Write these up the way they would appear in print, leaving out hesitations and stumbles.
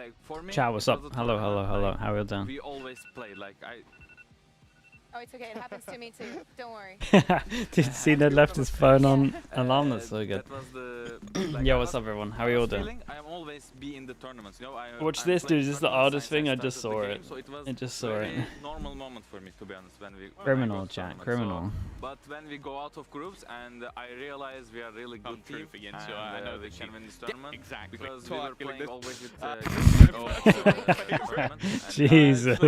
like for me. Chat, what's up? Hello, hello, hello. How are you doing? We always play like Oh, it's okay. It happens to me too. Don't worry. Did you see that left his phone on alarm? That's so good. That was the, like, Yeah, what's up, everyone? How are you all doing? I am always be in the tournaments. You know, Watch I'm this, dude. playing Is this the tournaments oddest since thing? I I just started saw the it. game, so it was I just saw very it. normal moment for me, to be honest, when we Criminal, go to chat. tournaments. Criminal. But when we go out of groups and I realize we are really good team against and you, I know we that can win this tournament. exactly. Because we were playing always with Jesus.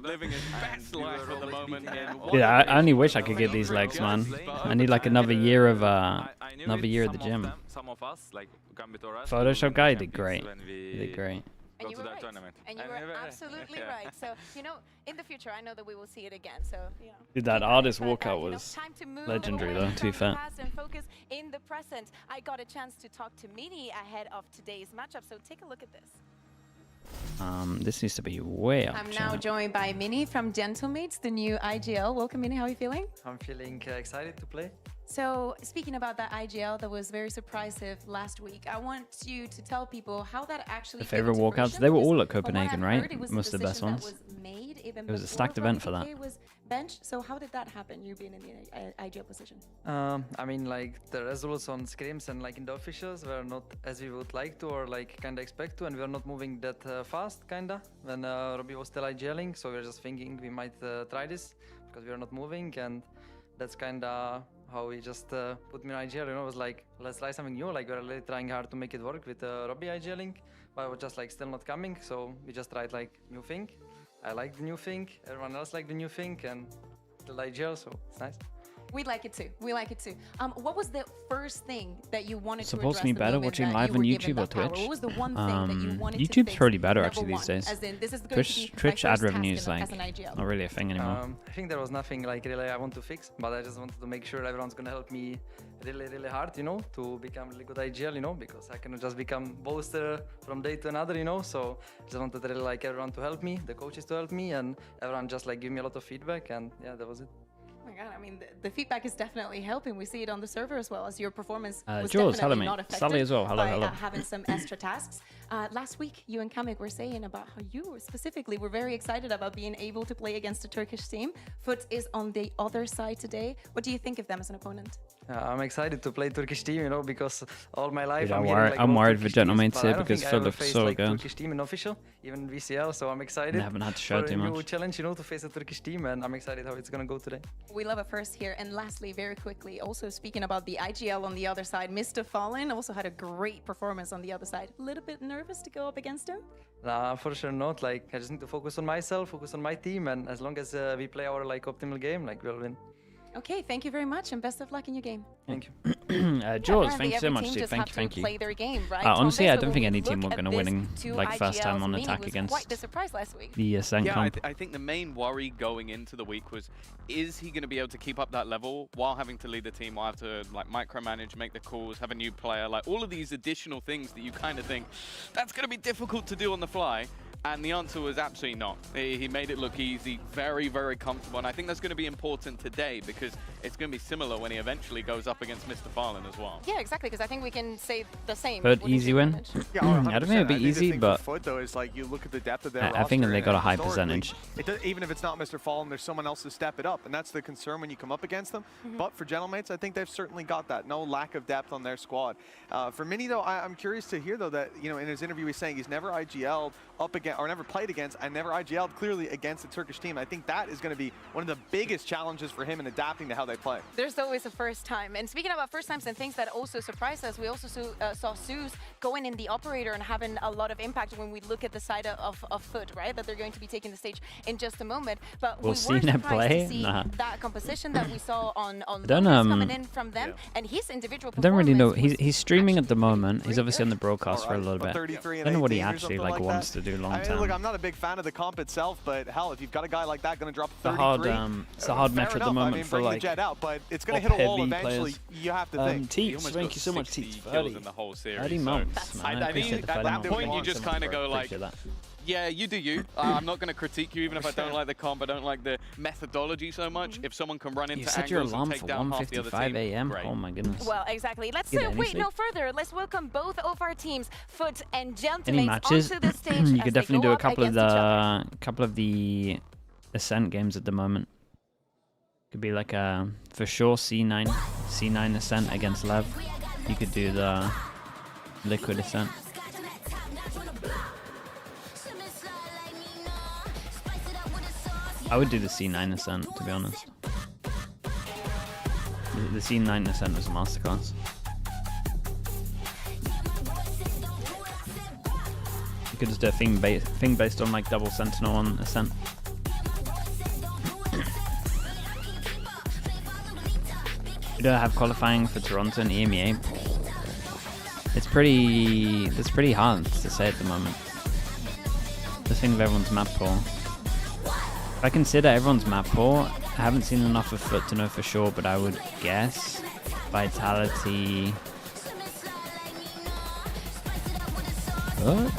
Living his best life at the moment. Yeah, I only wish I could get these legs, man. I need like another year of the gym. Photoshop guy did great. He did great. And you were right. And you were absolutely right. So, you know, in the future, I know that we will see it again. So, yeah. Dude, that artist walkout was legendary, though. To be fair. And focus in the present. I got a chance to talk to Mini ahead of today's matchup. So, take a look at this. This needs to be way up. I'm now joined by Mini from Gentlemates, the new IGL. Welcome, Mini. How are you feeling? I'm feeling excited to play. So, speaking about that IGL that was very surprising last week, I want you to tell people how that actually. The favorite walkouts? They were all at Copenhagen, right? Most of the best ones. It was a stacked event for that. Bench. So how did that happen? You being in the IGL position? I mean, like the results on scrims and like in the officials were not as we would like to or like kind of expect to, and we are not moving that fast, kinda. When Robbie was still IGLing, so we were just thinking we might try this because we are not moving, and that's kinda how we just put me in IGL. You know, it was like let's try something new. Like we're really trying hard to make it work with Robbie IGLing, but it was just like still not coming. So we just tried like new thing. I like the new thing, everyone else liked the new thing, and the IGL, so it's nice. We like it too. We like it too. What was the first thing that you wanted to supposed address? to be better watching live on YouTube or Twitch. What was the one thing that you wanted YouTube's to probably better actually these days. As in, this is going to be Twitch ad revenue is like not not really a thing anymore. I think there was nothing like really I want to fix, but I just wanted to make sure everyone's gonna help me really hard, you know, to become really good IGL, you know, because I cannot just become bolster from day to another, you know. So I just wanted really like everyone to help me, the coaches to help me, and everyone just like give me a lot of feedback, and yeah, that was it. Oh my God, I mean, the feedback is definitely helping. We see it on the server as well, as your performance was Jules, definitely not affected Sally as well. Hello, by hello. having some extra tasks. Last week, you and Kamik were saying about how you specifically were very excited about being able to play against a Turkish team. FUT is on the other side today. What do you think of them as an opponent? I'm excited to play Turkish team, you know, because all my life Dude, I'm worried for Gentlemates here because Phil looks so good. Turkish team in official, even VCL, so I'm excited. I haven't had to show for too a new much. challenge, you know, to face a Turkish team, and I'm excited how it's gonna go today. We love it first here. And lastly, very quickly, also speaking about the IGL on the other side, Mr. Fallen also had a great performance on the other side. A little bit nervous to go up against him? Nah, for sure not. Like, I just need to focus on myself, focus on my team, and as long as we play our like optimal game, like we'll win. Okay, thank you very much, and best of luck in your game. Thank you. George, thank you so much, dude. Thank you. Play their game, right? Honestly, I don't think any team were going to win like first time on attack against quite the surprise last week. the Ascent comp. I think the main worry going into the week was, is he going to be able to keep up that level while having to lead the team, while have to like micromanage, make the calls, have a new player, like all of these additional things that you kind of think that's going to be difficult to do on the fly. And the answer was absolutely not. He made it look easy, very, very comfortable. And I think that's going to be important today because it's going to be similar when he eventually goes up against Mr. Farland as well. Yeah, exactly, because I think we can say the same. But easy win? Yeah, I don't think it'd be easy, but FUT, though, is like you look at the depth of their I think roster, they got a and high historically, percentage. Even if it's not Mr. Fallen, there's someone else to step it up, and that's the concern when you come up against them. But for Gentlemates, I think they've certainly got that. No lack of depth on their squad. For Mini, though, I'm curious to hear, though, that in his interview he's saying he's never IGL'd up against, or never played against, and never IGL'd clearly against a Turkish team. I think that is going to be one of the biggest challenges for him in adapting to how they play. There's always a first time. And speaking about first times and things that also surprised us, we also saw Zeus going in the operator and having a lot of impact when we look at the side of FUT, right? That they're going to be taking the stage in just a moment. But we'll we see were them surprised play. to see that composition that we saw on don't, coming in from them, and his individual I don't really know. performance He's streaming at the actually moment. He's very obviously on the good. broadcast for a little bit. 33 I and don't know what he 18 or actually something like that. wants to do long term. Look, I'm not a big fan of the comp itself, but hell, if you've got a guy like that going to drop It's 33, a hard fair match at the enough. moment I mean, for bring like the jet out, but it's going to hit a wall heavy eventually. players. You have to think. Teats, thank you so much, Teats. 60 kills in the whole series. 30 months, man. I I think appreciate the at 30 that months. point you Thank just so much, kind of bro. go like, Appreciate that. Yeah, you do you. I'm not going to critique you, even if I don't like the comp, I don't like the methodology so much. If someone can run into You set your angles and alarm take for down half the other 1:55 team, a.m. great. Oh my goodness. Well, exactly. Let's Get any wait sleep. no further. Let's welcome both of our teams, FUT and Any Gentlemates, matches? onto the stage. You as could they definitely go do a up couple of against the Ascent games at the moment. Could be like a for sure C9 Ascent against Lev. You could do the Liquid Ascent. I would do the C9 Ascent, to be honest. The C9 Ascent was a masterclass. You could just do a thing based on like double Sentinel on Ascent. We don't have qualifying for Toronto and EMEA. It's pretty hard to say at the moment. Just think of everyone's map pool. If I consider everyone's map pool, I haven't seen enough of FUT to know for sure, but I would guess Vitality. What?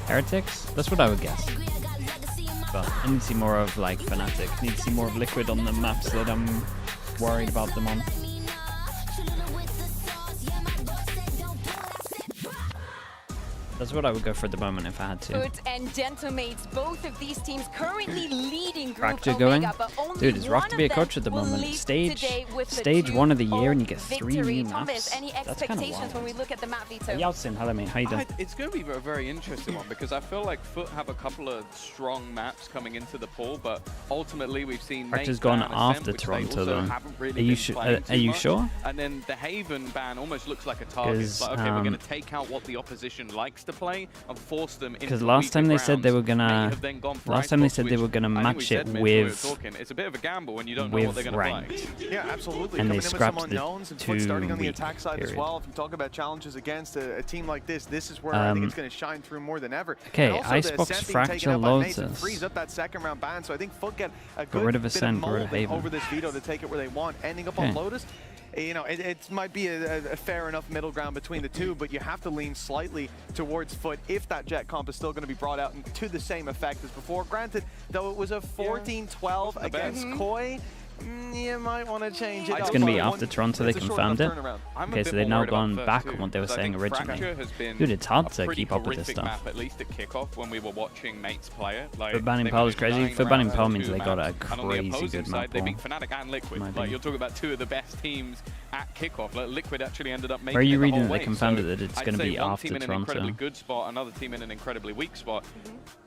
Heretics? That's what I would guess. But I need to see more of like Fnatic. I need to see more of Liquid on the maps that I'm worried about them on. That's what I would go for at the moment if I had to. FUT and Gentlemates, both of these teams currently leading Group Fracture Omega, going? but only Dude, it's rough one to be a of coach at the them will moment. leave Stage today with the 1 of the year 2-0 and you get 3 victory. new Thomas, maps. any That's kinda expectations wild. when we look at the map, Vito? Yeltsin, hello mate, how you doing? It's going to be a very interesting one because I feel like FUT have a couple of strong maps coming into the pool, but ultimately we've seen Fracture's Nate gone ban Ascent, after which they Toronto also though. haven't really Are you, been playing are too you much. sure? And then the Haven ban almost looks like a target. It's 'Cause, like, okay, we're going to take out what the opposition likes to play and force them into Because last time they said they were gonna. Last time they said they were gonna match it with. It's a bit of a gamble when you don't know what they're going to ranked. play. Yeah, absolutely. And they Coming in with some scrapped the unknowns and FUT starting on the 2 attack side period. as well. If you talk about challenges against a team like this is where I think it's going to shine through more than ever. Okay, And also the Icebox Ascent being Fracture taken out by Mates and Lotus. frees up that second round ban. So I think FUT get a good rid of bit Ascent, of get rid of molding Haven. over this veto to take it where they want. Ending up Okay. on Lotus, you know, it might be a fair enough middle ground between the two, but you have to lean slightly towards FUT if that Jet comp is still going to be brought out to the same effect as before. Granted, though it was a 14-12 against Koi, you might want to change it up. It's going to be But after Toronto, they it's a short confirmed it. enough turnaround. I'm a Okay, bit so they've more now worried about gone FUT back too, on what they were because I saying think originally. Fracture has been Dude, it's hard a to pretty keep up with this horrific stuff. map, at least at kickoff when we were watching Mates play it. Like, FUT banning they Pearl is managed crazy. 9 FUT banning rounds Pearl on means 2 they got a maps. And on the crazy opposing good side, map they pool. beat Fnatic and Liquid. My Like, opinion. you're talking about 2 of the best teams at kickoff. Like, Liquid actually ended up making Where are you it the reading whole that they way. confirmed So that it's I'd going to say be one after team in an Toronto? incredibly good spot, another team in an incredibly weak spot.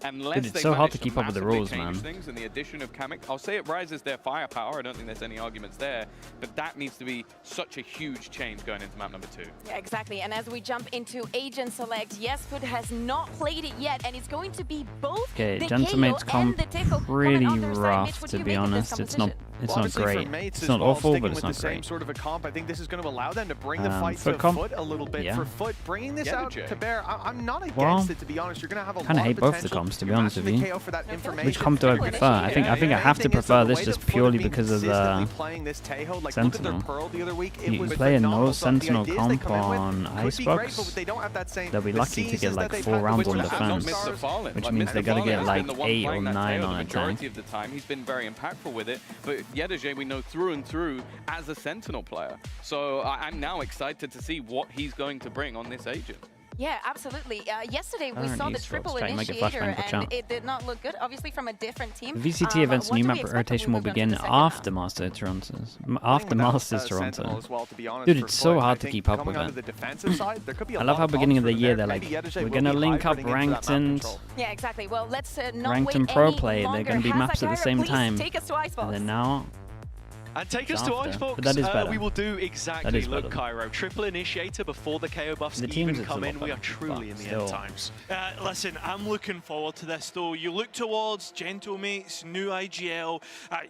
Unless Dude, it's they so hard manage to keep up with the massively rules, change man. things, and the addition of Kamek, I'll say it rises their firepower. I don't think there's any arguments there, but that needs to be such a huge change going into map number 2. Yeah, exactly. And as we jump into Agent Select, yes, FUT has not played it yet, and it's going to be both Okay, the Gentlemate's KO and comp the Tickle pretty coming on their side. Mitch, rough, what to do you be make of this honest. It's not composition? Well, obviously for great. Mates It's as not well, awful, sticking but with it's the not same great. sort of a comp, I think this is going to allow them to bring the fight FUT to comp? FUT a little bit. Yeah. For FUT, bringing this Yeah, out Jay. to bear, I'm not against Well, it, to be honest. You're going to have a kinda lot hate of both the potential. comps, to be You're honest with matching you. the KO for that information. Which comp do I Triple prefer? I think I The have to thing is, prefer the this way just that FUT purely have been because of consistently the playing this Taeho, like Sentinel. look at their Pearl the other week. It You was play a phenomenal. no So the Sentinel ideas they comp come in with on could be great, Icebox. but they don't have that same. They'll be the lucky to seasons get that like they've 4 had rounds with on the Have not defense, missed the Fallen. which Like, means Mr. they gotta Fallen get has like been the one 8 or playing that 9 tail on the attack. majority of the time. He's been very impactful with it, but Yedaje we know through and through as a Sentinel player. So I'm now excited to see what he's going to bring on this agent. Yeah, absolutely. Yesterday we Iron saw the East triple Fox, trying to make it initiator, flashbang, watch and out. it did not look good, obviously from a different team. VCT events What new do we map expect when rotation we will move on to begin the second round? after Master Toronto's. After Masters Toronto. As well, to be honest, Dude, for it's so FUT. hard I to think keep up coming with onto it. the defensive side, there could be a I lot love how of beginning of the options year for they're them like, there. Maybe Yedaje we're will gonna be link up hybriding into ranked that map and control. Yeah, exactly. Well, let's not ranked wait and pro any play. They're longer. gonna be maps at the Hazakaira, same please time. take us to Icebox. And then now And take us It's to after, Icebox. but that is better. We will do That exactly. is Look, better. Cairo, triple initiator before the KO buffs The even teams, it's a come lot in. We better, are truly but in the still. end times. Listen, I'm looking forward to this though. You look towards Gentlemates, new IGL,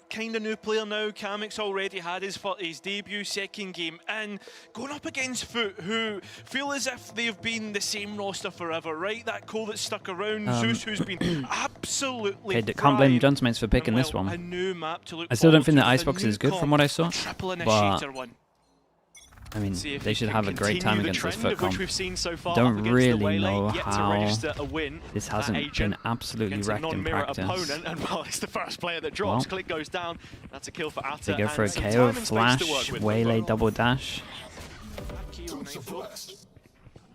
kind of new player now. Kamek's already had his debut, second game, and going up against FUT, who feel as if they've been the same roster forever, right? That Cole that's stuck around, Zeus, who's been absolutely. okay, can't blame thrived. Gentlemates for picking And, this well, one. A new map to look I still don't forward think to that with a Icebox new is good from comp, what I saw, Triple but initiator one. I mean, See if they he should can have a great time continue against the this trend FUT of which comp. we've seen so far Don't up against really the Waylay, know yet to how register a win. this That hasn't agent been absolutely against a wrecked in non-mirror practice. opponent, and well, it's the first player that drops. Well, Click goes down. That's a kill for Atta. They go for a and some KO, time and space to flash, work with. Waylay, double dash.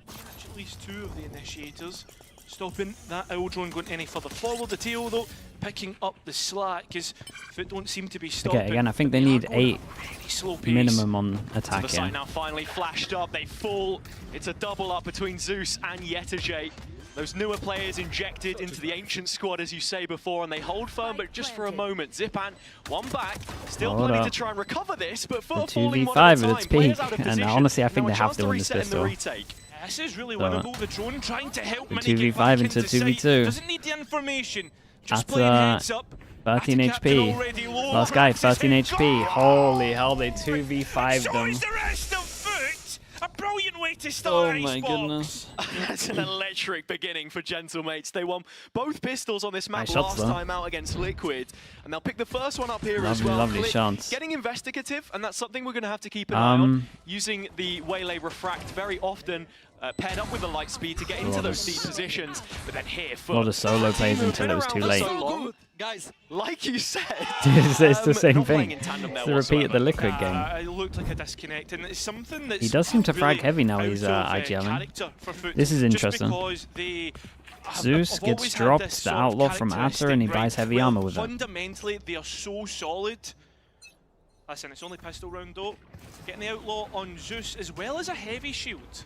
At least 2 of the initiators stopping that Eldron going any further forward. The tail though picking up the slack because FUT don't seem to be stopping. Okay, again, I think but they are need going 8 at a very slow pace. minimum on To attack the here. side now, finally flashed up. They fall. It's a double up between Zeus and Yetajay. Those newer players injected into the ancient squad, as you say before, and they hold firm, but just for a moment. Zipan, one back, still Hold plenty up. to try and recover this, but The FUT falling 2v5 one at a at its time. Players peak, out of and position. honestly, I think Now they a have chance to win this reset in the pistol. retake. This is really So, winnable. The drone trying to help the Mini get 2v5 back into sight. 2v2. Doesn't need the information. Just Atta, playing heads up. 13 Atta captain HP. already low. Last guy, Perhaps it's 13 been HP. gone. Holy hell, they 2v5'd So them. is the rest of FUT. A brilliant way to Oh start my Icebox. goodness. That's an electric beginning for Gentlemates. They won both pistols on this map Nice shots, last though. time out against Liquid, and they'll pick the first one up here as Lovely, well. lovely Click shots. Getting investigative, and that's something we're going to have to keep an eye on. Um, Using the Waylay Refract very often, paired up with the light speed to get into lot those of deep positions. But then here, a lot of solo plays until it was too late. So long. Guys, like you said, It's the same not playing thing. in tandem It's there the repeat of the whatsoever. Liquid game. It looked like a disconnect, and it's something that's He does seem to frag really heavy now out he's of, IGLing. character for FUT, This is just interesting. because they Zeus have gets always had dropped, this the sort of outlaw from Atta, and he characteristic, buys right, heavy where armor with it. Fundamentally, they are so solid. Listen, it's only pistol round though. Getting the outlaw on Zeus as well as a heavy shield.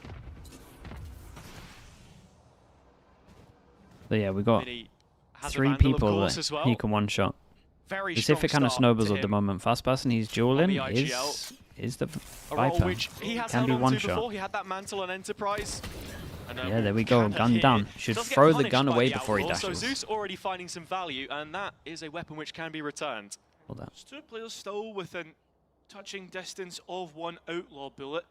So yeah, we got Mini has a 3 Vandal, of people course, that as well. he can one-shot. Very Let's see if strong it kind of start snowballs to at the him. moment. First person he's dueling the IGL. is the A role Viper. which he has Can held be on to one-shot. before. He had that mantle on Enterprise. And, Yeah, there we go, Canada gun here down. Should does get throw the punished gun by away the before he outlaw, dashes. So Zeus already finding some value, and that is a weapon which can be returned. Hold that. There's 2 players still within touching distance of 1 outlaw bullet.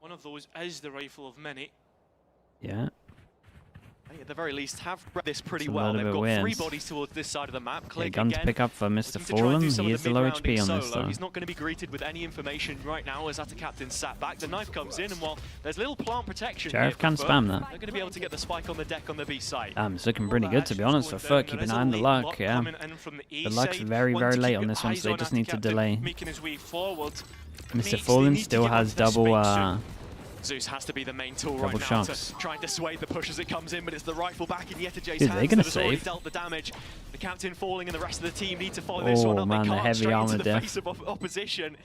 One of those is the rifle of Mini. Yeah. They, at the very least, have read this pretty It's a well. little They've bit got 3 weird. bodies towards this side of the map. Okay, Click gun to again. pick up for Mr. Looking to try and Fallen. do some He of is the the low mid-rounding HP on this solo. though. He's not going to be greeted with any information right now as Atta Captain sat back. The knife comes in, and while there's little plant protection Sheriff here can for spam FUT, that. they're going to be able to get the spike on the deck on the B side. It's looking pretty good to be honest for FUT. Keep an eye on the luck, yeah. The luck's very, very late on this one, so they just need to delay. Making his way forward. Mr. Fallen still has double Zeus has to be the main tool Double right now shots. to try and dissuade the push as it comes in, but it's the rifle back in Yetajay's Dude, hands they're gonna that has already save. dealt the damage. The captain falling and the rest of the team need to follow this one Oh up. man, They the can't heavy straight armor into the death. face of opposition.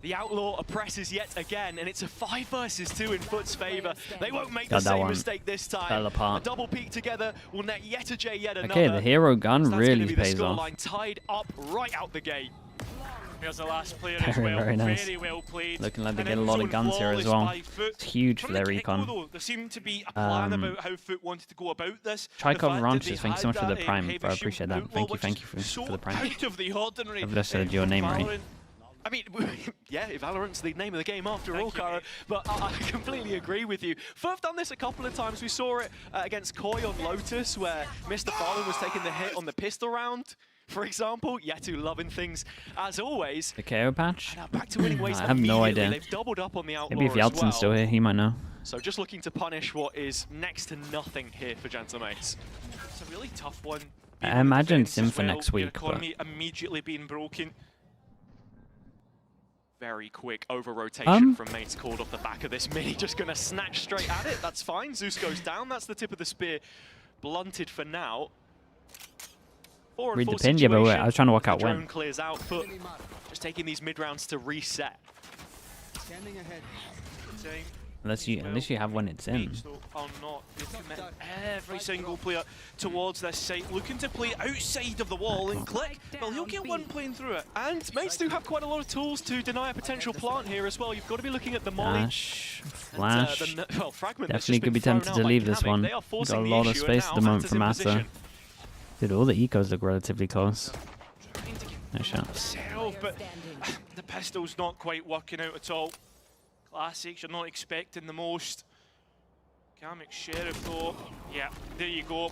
The outlaw oppresses yet again, and it's a 5 versus 2 in FUT's favour. They won't make Got the that same one. mistake this time. Fell apart. A double peek together will net Yetajay yet another. Okay, the hero gun So that's really gonna be the pays off. scoreline tied up right out the gate. Here's the last player as Very, well. very nice. Very well played. Looking like they And get a it lot was of guns here as flawless well. by FUT. It's huge for From their the get-go, recon. though, there seemed to be a plan about how FUT wanted to go about this. The fact Trikov that Ranches, they thank you so had much for the that, prime, heavy bro. I shield appreciate that. outlaw, Thank you which is for so the prime. out of the ordinary. I've just said your name right. Valorant. I mean, yeah, Valorant's the name of the game after all, Kara, but I completely agree with you. FUT have done this a couple of times. We saw it against Koi on Lotus, where Mr. Fallen was taking the hit on the pistol round, for example. Yetu loving things as always. The KO patch? Now back to winning ways I have no immediately. idea. They've doubled up on the outlaw Maybe if as Yaltzin's well. still here, he might know. So just looking to punish what is next to nothing here for Gentlemates. It's a really tough one. I imagine it's Defense in as for well, next your week, but economy immediately being broken. Very quick over-rotation from mates called off the back of this. Mini just going to snatch straight at it. That's fine. Zeus goes down. That's the tip of the spear. Blunted for now. read the pin. Yeah, but wait, I was trying to work out Drone when. clears out. FUT just taking these mid-rounds to reset. Standing ahead. Unless you have when it's in. Mates, though, are not. They commit every single player towards this site, looking to play outside of the wall and click. Well, he'll get one playing through it. And mates do have quite a lot of tools to deny a potential plant here as well. You've got to be looking at the molly. Dash, And, flash. well, fragment that's Definitely just could be been thrown tempted out to by leave this Kamik. one. They are Got forcing a the lot of issue, and space now at the moment Atta's from in Atta. position. Dude, all the ecos look relatively close. Trying to get Nice shot. himself, but the pistol's not quite working out at all. Classics, you're not expecting the most. Kamik Sheriff though, yeah, there you go.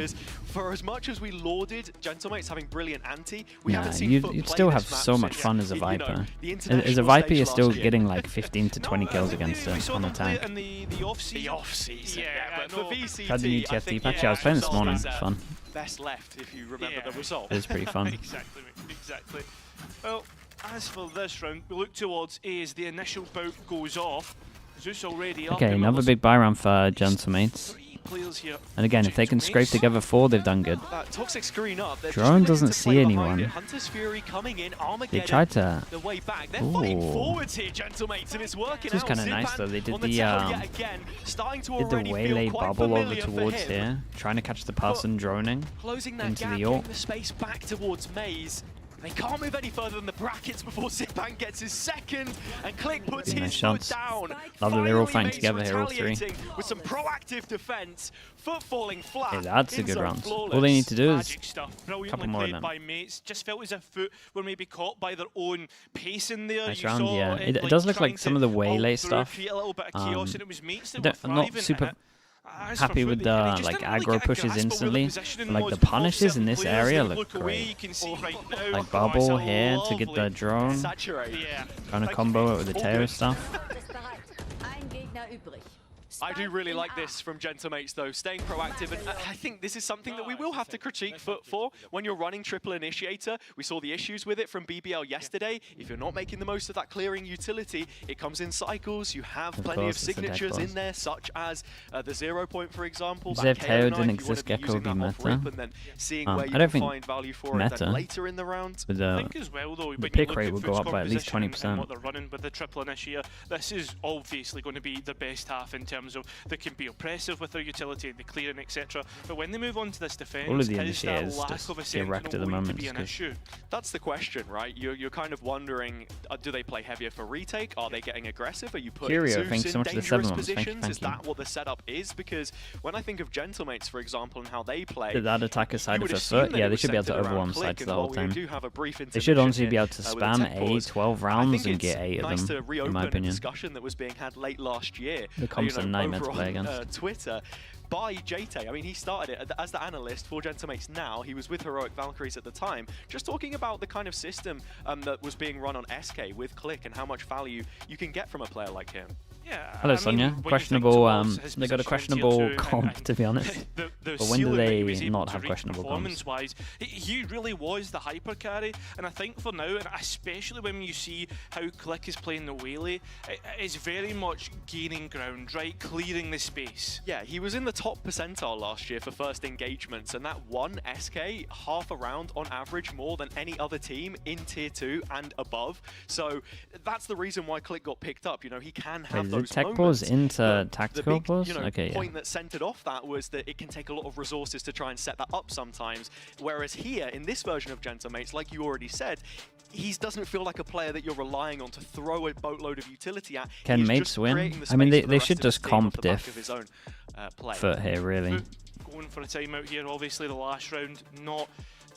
because for as much as we lauded Gentlemates having brilliant anti, we haven't seen FUT you'd play still this have map so since, much fun as a you know, Viper. the As Because the final Viper stage is still last year. getting like 15 to 20 kills against We it saw on them play attack. in the off-season. The off-season, Yeah, but for no. VCT, Tried the new I TFT think, patch. yeah, I was playing this result morning. is, It's fun. best left, if you remember Yeah. the result. It was pretty fun. Exactly, mate, exactly. Well, as for this round, we look towards A as the initial bout goes off. Zeus already up. Okay, another big buy round for Gentlemates. 3 players here. And again, if they can scrape Gentlemates. together 4, they've done good. That toxic screen up. They're Drone just doesn't to see play behind anyone. it. Hunter's Fury coming in. They Armageddon. tried to... The way back. They're fighting Ooh. forwards here, Gentlemates, and it's working This is out. kind of nice Zipan though. They did on the tower yet again, starting to did the already feel waylay quite bubble over familiar for towards him. here, trying to catch the person droning. Closing that into gap, the getting ult. the space back towards Maze. They can't move any further than the brackets before Zipan gets his second, and Click puts Nice his shots. foot down. Lovely, they're all Finally, fighting Maze together here, all three. retaliating with some proactive defense. Foot falling flat. Hey, that's a good Inside round. flawless. All they need to do is Magic stuff. Brilliantly couple more of played them. by mates. Just felt as if FUT were maybe caught by their own pace in there. Nice You round, saw yeah. it, It does look trying like some of the to waylay ult through, stuff. create a little bit of chaos, and it was mates that I'm were not thriving. super As for happy FUT, with they the just like didn't really aggro get a pushes grasp of where the instantly, positioning but like was the of punishes in certain this players. area They look look away, great. you can see right now. Like Oh, it's bubble a here to get the lovely- drone, Saturate. Yeah. trying to Thank combo you, it with the all Teo good. stuff. Ein Gegner übrig. I do really like this from Gentlemates though, staying proactive, and I think this is something that we will have to critique FUT for. When you're running triple initiator, we saw the issues with it from BBL yesterday. If you're not making the most of that clearing utility, it comes in cycles. You have plenty course, of it's a deck signatures boss. in there, such as the 0 point, for example. Because that if KO Teo knife, didn't you exist, wanna be Gecko would using be that off meta. rip and then seeing I where you don't can think find value for it meta. then later in the round. With I the think as well, though, when you pick look rate at will go FUT's up by at least composition and 20%. what they're running with the triple initiator, this is obviously going to be the best half in terms of they can be oppressive with their utility, the clearing, etc. But when they move on to this defense, all of the is that initiators lack just of a get wrecked at the sentinel going to moment. be just an 'cause issue? That's the question, right? You're kind of wondering, do they play heavier for retake? Are they getting aggressive? Are you putting Curio, Zeus thanks in so much for the dangerous 7 months. Thank you, positions? thank Is you. that what the setup is? Because when I think of Gentlemates, for example, and how they play, Did that attacker you side would of a assume FUT? that Yeah, it they was should be able to centered around overwhelm Click, sides and the whole while time. We do have a brief They should honestly be here, able to with the spam tech A pause. 12 I rounds think and get it's 8 of nice them, to reopen in my a opinion. discussion that was being had late last year. The comps are nightmare to over play on, against. Twitter by JT. I mean, he started it as the analyst for Gentlemates now. He was with Heroic Valkyries at the time, just talking about the kind of system that was being run on SK with Click and how much value you can get from a player like him. Yeah, Hello, I mean, Sonia. when you think Questionable. towards his They got a position in questionable tier 2 comp, and to be honest. the But when do ceiling that he they was able not to have reach questionable comps? performance-wise, he really was the hyper carry, and I think for now, and especially when you see how Click is playing the Waylay, it's very much gaining ground, right, clearing the space. Yeah, he was in the top percentile last year for first engagements, and that won SK half a round on average more than any other team in tier 2 and above. So that's the reason why Click got picked up. You know, he can have Wait, those did tech moments. pause into but tactical the big, pause? you know, Okay, yeah. point that centered off that was that it can take a lot of resources to try and set that up sometimes. Whereas here, in this version of Gentlemates, like you already said, he doesn't feel like a player that you're relying on to throw a boatload of utility at. Can He is mates just win? creating the I mean, space for the they rest should of his just team off comp the back diff of his own play. FUT here, really. FUT going for a timeout here, obviously the last round not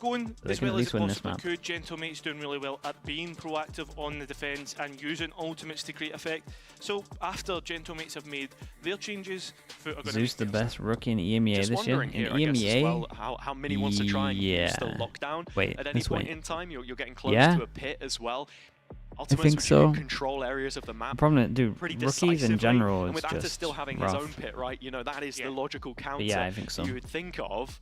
going They as can at well as least it win this possibly map. could. Gentlemates doing really well at being proactive on the defence and using ultimates to create effect. So after Gentlemates have made their changes, FUT are going Zeus the to make theirs. best rookie in EMEA Just this year. wondering In here, I guess, as EMEA, well, how many wants to try and use the yeah. lockdown Wait, at any let's point wait. in time? You're getting close Yeah? to a pit as well. Ultimates, think which so. can control areas of the The map problem, dude, pretty rookies in decisively, general and is with Anta just still having rough. his own pit, right? You know, that is Yeah. the logical counter But yeah, I think so. you would think of.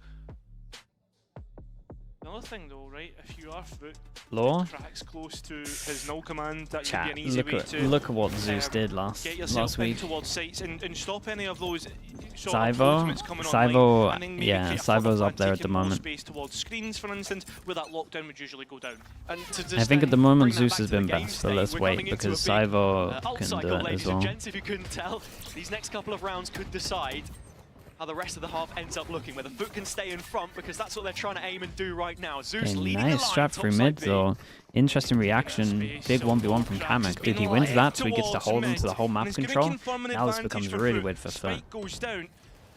Another thing though, right, if you are FUT, Law? tracks close to his null command, that Chat, could be an easy look way at to what Zeus did get last yourself in week. towards sites and stop any of those sort of Cyvo, ultimates coming online, and then maybe yeah, create a further Cyvo's up plan, there at the taking more moment. space towards screens, for instance, where that lockdown would usually go down. And to just I think at the then moment bring that Zeus back has to the been game best, but state, let's we're wait coming into because a big, Cyvo ult can do cycle, it ladies as and well. gents, if you couldn't tell, these next couple of rounds could decide how the rest of the half ends up looking, whether FUT can stay in front, because that's what they're trying to aim and do right now. Zeus Okay, leading nice the line, strap through topside mid B. though. Interesting reaction. Big 1v1 from Kamek. Dude, he wins that, so he gets to hold into the whole map control. Now this becomes really weird for FUT. Goes down.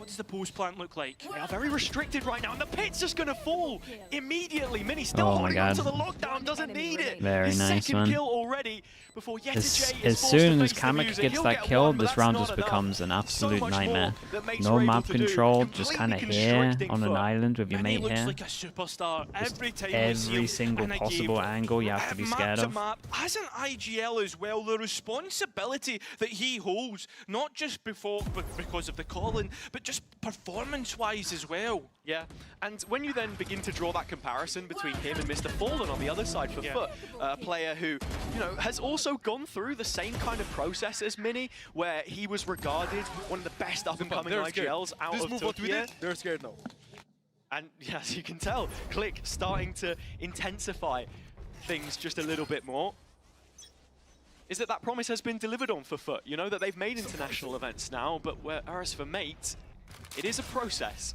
What does the post plant look like? They are very restricted right now, and the pit's just going to fall immediately. Mini still Oh my holding on God. to the lockdown, doesn't need it. Very His nice, second man. kill already before As Yetijay is forced soon to as face the Kamek music. gets He'll that get kill, one, but this that's round not just enough. becomes an So absolute much nightmare. more that mates No are able map to do. control, just kind of Completely here constricting on an FUT. island with your And he mate looks here. like a superstar every time we see Every him single in a possible game. angle you have to be Map scared to of. map, as an IGL as well, the responsibility that he holds, not just because of the calling, but just performance-wise as well. Yeah, and when you then begin to draw that comparison between him and Mr. Fallen on the other side for FUT, a player who, you know, has also gone through the same kind of process as Mini, where he was regarded one of the best up-and-coming IGLs out of Turkey. They're scared now. And yeah, as you can tell, Click starting to intensify things just a little bit more. Is that promise has been delivered on for FUT? You know, that they've made international events now, but whereas for Mate, it is a process.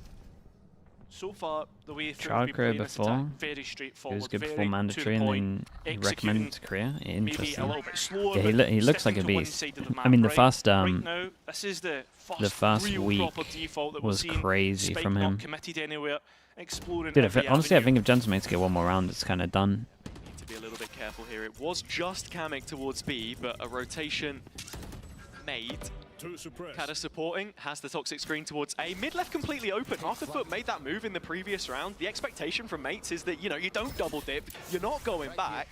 So far, the way through Trial career before. very He straightforward, was good very before to mandatory the and point, then he executing recommended to career. maybe a Interesting. little bit slower, Yeah, but he looks like a sticking to one beast. side of the I mean, the map, first right now, this is the first week real proper default that was we're seeing. crazy Spike from not him. committed anywhere, exploring Dude, every honestly, I avenue. think if Gentlemates get one more round, it's kind of done. Need to be a little bit careful here. It was just Kamek towards B, but a rotation made. Kada supporting, has the toxic screen towards A. Mid left completely open. After FUT made that move in the previous round, the expectation from Mates is that, you know, you don't double dip, you're not going back.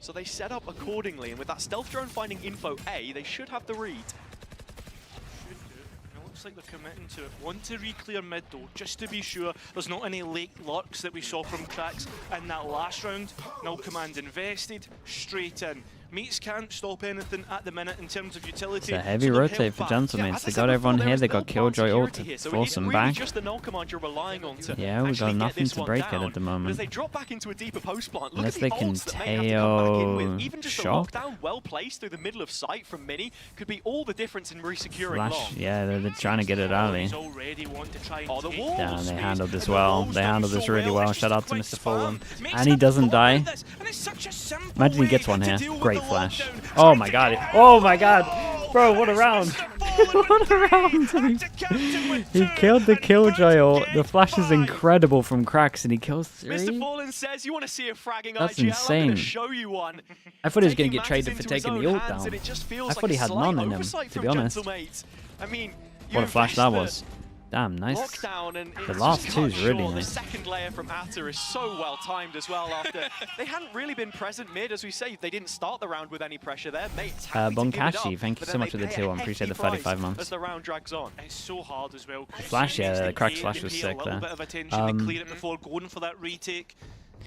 So they set up accordingly, and with that stealth drone finding info A, they should have the read. It looks like they're committing to it. Want to re-clear mid though, just to be sure there's not any late lurks that we saw from Cracks in that last round. Null Command invested, straight in. Mates can't stop anything at the minute in terms of utility. It's a heavy so they're rotate held for back. Gentlemates. as I They said got before, everyone there here. is They no got farm Killjoy ult security to here, so force it's them really back. just the null command you're relying on to Yeah, we actually got get nothing this to one break it down. at the But as moment. they drop back into a deeper post plant, look Unless at they the can ults that they have to come back in with. KO Even just Shock. a lockdown well placed through the middle of sight from Mini could be all the difference in resecuring long. Flash, yeah, they're trying to get it early. He's already wanting to try and Oh, the take wall Yeah, they space, handled and this the well. wall's They done handled this so really well. It's Shout just a out to quick Mr. spam. Fulham. Makes And he them doesn't thought die. about this, and it's such a simple Imagine he way gets one to here. deal with Great the flash. lockdown. Oh Trying my to god. get- Oh my god. Bro, what a round. What a round. He killed the Killjoy ult. The flash is incredible from Cracks and he kills Mr. 3. Fallen says, you want to see a fragging That's IGL? I'm insane. going to show you one. I thought he was going to Taking get traded matters for into his taking the own ult hands, down. and it just feels I thought like he a had slight none in him, oversight to from be honest. Gentlemates. I mean, you What a flash that invest was. Damn, nice. Lockdown, and The it's last just two cut is really short. nice. The second layer from Atta is so well timed as well. After they hadn't really been present mid, as we say, they didn't start the round with any pressure there. Mates happy to give it Bonkashi, up, thank you but so then much they for the pay a tier 1. hefty Appreciate the price 35 months. as the round drags on. It's so hard as well. Flash, yeah, the Cracks flash was sick A there. little bit of attention, they clear it before going for that retake.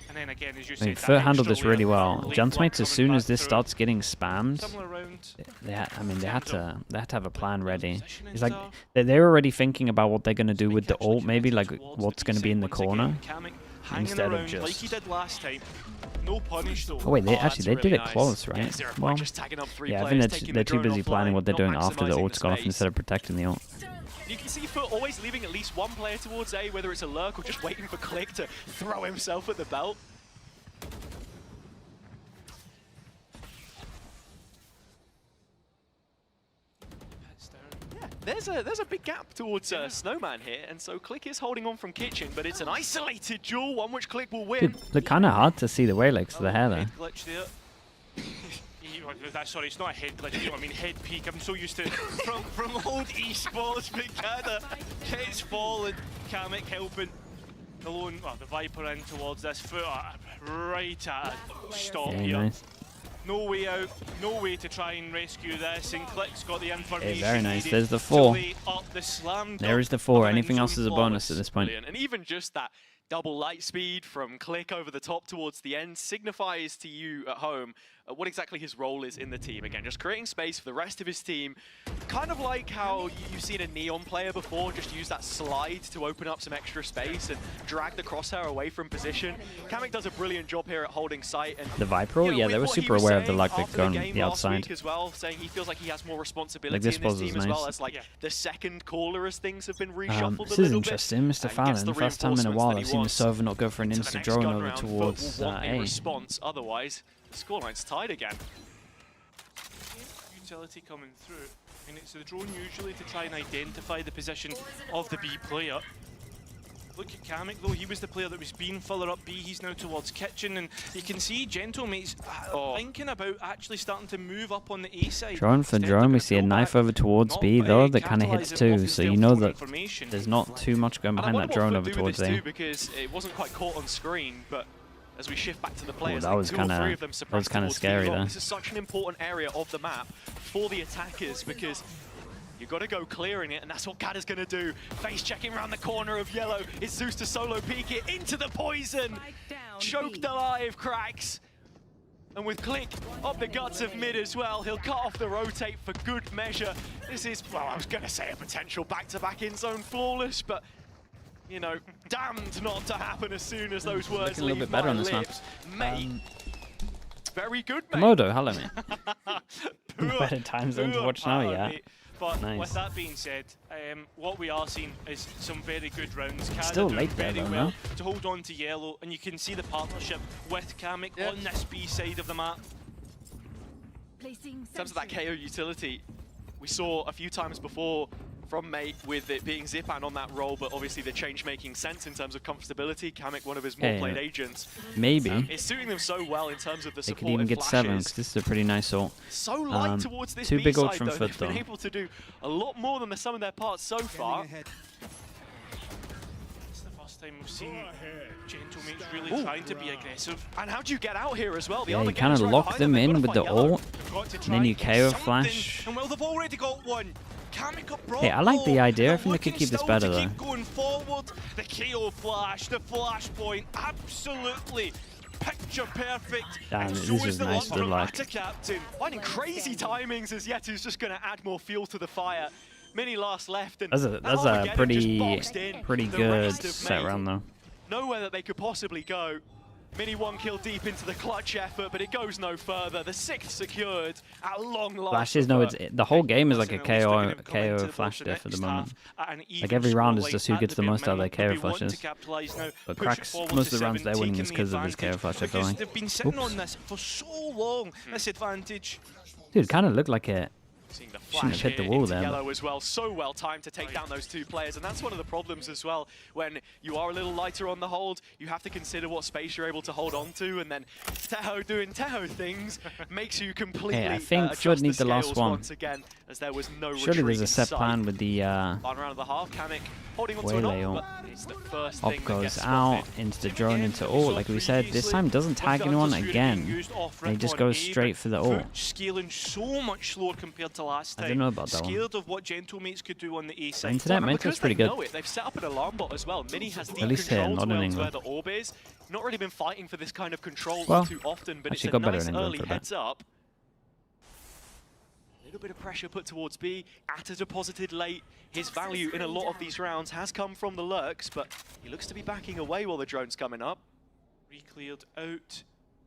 And then again, as you I mean, said, FUT handled this really well. late Gentlemates, as block soon coming as this back starts getting spammed, through. Similar round. they had to have a plan ready. Positionings It's like are- they're already thinking about what they're gonna do with the ult, maybe like what's gonna be in the Once again, corner. Kamek hanging instead of around just- like he did last time. No punish though. Oh wait, they that's did really it nice. close, Yeah, right? 0 point, Well, just tagging up 3 yeah, I players, think taking they're the too drone busy planning offline, what they're not doing after the maximising ult's gone off space. instead of protecting the ult. You can see FUT always leaving at least one player towards A, whether it's a lurk or just waiting for Click to throw himself at the belt. Yeah, there's a big gap towards Snowman here, and so Click is holding on from Kitchen, but it's an isolated duel, one which Click will win. Dude, they're kind of hard to see the Waylegs to the hair there. Head glitch there. Sorry, it's not a head glitch, you know what I mean, head peek. I'm so used to from old esports, but Kada gets falling, Kamek helping. The lone, well, the Viper in towards this foot, right at a stop Yeah, here. nice. No way out, no way to try and rescue this, and Click's got the information. very nice. needed There's the to 4. lay up the slam There dunk is the 4. of an Anything else end-zone is a bonus flawless. at this point. Brilliant. And even just that double light speed from Click over the top towards the end signifies to you at home what exactly his role is in the team. Again, just creating space for the rest of his team. Kind of like how you've seen a Neon player before just use that slide to open up some extra space and drag the crosshair away from position. Kamek does a brilliant job here at holding sight. And The Viper ult? you know, Yeah, with they were what he super was aware of the saying luck that after going game the last outside. week as well, saying he feels like he has more responsibility this in this pause was team as well nice. as like the second caller as things have been reshuffled This a is little interesting, bit. Mr. And gets Fallon. the First time in a reinforcements while that he I've seen the wants. server not go for an Into the insta next drone gun over round, FUT towards will want a A. response, otherwise the scoreline's tied again. utility coming through, and it's the drone usually to try and identify the position of the B player. Look at Kamek though, he was the player that was being further up B, he's now towards Kitchen, and you can see Gentlemates thinking about actually starting to move up on the A side. Drone for drone, we see a knife over towards B though that kind of hits too, so you know that there's not too much going behind that drone over towards A. Because it wasn't quite caught on screen, but as we shift back to the players, that was kind of scary there. This is such an important area of the map for the attackers because you've got to go clearing it, and that's what Cat is going to do. Face checking around the corner of yellow. It's Zeus to solo peek it into the poison. Choked alive, Cracks. And with Click up the guts of mid as well, he'll cut off the rotate for good measure. This is, well, I was going to say a potential back-to-back in-zone flawless, but, you know, damned not to happen as soon as those words a little bit better on this map. Mate, very good, mate. Komodo, hello, mate. Better time zone to watch now, yeah. Mate. But nice. With that being said, what we are seeing is some very good rounds. Kaz Still doing late there very though, well no? to hold on to yellow, and you can see the partnership with Kamek on this B side of the map. In terms of that KO utility, we saw a few times before from Mate with it being Zipan on that role, but obviously the change making sense in terms of comfortability. Kamek, one of his more played agents. Maybe. It's suiting them so well in terms of the They support. could even get 7 because this is a pretty nice ult. So light towards this 2 big ults B-side, from though. FUT They've though. been able to do a lot more than the sum of their parts so far. It's the first time we've seen Gentlemates really trying to be aggressive. And how do you get out here as well? Yeah, you kind of lock them in with the ult, and then you KO flash. And well, they've already got one. Hey, I like the idea. I think they could keep this better though. Keep going forward. The KO flash, the flash point, absolutely picture perfect. Damn, and this so is nice to like. Captain finding crazy timings as Yetu's just going to add more fuel to the fire. Mini last left, and That's a pretty good set round though. Nowhere that they could possibly go. Mini 1 kill deep into the clutch effort, but it goes no further. The 6th secured at long last. Flashes, no, the whole game is like a KO flash diff at the moment. Like every round is just who gets the most out of their KO flashes. But Cracks, most of the rounds they're winning is because of his KO flash, I feel like. They've been sitting on this for so long, this advantage. Dude, kind of looked like it. Seeing the Shouldn't have flash hit the here wall into there. yellow as well. So well timed to take down those 2 players, and that's one of the problems as well. When you are a little lighter on the hold, you have to consider what space you're able to hold on to, and then Teho doing Teho things makes you completely Hey, I think FUT needs the last one. once again, as there was no Surely there's a set sight. plan with the One round of the half, Kamek holding on to an Waylay op, ult. but it's the first Op thing that goes gets out spotted. into the drone into ult, like we said. This time doesn't tag anyone again. And he just goes straight for the ult. Scaling so much slower compared to last time. I don't know about that one. Scared of what Gentlemates could do on the A side. Internet And mentor's because pretty they good. know it, they've set up an alarm bot as well. Mini has deep least here, control not in to where England. the orb is. Not really been fighting for this kind of control Well, too often, but it's actually a got better nice in England early for a bit. heads up. A little bit of pressure put towards B. Atta deposited late. His value in a lot of these rounds has come from the lurks, but he looks to be backing away while the drone's coming up. Re-cleared out.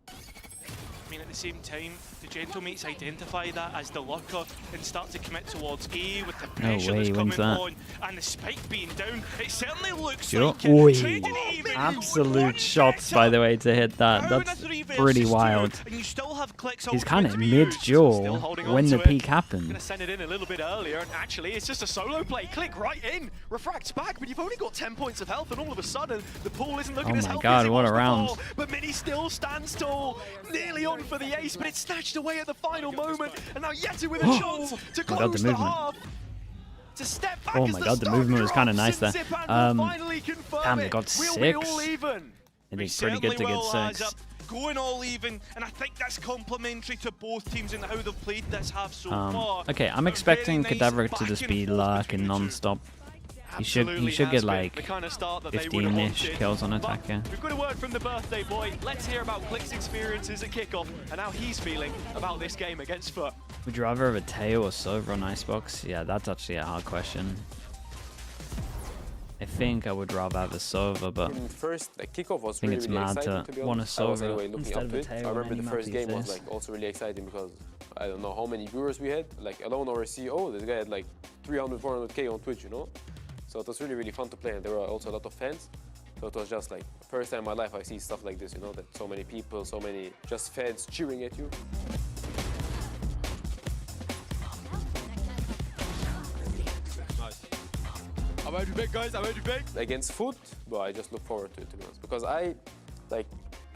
I mean, at the same time, the Gentlemates identify that as the lurker and start to commit towards A with the pressure way that's he coming wins that. on and the spike being down. It certainly looks Yo, like oi. it. Trading even Absolute shots, by the way, to hit that. That's pretty wild. And you still have clicks He's over kind of 20 years. mid-jaw holding when on the to it. peak happened. Gonna send it in a little bit earlier, and actually it's just a solo play. Click right in, refracts back, but you've only got 10 points of health, and all of a sudden the pool isn't looking Oh as my healthy God, as it what was a round. before. But Mini still stands tall, nearly on for the ace, but it's snatched away at the final moment, and now Yetu with a chance to Oh my God, close the the movement. half. To step back Oh as my the God, the stock movement was kinda drops, nice there. and Zipan will finally confirm damn, they it. got We'll be all 6. even. It We is pretty good to certainly get will, lads, 6. going all even, and I think that's complementary to both teams and how they've played this half so far. Okay, I'm A expecting very nice Cadaver to back just and be forth lurking between the two. non-stop. He Absolutely should has get been like the kind of start that they would have 15-ish wanted. kills on But attacker. we've got a word from the birthday boy. Let's hear about Click's experiences at kickoff and how he's feeling about this game against FUT. Would you rather have a Teo or Sova on Icebox? Yeah, that's actually a hard question. I think I would rather have a Sova, but First, like kickoff was I think really, it's really mad exciting, to to be want a honest. I was Sova anyway looking instead up of to a it. Teo I on remember any the map first these game was days. like also really exciting because I don't know how many viewers we had. Like alone our CEO, this guy had like 300, 400k on Twitch, you know. So it was really, really fun to play, and there were also a lot of fans. So it was just like first time in my life I see stuff like this, you know, that so many people, so many just fans cheering at you. I'm ready big, guys. I'm ready big. Against FUT, but I just look forward to it, to be honest. Because a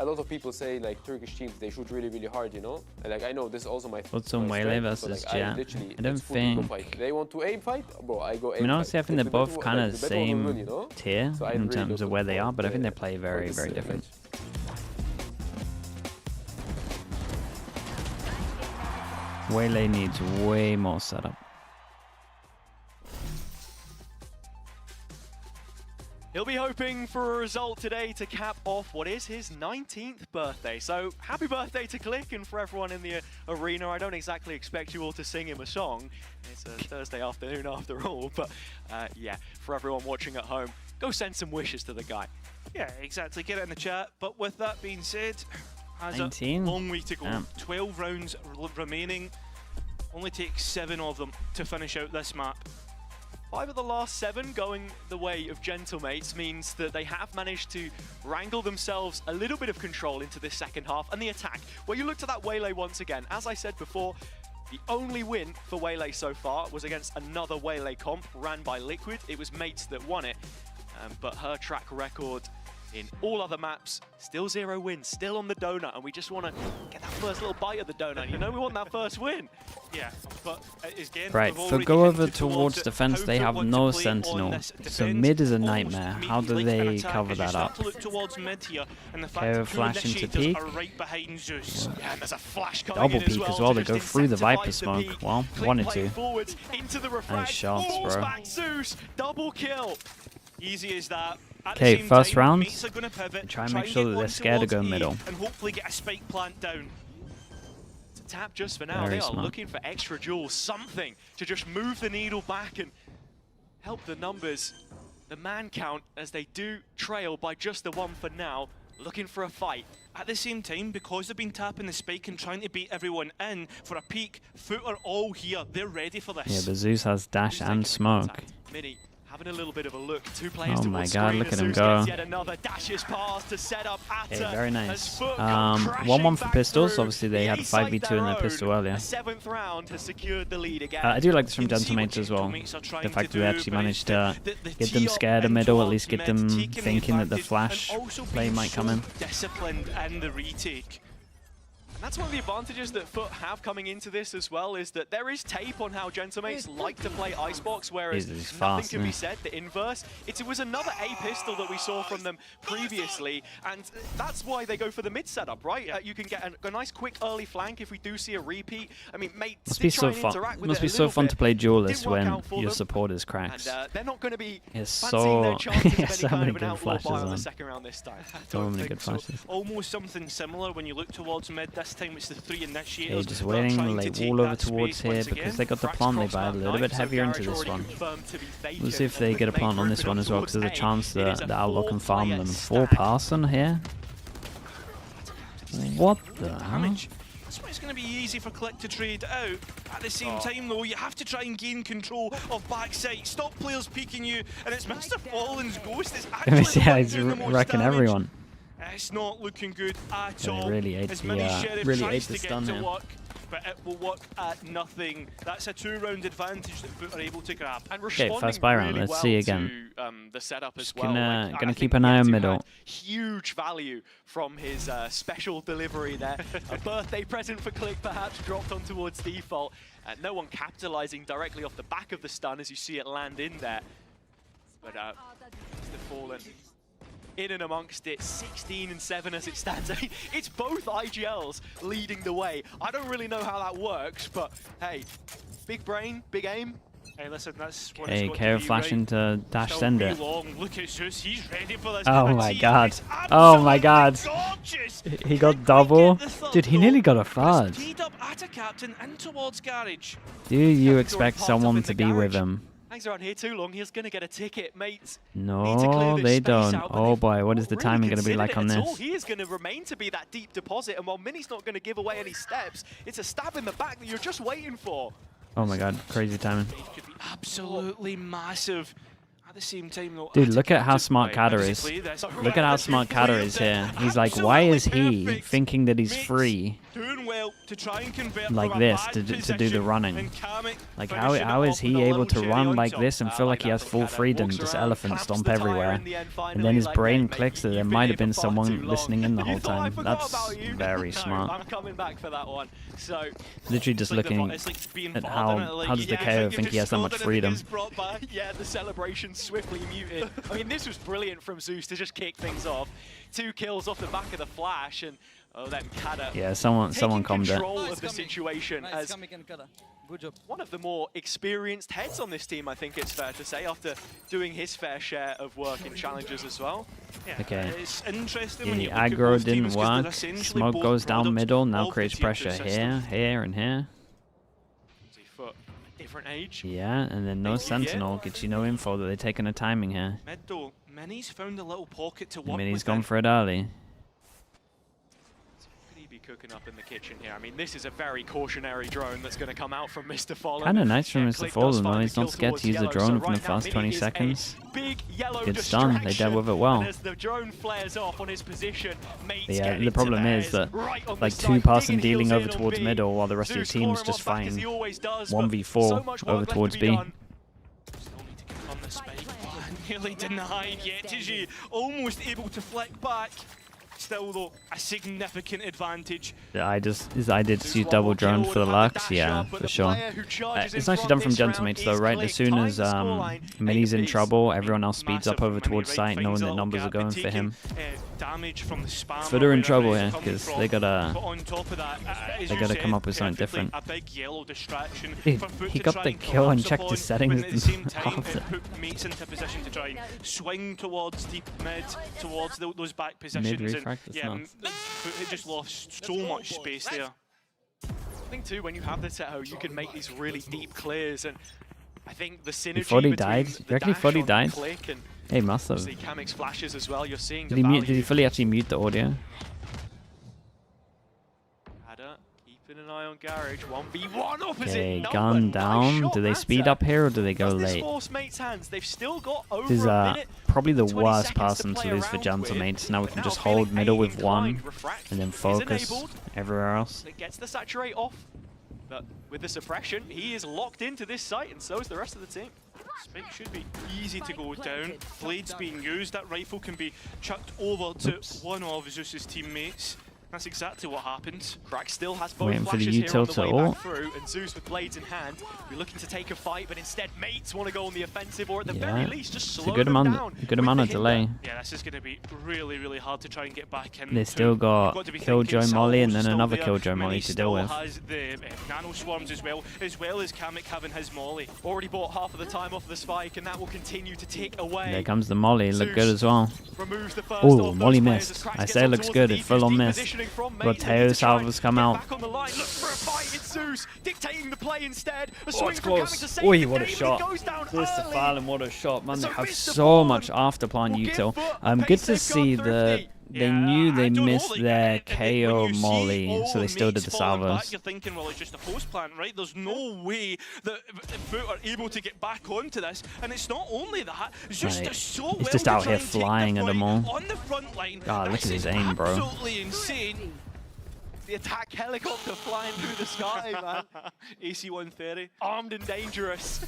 lot of people say like Turkish teams, they shoot really, really hard, you know? And like I know this is also my What's on Waylay versus Jet? I don't think. They want to aim fight, bro. I go aim. I mean, honestly, I think they're both kind of the better one will same win, you know? tier So I in really terms look of where they are, forward but I to think they the- play for very, this, very different. match. Waylay needs way more setup. He'll be hoping for a result today to cap off what is his 19th birthday. So happy birthday to Click, and for everyone in the arena, I don't exactly expect you all to sing him a song. It's a Thursday afternoon after all, but yeah, for everyone watching at home, go send some wishes to the guy. Yeah, exactly. Get it in the chat. But with that being said, has 19? a long way to go. Damn. 12 rounds remaining. Only takes 7 of them to finish out this map. 5 of the last 7 going the way of Gentlemates means that they have managed to wrangle themselves a little bit of control into this second half. And the attack, where you look to that Waylay once again, as I said before, the only win for Waylay so far was against another Waylay comp ran by Liquid. It was Mates that won it, but her track record in all other maps, still 0 wins, still on the donut, and we just want to get that first little bite of the donut, you know? We want that first win. Yeah, but again, Right, we've FUT already go over hinted towards defense. They have no sentinel, so mid is a nightmare. How do they cover that up? KO flash into peak. Yeah, and there's a flash coming Double in as peek as well well. to They go just through the Viper incentivize smoke. peak. Well, Click wanted playing to. forwards into the refrag. Nice shots, Falls bro. back Zeus, double kill. Easy as that. At the Okay, same first time, round. mates are gonna pivot, Try and make sure get that they're one scared to go towards E middle. and hopefully get a spike plant down. To tap just for now, Very they are smart. looking for extra jewels, something to just move the needle back and help the numbers, the man count, as they do trail by just the 1 for now, looking for a fight. At the same time, because they've been tapping the spike and trying to beat everyone in for a peak, FUT are all here. They're ready for this. Yeah, but Zeus has dash Who's and taking smoke. contact? Mini having a little bit of a look. 2 players Oh my towards god, screen look as at him Zeus go. gets yet another dashes pass to set up Atta. Okay, very as nice. FUT come 1-1 for crashing pistols. back Obviously, they through. had a 5v2 in their pistol earlier. A 7th round has secured the lead again. I do like this from You can see what Gentlemates as well. Gentlemates are trying The fact to that they do, actually but managed to the get them tee scared up of middle, at into least get mid, them taking the thinking that the advantage, flash and also play being might come so in. disciplined in the retake. And that's one of the advantages that FUT have coming into this as well, is that there is tape on how Gentlemates like to play Icebox, whereas He's nothing fast, can be isn't said, the inverse. It was another A pistol that we saw from them previously, and that's why they go for the mid setup, right? You can get a nice quick early flank if we do see a repeat. I mean, Mates Must did be try so and fun. interact with Must it be a so little fun bit. to play duelist Didn't work when out for your them. supporters cracks. And they're not going to be It's fancying their so chances of yeah, any so kind many of an good outlaw flashes buy on on. the second round this time. So many think good so. flashes. Almost something similar when you look towards mid. This time it's the 3 initiators. Okay, just that are waiting, trying to like take wall over that towards space here once because again. they got the Frax plant. They crossed buy a that little knife, bit so heavier into Garage this already one. confirmed to be vacant, Let's see if they and get a with plant on Mate this one moving as well, up because there's a towards chance A, it is that a the Outlaw can farm four-player them. stack. 4 Parson here? What the hell? Damage. That's why it's going to be easy for Click to trade out. At the same time, though, you have to try and gain control of backside. Stop players peeking you, and it's Mr. Fallen's Ghost. It's actually the Yeah, one he's doing the most wrecking damage. everyone. It's not looking good at Yeah, all. they really ate As the, Mini Sheriff really tries ate to the get stun to here. work, but it will work at nothing. That's a 2-round advantage that FUT are able to grab. And Okay, responding first buy round. really Let's well see again. to, the setup as Just well. gonna I keep think an eye on Yetsu middle. had huge value from his special delivery there. A birthday present for Click perhaps dropped on towards default. No one capitalizing directly off the back of the stun as you see it land in there. But Mr. Fallen in and amongst it, 16 and 7 as it stands. It's both IGLs leading the way. I don't really know how that works, but hey, big brain, big aim. Hey, listen, that's what Hey, it's got KO to be, flash right? into dash Still sender. be long. Look at Zeus, he's ready for this. Oh And my see, god. it's Oh my god. absolutely gorgeous. He got Couldn't double. quite get the third Dude, he goal. nearly got a But fudge. it's teed up at a captain in towards Garage. Do you Captain's expect already parked up someone in to the be with garage. him? Hangs around here too long, he's going to get a ticket, mates. Need to clear No, this they space don't. out, but Oh they've boy, what is the not timing really going to be like on considered it at all. this? He is going to remain to be that deep deposit, and while Mini's not going to give away any steps, it's a stab in the back that you're just waiting for. Oh my god, crazy timing. It could be absolutely massive. At the same time, though, Dude, look at how smart Kata is. Look at how smart Kata is here. He's like, why is he thinking that he's free doing well to try and convert like this to do the running? Like, how is he able to run like this and feel like he has full freedom, just elephant stomp everywhere? And then his brain clicks that there might have been someone listening in the whole time. That's very smart. I'm coming back for that one. So literally just looking at how does the KO think he has that much freedom? Yeah, the celebration swiftly muted. I mean, this was brilliant from Zeus to just kick things off. 2 kills off the back of the flash, and then Kata. Yeah, someone calmed it. Control of the situation as Good job. one of the more experienced heads on this team, I think it's fair to say, after doing his fair share of work in challenges as well. Yeah, Okay. it's interesting Yeah, when the you look at aggro both didn't teams 'cause they're work. essentially Smoke both goes down products middle, now of the creates tier 2 pressure system. here, and here. FUT, different age. Yeah, and then no sentinel. Gets you no info that they're taking a timing here. Mid though, Mini's found a little pocket to work Mini's with. gone for it early. Could he be cooking up in the kitchen here? I mean, this is a very cautionary drone that's going to come out from Mr. Fallen. Kind of nice from Yeah, Mr. Click Fallen does though. find He's the not kill scared to use the towards drone yellow, within so the first right now 20 Mini is a seconds. Big yellow Good stun. They dealt distraction. with it well. And as the drone flares off on his position, Mates But yeah, getting the problem to is theirs, that right on the like side, 2-person digging dealing heels over in on towards B. middle while the rest of your Zeus team's clawing just one back as fighting he always does, but 1v4 so much work over left to towards be B. done. Still need to get on the spike. Oh, nearly denied yet. Tiji almost able to flick back. Still though, a significant advantage. Yeah, I did just use double drone for the Lux, yeah, for sure. It's nicely done from Gentlemates though, right? As soon as Mini's in trouble, everyone else speeds up over towards site, knowing that numbers are going for him. Damage from the spam. FUT are in trouble here because they gotta come up with something different. A big yellow distraction. Dude, for FUT he to got try the and kill and collapse checked upon, his settings but at the same time, after. it put Mates into position to try and swing towards deep mid, towards those back positions. Mid-refract, And that's yeah, nuts. FUT just lost so much space there. I think too, when you have the Seto, you can make these really deep clears, and I think the synergy thought he between died? the You reckon he dash thought he on died? Click and Hey, must have. obviously Kamik's flashes as well, you're seeing Did the he value. fully actually mute the audio? Ada keeping an eye on Garage, 1v1 opposite. Okay, no, gun nice down. shot, Do they that's speed it. up here or do they go Does this late? force Mates' hands? They've still got over This is a minute. probably the 20 worst seconds person to play lose for around with. Gentlemates. Now we can Now just feeling hold middle with inclined, one refract and then is focus enabled. everywhere else. It gets the saturate off, but with the suppression, he is locked into this site, and so is the rest of the team. Spike should be easy to go down. Blades being used. That rifle can be chucked over to one of Zeus's teammates. That's exactly what happened. Crack still has both Waiting for the flashes here on util the way to back ult. through, and Zeus with blades in hand, be looking to take a fight, but instead Mates want to go on the offensive, or at the very Yeah, least just it's slow a good them amount, down good with amount the of hinder. delay. Yeah, this is going to be really, really hard to try and get back in. They still got You've to be Killjoy thinking Molly and Salvo's then still another there. Killjoy Mini Molly to deal still with. has the nano swarms as well as Kamek having his Molly. Already bought half of the time off the spike, and that will continue to tick away. There comes the Molly, look good as well. Removes the first Oh, of Molly those players as missed. Crack I gets say it on looks towards good, the it full on deep missed. positioning from But Mates, Teo looking to try Salvos and come get out. back on the line, look for a fight. It's Zeus dictating the play instead. A Oh, swing it's from Kamek close. to save Oi, the what a day, but shot. he goes down Mr. early. Fallen, what a shot. Man, they So have Mr. so Fallen much after plan will give util. FUT a Good pace to they've see gone that thrifty. they Yeah, knew they I don't know, missed like, their when KO you see Molly, all so they still did Mates the falling back, salvos. you're thinking, well, it's just a post plant, right? There's no way that FUT are able to get back onto this. And it's not only that, Zeus Right. does so He's well just to out try here and take the flying at them fight all. on the front line. God, look This at his is aim, bro. absolutely insane. The attack helicopter flying through the sky, man. AC-130. Armed and dangerous.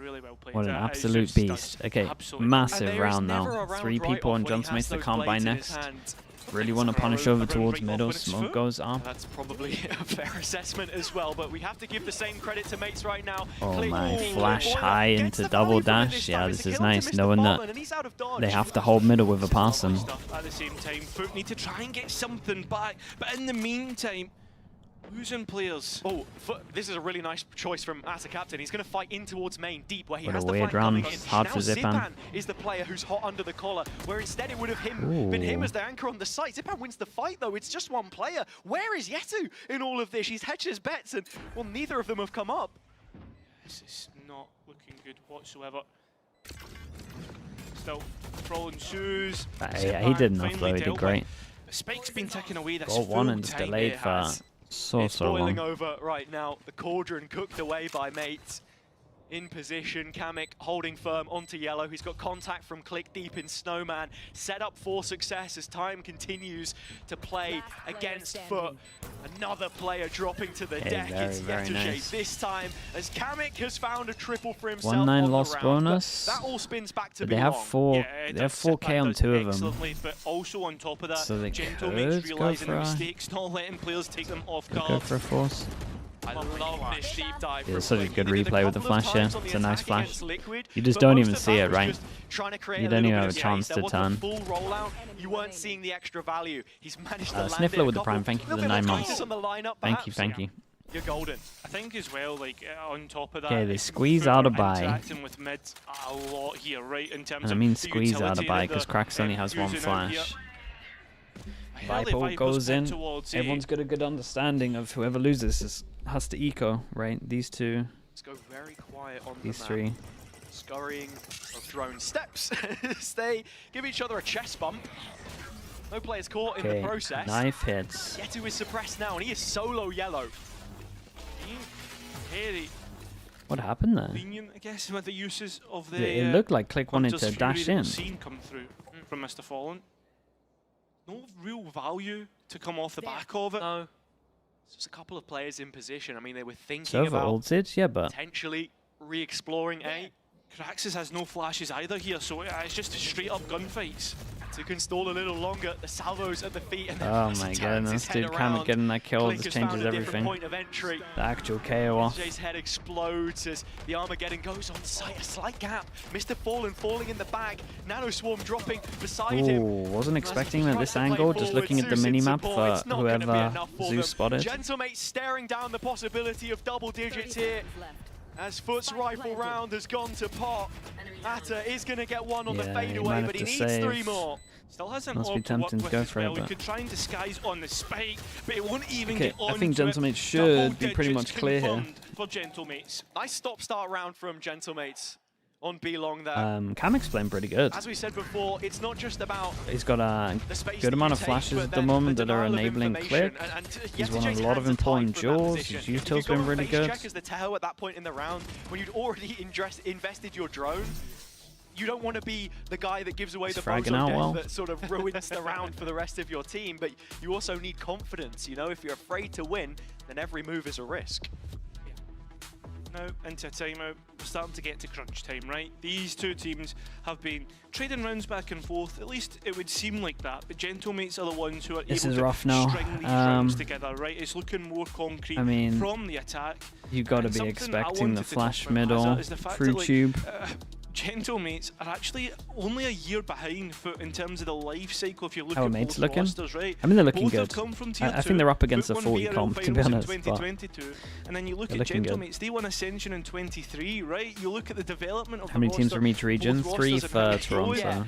Really well played. What an That is absolute just beast. stunning. Okay, Absolutely. And massive there is round never now. a round 3 right people off on when he Gentlemates has to those come by blades in his next. hand. Really want to punish over towards middle. Smoke goes up. That's probably a fair assessment as well, but we have to give the same credit to Mates right now. Oh Click, my, Click, flash Boiler high gets into the double value from it dash. time. Yeah, It's this a is kill to nice, Mr. knowing Fallen, that and he's out of dodge. they have to hold middle with a passing. Stuff at the same time, FUT need to try and get something back, but in the meantime, losing players. Oh, this is a really nice choice from Asa Captain. He's going to fight in towards main deep where he What has a the weird flank coming round. in. Hard now for Zipan. is the player who's hot under the collar, where instead it would have been him Ooh. as the anchor on the site. Zipan wins the fight though. It's just one player. Where is Yetu in all of this? He's hedged his bets and, well, neither of them have come up. This is not looking good whatsoever. Still, Frolin shoes. Yeah, he did enough though, he did great. Spike's been taken away this Got one full and just time delayed it for has. so It's boiling long. over right now. The cauldron cooked away by Mates. in position. Kamek holding firm onto yellow. He's got contact from Click Deep in Snowman. Set up for success as time continues to play against FUT. Another player dropping to the deck. It's very nice. this time as Kamek has found a triple for himself. 1-9 on loss the round, bonus. that all spins back to But they have belong. they have 4K on 2 of them. But also on top of that, So they Gentlemates could go realising for their a- mistakes, not letting players take them off Go guard. for a force. I love this deep dive. Yeah, from such a Click. good He did replay with the couple of flash, yeah. times on the It's a nice attack flash. against Liquid, You just but don't most even of see that it, was right? just trying to create You a don't little even bit have of a chance space. to There turn. wasn't a full rollout. You weren't seeing the extra value. He's managed to land Sniffler it. with A the prime. couple- Thank you for the little bit 9 more months. kindness on the lineup, Thank perhaps. you, thank you. You're golden. I think as well, like on top of that, Okay, they it's squeeze FUT out a are buy. interacting with mid a lot here, right? In terms And I of mean the squeeze out utility a buy that because they're, Cracks only has 1 using out here. flash. Early Vipo Vipers goes put in. towards A. Everyone's got a good understanding of whoever loses has to eco, right? These two, Let's go very quiet on these the map. 3. Scurrying of drone steps. They give each other a chest bump. No players caught in Okay, the process. knife hits. Yetu is suppressed now, and he is solo yellow. Very What happened there? lenient, I guess, with the uses of the. It looked like Click wanted Hunter's to dash Fury that in. we've seen come through from Mr. Fallen. No real value to come off the back of it. No. Just a couple of players in position. I mean, they were thinking Server about ulted, yeah, but potentially re-exploring A. Kraxus has no flashes either here, so it's just straight up gunfights. To install a little longer, the salvos at the feet, and then oh Mercer my turns goodness, his head dude, Kamek around. getting that kill Click just has found changes a different everything. point of entry. The actual KO off. Jay's head explodes as the Armageddon goes on sight. A slight gap. Mr. Fallen falling in the bag. Nano Swarm dropping beside Ooh, him. wasn't expecting that Tries this to play angle, just forward, looking at the Zeus in minimap support. It's for not gonna be whoever enough for Zeus them. spotted. Gentlemate staring down the possibility of double digits here. As FUT's rifle round has gone to pot. Atta is going to get one on the Yeah, he fadeaway, managed but he to needs save. 3 more. Still has an Must be orb to work tempting to with go as for it, well. He but- could try and disguise on the spike, but it won't even Okay, get on. I think Gentlemates should be pretty much clear here. For Gentlemates. Nice stop-start round from Gentlemates on B-Long there. Kamek's playing pretty good. As we said before, it's not just about He's got a the space good that amount you of take, flashes but at the then moment the that are denial of enabling information. Click. And He's won Yesterday's a lot hands of are tied important from that duels. position. His If you util's go been and really face good. check as the Tahoe at that point in the round, when you'd already invested your drone, you don't want to be the guy that gives away He's the fragging bozo out death well. that sort of ruins the round for the rest of your team, but you also need confidence, you know? If you're afraid to win, then every move is a risk. Now into a timeout. We're starting to get to crunch time, right? These two teams have been trading rounds back and forth. At least it would seem like that. But Gentlemates are the ones who are This able is to rough now. string these rounds together, right? It's looking more concrete I mean, from the attack. You got to And be something I expecting wanted the to talk flash about, middle Hazza, is the fact through that, like, tube. Gentlemates are actually only a year behind FUT in terms of the life cycle. If you look How are at mates both looking? rosters, right? I mean, they're looking Both good. have come from tier I think 2. they're up against FUT the won 40 VRL comp, to be finals in honest. But 2022, and then you look they're at looking good. Gentlemates. They won Ascension in 23, right? You look at the development of how many the teams roster, from each region? both 3 rosters are for kinda Toronto. close.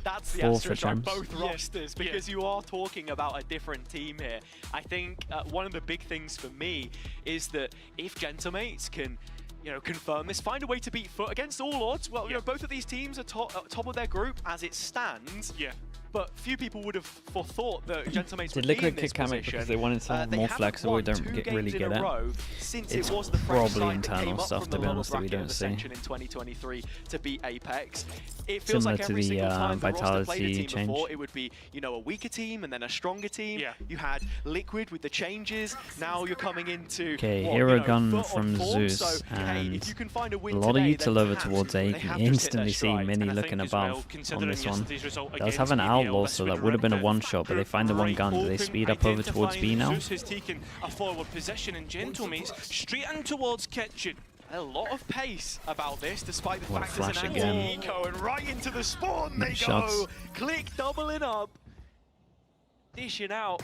That's the 4 for asterisk on champs. both rosters, because you are talking about a different team here. I think one of the big things for me is that if Gentlemates can, you know, confirm this, find a way to beat FUT against all odds. Well, you know, both of these teams are top of their group as it stands. Yeah. But few people would have forethought that Gentlemates Did would be Liquid in this kick Kamek position. because they wanted something more haven't flexible? We won don't 2 really games get in a it. row since It's it was the French probably side that internal came up stuff, from to the be lower honest, that we bracket of don't see. Ascension in 2023 to beat Apex. It feels Similar like to every the, single time the roster played a Vitality team change. before, it would be, you know, a weaker team and then a stronger team. Yeah. You had Liquid with the changes. Now you're coming into Okay, what, hero you know, gun FUT on from form. Zeus, So, hey, and if you can find a a win lot of today, util then over perhaps towards A. they You have can just hit their instantly see stride. Mini And I looking think as well, above on considering this one. yesterday's result Does against have an EMEA, outlaw, this so would that would have been a rip the one-shot, but they find the one right gun. Do they open, speed up over towards B now? Zeus has taken a forward position, and Gentlemates straight in towards Kitchen. A lot of pace about this, despite the What a fact there's flash an again. anti-eco, and right into the spawn they Nice go. shots. Click doubling up, dishing out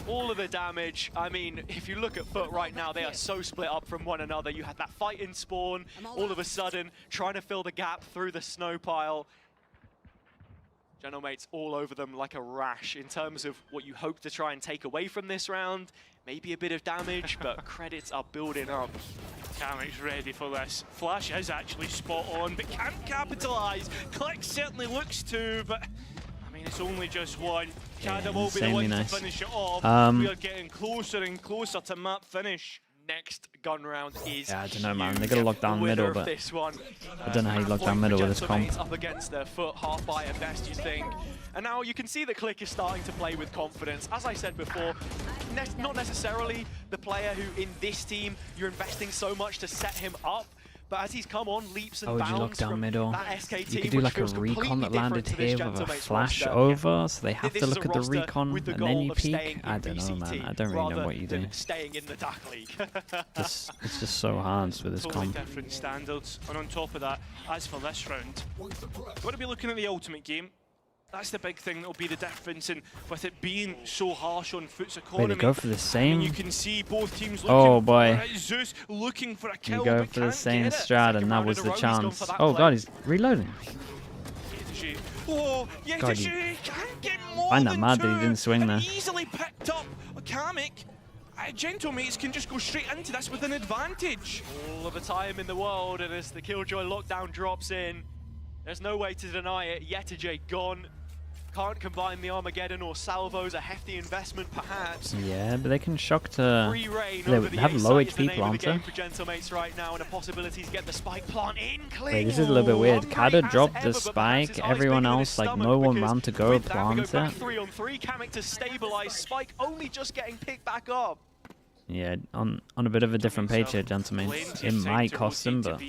all of the damage. I mean, if you look at FUT right now, they are so split up from one another. You had that fight in spawn, all of a sudden trying to fill the gap through the snow pile. Gentlemates all over them like a rash in terms of what you hope to try and take away from this round. Maybe a bit of damage, but credits are building up. Kamek's ready for this. Flash is actually spot on, but can't capitalise. Click certainly looks to, but I mean, it's only just one. Kada will be the insanely one nice. to finish it off. Um, We are getting closer and closer to map finish. next gun round is Yeah, I don't know, man. They're gonna lock down middle, but this one. I don't know how you lock down middle with this comp. Up against their FUT, half by at best, you think. And now you can see that Click is starting to play with confidence. As I said before, not necessarily the player who in this team you're investing so much to set him up. But as he's come on leaps and Oh, would you lock bounds down from middle? that SK You team, could do which like a feels recon completely that landed different to this here with a Gentlemates flash roster. over, so they have This to is look a at the roster recon with the and then goal you of peek. staying I in don't know, man. VCT I don't really know rather what you do. than staying in the DAC League. It's just so hard with this Totally comp. different standards. And on top of that, as for this round, got to be looking at the ultimate game. That's the big thing that'll be the difference, and with it being so harsh on FUT's economy. Wait, they go for the same? You can see both teams looking Oh boy. for it. Zeus looking for a kill, You go but for the can't same get it. strat, and that was the chance. Oh god, he's reloading. Oh, God, you can't get more find that than mad that two, he didn't swing and there. easily picked up a Kamek. Gentlemates can just go straight into this with an advantage. All of the time in the world, and as the Killjoy lockdown drops in, there's no way to deny it. Yetajay gone. Can't combine the Armageddon or salvos, a hefty investment perhaps. Yeah, but they can shock to... Free reign They over the have A low site is the HP name of the game planter. for Gentlemates right now, and a possibility to get the spike plant in. Wait, this is a little bit weird. Hungry Kada as dropped ever, the but perhaps his spike, eyes everyone bigger than else, his like stomach, no one because ran to go with that, we plant go back it. 3-on-3, Kamek to stabilize, spike only just getting picked back up. Yeah, on a bit of a different page here, gentlemen. It might cost them, but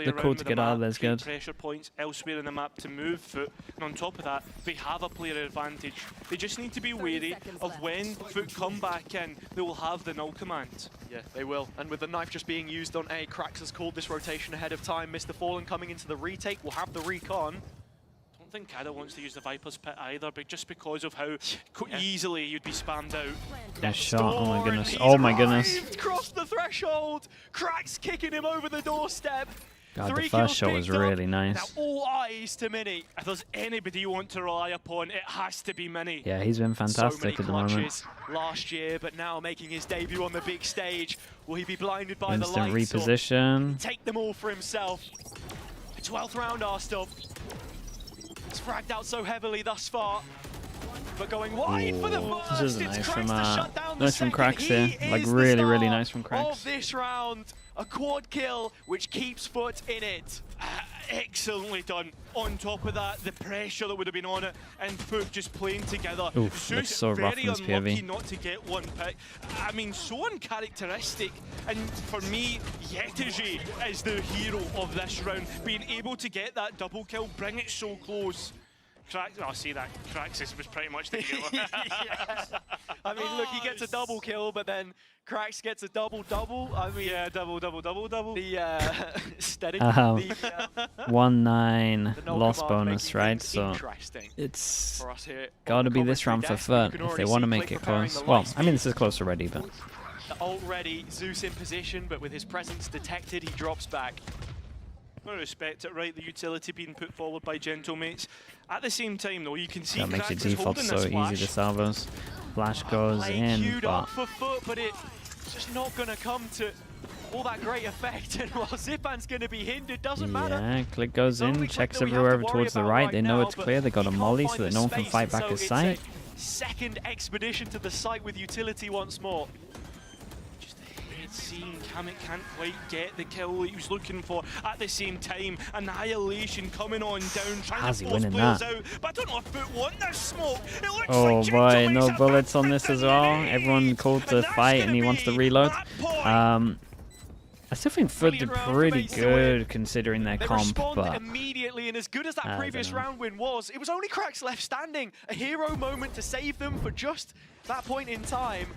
they're cool to get out of this good. Pressure points elsewhere in the map to move FUT, and on top of that, they have a player advantage. They just need to be wary of when FUT come back in, they will have the null command. Yeah, they will. And with the knife just being used on A, Krax has called this rotation ahead of time. Mr. Fallen coming into the retake will have the recon. I don't think Kada wants to use the Viper's Pit either, but just because of how easily you'd be spammed out. Nice shot, oh my goodness. He's Oh my goodness. arrived, crossed the threshold. Krax kicking him over the doorstep. God, the 3 first kills shot was picked up. really nice. Now all eyes to Mini. If there's anybody you want to rely upon, it has to be Mini. Yeah, he's been So many fantastic at the moment. clutches last year, but now making his debut on the big stage. Will he be blinded by the Instant lights? Or reposition. take them all for himself. 12th round, Arstop. It's fragged out so heavily thus far. But going wide for the first. This is It's nice Krax from to shut down the nice from second. Krax here. He Like is the really, really star nice from Krax. of this round. A quad kill, which keeps FUT in it. Excellently done. On top of that, the pressure that would have been on it, and FUT just playing together. Oof, Zeus looks so rough very in this unlucky POV. not to get one pick. I mean, so uncharacteristic. And for me, Yetajay is the hero of this round. Being able to get that double kill, bring it so close. I see that. Kraxis was pretty much the hero. Yeah. I mean, look, he gets a double kill, but then Krax gets a double-double. I mean, Yeah, double. the steady. 1-9 The null loss command bonus, making right? things So interesting it's for us here on got to the be this round for commentary FUT desk. You can if they already want to see make Click it preparing close. the Well, light I mean, this is close already, but The ult ready, Zeus in position, but with his presence detected, he drops back. I respect it, right? The utility being put forward by Gentlemates. At the same time, though, you can see that makes your Krax is default holding so this easy flash. to salvos. Flash goes Play in, queued but up for FUT, but it's just not going to come to all that great effect. And while Zipan's going to be hindered, doesn't matter. yeah, Click goes Only in, Click checks that we have everywhere to worry towards the about right. They know now, it's but clear. They got a he molly can't so that find no the one can space, fight back so his it's sight. a second expedition to the site with utility once more. Seeing Kamek can't quite get the kill he was looking for. At the same time, Annihilation coming on down, trying How's to he force winning players that? out. But I don't know if FUT want this smoke. It looks Oh like boy, Gentlemates no have bullets on picked this the as well. lead. Everyone called to And that's fight and gonna he wants to be reload. that point. I still think FUT did Brilliant round for pretty Mace to good win. considering their They comp, responded but immediately, and as good as I that don't previous know. round win was, it was only Krax left standing. A hero moment to save them for just that point in time.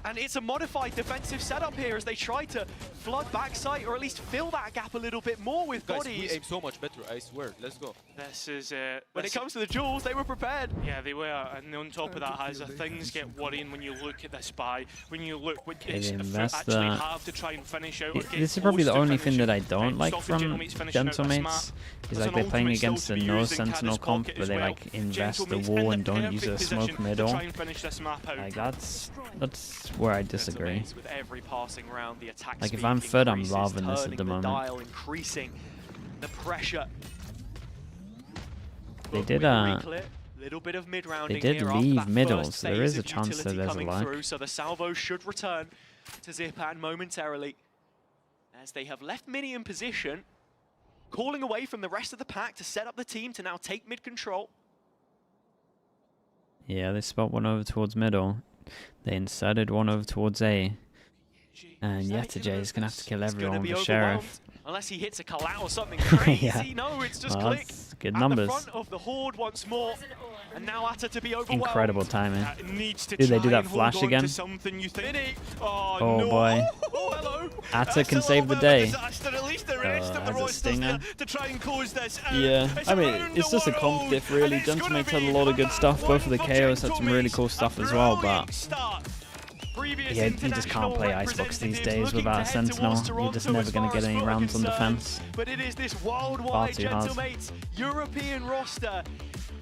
And it's a modified defensive setup here as they try to flood backside, or at least fill that gap a little bit more with Guys, we bodies. aim so much better, I swear. Let's go. This is When it comes to the duels, they were prepared. yeah, they were, and on top of that, as things get worrying when you look at this buy, when you look what Okay, it's they FUT invest actually that. have to try and finish out. Or get this is probably the close to only thing that I finishing, don't and like stopping from Gentlemates finishing out this map. Gentlemates. Is There's like an they're playing ultimate still against to the be no used in sentinel Kada's comp, pocket where as they well. like invest the Gentlemates wall in and the don't use a perfect smoke position middle. to try and finish this map out. Like that's where I disagree. Gentlemates with every passing round, the attack Like, if speed I'm FUT, I'm increases, loving this at turning the moment. dial, increasing the pressure. They Look, did with the reclit, Little bit of mid-rounding did here after leave that middle, first so there phase is a of chance that utility there's a coming lag. through, so the salvo should return to Zipan momentarily, as they have left Mini in position, calling away from the rest of the pack to set up the team to now take mid control. Yeah, they spot one over towards middle. They inserted one over towards A. And Yetajay is going to have to kill everyone with the Sheriff. Unless he hits a Kalau or something crazy. Yeah. No, it's just Well, Click that's good at numbers. the front of the Horde once more. And now Atta to be overwhelmed. Incredible timing. Needs to Did they try do that and flash hold on again? to something you think. Oh no. boy. Oh, hello. Atta That's can a save the little bit of a day. disaster. At least they're in Has the a roisters stinger. there to try and close this. Yeah, It's I mean, around it's the just a comp world, diff really. and it's gonna Gentleman's had be a lot of good stuff. Both of the one KOs for had some really Gentleman's. cool stuff A as well, brilliant but start. Previous yeah, you just can't play Icebox these days without a Sentinel. You're just never going to get any rounds on defense. But it is this worldwide Far too hard. Gentlemates European roster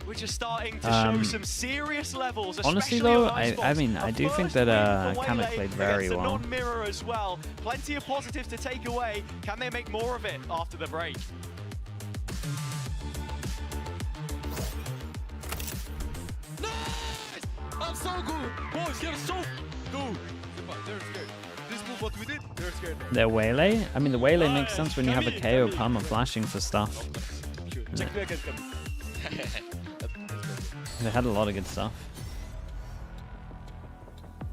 which are starting to show some serious levels. Honestly especially though, on I Icebox. mean, I do think that Kamek played very well. well. Non-mirror as well. Plenty of positives to take away. Can they make more of it after the break? I'm so good! Boys, you're so good! They're scared. This move what we did, they're scared. Their Waylay? I mean, the Waylay makes sense when you have a KO perma flashing for stuff. Check me again, come. They had a lot of good stuff.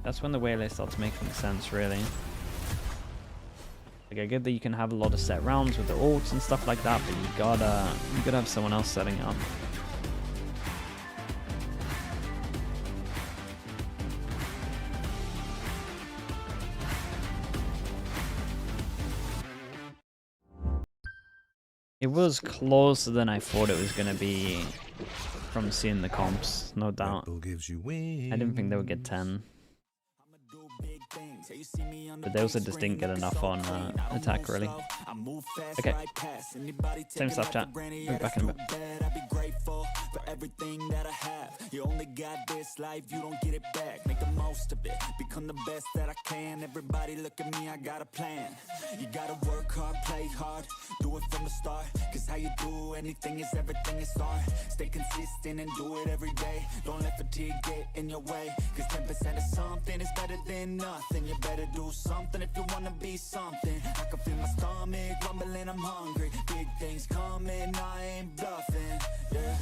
That's when the Waylay starts making sense, really. Like, I get that you can have a lot of set rounds with the ults and stuff like that, but you gotta have someone else setting up. It was closer than I thought it was gonna be from seeing the comps, no doubt. I didn't think they would get 10. But they also just didn't get enough on attack, really. Okay. Same stuff, chat. Move back in a bit. For everything that I have, you only got this life, you don't get it back. Make the most of it, become the best that I can. Everybody look at me, I got a plan. You gotta work hard, play hard, do it from the start. Cause how you do anything is everything is art. Stay consistent and do it every day. Don't let fatigue get in your way. Cause 10% of something is better than nothing. You better do something if you wanna be something. I can feel my stomach rumbling, I'm hungry. Big things coming, I ain't bluffing, yeah.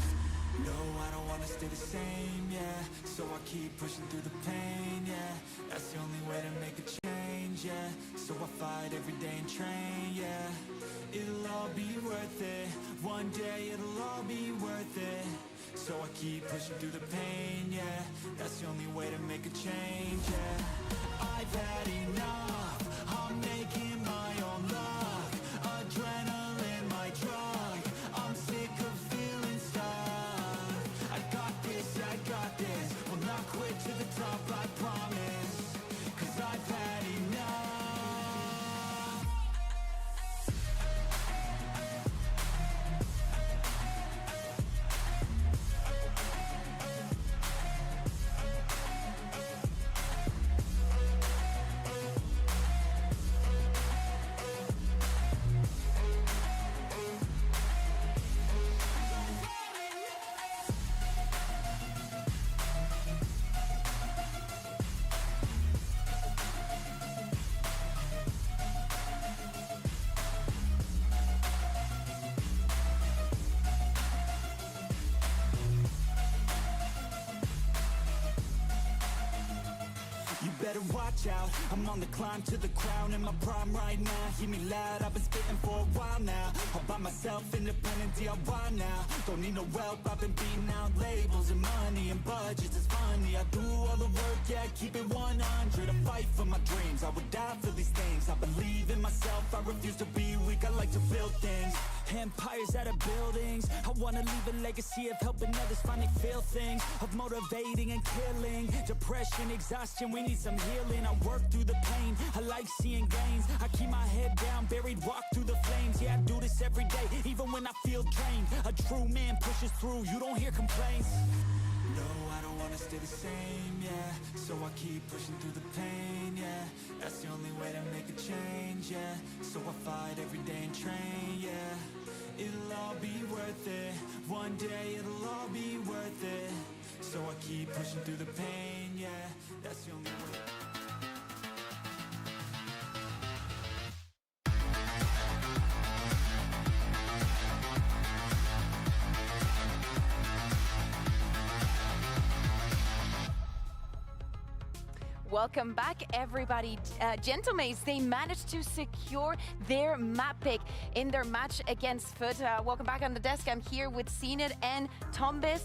No, I don't wanna stay the same, yeah. So I keep pushing through the pain, yeah. That's the only way to make a change, yeah. So I fight every day and train, yeah. It'll all be worth it. One day it'll all be worth it. So I keep pushing through the pain, yeah. That's the only way to make a change, yeah. I've had enough. I'm making my own luck. Adrenaline, my drug. I'm sick of feeling stuck. I got this. Will not quit to the top, I promise. Cause I've had enough. You better watch out, I'm on the climb to the crown in my prime right now. Hear me loud, I've been spitting for a while now. All by myself, independent DIY now. Don't need no help, I've been beating out labels and money and budgets, it's funny. I do all the work, yeah, keep it 100. I fight for my dreams, I would die for these things. I believe in myself, I refuse to be weak, I like to build things. Empires out of buildings, I wanna leave a legacy of helping others finally feel things. Of motivating and killing, depression, exhaustion, we need some healing. I work through the pain, I like seeing gains. I keep my head down, buried, walk through the flames. Yeah, I do this every day, even when I feel drained. A true man pushes through, you don't hear complaints. No, I don't wanna stay the same, yeah. So I keep pushing through the pain, yeah. That's the only way to make a change, yeah. So I fight every day and train, yeah. it'll all be worth it. One day it'll all be worth it. So I keep pushing through the pain, yeah, that's the only way. Welcome back, everybody. Gentlemaids, they managed to secure their map pick in their match against FUT. Welcome back on the desk. I'm here with Zenit and Tombis.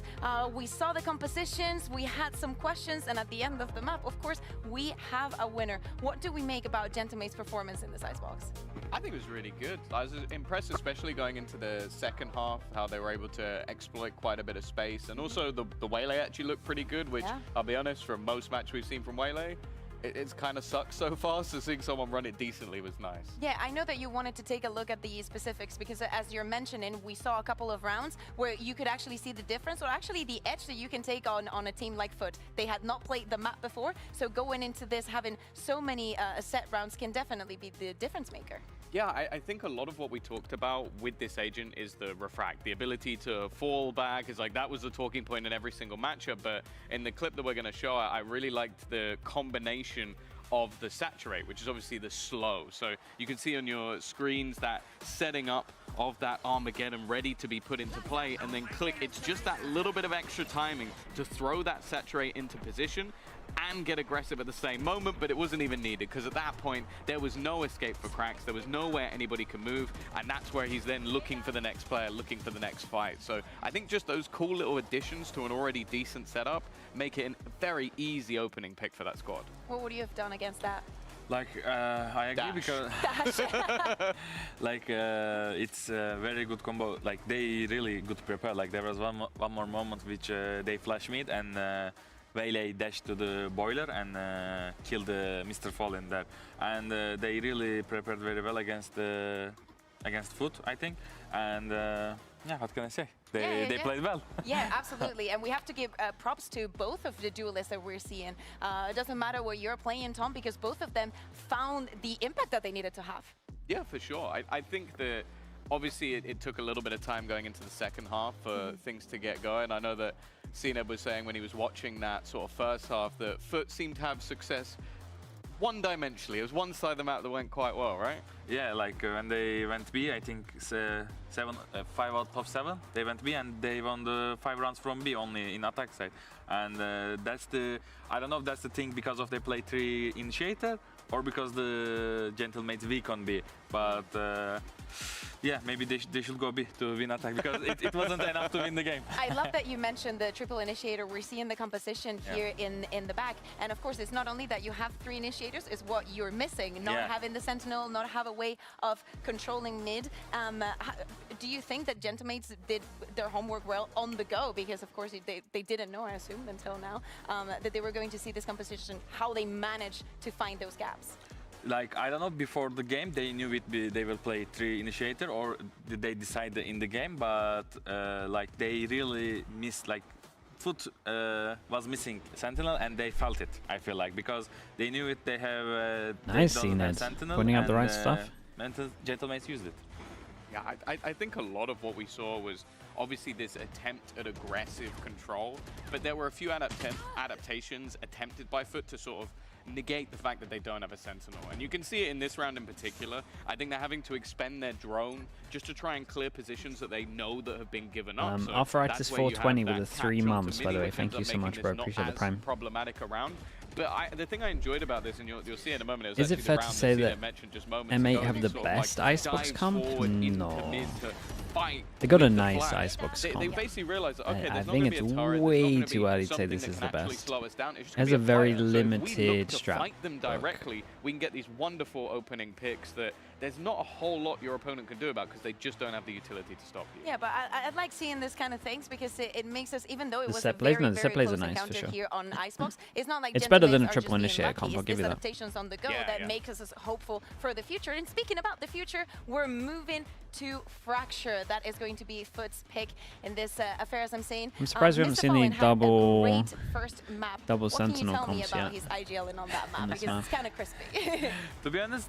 We saw the compositions, we had some questions, and at the end of the map, of course, we have a winner. What do we make about Gentlemaids' performance in this icebox? I think it was really good. I was impressed, especially going into the second half, how they were able to exploit quite a bit of space. And also the Waylay actually looked pretty good, which I'll be honest, from most match we've seen from Waylay, it's kind of sucked so far, so seeing someone run it decently was nice. Yeah, I know that you wanted to take a look at the specifics because as you're mentioning, we saw a couple of rounds where you could actually see the difference or actually the edge that you can take on a team like FUT. They had not played the map before, so going into this having so many set rounds can definitely be the difference maker. Yeah, I think a lot of what we talked about with this agent is the refract, the ability to fall back. Is like that was the talking point in every single matchup. But in the clip that we're going to show, I really liked the combination of the saturate, which is obviously the slow. So you can see on your screens that setting up of that Armageddon ready to be put into play, and then click. It's just that little bit of extra timing to throw that saturate into position and get aggressive at the same moment, but it wasn't even needed because at that point there was no escape for Cracks, there was nowhere anybody can move, and that's where he's then looking for the next player, looking for the next fight. So I think just those cool little additions to an already decent setup make it a very easy opening pick for that squad. What would you have done against that? Like, I agree because like it's a very good combo. Like they really good prepare. Like there was one more moment which they flash mid and Waylay dashed to the boiler and killed Mr. Fallen there. And they really prepared very well against FUT, I think. And yeah, what can I say? They played well. Yeah, absolutely. And we have to give props to both of the duelists that we're seeing. It doesn't matter what you're playing, Tom, because both of them found the impact that they needed to have. Yeah, for sure. I think that obviously it took a little bit of time going into the second half for things to get going. I know that Zenit was saying when he was watching that sort of first half that FUT seemed to have success one-dimensionally. It was one side of the map that went quite well, right? Yeah, like when they went B, I think 5 out of 7, they went B and they won the 5 rounds from B only in attack side. And that's the, I don't know if that's the thing because of they play 3 initiator or because the Gentlemaids weak on B, but yeah, maybe they should go B to win attack because it wasn't enough to win the game. I love that you mentioned the triple initiator. We're seeing the composition here in the back, and of course it's not only that you have 3 initiators, it's what you're missing, not having the sentinel, not have a way of controlling mid. Do you think that Gentlemaids did their homework well on the go? Because of course they didn't know, I assumed until now, that they were going to see this composition, how they managed to find those gaps. Like, I don't know, before the game they knew they will play 3 initiator, or did they decide in the game, but like they really missed, like FUT was missing Sentinel and they felt it, I feel like, because they knew it, they have nice seeing it, pointing out the right stuff. Gentlemaids used it. Yeah, I think a lot of what we saw was obviously this attempt at aggressive control, but there were a few adaptations attempted by FUT to sort of negate the fact that they don't have a sentinel. And you can see it in this round in particular. I think they're having to expend their drone just to try and clear positions that they know that have been given up. So Offer Access 420 with the 3 months, by the way. Thank you so much, bro. Appreciate the prime. Problematic around. But the thing I enjoyed about this, and you'll see in a moment, is it fair to say that M8 have the best icebox comp? No. They got a nice icebox comp. They basically realized, okay, I think it's way too early to say this is the best. It has a very limited strat. Fight them directly, we can get these wonderful opening picks that there's not a whole lot your opponent can do about because they just don't have the utility to stop you. Yeah, but I like seeing this kind of things because it makes us, even though it was a set plays very are nice encounter for sure. here on Icebox, it's not like it's better than a Gentlemaids triple are just initiator being lucky. comp, I'll give you that. Adaptations on the go that makes us hopeful for the future. And speaking about the future, we're moving to Fracture. That is going to be FUT's pick in this affair, as I'm saying. I'm surprised we haven't seen any double sentinel comps yet. His IGL on that map because it's kind of crispy. To be honest,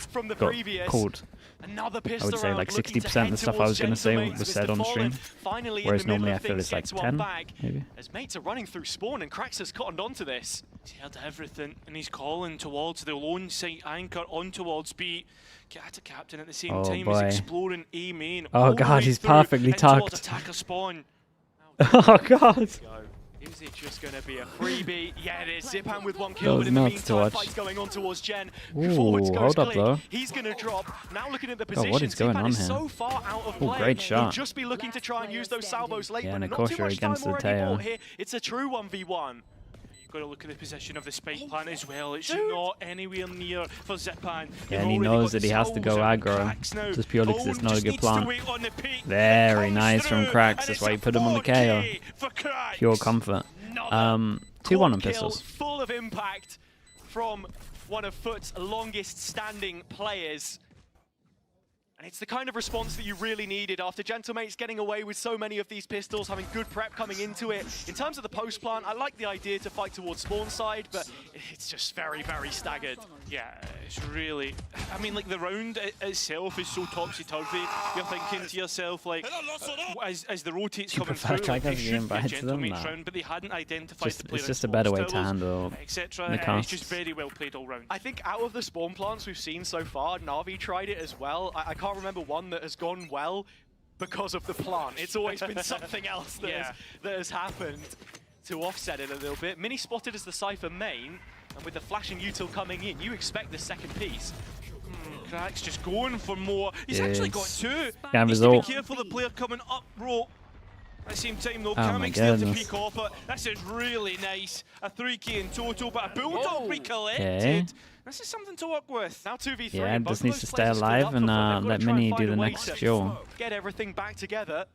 from the got previous. called. Another I pistol would say round, like looking to 60% of head the stuff I towards was going to say Gentlemates. was Mr. said on stream. Fallen finally Whereas in the middle normally I of feel things, it's like gets one 10, back. maybe. As mates are running through spawn and Krax has cottoned onto this. He's heard everything and he's calling towards the lone site anchor on towards B. Gata captain at the same Oh, time boy. is exploring A main. Oh all the God, way he's through perfectly and towards tucked. attacker spawn. Oh God. Is it just going to be a freebie? Yeah, it is. Zipan with 1 kill, was but in the nuts to meantime, watch. fight's going on towards Gen. Ooh, Forwards goes hold up, Click. though. He's going to drop. Now looking at the God, position, what is going Zipan on is here? so far out of Ooh, play. great shot. He'll just be looking to try and use those salvos late, Yeah, but and not too Nikosha much time against the already Teo. bought here. It's a true 1v1. Got to look at the position of the spike plant as well. It's not anywhere near for Zipan. Yeah, and he knows that he has to go aggro, just purely because it's not a good plant. Very nice from Cracks, that's why you put him on the KO. Pure comfort. 2-1 on pistols. Full of impact from one of FUT's longest standing players. And it's the kind of response that you really needed after Gentlemates getting away with so many of these pistols, having good prep coming into it. In terms of the post plant, I like the idea to fight towards spawn side, but it's just very, very staggered. Yeah, it's really... I mean, like, the round itself is so topsy-turvy. You're thinking to yourself, like, as the rotates coming prefer through, like, Kraken they getting should be a back to them? Gentlemates Nah. round, but they hadn't identified the player It's just in a better way spawn to stills, handle etc. the It's casts. just very well played all round. I think out of the spawn plants we've seen so far, Na'Vi tried it as well. I can't remember one that has gone well because of the plant. It's always been something else that has happened to offset it a little bit. Mini spotted as the Cypher main, and with the flashing util coming in, you expect the second piece. Cracks just going for more. He's actually got 2. Can't Needs to be result. careful, the player coming up rope. At the same time though, Oh my Kamik's there to goodness. peek off it. This is really nice. A 3k in total, but a bulldog recollected. Okay. This is something to work with. Now 2v3. Yeah, both just of needs those to stay players stood alive up and for FUT. They've got let to try and Mini find do a the way next to duel. get everything back together.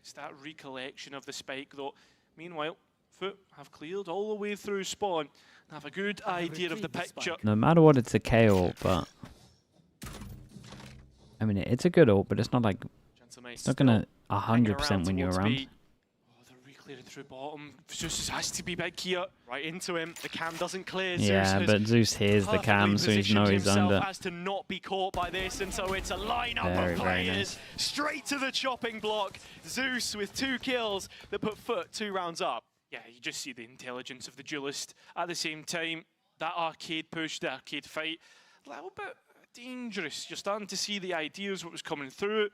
It's that recollection of the spike though. Meanwhile, FUT have cleared all the way through spawn and have a good idea of the picture. No matter what, it's a K ult, but... I mean, it's a good ult, but it's not like... It's not gonna 100% win you around. Clearing through bottom. Zeus has to be big here. Right into him. The cam doesn't clear. Yeah, Zeus but Zeus hears the cam, so he knows he's under. Has to not be caught by this, and so it's a lineup Very, of very players nice. straight to the chopping block. Zeus with 2 kills that put FUT 2 rounds up. Yeah, you just see the intelligence of the duelist. At the same time, that arcade push, the arcade fight, a little bit dangerous. You're starting to see the ideas, what was coming through.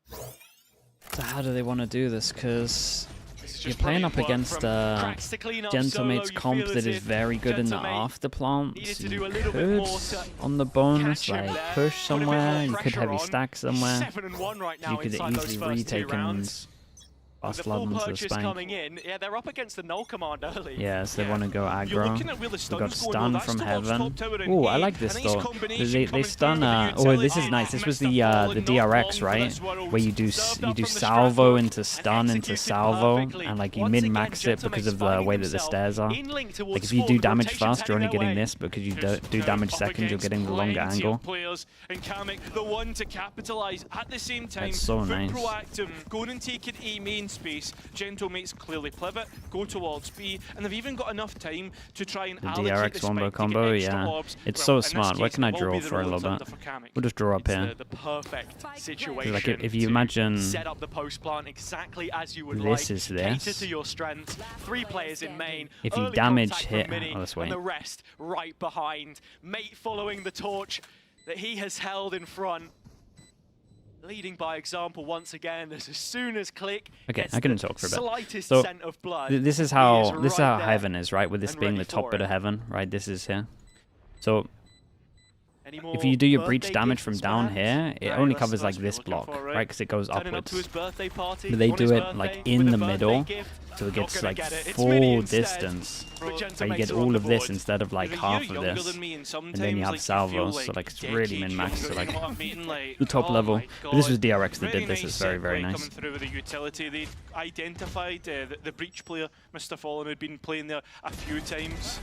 So how do they want to do this? Because you're just playing up brilliant work against from Cracks to clean up Solo. Gentlemate's You comp feel that as is if very good in the Gentlemate after plants. needed to You do a little bit could, more to on the bonus, catch him like there, push put a bit more somewhere, you could pressure heavy on. stack somewhere. 7-1 right now You could inside those easily first 2 retake and rounds. With the bust love full into the purchase spank. coming in, yeah, they're up against the null command early. Yeah, so they want to go You're looking aggro. at where the We stun's got going, stun though. from That's towards heaven. top tower in Oh, I A. like this A nice though. combination They coming stun. through with Oh, this is utility. nice. This was the Mr. Fallen, DRX, not long for right? this world. Where you do Served you up do from the salvo Stratford into stun into executed salvo, perfectly. and like you Once min again, max it because of the Gentlemate's way that the finding stairs are. himself in link towards Like if you spawn, do with damage rotations fast, you're only heading getting away. this because you Just do now damage up second, you're against getting the longer plenty of angle. Players and Kamek, the one to capitalise at the same time. That's so very nice. Proactive, going and taking A main space. Gentlemates clearly pivot, go towards B, and they've even got enough time to try and The allocate DRX the wombo spike to combo, get extra yeah. orbs. It's Well, so in this smart. Where case, can I it will draw be the for a roll little under bit? for Kamek. We'll just draw up It's here. the perfect situation. Like if you to imagine set up the post plant exactly as you would this like. is Cater this. to your strengths. 3 players in main. If you early damage contact hit- from Mini, oh, let's and wait. the rest right behind. Mate following the torch that he has held in front. Leading by example once again. As soon as Click Okay, gets I can the talk for a bit. slightest So scent of blood, this is he how is this is right how there heaven is, right? With this and being ready the top for bit it. of heaven, right? This is here. So Any more if you do your breach birthday damage from gifts, down Swan? here, it Right, only that's- covers like that's what this you're block, looking for, right? Because it goes Turning up upwards. to his birthday party But they on do his it like birthday in with the a birthday middle, gift. so it Not gets gonna like get it. It's Mini full instead. distance. The Right, you Gentlemates get are on all the of this board. instead of like You're half of younger this. than me, and And then you have sometimes, like, you feel salvos, so like it's really decades min-maxed to younger, like you know what I mean? Like, the top oh level. my But this was God. DRX that Very did this. nice It's very, very segue nice. coming through with the utility. They identified the breach player, Mr. Fallen, who'd been playing there a few times.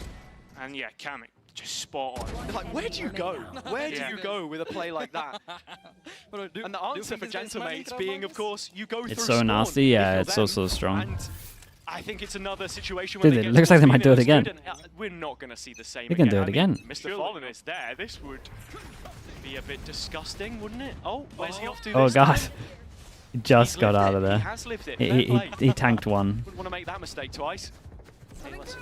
And yeah, Kamek, just spot on. Like, where do you go? Where do Yeah. you go with a play like that? And the answer for Gentlemates being, of course, you go through It's so spawn nasty, if yeah, you're it's so, them. so strong. And I think it's another situation Dude, where it they get looks like they towards might do it Phoenix again. good, and, we're not going to see the same They can do again. it I mean, again. Mr. Fallen is there. This would be a bit disgusting, wouldn't it? Oh, where's he off to Oh this god. time? He just He's got lived out it. of there. He has lived it. He, Fair he, play. he tanked one. Wouldn't want to make that mistake twice. Hey, listen,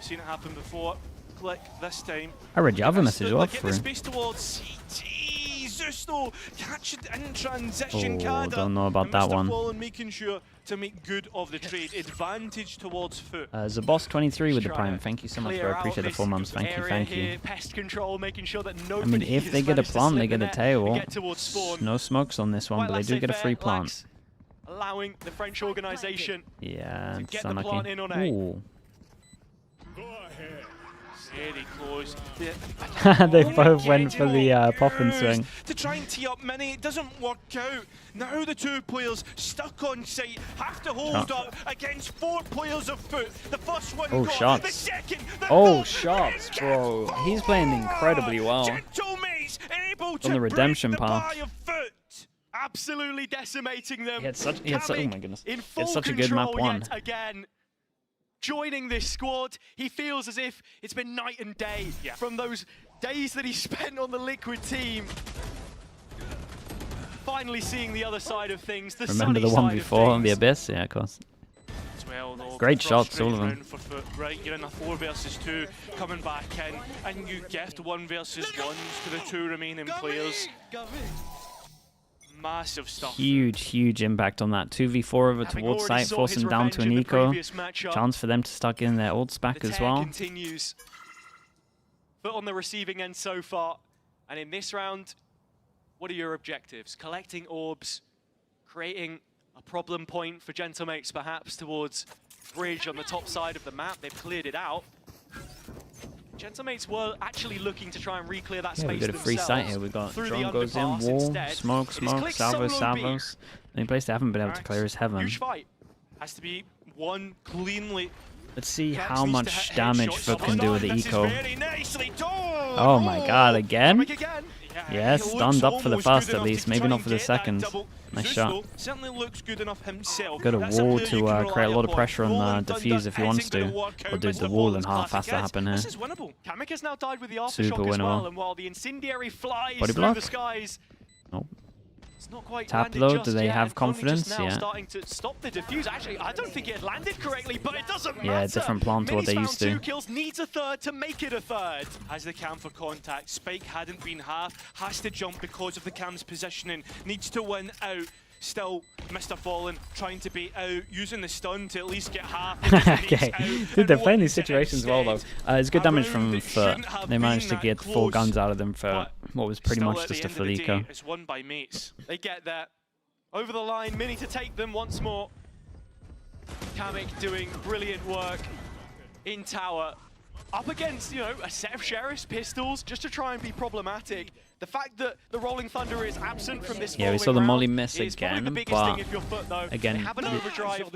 seen it happen before. Click this time. I read your other message Like, off get for the him. space towards CT. Zeus though, catch it in transition. Oh, Kada. don't know about And that Mr. one. Fallen making sure to make good of the trade. Advantage towards FUT. Zaboss23 with the Prime. Thank you so much, bro. I appreciate the 4 months. Thank you, thank you. Pest control, making sure that I mean, if they get a plant, they get a tail. No smokes on this one, but they do get a free plant. Allowing the French organization yeah, to get the plant in on A. Ooh. Very close. They both went for the poppin' swing. To try and tee up Mini, it doesn't work out. Now the 2 players stuck on site have to hold up against 4 players of FUT. The first one got, shots. the second, the Oh, third, shots, bro. He's playing incredibly well. Gentlemates able On to the redemption break the path. bye of FUT. Absolutely decimating them. He had such, oh my goodness. In full It's such a good map control one. yet again. Joining this squad, he feels as if it's been night and day from those days that he spent on the Liquid team. Finally seeing the other side of things. The Remember the sunny one side of before on the things. Abyss? Yeah, of course. As well, though, Great shots, all of them. for FUT, right, you're in a 4 versus 2, coming back in, and you gift 1 versus 1s to the 2 remaining players. Massive stuff. Huge impact on that. 2v4 over towards site, force them down to an eco. Chance for them to start getting their ults back as well. Continues. FUT on the receiving end so far. And in this round, what are your objectives? Collecting orbs, creating a problem point for Gentlemates perhaps towards bridge on the top side of the map. They've cleared it out. Gentlemates were actually looking to try and re-clear that space Yeah, we got a free site here. We got drone goes in, wall, smoke, salvos. The only place they haven't been able to clear is heaven. Huge fight. Has to be won cleanly. Let's see how much damage FUT can do with the eco. Oh my god, again? Yeah, stunned up for the first at least, maybe not for the second. Nice shot. Certainly looks good enough himself. Got a wall to create a lot of pressure on the defuse if he wants to. Or do the wall and half has to happen here. Kamek has now died with the Super aftershock as well, winnable. and while the incendiary flies Body through block? the skies, Oh. it's not quite Tap landed low, just do they yet, have and only confidence? just now Yeah. starting to stop the defuse. Actually, I don't think it had landed correctly, but it doesn't matter. Yeah, different plan to what they Mini's used found to. 2 kills, needs a third to make it a third. Has the cam for contact. Spike hadn't been half. Has to jump because of the cam's positioning. Needs to win out. Still, Mr. Fallen trying to bait out, using the stun to at least get half. Okay, dude, they're playing these situations well though. It's good damage from FUT. They managed to get 4 guns out of them for what was pretty much just a full eco. It's won by mates. They get there. Over the line, Mini to take them once more. Kamek doing brilliant work in tower. Up against, you know, a set of Sheriff's pistols just to try and be problematic. The fact that the Rolling Thunder is absent from this Yeah, we saw the round molly miss is probably again, the biggest but thing if you're FUT, though. again, They have an overdrive.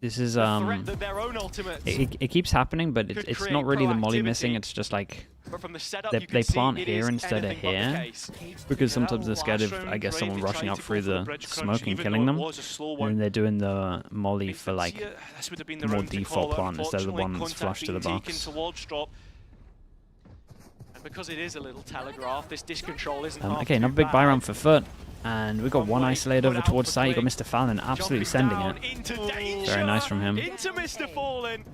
this is The threat that their own ultimates it keeps happening, but could it's create not really the molly missing. proactivity. It's just like But from the setup, they you can see plant it here is instead of anything but the here case. because sometimes they're scared of, Last I guess, round, someone right, they rushing tried up to go through for the the bridge crunch, smoke and even killing though it them, was a slow and one. then they're doing the molly for like This would have been the more round to default call it. plant instead of the one that's Unfortunately, flush to the contact being box. taken towards drop. And because it is a little telegraph, this discontrol isn't Okay, another big buy round for FUT. And we've got one isolated over towards site. You got Mr. Fallon absolutely sending it. Very nice from him. Into Mr. Fallen.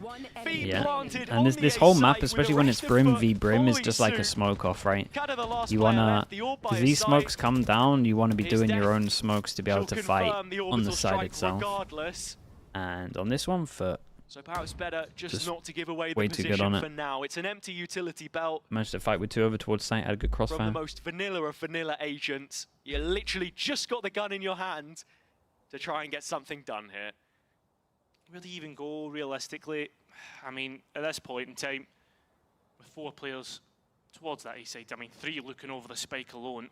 Feet Yeah, planted and on this the whole A map, site especially with when a it's rest of Brim FUT v Brim, is fully just like a suit. smoke off, right? Kind of the last You player wanna, left, the orb by because his these side. smokes come down, you want to be His doing your death own smokes to be able to She'll fight confirm the on the orbital side strike itself. regardless. And on this one, FUT So perhaps better just not to give away the way too good position on it. for now. It's an empty utility belt. Managed to fight with 2 over towards site, had a good From the crossfire. most vanilla of vanilla agents. You literally just got the gun in your hand to try and get something done here. Will he even go realistically? I mean, at this point in time, with 4 players towards that A side, I mean, 3 looking over the spike alone.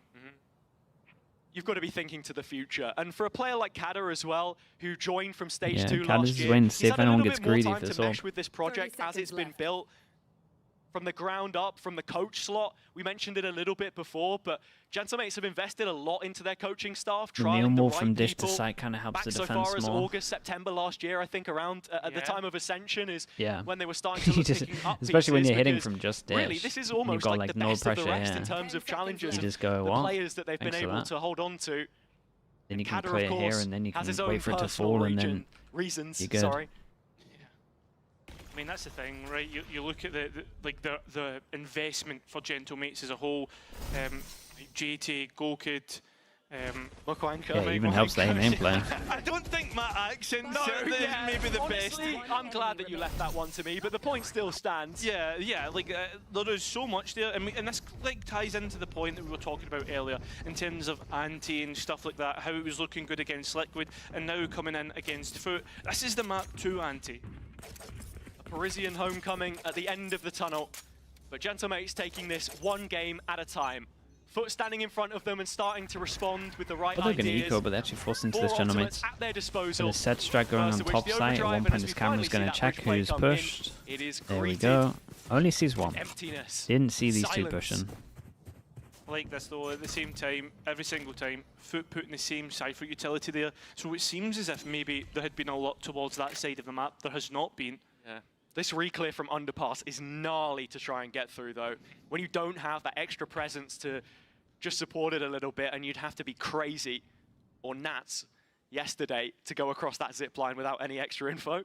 You've got to be thinking to the future. And for a player like Kada as well, who joined from stage 2 Kada's last just year, waiting to see he's if had a anyone little gets bit more greedy time for this to mesh orb. with this project as it's been built. From the ground up, from the coach slot. We mentioned it a little bit before, but Gentlemates have invested a lot into their coaching staff, The trying Neil the Moore right from dish to people. site kind of helps Back the so defense far as more. August, September last year, I think around at the time of Ascension is when they were starting to You look just, picking up especially when pieces you're hitting because from just dish. really, this is and almost you've got like like the no best of pressure the rest here. in terms of challenges. You and just go, the what? players that they've Thanks been for able that. to hold on to. Then you can Kada, play of it here, course, and then you has can his own wait for it to personal fall, and then reasons. you're good. Sorry. I mean, that's the thing, right? You look at the investment for Gentlemates as a whole. JT, Gokid, Loco Anchor. Yeah, it even helps the aim play. I don't think my accent maybe the honestly, best. I'm glad that you left that one to me, but the point still stands. Yeah, like there is so much there, and this like ties into the point that we were talking about earlier in terms of Ante and stuff like that, how it was looking good against Liquid, and now coming in against FUT. This is the map to Ante. A Parisian homecoming at the end of the tunnel, but Gentlemate's taking this one game at a time. FUT standing in front of them and starting to respond with the right They're going to ideas. eco, but they actually forced into this Four Gentlemates. ultimates at their disposal. So the set strike going on top side. At one point, his camera's going to check who's pushed. There we go. Only sees one. Emptiness. Didn't see these two Silence. pushing. Like this though, at the same time, every single time, FUT putting the same Cypher utility there. So it seems as if maybe there had been a lot towards that side of the map. There has not been. Yeah. This reclear from underpass is gnarly to try and get through though. When you don't have that extra presence to just support it a little bit, and you'd have to be crazy or nuts yesterday to go across that zip line without any extra info.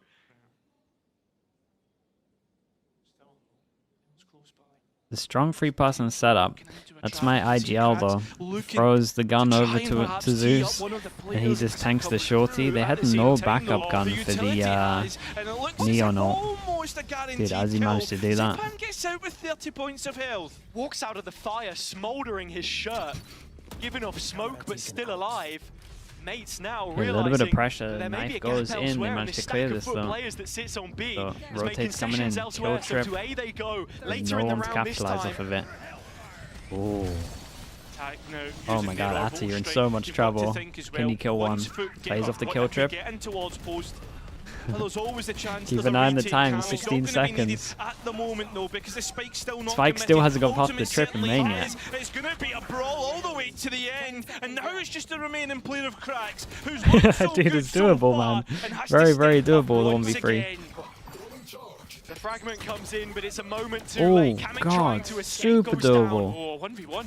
The strong free pass and setup. That's my IGL though. Throws the gun over to Zeus, and he just tanks the shorty. They had no backup gun for the Neo Note. Dude, as he managed to do that. Gets out with 30 points of health. Walks out of the fire, smouldering his shirt, giving off smoke but still alive. Mates now A little bit of pressure. there may be Knife a goes gap in. They elsewhere, managed to and clear this this stack of FUT though. players that sits on B So is making rotates coming in. concessions Kill elsewhere, trip. so to A they go. There's Later no in the one to round this capitalize time. off of it. Ooh. Now, Oh my god, Ati, you're in so much trouble. Can you kill one? Plays off the kill trip. Getting towards post. Well, there's always a chance. Keep there's an a eye on the retake time, coming. 16 It's not gonna be needed seconds. at the moment though, because the spike's still not Spike still committed. hasn't got past the Ultimate trip in certainly main yet. has. It's going to be a brawl all the way to the end, and now it's just the remaining player of Cracks who's looked so Dude, good it's so doable, far man. and has Very, to very step up doable, the once 1v3. again. The fragment comes in, but it's a moment too Oh late. Kamek trying god, to escape super goes down. doable. Oh, 1v1.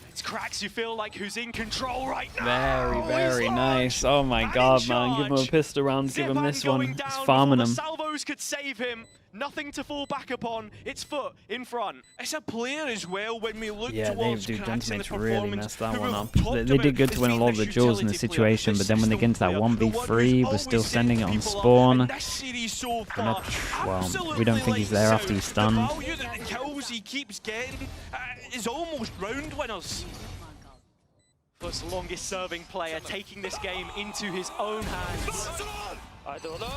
It's Cracks who feel like who's in control right now. Very, very He's nice. Oh my and god, in man. Give him a charge. pistol round. Give him Zipan this going one. He's down farming before him. the salvos could save him. Nothing to fall back upon. It's FUT in front. It's a player as well when we look Yeah, towards dude, Cracks and the Gentleman's really performance, messed that who one we've up. talked They about did good as to win a being lot of the this duels in the utility player, situation, this but then when they system get into that player, the one 1v3, who's we're still always sending it set on people up. spawn. And this series so far, Well, we don't think he's there after he's the stunned. value that the kills he keeps getting is almost round winners. FUT's longest serving player taking this game into his own hands. I don't know.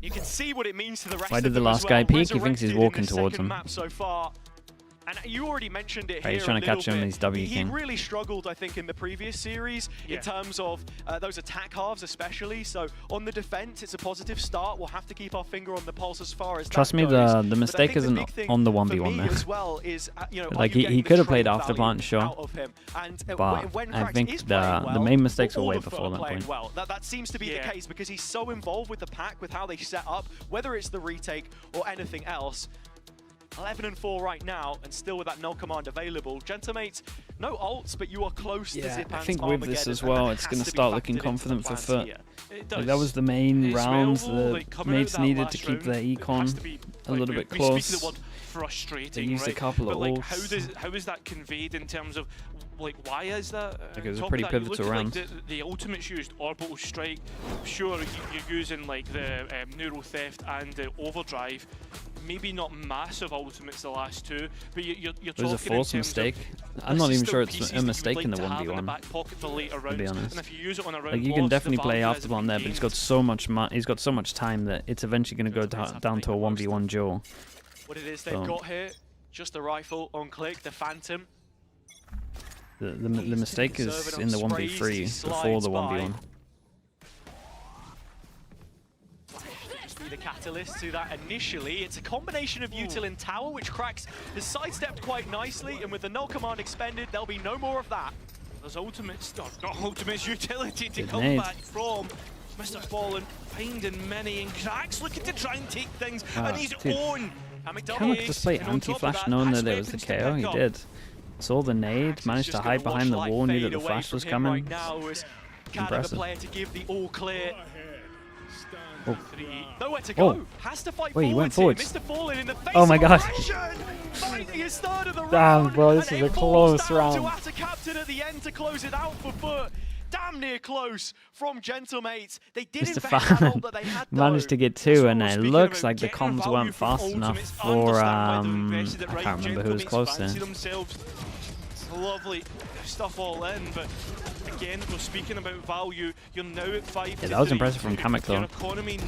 You can see what it means to the rest Why of did the them last as well. guy peek? He thinks he's Resurrected in walking the towards second him. map so far. And you already mentioned it Right, here he's trying a to catch little him, bit. he's W He king. really struggled, I think, in the previous series in terms of those attack halves especially. So on the defense, it's a positive start. We'll have to keep our finger on the pulse as far as Trust that me, goes. the But I mistake think the isn't big thing on the for 1v1 me there. as well is, you know, Like are you he getting could the have played trade after value plant, sure. out of him? And But when I Cracks think is the playing well, main mistakes were all way of FUT before are that playing point. well. That seems to be the case because he's so involved with the pack, with how they set up, whether it's the retake or anything else. 11-4 right now, and still with that null command available. Gentlemates, no ults, but you are close to Zipan's I think with this Armageddon, as and well, that it's has going to to be start factored looking into the confident for plans FUT. here. Like that was the main rounds. The coming out of mates that needed last to keep round, their it econ has to be, a little bit we speak close. the word frustrating, They used a right? couple but of like, ults. how is that convied in terms of like why is that? Like, it was a On top pretty of that, you pivotal look at, round. Like, the ultimates used orbital strike. Sure, you're using like the neural theft and the overdrive. Maybe not massive ultimates the last two, but you're It was talking a forced in terms mistake. Of, I'm not even still sure it's pieces a that you mistake would in the like to have in 1v1. back pocket for later To be rounds. honest. And if you use it on a round Like you can loss, definitely the play value after hasn't on been there, but he's gained. got so much he's got so much time that it's eventually going to go down to a 1v1 duel. What it is they've So, got here, just the rifle on click, the Phantom. the mistake is in the 1v3 before the 1v1. Just be the catalyst to that initially. It's a combination of util and tower, which Cracks has sidestepped quite nicely, and with the null command expended, there'll be no more of that. There's ultimates, not ultimates, utility to Good come nade. back from Mr. Fallen, finding many, and Cracks looking to try and take things on his dude. own. Kamek just play anti-flash knowing that it was the KO? He did. Saw the nade, managed to hide behind the wall, knew that the flash was coming. Right now was Canada Impressive. player to give the all clear. Nowhere to go. Oh. Has to fight Wait, he went forwards forwards. here. Mr. Fallen in the face Oh my of God. aggression, finding his third of the Damn, round, bro, this and is a it falls close down round. to Atta Captain at the end to close it out for FUT. Damn near close from Gentlemates. They did Mr. invest that ult Fan that they had managed though. to get two, and it looks like the comms weren't fast enough for I can't remember who was close there. It's lovely stuff all in, but again, we're speaking about value. You're now at 5 Yeah, that was impressive from Kamek though.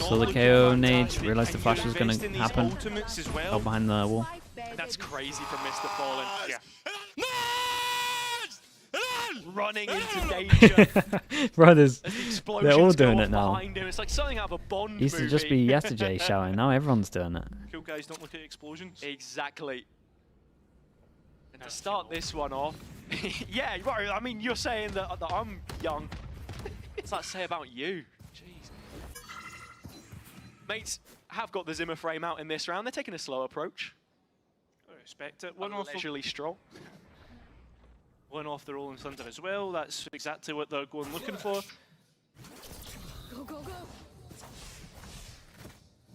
So the KO nade, realized the flash was going to happen. Fell behind the wall. That's crazy from Mr. Fallen. Yeah. Running into danger. Brothers, as the they're explosions all go doing off it now. behind him. It's like something out of a Bond Used to just be movie. yesterday shouting, now everyone's doing it. Cool guys don't look at explosions. Exactly. And to start this one off, yeah, right. I mean, you're saying that I'm young. What's that say about you? Jeez. Mates have got the Zimmer frame out in this round. They're taking a slow approach. I respect it. One leisurely stroll. One off the Rolling Thunder as well. That's exactly what they're going looking for. Go, go, go.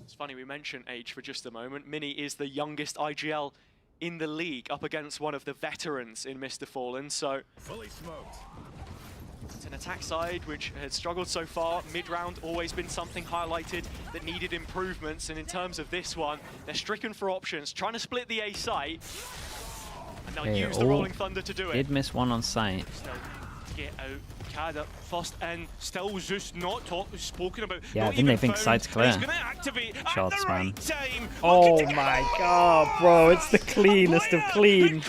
It's funny we mentioned age for just a moment. Mini is the youngest IGL in the league, up against one of the veterans in Mr. Fallen. So it's an attack side which had struggled so far. Mid-round always been something highlighted that needed improvements, and in terms of this one, they're stricken for options, trying to split the A site. And they'll use the Rolling Thunder to do it. Did miss one on sight. Still get out. Kada first in. Still Zeus not spoken about. Yeah, not didn't they even think found. sight's clear? He's gonna activate Shots, at the man. right time. Oh my god, bro, it's the cleanest of clean.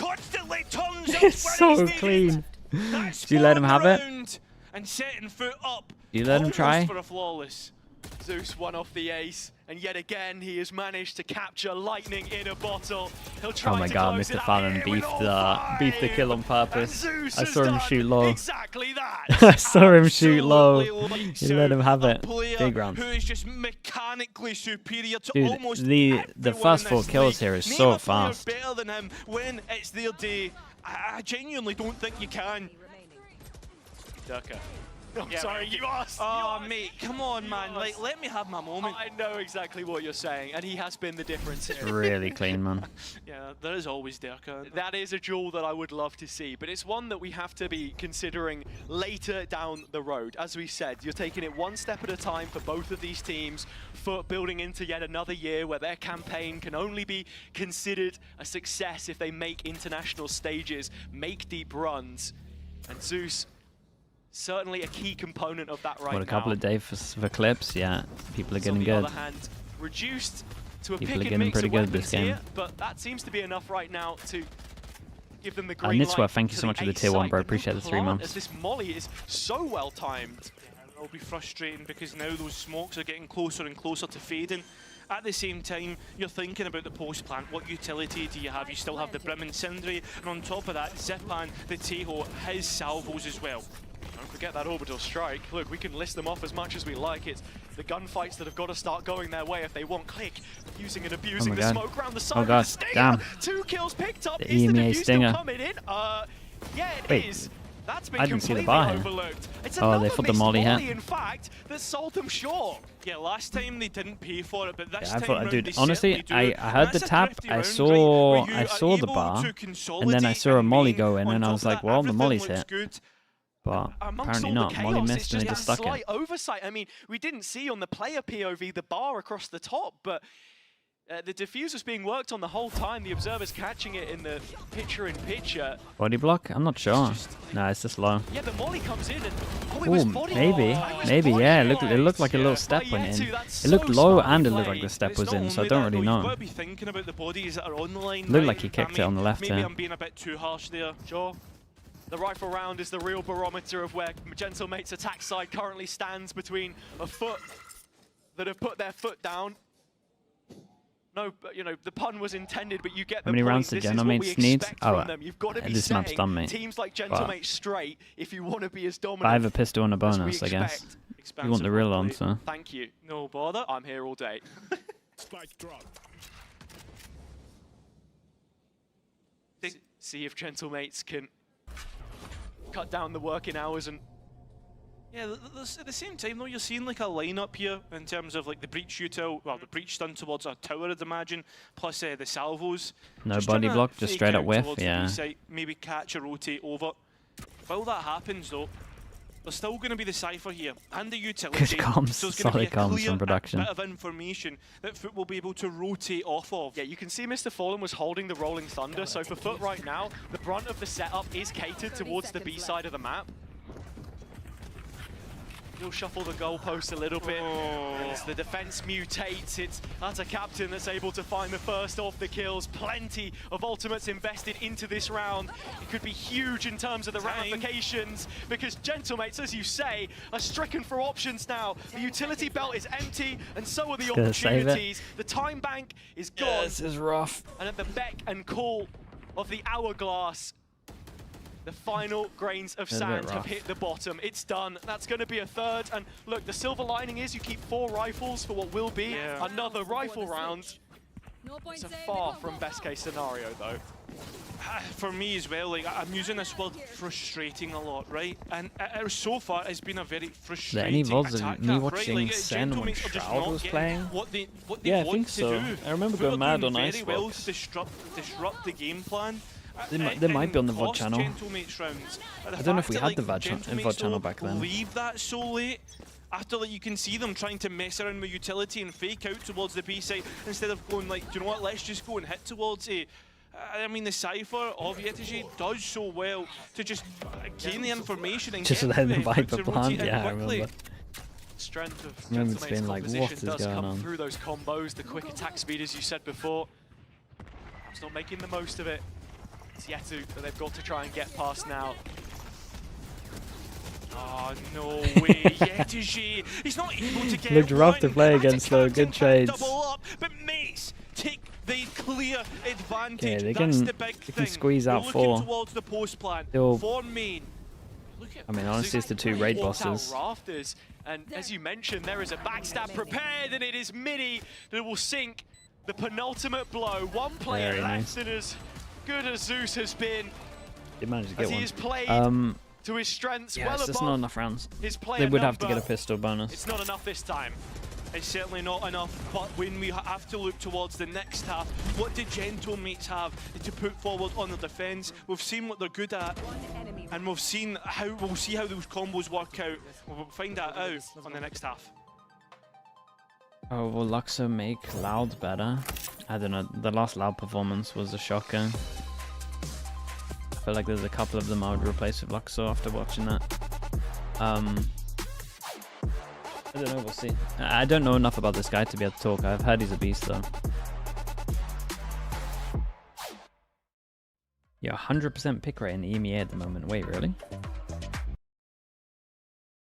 It's so clean. Do you let him have it? And setting foot up. Do you let him try? For a flawless. Zeus won off the ace, and yet again he has managed to capture lightning in a bottle. He'll try Oh my to god, close Mr. it out Fallon here beefed with the kill on purpose. Zeus I has saw him done shoot low. Exactly that. I saw him shoot low. Absolutely You lights let him out. have A it. player Big round. Who is just mechanically superior to Dude, almost the everyone first in 4 this kills league. here is Name so a player fast. better than him when it's their day. I genuinely don't think you can. Durka. I'm Yeah, sorry, you asked. Oh, mate, come on, man. Like, let me have my moment. I know exactly what you're saying, and he has been the difference here. Really clean, man. Yeah, there is always Durka. That is a duel that I would love to see, but it's one that we have to be considering later down the road. As we said, you're taking it one step at a time for both of these teams, FUT building into yet another year where their campaign can only be considered a success if they make international stages, make deep runs. And Zeus, certainly a key component of that right now. What, a couple of days for clips? Yeah, people are getting On the good. other hand, reduced to a People are pick and getting mix pretty of good weapons this game. here, but that seems to be enough right now to give them the green Nitswa, light thank you to so much for the A tier 1, site. bro. The Appreciate the 3 plant months. As this molly is so well timed. It'll be frustrating because now those smokes are getting closer and closer to fading. At the same time, you're thinking about the post-plant. What utility do you have? You still have the Brim and Sindri, and on top of that, Zipan, the Teho, his salvos as well. Don't forget that orbital strike. Look, we can list them off as much as we like. It's the gunfights that have got to start going their way if they want Click. Using and abusing the God. smoke around the side Oh of god, the Stinger. damn. 2 kills picked up. The Is the EMEA defuse Stinger. still coming in? Yeah, it Wait, is. That's been I didn't see the completely bar here. overlooked. It's Oh, they another put the missed molly here. in fact, that sold them short. Yeah, last time they didn't pay for it, but this Yeah, I time thought, round dude, they honestly, certainly do. I heard the That's a tap, thrifty I round, saw right, where you the are able bar, to and then I consolidate saw a and molly main. go in, On and I top was of like, that, well, the everything molly's looks hit. good. But Amongst apparently all not. the Molly chaos, missed it's and they just just that stuck it. slight oversight. I mean, we didn't see on the player POV the bar across the top, but the diffuse was being worked on the whole time. The observer's catching it in the picture-in-picture. Body block? I'm not sure. No, it's just low. Yeah, the molly comes in and it was Ooh, body. maybe. It was Maybe, body yeah. blocked. It looked like a little step By went in. Yetu, that's It looked so low smartly and it looked like played. the step It's was not in, so I only don't that, really though, You've know. got to be thinking about the bodies that are on the line. Looked right? like he kicked it on the left Maybe here. I'm being a bit too harsh there. Sure. The rifle round is the real barometer of where Gentlemate's attack side currently stands between a FUT that have put their foot down. No, but you know, the pun was intended, but you get the How many point. rounds did This is what we Gentlemates need? expect Oh, from them. You've got to be this map's saying done, mate. teams like But Gentlemate straight if you want to be as dominant. I have a pistol and a as we bonus, I guess. expect. You want the real answer. Thank you. No bother. I'm here all day. Spike drop. See if Gentlemates can cut down the working hours and Yeah, at the same time though, you're seeing like a lineup here in terms of like the breach util, well, the breach done towards a tower, I'd imagine, plus the salvos. No body block, just straight up whiff, yeah. Maybe catch or rotate over. While that happens though, there's still going to be the Cypher here and the utility. Good comms, so it's going to be a clear from production. bit of information that FUT will be able to rotate off of. Yeah, you can see Mr. Fallen was holding the Rolling Thunder, so for FUT right now, the brunt of the setup is catered towards the B side of the map. He'll shuffle the goalpost a little bit as the defense mutates. That's a captain that's able to find the first of the kills. Plenty of ultimates invested into this round. It could be huge in terms of the ramifications because Gentlemates, as you say, are stricken for options now. The utility belt is empty and so are the opportunities. The time bank is gone. Yeah, this is rough. And at the beck and call of the hourglass, the final grains of sand have hit the bottom. It's done. That's going to be a third. And look, the silver lining is you keep 4 rifles for what will be another rifle round. It's a far from best case scenario, though. For me as well, like I'm using this word frustrating a lot, right? And so far it's been a very frustrating attack. Me watching Sen when Shroud was playing? What they yeah, I want think so. To do. I remember going mad on very Icebox. well to disrupt the game plan. They might be on the VOD channel. Rounds. I don't know if we had the VOD channel back then. Leave that so late. After, like, you can see them trying to mess around with utility and fake out towards the B side instead of going like, do you know what, let's just go and hit towards it. I mean, the Cypher of Yetiji does so well to just gain the information and just get let them Viper plant, yeah, I remember. Strength of Gentleman's being like, what is does going come on? through those combos, the quick attack speed, as you said before. It's not making the most of it. It's Yetu that they've got to try and get past now. Oh, no way, Yetiji! He's not able to get Looked rough to play against though, good trades. Up, but Mace take the clear advantage. Okay, they That's can, the big they thing. can squeeze out 4. Towards the post plan. They'll, for main. I mean, honestly, it's the 2 raid bosses. Rafters. And as you mentioned, there is a backstab prepared, and it is Mini that will sink the penultimate blow. One player Very left, nice. and as good as Zeus has been, They managed to get as he one. has played to his strengths, yeah, well it's just above not enough rounds. his player They would have to number. get a pistol bonus. It's not enough this time. It's certainly not enough, but when we have to look towards the next half, what do Gentlemates have to put forward on the defense? We've seen what they're good at, and we'll see how those combos work out. We'll find that out on the next half. Oh, will Luxor make Loud better? I don't know. The last Loud performance was a shocker. I feel like there's a couple of them I would replace with Luxor after watching that. I don't know, we'll see. I don't know enough about this guy to be able to talk. I've heard he's a beast though. Yeah, 100% pick rate in the EMEA at the moment. Wait, really?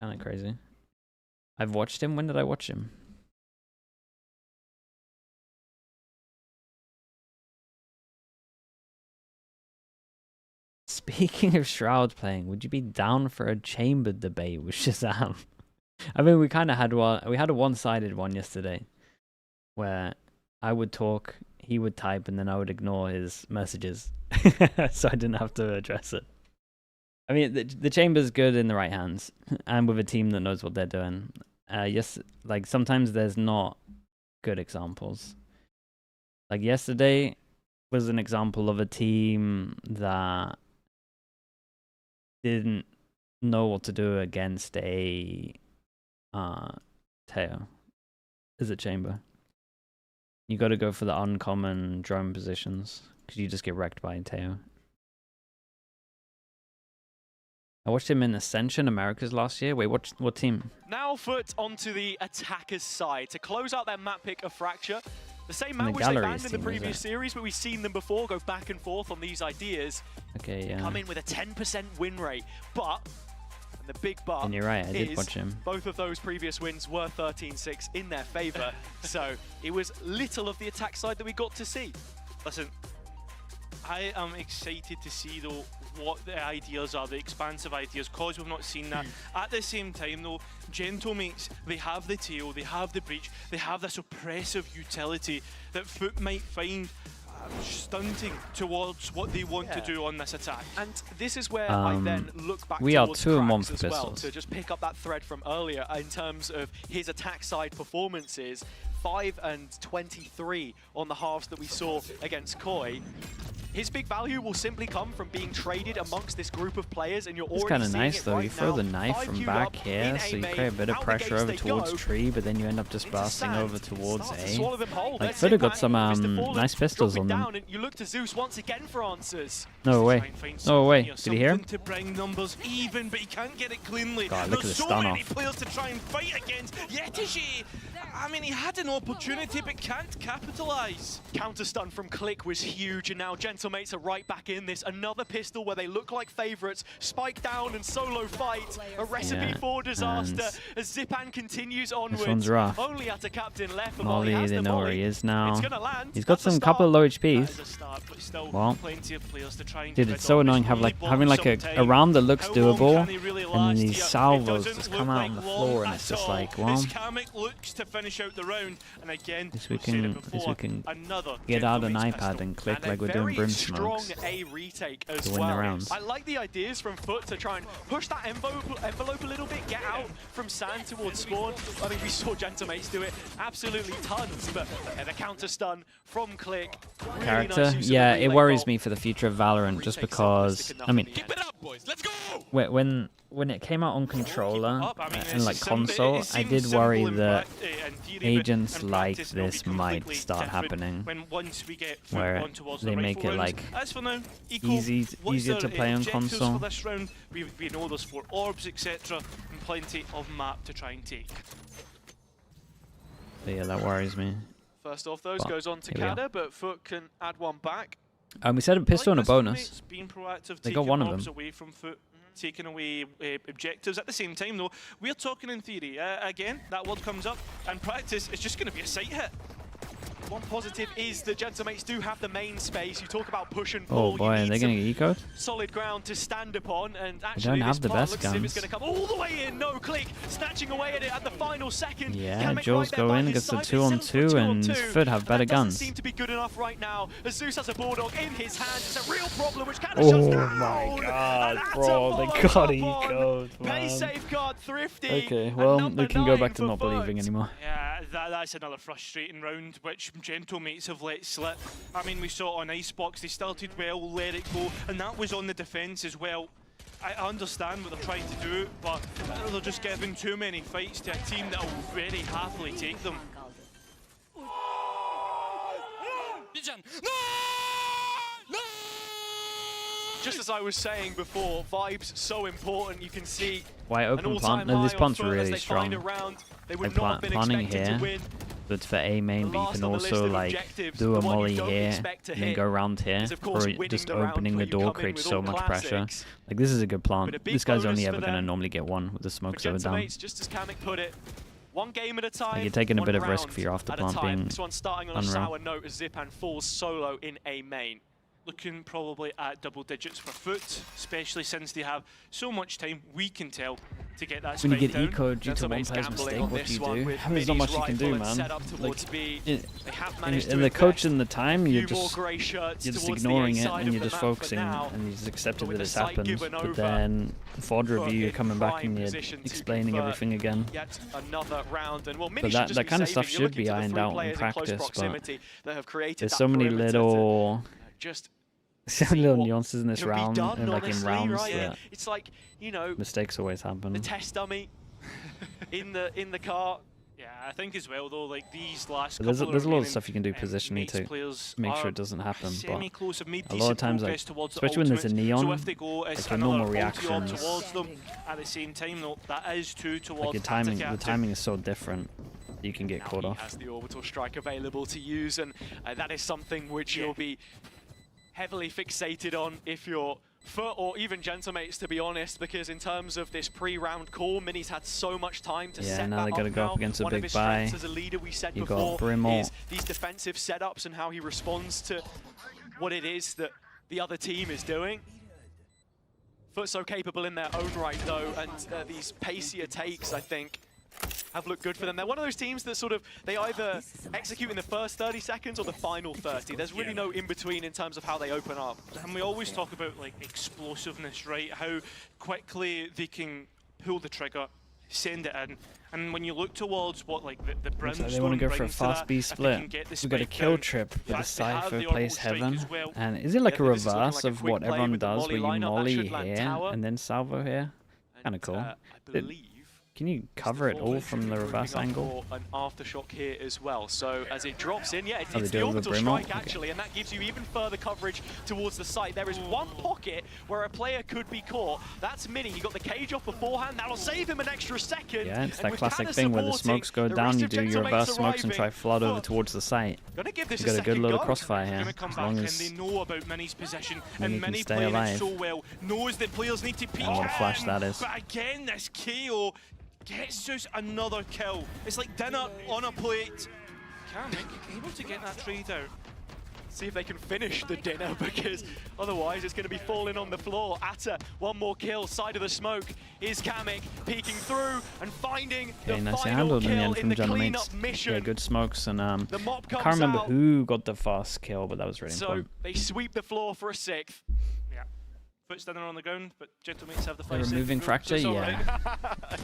Kinda crazy. I've watched him. When did I watch him? Speaking of Shroud playing, would you be down for a chamber debate with Shazam? I mean, we kind of had one. We had a one-sided one yesterday, where I would talk, he would type, and then I would ignore his messages, so I didn't have to address it. I mean, the chamber's good in the right hands, and with a team that knows what they're doing. Yes, like sometimes there's not good examples. Like yesterday was an example of a team that didn't know what to do against a Teo as a chamber. You got to go for the uncommon drone positions because you just get wrecked by Teo. I watched him in Ascension Americas last year. Wait, what team? Now FUT onto the attacker's side to close out their map pick of Fracture. The same And map the which they Galleries banned in the team, previous series, but we've seen them before go back and forth on these ideas. Okay, yeah. Come in with a 10% win rate, but, and the big but, And you're right, I did watch him. both of those previous wins were 13-6 in their favor, so it was little of the attack side that we got to see. Listen, I am excited to see though what the ideas are, the expansive ideas, cause we've not seen that. At the same time though, Gentlemates, they have the tail, they have the breach, they have this oppressive utility that FUT might find stunting towards what they want to do on this attack. And this is where I then look back we are towards 2 and 1 Krax for as well, pistols. to just pick up that thread from earlier in terms of his attack side performances. 5 and 23 on the halves that we saw against Koi. His big value will simply come from being traded amongst this group of players, and you're It's already kind of seeing nice it though. right You throw now. the knife 5 from queued back up here, in so you A create a bit of main. Out the pressure gates over they towards go. tree, but then you end up just Into blasting sand. over towards Start to A. swallow them whole. Like Let's Fud have see got some back. Mr. Fallen nice pistols on dropping them. down, and you look to Zeus once again for answers. No way. No way. Did he hear him? To bring numbers even, but he can't get it cleanly. God, look at There's the so stun many off. players to try and fight against. Yetishi, I mean, he had an opportunity, but can't capitalize. Counter stun from Click was huge, and now Gentlemates are right back in this. Another pistol where they look like favorites. Spike down and solo fight. A recipe Yeah, for disaster and as Zipan continues onwards. this one's rough. Only at a captain left. But Molly, has they the know where Molly. he is now. It's gonna land. He's got That's a some couple of low That is HPs. a start, but still Well, plenty of players to try and dude, get it's rid so of. annoying It's having only like bought a some round that time. looks How long doable, can he really and last these here? It salvos doesn't just look come out like on the long floor, and at it's just all. like, well, As Kamek looks to finish out the round, and again, At least we I've said it can before, another get out an Gentlemates iPad pistol. and click And a like we're doing very brim strong smokes A retake as to win the well. rounds. I like the ideas from FUT to try and push that envelope a little bit, get out from sand towards spawn. I mean, we saw Gentlemates do it absolutely tons, but the counter stun from Click. Really Character, nice use of yeah, the it relay worries goal. me for the future of Valorant, just because I mean, when it came out on controller and like console, I did worry that agents like this might start happening, where they make it like easier to play on console. For this round, we know there's 4 orbs, etc., and plenty of map to try and take. But yeah, that worries me. First off, those But goes on to here we are. Kada, but FUT can add one back. We said a pistol and a bonus. Being proactive, They got one of them. away from FUT, taking away objectives. At the same time, though, we're talking in theory. Again, that word comes up, and practice is just going to be a sight hit. One positive is that Gentlemates do have the main space. You talk about push and Oh pull. boy, you are they need going some to get ecoed? solid ground to stand upon, and don't actually have this the part best looks as if it's guns. going to come all the way in. No Click, snatching away at it at the final second. Yeah, Kamek Jules right there go by in, his gets the side, 2 but on he settles 2, for and 2. FUT have better That doesn't guns. seem to be good enough right now. As Zeus has a Bulldog in his hand. It's a real problem, which kind Oh of shuts down. my god, And bro, they that's a got follow-up on. ecoed, Pay man. safeguard, thrifty. Okay, and well, number we can go 9 back to for not FUT. believing anymore. Yeah, that's another frustrating round, which Gentlemates have let slip. I mean, we saw on Icebox, they started well, let it go, and that was on the defense as well. I understand what they're trying to do, but they're just giving too many fights to a team that will very happily take them. Just as I was saying before, vibes so important. You can see Why an open all-time plant? No, this high on plant's FUT as really they strong. find a round they would Like not have been planning expected here, to win. but it's for A main, but you Last can on the list also of like objectives, do the a one you molly don't here, expect to and then hit go around here, is, of course, or winning just the round opening where the you door come in creates with so all much pressure. classics. Like this is a good But plant. a big This guy's only bonus ever for going to them. normally get one with the For smokes over down. Gentlemates, just as Kamek put it, one game at a time. Like you're taking a one bit of round risk for your after at a plant time. being This one's starting on a unreal. sour note as Zipan falls solo in A main. Looking probably at double digits for FUT, especially since they have so much time, we can tell, to get that When you spike get down. ecoed due to one Gentlemates player's gambling mistake, on what this do you one do? with There's not Mini's much you can rifle do, and man. set up towards B. They have managed And to the coach invest and the time, a you're few more just grey shirts you're just towards the ignoring A it, side and of you're the just map for focusing, now. and you just accepted With that the it's site happened. given But over, then FUT review, you're coming back prime and you're position to explaining convert everything again. Yet another round, and well, Mini But should that just be kind of saving. stuff You're should looking be to the ironed three out in players close practice, but proximity that have created there's that so many perimeter to little just little nuances in this can be round, done, and like in honestly, rounds right? that It's like, you know, mistakes always happen. the test dummy in the car. Yeah, I think as well though, like these last But there's a couple lot of remaining, stuff you can do positionally Mates to players make sure are it doesn't happen. But semi-close, have made a lot of decent times, like, progress towards the especially when there's a ultimates. neon, so if they go, it's like your another normal ulti orb reactions, towards them. At the same time though, that is two towards like your timing, the Captain. timing is so different. You can get Now caught he off. has the orbital strike available to use, and that is something which you'll be heavily fixated on if you're FUT or even Gentlemates, to be honest, because in terms of this pre-round call, Mini's had so much time to Yeah, set now that they gotta up go now. up against a One big of his buy. strengths as a leader, we said You got before, Brimall. is these defensive setups and how he responds to what it is that the other team is doing. FUT so capable in their own right, though, and these pacier takes, I think, have looked good for them. They're one of those teams that sort of, they either execute in the first 30 seconds or the final 30. There's really no in-between in terms of how they open up. And we always talk about like explosiveness, right? How quickly they can pull the trigger, send it in. And when you look towards what like the Brimstone they want to go for a brings to fast that, B if they split. can get the We've got a spike kill down, trip with in a fact, they have Cypher the plays orbital strike Heaven. as well. And is it like a Yeah, this is looking reverse like a of quick what play everyone with the does, where molly you lineup. That molly should land here tower. and then salvo here? Kind of cool. I believe Can you cover it all from the reverse angle? An aftershock here as well. So as it drops in, yeah, Oh, it's they the do it with orbital a Brimble? strike actually, and that gives you even further coverage towards the site. There is one pocket where a player could be caught. That's Mini. He got the cage off beforehand. That'll save him an extra second. Yeah, it's And that with classic Canna thing where the supporting, smokes go the down, rest you of do your Gentlemate's reverse smokes and arriving. try flood over towards the site. Gonna give this You got a good second little go. crossfire Going here, to come as back long and as they know about Mini's position, Mini and can Mini stay playing alive. it so well, knows that players need to peek what a flash in, that is. But again, this KO gets just another kill. It's like dinner on a plate. Kamek able to get that trade out. See if they can finish the dinner, because otherwise it's going to be falling on the floor. Atta, one more kill, side of the smoke is Kamek peeking through and finding Okay, the nicely final handled in the kill end in from the Gentlemates. cleanup mission. Yeah, good smokes and I The mop can't comes remember out. who got the fast kill, but that was really So important. they sweep the floor for a sixth. Yeah. Foot standing on the ground, but Gentlemates have the They're fight. removing Fracture, yeah.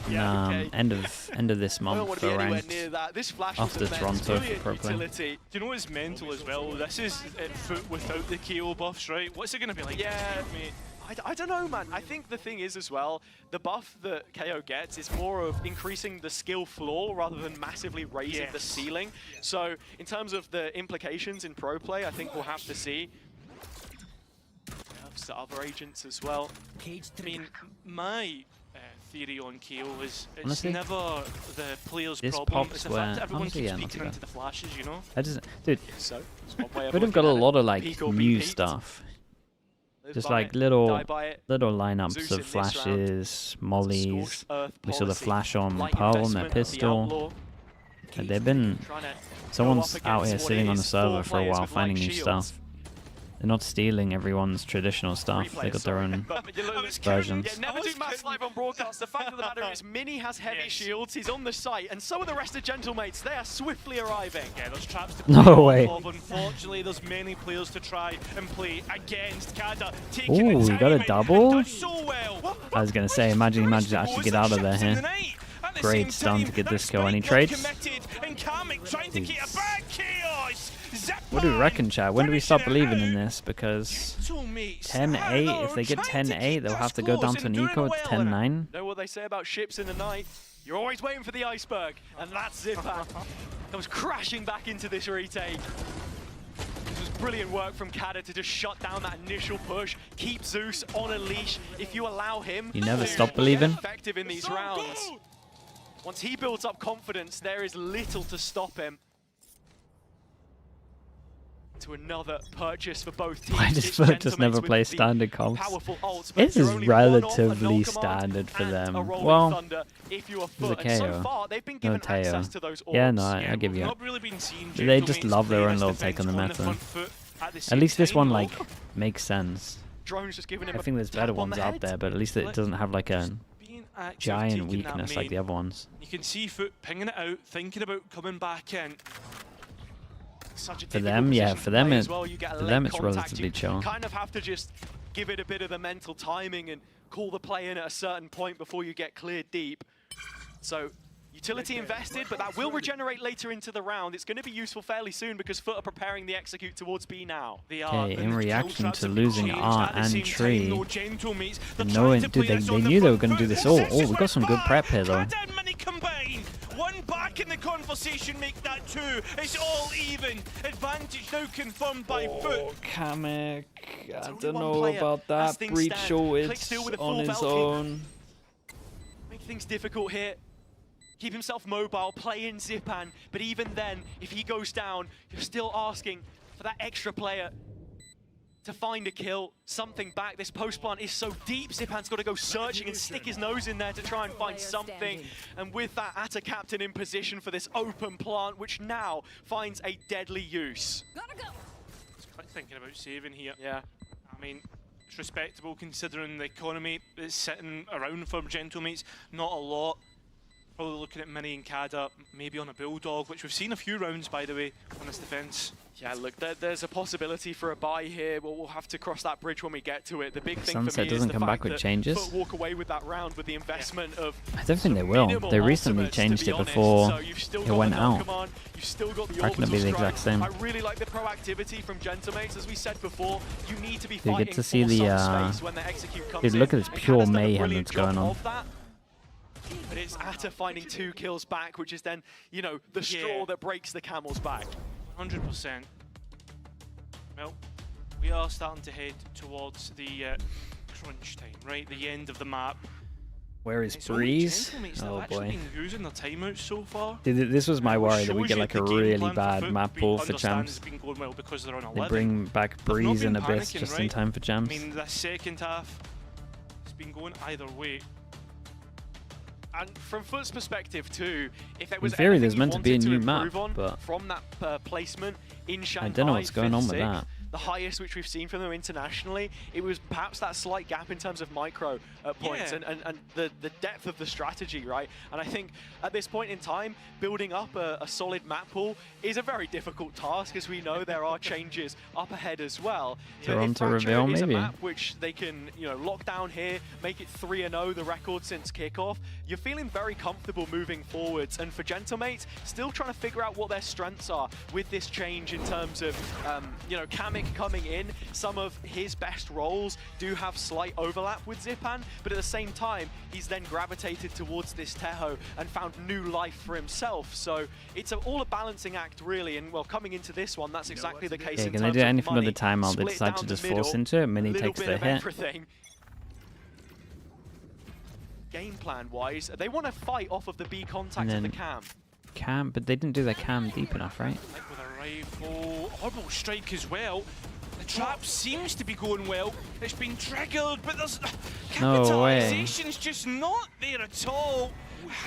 Yeah, And, okay. end of this I don't month want for to be anywhere ranked near that. This flash after was immense. Toronto for Brilliant pro play. utility. Do you know what's mental as well? This is Foot without the KO buffs, right? What's it going to be like? Yeah, mate. I don't know, man. I think the thing is as well, the buff that KO gets is more of increasing the skill floor rather than massively raising the ceiling. So in terms of the implications in pro play, I think we'll have to see. The other agents as well. I mean, my theory on KO is it's Honestly, never the player's this problem. pops It's the where- fact that everyone honestly, keeps yeah, not peeking too into bad. the flashes, you know? I just, dude, So it's one way of would have looking got a at it. lot of like Peek or be new peeked. stuff. Live Just by like it, little die by it. lineups Zeus of in this round. flashes, mollies. Scorched earth We saw the policy. flash on Light Pearl and their investment of the pistol. outlaw. And they've been Trying to go someone's up out here against what sitting on the is server four for a players while with finding light new shields. stuff. They're not stealing everyone's traditional stuff. Three They got their players, own but you look, versions. Yeah, never do mass live on broadcast. The fact of the matter is, Mini has heavy shields. He's on the site, and so are the rest of Gentlemates. They are swiftly arriving. Yeah, there's traps to No play off way. of. Unfortunately, there's many players to try and play against. Kada taking Ooh, the you got a timing double? and does so well. I was gonna say, imagine you managed to actually get out of there here. At the Great same stun time, to get this that kill. Any spike not trades? committed, and Kamek trying to get a bad chaos. What do we reckon, chat? When do we stop believing in this? Because Gentlemates 10-8, if they get 10-8, they'll have to go down to an eco. It's 10-9. Know what they say about ships in the night? You're always waiting for the iceberg, and that's Zipan. Comes crashing back into this retake. This was brilliant work from Kada to just shut down that initial push, keep Zeus on a leash. If you allow him You never to stop get believing. effective in these rounds, once he builds up confidence, there is little to stop him. To another purchase for both teams. Why does It's FUT just Gentlemates never with play the standard comps? powerful ults, but This you're is only one off, a relatively null command standard for and them. a rolling Well, thunder if you are there's a FUT. And so KO. far, they've been No given Teo. access to those orbs. Yeah, no, I give you Not that. really been seeing They just Gentlemates love their play own this little take on the defense meta. front foot at the At same least this time, one though. like makes sense. Drone's just giving him I a think there's better tap on ones the out head. there, but at least it doesn't have like a Being active, giant taking that weakness like the main. other ones. You can see Foot pinging it out, thinking about coming back in. Such a For difficult them, yeah, position for to them play it- as well. You get a for late them it's contact, relatively you chill. kind of have to just give it a bit of the mental timing and call the play in at a certain point before you get cleared deep. So utility invested, but that will regenerate later into the round. It's going to be useful fairly soon because FUT are preparing the execute towards B now. They are. Okay, and in the kill reaction traps to have been losing changed R at the and same Tree, time, though. Gentlemates, they're and trying knowing, to dude, play they this on the knew they were front going to do foot. this. This Oh, is we got where some good prep here though. Kada and Mini combine. One back in the conversation, make that two. It's all even. Advantage now confirmed by FUT. Kamek, I only don't one know player about as that. things Breach stand. shortage Click still with a on full his Valkyrie. own. Make things difficult here. Keep himself mobile, play in Zipan, but even then, if he goes down, you're still asking for that extra player to find a kill, something back. This post plant is so deep, Zipan's got to go searching and stick his nose in there to try and find something. And with that, Atta captain in position for this open plant, which now finds a deadly use. Gotta go. It's quite thinking about saving here. Yeah. I mean, it's respectable considering the economy is sitting around for Gentlemates. Not a lot. Probably looking at Mini and Kada, maybe on a Bulldog, which we've seen a few rounds, by the way, on this defense. Yeah, look, there's a possibility for a buy here. We'll have to cross that bridge when we get to it. The big thing Sunset for me doesn't is the come back fact with that changes. FUT walk away with that round with the investment of I don't think they will. They recently changed it before it went out. You've still got the It's going to be the exact same. I really like the proactivity from Gentlemates. As we said before, you need to be You fighting get to see for the some space when the execute comes dude, in. look at this And pure Kada's done a mayhem brilliant that's going job on. of that. But it's Atta finding 2 kills back, which is then, you know, the straw that breaks the camel's back. 100%. Well, we are starting to head towards the crunch time, right? The end of the map. Where is It's only Breeze? Gentlemates that Oh have actually boy. been using their timeouts so far. Dude, this was my worry that we Shows get you like a the game really plan for bad FUT, map we pool for understand champs. it's been going well because they're on They 11. bring back They've not Breeze been and Abyss panicking, just right? in time for I champs. mean, the second half, it's been going either way. And from FUT's perspective too, if there In was theory, anything there's you meant to be a wanted new improve map, on but from that placement in Shanghai, I don't know what's going on with 5th, that. 6th, the highest which we've seen from them internationally, it was perhaps that slight gap in terms of micro points and the depth of the strategy, right? And I think at this point in time, building up a solid map pool is a very difficult task, as we know there are changes up ahead as well. Toronto But if reveal, Fracture is maybe. a map which they can, you know, lock down here, make it 3-0, the record since kickoff, you're feeling very comfortable moving forwards. And for Gentlemates, still trying to figure out what their strengths are with this change in terms of, you know, Kamek coming in. Some of his best roles do have slight overlap with Zipan, but at the same time, he's then gravitated towards this Teho and found new life for himself. So it's all a balancing act, really. And well, coming into this one, that's exactly the case. Yeah, in can they terms do of anything with money. the timeout? They Split decide down to the just middle, force into it. Mini little takes bit the of hit. everything. Game plan wise, they want to fight off of the B contact of the cam. Cam, but they didn't do their cam deep enough, right? Like with a rifle, horrible strike as well. The trap seems to be going well. It's been triggered, but there's No way. capitalization's just not there at all.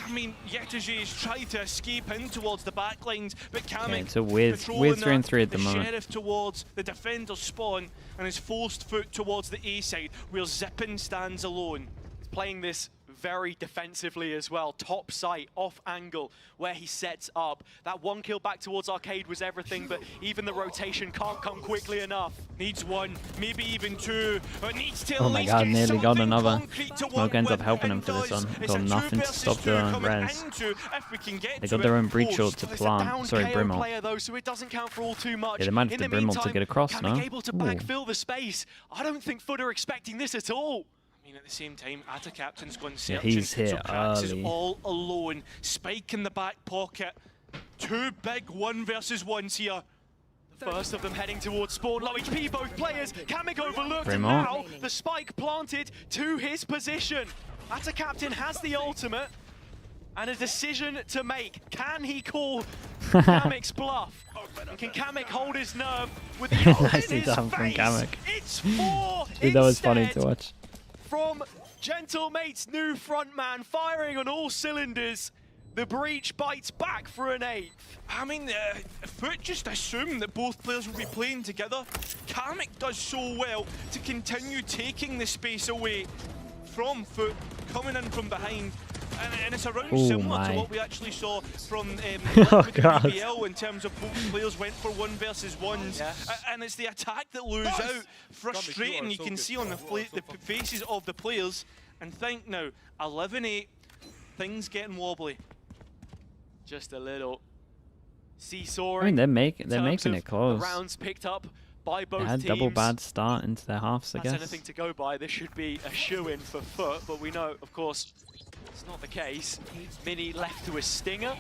I mean, Yetaji's tried to escape in towards the back lines, but Kamek it's a weird patrolling 3-3 at the the moment. Sheriff towards the defender's spawn and his forced foot towards the A side, where Zippin stands alone. He's playing this very defensively as well. Top sight, off angle, where he sets up. That one kill back towards Arcade was everything, but even the rotation can't come quickly enough. Needs one, maybe even two, but needs to Oh at my least god, get nearly got something another. concrete to Smoke work ends with, up helping and him for this does. one. It's Got a nothing to 2 stop versus the 2 coming res. into, if we can get They to got their it, own breach ult post. to It's a down plant. Sorry, KO Brimble. player though, so it doesn't count for all too much. Yeah, they might have In to the Brimble to meantime, get across, Kamek no? able to Ooh. backfill the space. I don't think FUT are expecting this at all. I mean, at the same time, Atta Captain's gone Yeah, searching, he's so here Krax is early. all alone. Spike in the back pocket. 2 big 1 versus 1s here. First of them heading towards spawn, low HP, both players. Kamek overlooked, and Brimble. now the spike planted to his position. Atta Captain has the ultimate and a decision to make. Can he call Kamek's bluff? And can Kamek hold his nerve with the ult Nicely in his done from face? Kamek. It's 4 Dude, that was funny to instead watch. from Gentlemate's new frontman, firing on all cylinders. The breach bites back for an 8th. I mean, FUT just assumed that both players would be playing together. Kamek does so well to continue taking the space away from FUT, coming in from behind. And it's around Oh similar my. to what we actually saw from Oh with the God. BBL in terms of both players went for 1 versus 1s. And it's the attack that lose out. Frustrating, you can see on the faces of the players. And think now, 11-8, things getting wobbly. Just a little seesawing. I mean, they're in making terms of it close. The rounds picked up by both They had teams. double bad start into their halves, I That's guess. anything to go by. This should be a shoe-in for FUT, but we know, of course, it's not the case. Mini left to a stinger.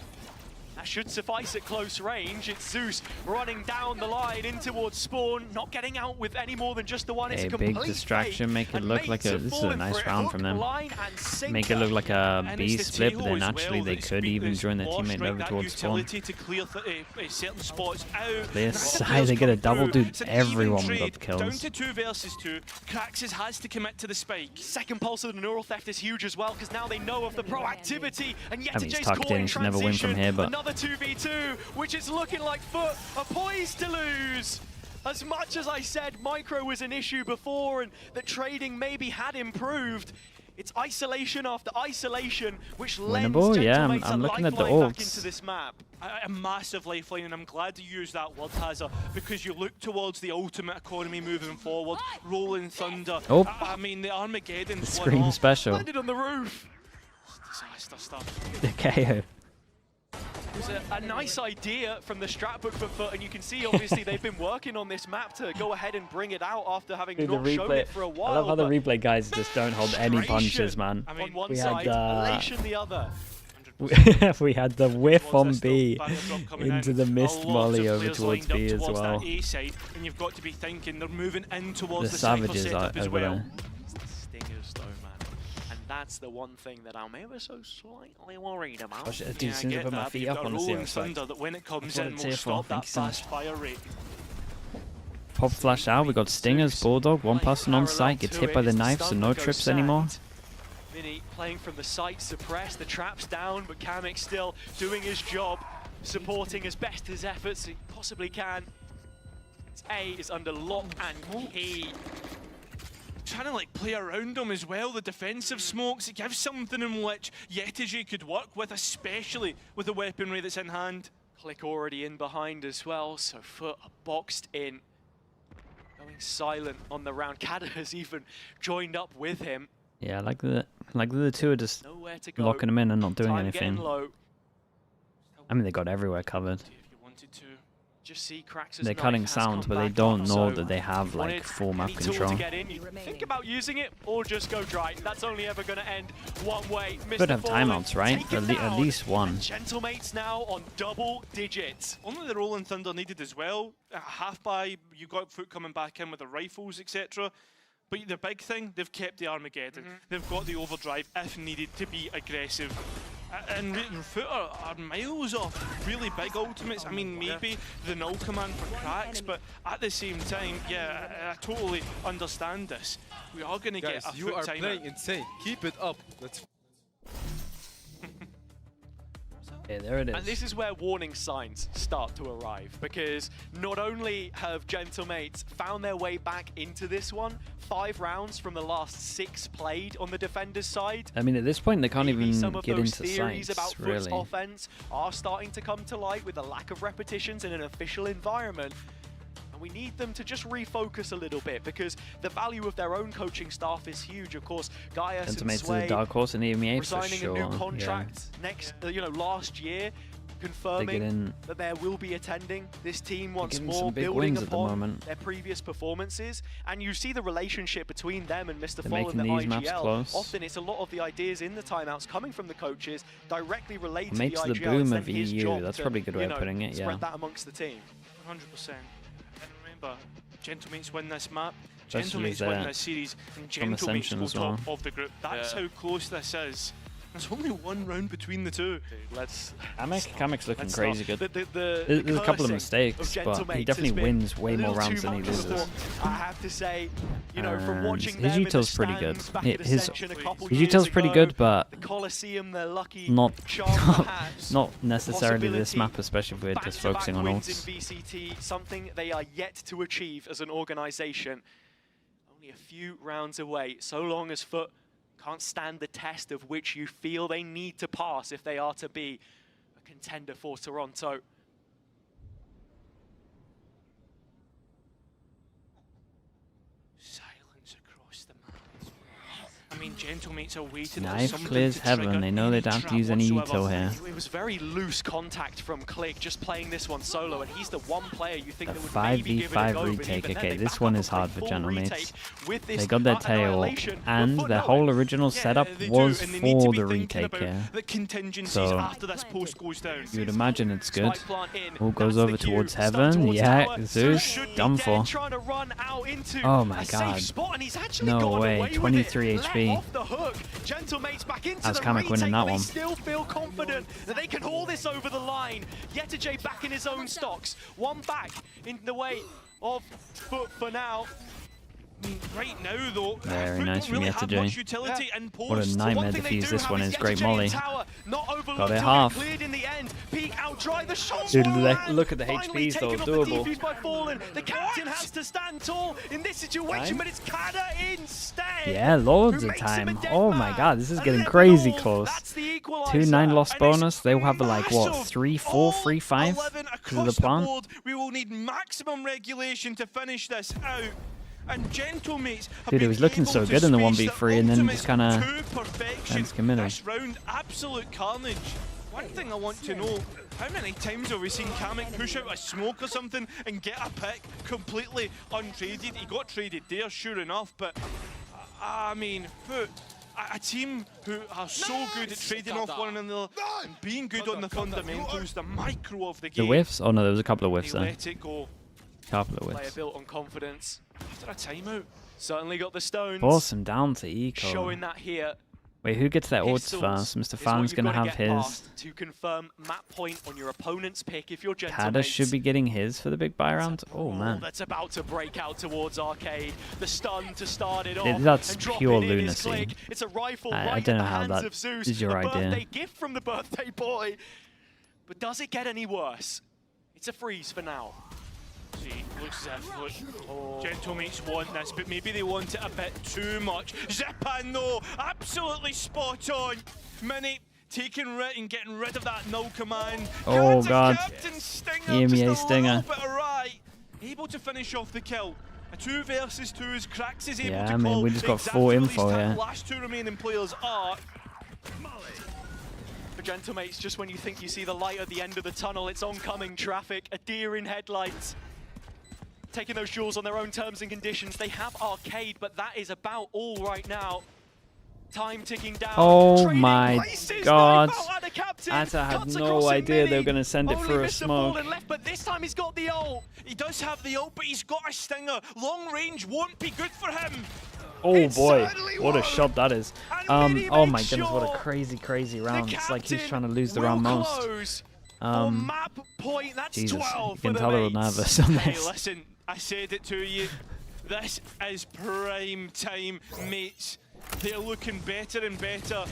That should suffice at close range. It's Zeus running down the line in towards spawn, not getting out with any more than just the one. It's A a big complete distraction, fake, make it and look like mates a. have This is a fallen nice for it. round Hook, from them. line, and Make it sinker. look like a And B it's the split, but Teho then as actually well they that's could even join their lost, teammate right? over That towards spawn. utility to clear certain spots out. Clear Now, side, players they get a come double, through. dude. It's an even Everyone trade. got kills. Down to 2 versus 2. Kraxis has to commit to the spike. Second pulse of the neural theft is huge as well, because now they know of the proactivity, and yet I mean, it's Jay's tucked caught in, should never win from here, but another 2v2, which is looking like FUT are poised to lose. As much as I said micro was an issue before and that trading maybe had improved, It's isolation after isolation, which lends Winnable? Yeah, Gentlemates I'm a looking at the lifeline back ults. into this map. A massive lifeline, and I'm glad you used that word, Hazza, because you look towards the ultimate economy moving forward. Rolling Thunder. Oh. I mean, the Armageddon's The Scream special. Landed on the roof. Disaster stuff. The KO. It was a nice idea from the strat book for FUT, and you can see obviously they've been working on this map to go ahead and bring it out after having Dude, not shown it for a while. I love how the but replay guys just don't hold any punches, man. I mean, we one had side, elation the other. we had the whiff on B into the missed A lot of molly over players towards lined up B as towards well. that A side, and you've got to be thinking they're moving in towards The the Cypher savages setup are as over well. there. It's the stingers though, man. And that's the one thing that I'm ever so slightly worried about. Gosh, dude, Yeah, as I soon as I get put my that, feet but up you've on got the Rolling zero side. Thunder that when it comes That's what in it's will here for. stop Thank that you so much. fast fire rate. Pop flash out, we got Stingers, Bulldog, one person on site, gets hit by the knife, so no trips anymore. Mini playing from the site, suppressed, the trap's down, but Kamek still doing his job, supporting as best his efforts he possibly can. A is under lock and key. Trying to like play around them as well, the defensive smokes, it gives something in which Yetiji could work with, especially with the weaponry that's in hand. Click already in behind as well, so FUT are boxed in. Going silent on the round. Kada has even joined up with him. Yeah, like the two are just Nowhere to go. locking them in and not doing Time getting anything. low. I mean, they got everywhere covered. If you wanted to. Just see Krax's They're knife cutting has sounds, come but they back don't up, know so that they have like wanted full map any tool control. to get in. You think about using it or just go dry. That's only ever going to end one way. Could have timeouts, right? At least one. Gentlemates now on double digits. Only the Rolling Thunder needed as well. Half by, you got FUT coming back in with the rifles, etc. But the big thing, they've kept the Armageddon. They've got the overdrive if needed to be aggressive. And FUT are miles off really big ultimates. I mean, maybe the null command for cracks, but at the same time, yeah, I totally understand this. We are going to get a FUT you are timeout. playing insane. Keep it up. That's Yeah, there it is. And this is where warning signs start to arrive, because not only have Gentlemates found their way back into this one, 5 rounds from the last 6 played on the defender's side. I mean, at this point, they can't Maybe even some of get those into theories sites, about FUT's really. offense are starting to come to light with the lack of repetitions in an official environment. And we need them to just refocus a little bit, because the value of their own coaching staff is huge. Of course, Gaius and Gentlemates is a Sway dark horse in EMEA for resigning sure. a new contract next, last year, confirming that they will be attending this team once getting more, some big building wins at the upon moment. their previous performances. And you see the relationship between them and Mr. They're Fall and the making these maps IGL. close. Often it's a lot of the ideas in the timeouts coming from the coaches directly related Mates to the the IGL. boom It's of then his EU. job That's to, probably a good way of you know, putting it, spread yeah. that amongst the team. 100%. And remember, Gentlemates win this map, Especially Gentlemates win there this series, and from Gentlemates Ascension go as well. top of the group. That's how close this is. There's only one round between the two. Let's Kamek's looking Let's crazy start. good. The There's a couple of cursing mistakes, of but he Gentlemates definitely has been wins way a more little rounds too than he much for loses. thought. I have to say, you know, from And watching his them in the util's pretty good. stands back His- at his Ascension a couple his years util's pretty ago, good, but the Colosseum, their lucky not charm perhaps, not necessarily this possibility, map, especially if we're just back-to-back focusing on wins ults. in VCT, something they are yet to achieve as an organization. Only a few rounds away, so long as FUT can't stand the test of which you feel they need to pass if they are to be a contender for Toronto. Silence across the map. I mean, Gentlemates are waiting for Knife something clears to heaven. trigger They know they don't have to trap use any whatsoever. util here. It was very loose contact from Click, just playing this one solo, and he's the one player you think A that would maybe give it a 5v5 go, but retake. even then Okay, they this back one up is and play hard for full Gentlemates. retake with this They got their tail, annihilation. and But their FUT whole know it. original setup they was do, and they need to for be the thinking retake about here. the contingencies So after this post goes down. you would imagine it's good. Spike plant in. All goes That's over the cue. towards Start heaven. towards Yeah, tower. Zeus Should be done dead, for. trying to run out into Oh my a god. safe spot, and he's actually No gone way. away with 23 it. HP. Let off the hook. Gentlemates back into How's the Kamek retake, winning that but they one? still feel confident that they can haul this over the line. Yetije back in his own stocks. One back in the way of FUT for now. I mean, right now, though, Very FUT nice don't from really Yeta have J. much utility in post. What a So nightmare one thing they defuse do this have one is is. Yeta Great J in molly. tower. Not Got overlooked, it he'll half. get cleared in the end. Peek out, dry the shots. Dude, will land. look at the Finally HPs though, taken off the doable. defuse by Fallen. The captain has to stand tall in this situation, but it's Kada instead. Yeah, loads who of makes him a time. dead Oh man. my god, this is getting 11 crazy all, close. that's the equaliser. 2-9 loss And bonus. it's They will have like what, massive. 3, 4, All 3, 5 11 because of across the plant. board. We will need maximum regulation to finish this out. And Gentlemates have Dude, it been was looking able so to good in the space 1v3 and then ultimates just kind of to perfection. committed. This round, absolute carnage. One thing I want to know, how many times have we seen Kamek push out a smoke or something and get a pick completely untraded? He got traded there, sure enough, but I mean, FUT, a team who are so good at trading off one another and being good on the fundamentals, the micro of the game. The whiffs? Oh no, there was a couple of whiffs They there. let it go. Couple of Player whiffs. built on confidence after a timeout. Certainly got the stones. Force him down to eco. Showing that here. Wait, who gets their odds Pistols first? Mr. is what Fan's you've gonna gotta have get his. past to confirm map point on your opponent's pick if you're Kada Gentlemates. should be getting his for the big buy round. Oh man. That's about to break out towards Arcade. The stun to start it off. That's and drop pure it in his lunacy. click. It's a rifle I right don't in know the how hands that of Zeus. is your a idea. birthday gift from the birthday boy. But does it get any worse? It's a freeze for now. See, looks as if Gentlemates want this, but maybe they want it a bit too much. Zipan though, absolutely spot on. Mini taking rid and getting rid of that null command. Oh god. Captain Stinger, EMEA just a Stinger. little bit right. Able to finish off the kill. A 2 versus 2 as Krax is able Yeah, to I mean, call we just got exactly full what info these here. last 2 remaining players are. For Gentlemates, just when you think you see the light at the end of the tunnel, it's oncoming traffic, a deer in headlights. Taking those jewels on their own terms and conditions. They have Arcade, but that is about all right now. Time ticking down. Oh Trading my places. god. Knife out at the captain. Ata had Cuts no across it, idea they Mini. were going to send it Only through a Mr. smoke. Fallen left, but this time he's got the ult. He does have the ult, but he's got a stinger. Long range won't be good for him. Oh It boy, certainly what a won't. shot that is. And Mini Oh made my goodness, what a sure crazy round. It's like he's captain trying to lose the will round most. close for map point. That's Jesus, 12 you can for tell the they're all mates. nervous on Hey, this. listen, I said it to you. This is prime time, mates. They're looking better and better.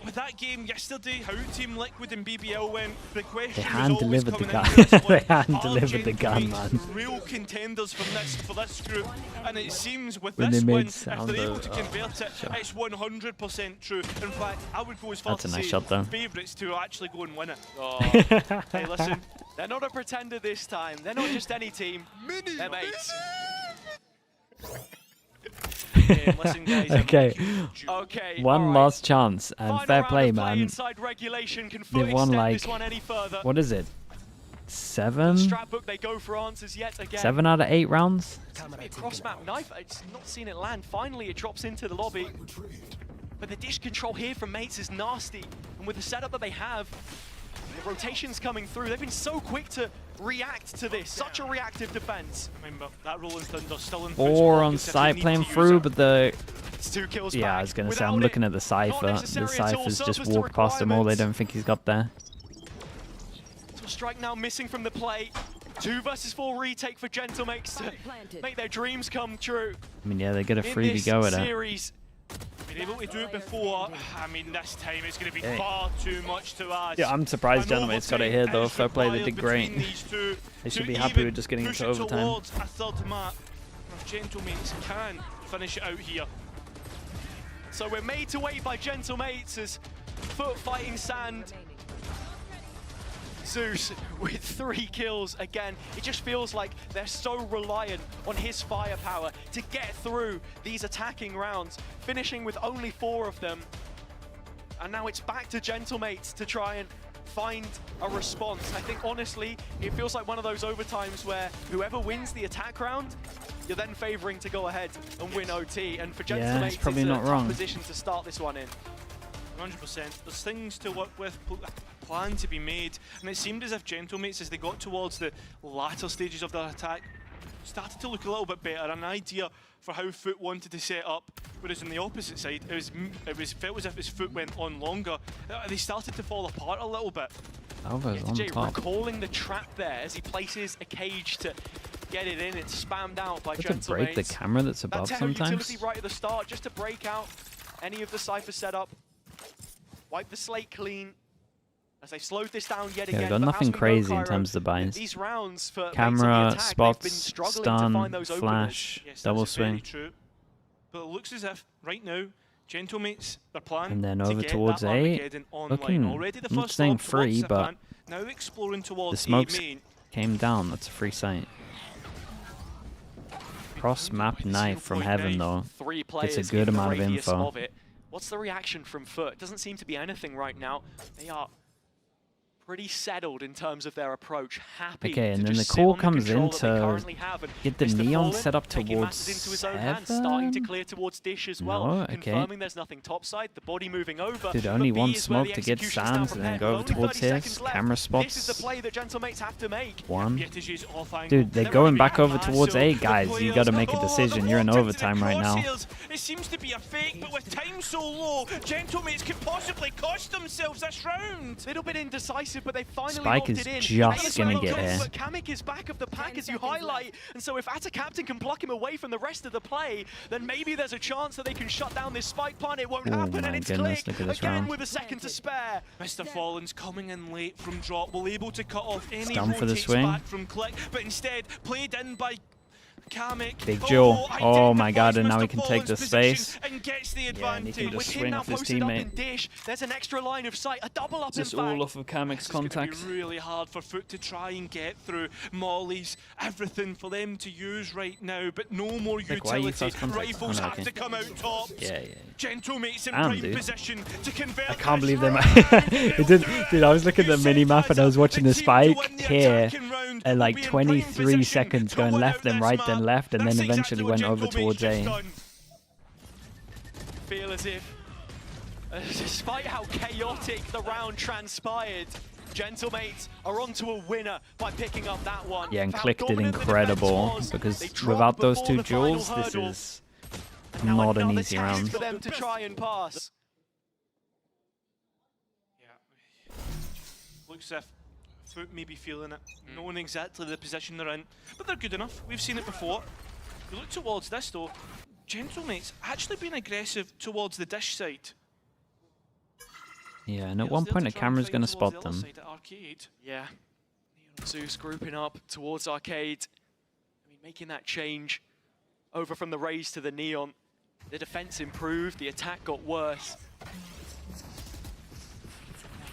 With that game yesterday, how Team Liquid and BBL went, the question They was hand-delivered always the coming gun. into this one, They hand-delivered are the gun, Gentlemates man. real contenders for this group? And it seems with When this they made win, if sound they're able of- to convert it, sure. it's 100% true. In fact, I would go as far That's to a nice say shot, though. favourites to actually go and win it. Hey, listen, they're not a pretender this time. They're not just any team. They're mates. Listen, guys, Okay. Okay, One all right. last chance, and Final fair round play, of play man. inside regulation. Can They've FUT won extend like, this one any further? what is it? 7? Stratbook, they go for answers yet again. 7 out of 8 rounds? A cross-map knife, it's not seen it land. Finally, it drops into the lobby. But the dish control here from Mates is nasty. And with the setup that they have, the rotations coming through, they've been so quick to react to this. Such a reactive defense. Remember, that Rolling Thunder still in 4 on site playing through, but the... It's 2 kills Yeah, back. I was going to say, Without I'm it, looking at the Cypher. The necessary at all. Cypher's just Surface to walked past them all. They requirements. don't think he's got there. So strike now missing from the play. 2 versus 4 retake for Gentlemates to make their dreams come true. I mean, yeah, they get a In freebie this go at it. series, been able to do it before. I mean, this time it's going to be Hey. far too much to ask. Yeah, I'm surprised An Gentlemates got it overtime here, though. is Fair play, they required did great. between these two They should to be happy even with just getting push into it overtime. towards a third map. If Gentlemates can finish it out here. So we're made to wait by Gentlemates as FUT fighting Sand. Zeus with 3 kills again. It just feels like they're so reliant on his firepower to get through these attacking rounds, finishing with only 4 of them. And now it's back to Gentlemates to try and find a response. I think honestly, it feels like one of those overtimes where whoever wins the attack round, you're then favouring to go ahead and win OT. And for Yeah, Gentlemates, it's probably it's a not tough wrong. position to start this one in. 100%. There's things to work with, a plan to be made, and it seemed as if Gentlemates, as they got towards the latter stages of their attack, started to look a little bit better, an idea for how FUT wanted to set up, whereas on the opposite side, it felt as if his FUT went on longer. They started to fall apart a little bit. Alva's on Jay top. recalling the trap there as he places a cage to get it in. It's spammed out by Does it break the Gentlemates. camera that's above That sometimes? utility right at the start, just to break out any of the Cypher setup. Wipe the slate clean. As they slowed this down yet Yeah, again. we've got but nothing as we know, crazy in Cairo, terms of the buys. These rounds for mates on the Camera, attack, they've been spots, struggling to stun, find those openers. flash, Yes, double that's very swing. true. But it looks as if right now, Gentlemates, their plan And then to over get towards that A, Armageddon online. looking, Already the I'm not first saying lob free, towards but Safan, now exploring the towards smokes A main. came down. That's a free sight. Cross map knife from heaven though. 3 Gets players a good in the amount of radius info. of it. What's the reaction from FUT? It doesn't seem to be anything right now. They are pretty settled in terms of their approach. Happy Okay, to and then just the sit call on the comes control in that they to currently have, and get the Mr. neon Fallen set up taking towards matters into his own hands, starting to clear towards Dish as well, No, okay. confirming there's nothing topside, the body moving over. Dude, but only B one is where smoke the to get execution's now Sands and then prepared. go over Only 30 towards his. seconds left. Camera This is the spots. play that Gentlemates have to make. One. Yetige's off angle. Dude, they're They're going running back over massive. towards A, The guys. You players- got to make a Oh, decision. the You're in walk into overtime the right now. crosshairs. It seems to be a fake, but with time so low, Gentlemates could possibly cost themselves this round. Little bit indecisive, but they finally Spike locked is it in. just Ace gonna will get come, here. But Kamek is back of the pack as you highlight, and so if Atta Captain can pluck him away from the rest of the play, then maybe there's a chance that they can shut down this Spike plant. It won't Oh happen, my and it's goodness, Click look at this again round. with a second to spare. Mr. Fallen's coming in late from drop, will able to cut off any Down for the rotates swing. back from Click, but instead played in by Kamek. Big Joe. Oh my god, and now he identifies can take Mr. the Fallen's space. position and gets the Yeah, and he advantage. can just With him swing now off his posted up in teammate. Dish, there's an extra line of sight, a double up Just in fact. all off of Kamek's It's going to contacts. be really hard for FUT to try and get through Molly's, everything for them to use right now, but no more Like, why are you utility. fast contact? Rifles Oh, no, have okay. to come out top. Yeah. Gentlemates in Damn, prime dude. position to convert. I can't this believe they round. it did. Dude, I was looking at the mini map and I was watching the spike here at like 23 seconds going left then right then left and then eventually went over towards A. Feel as if, despite how chaotic the round transpired, Gentlemates are onto a winner by picking up that one. Yeah, and How Click did dominant the defense incredible was. because They dropped without those before two the final duels, this hurdle. is Now not an another easy task round. for them to try and pass. Looks as if FUT may be feeling it, knowing exactly the position they're in, but they're good enough. We've seen it before. You look towards this though, Gentlemates actually being aggressive towards the Dish side. Yeah, and at one point a camera's going to spot them. Yeah. Zeus grouping up towards Arcade. I mean, making that change over from the Rays to the Neon. The defense improved, the attack got worse.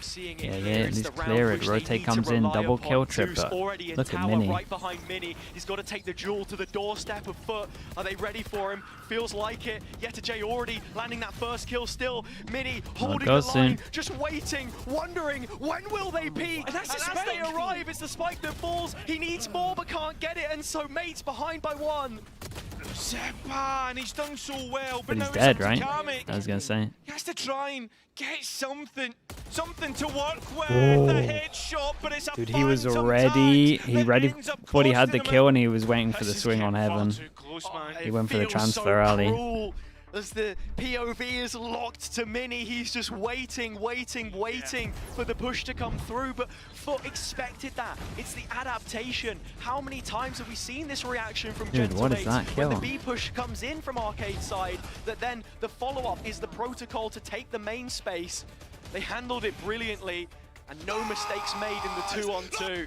Seeing it Yeah, here, yeah, it's at the least round clear it. which they Rotate need to comes in, rely double upon. kill trip, Zeus but already in look at tower Mini. right behind Mini. He's got to take the jewel to the doorstep of FUT. Are they ready for him? Feels like it. YetiJ already landing that first kill still. Mini holding the goes line, soon. just waiting, wondering when will they peak? And as they arrive, it's the spike that falls. He needs more but can't get it, and so Mate's behind by one. Seppa, and he's done so well, But now he's it's dead, up to right? Kamek. I was going to say. He has to try and get something to work with. Oh. The headshot, but it's a Dude, he was phantom already, tag he that ready, ends up thought he had the costing him kill a- and he was waiting for the This is swing on getting far heaven. too close, man. He went for the Feels transfer so early. cruel. As the POV is locked to Mini, he's just waiting for the push to come through, but FUT expected that. It's the adaptation. How many times have we seen this reaction from Dude, what is Gentlemates that when the kill? B push comes in from Arcade side, that then the follow-up is the protocol to take the main space. They handled it brilliantly, and no mistakes made in the 2-on-2.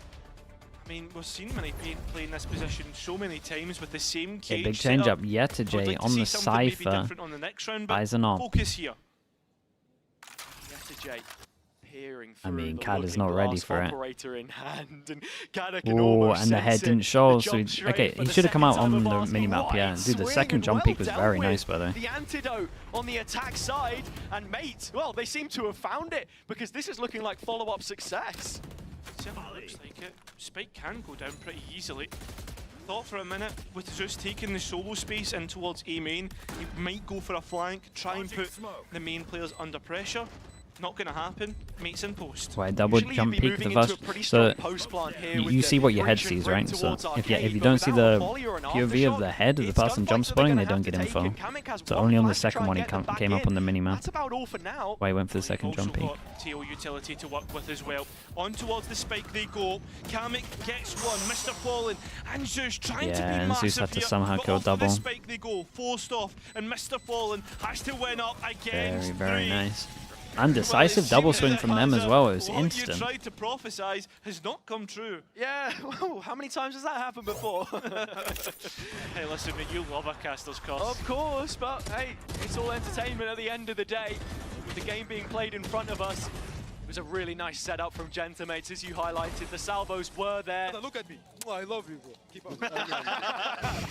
I mean, we've seen Mini play in this position so many times with the same A cage big change setup. up yet to I'd Jay like to on see the something maybe Cypher. different on the next round, but Buys an op. focus here. YetiJ peering I through mean, the Cad is looking not ready glass for it. operator in hand, and Cad can Oh, almost and the head sense it. didn't show, The so jump straight okay, for he the should have come second out time on of the asking minimap, why. yeah. Dude, the Swing second and jump well peak was dealt very with. nice, by the way. The antidote on the attack side, and Mate, well, they seem to have found it, because this is looking like follow-up success. Certainly looks like it. Spike can go down pretty easily. Thought for a minute, with Zeus taking the solo space in towards A main, he might go for a flank, try and put the main players under pressure. Not going to happen. Mates in post. Why double jump peek the first? So you see what your head sees, right? So if you don't see the POV of the head of the person jump spotting, they don't get info. So only on the second one he came up on the minimap. Why he went for the second jump peek. TO utility to work with as well. On towards the spike they go. Kamek gets one. Mr. Fallen and Zeus trying to be massive Zeus had to here, somehow but kill off double. The spike they go. Forced off, and Mr. Fallen has to win up against Very nice. And decisive double swing from them as well. It was what instant. you tried to prophesize has not come true. Yeah, how many times has that happened before? Hey, listen, you love a caster's curse. Of course, but hey, it's all entertainment at the end of the day. With the game being played in front of us, it was a really nice setup from Gentamates, as you highlighted. The salvos were there. Look at me. Oh, I love you, bro. Keep up.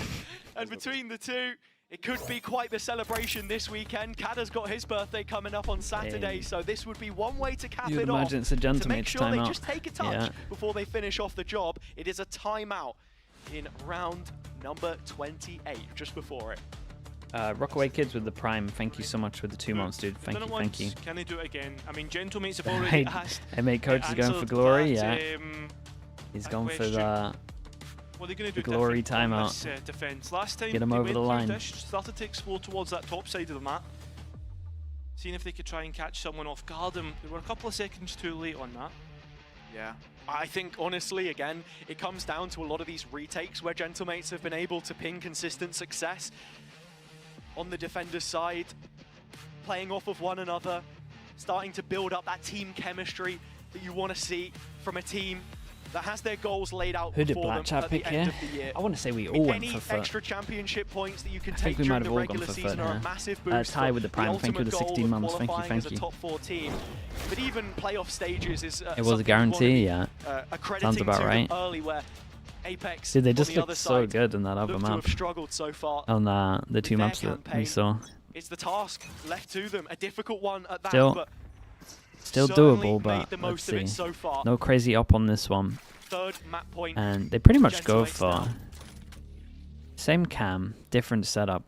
And between the two, it could be quite the celebration this weekend. Kada's got his birthday coming up on Saturday, so this would be one way to cap it off. Imagine it's a to make Gentamates sure timeout. they just take a touch before they finish off the job. It is a timeout in round number 28, just before it. Rockaway Kids with the Prime. Thank you so much for the 2 months, dude. Thank you. Can they do it again? I mean, Gentlemates have already asked. mate coach is going for glory, yeah. He's going for the What are they going to do glory timeout. timeout. Defense. Last time Get him they over went the through line. Dish, started to explore towards that top side of the map. Seeing if they could try and catch someone off guard. They were a couple of seconds too late on that. Yeah, I think honestly, again, it comes down to a lot of these retakes where Gentlemates have been able to ping consistent success on the defender's side, playing off of one another, starting to build up that team chemistry that you want to see from a team that has their goals laid out Who did before them Black at pick the end here? of the year. I want to say we I all mean, went any for FUT. extra championship points that you can I think take we during might the have all gone regular for season FUT are a here. massive boost. Ty for with the Prime, thank you ultimate for the goal 16 of months, thank you, qualifying thank as a you. top 4 team. But even playoff stages is It was a something we wanna guarantee, be, yeah. accrediting Sounds about to them right. early, where Apex Dude, they on just the looked other so side good in that other look to map. have struggled so far. On the 2 their maps that we campaign. saw. It's the task left to them, a difficult one at that, Still but doable, made but the let's most of see. it so far. No crazy up on this one. Third map point. And they pretty much go Gentlewates for now. same cam, different setup,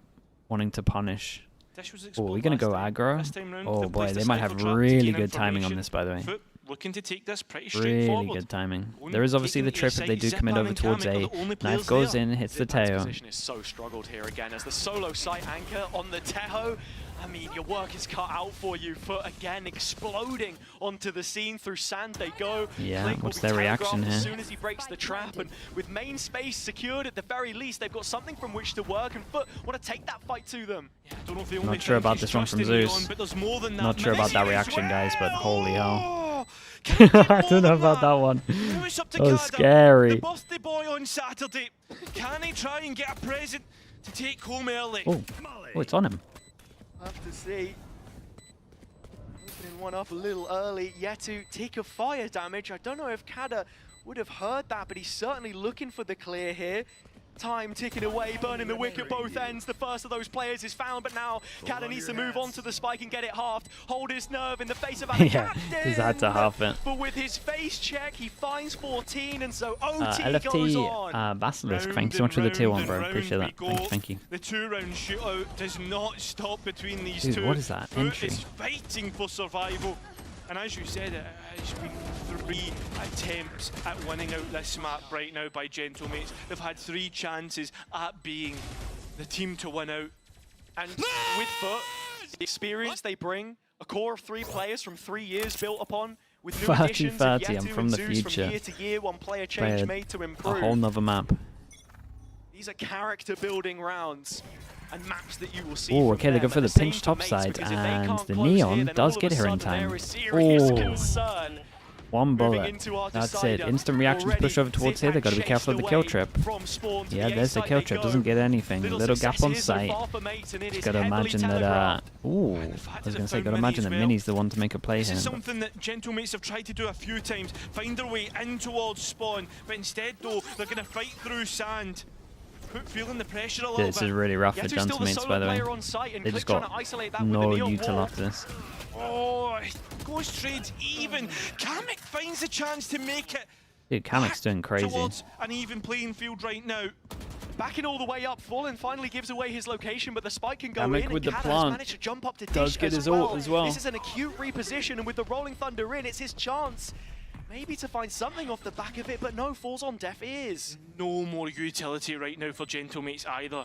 wanting to punish. Dish was Oh, we're gonna go last aggro. time round. Oh They've boy, placed they a might cycle have trap to really gain good timing on information. this, by the way. FUT looking to take this pretty Really straightforward. good timing. Only There is obviously the taking trip a if they do side, commit Zepan over and towards Kamek are A. the only Knife players goes there. in, hits the Zipman's tail. position is so struggled here again as the solo site anchor on the Teho. I mean, your work is cut out for you. FUT again exploding onto the scene. Through sand they go. Yeah, Blake will what's be their reaction telegraphed as here? soon as he breaks the trap, and with main space secured at the very least, they've got something from which to work, and FUT want to take that fight to them. Yeah, I don't know if they Not only sure think about he's this one from trusting Leon, Zeus. but there's more than that. Not sure about that Messi reaction, as guys, but well. holy hell. Oh, I don't know about that one. Now it's up to That was Kada, scary. the birthday boy on Saturday. Can he try and get a present to take home early? Oh, it's on him. Have to see. Opening one up a little early. Yetu take a fire damage. I don't know if Kada would have heard that, but he's certainly looking for the clear here. Time ticking away, burning the wick at both ends. The first of those players is found, but now Kada needs to move on to the spike and get it halved. Hold his nerve in the face of Yeah, captain. he's had to half it. But with his face check, he finds 14, and so OT goes LFT on. Basilisk, thank you so much for the tier 1, bro. Round Appreciate we that. go. Thank you. The 2-round shootout does not stop between these Dude, two. what is that FUT entry? is fighting for survival. And as you said, it's been 3 attempts at winning out this map right now by Gentlemates. They've had 3 chances at being the team to win out. And with FUT, the experience they bring, a core of 3 players from 3 years built upon, with new 30, additions of 30, Yetu I'm from and the Zeus future. from year to year, one player Play change a- made to A improve. whole nother map. These are character building rounds and maps that you will see. Oh, from okay, they go them. for And the same pinch for top mates, side, because if they and can't the close here, Neon then does all get of a here in sudden time. there is serious Oh. concern. One Moving bullet. into our That's it. decider. Instant reactions Already push over towards here. They got to be careful of the kill trip. From spawn to Yeah, the there's the A kill site trip. they Doesn't go. get anything. Little gap on success here so sight. far for mates, and it is Got to heavily imagine that. telegraphed. Ooh, I the was fact gonna that say, they got to found imagine that Mini as well. Mini's the one to make a play This here. is something that Gentlemates have tried to do a few times, find their way in towards spawn, but instead though, they're going to fight through sand. Feeling the pressure a little This bit. is really rough for Yetu's still the Gentamates, solo by the way. player on site, and They Click just trying to got isolate that with no the neon util wall. off this. Oh, ghost trades even. Kamek finds a chance to make it Dude, Kamek's doing crazy. towards an even playing field right now. backing all the way up. Fallen finally gives away his location, but the spike can go Kamek in. with the Has plant. managed to jump up to Does Dish get his as ult as well. This is an acute reposition, and with the Rolling Thunder in, it's his chance. Maybe to find something off the back of it, but no, falls on deaf ears. No more utility right now for Gentlemates either.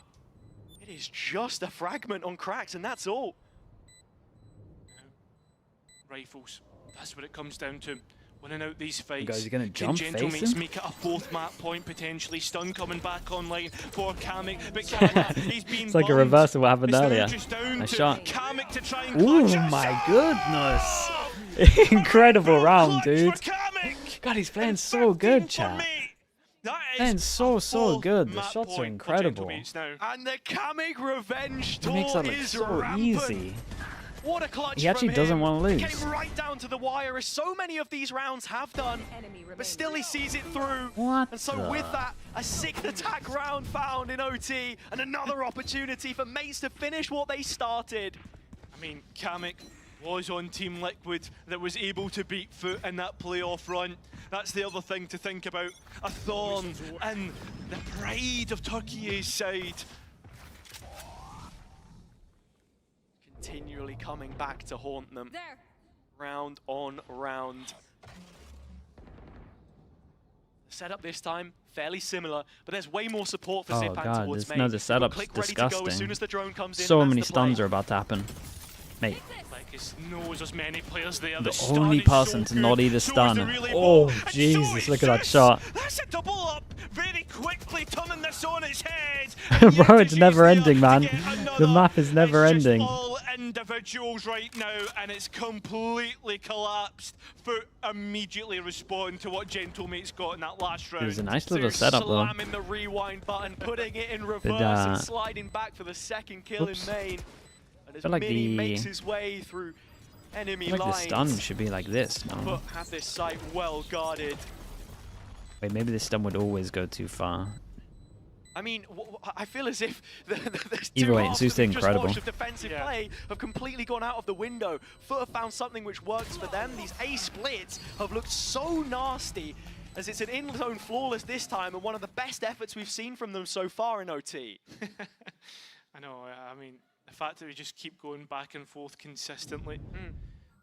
It is just a fragment on cracks, and that's all. Rifles, that's what it comes down to. Winning out these fights. Guys, you're gonna Can jump face Gentlemates him? make it a 4th map point potentially? Stun coming back online for Kamek, but Kamek, he's been It's like a bummed. reverse of what happened It's now earlier. just down Nice to shot. Kamek to try and Oh clutch us. my goodness! Incredible round, dude. God, he's playing so good, chat. Playing so good. The shots are incredible. And the Kamek revenge He makes that tour look is so rampant. easy. What a clutch He actually from doesn't him. want to lose. Came right down to the wire, as so many of these rounds have done. But still he sees it through. What and so the- with that, a 6th attack round found in OT, and another opportunity for mates to finish what they started. I mean, Kamek was on Team Liquid that was able to beat FUT in that playoff run. That's the other thing to think about. A thorn and the pride of Turkey's side. Continually coming back to haunt them. There. Round on round. Setup this time, fairly similar, but there's way more support for Oh Zipan god, towards this, mate. no, the setup's Click ready to go as soon disgusting. as the drone comes in, So and many that's the play. stuns are about to happen. Mate, Like, his knows there's many players there. the stun only is so person to good. not eat a So is stun. the relay Oh, ball. And so Jesus, is look at that Zeus. shot. That's a double up very quickly, turning this on its head. Bro, it's never ending, man. The map is never ending. All individuals right now, and it's completely collapsed. FUT immediately respond to what Gentlemates got in that last round. It was a nice little Zeus setup, though. slamming the rewind button, putting it in reverse uh, and sliding back for the 2nd kill oops. in main. And as feel like Mini the- makes his way through enemy like the lines, stun should be like this, FUT no? have this site well guarded. Wait, maybe this stun would always go too far. I mean, I feel as if there's Either two way, halves Zeus that did we've just incredible. watched of defensive play have completely gone out of the window. FUT have found something which works for them. These A splits have looked so nasty, as it's an in-zone flawless this time, and one of the best efforts we've seen from them so far in OT. I know, I mean, the fact that we just keep going back and forth consistently.